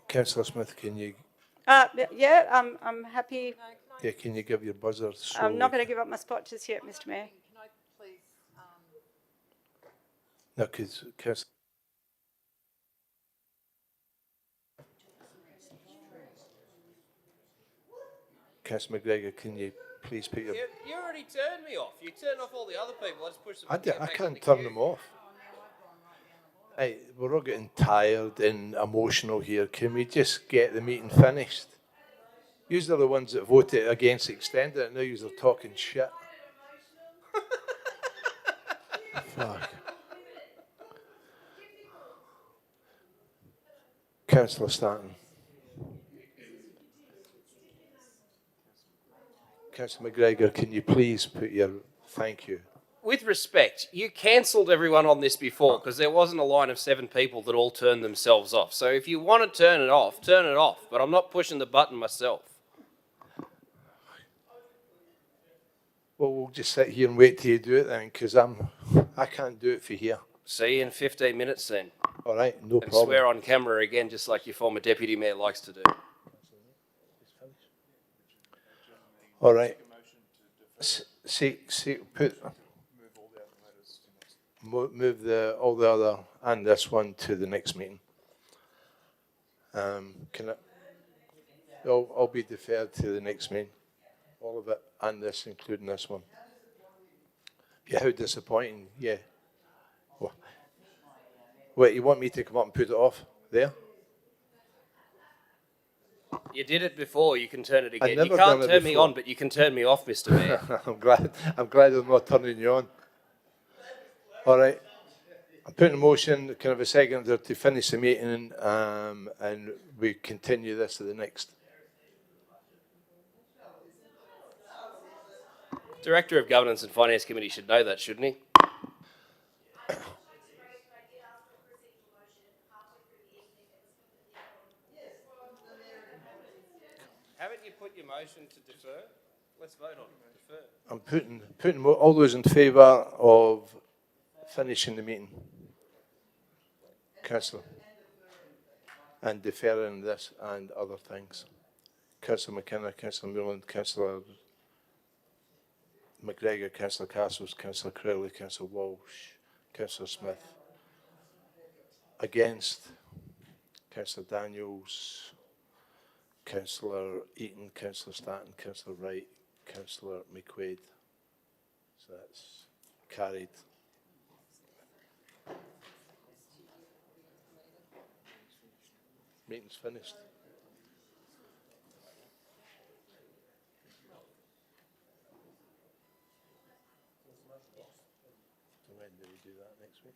Councillor Smith, can you? Yeah, I'm happy. Yeah, can you give your buzzer? I'm not going to give up my spot just yet, Mr Mayor. Can I please? No, because Councillor McGregor, can you please put your... You already turned me off. You turned off all the other people. I just pushed them. I can't turn them off. Hey, we're all getting tired and emotional here. Can we just get the meeting finished? Yous are the ones that voted against extending it, now yous are talking shit. Fuck. Councillor Stanton. Councillor McGregor, can you please put your thank you? With respect, you cancelled everyone on this before because there wasn't a line of 7 people that all turned themselves off. So if you want to turn it off, but I'm not pushing the button myself. Well, we'll just sit here and wait till you do it then, because I can't do it for here. See you in 15 minutes then. All right, no And problem. swear on camera again, just like your former deputy mayor likes to do. All right. Move all the other and this one to the next meeting. I'll be deferred to the next meeting. All of it and this, including this one. Yeah, how disappointing. Yeah. Wait, you want me to come up and put it off there? You did it before, you can turn it again. You never can't done it turn me before. on, but you can turn me off, Mr. Mayor. I'm glad I'm not turning you on. All right. I'm putting a motion, kind of a second to finish the meeting, and we continue this to the next. Director of Governance and Finance Committee should know that, shouldn't he? Haven't you put your motion to defer? Let's vote on it. Defer. I'm putting all those in favour of finishing the meeting. Councillor. And deferring this and other things. Councillor McKenna, Councillor Moreland, Councillor McGregor, Councillor Castles, Councillor Crowley, Councillor Walsh, Councillor Smith. Against, Councillor Daniels, Councillor Eaton, Councillor Stanton, Councillor Wright, Councillor McQuaid. So that's carried. Meeting's finished. When do we do that next week?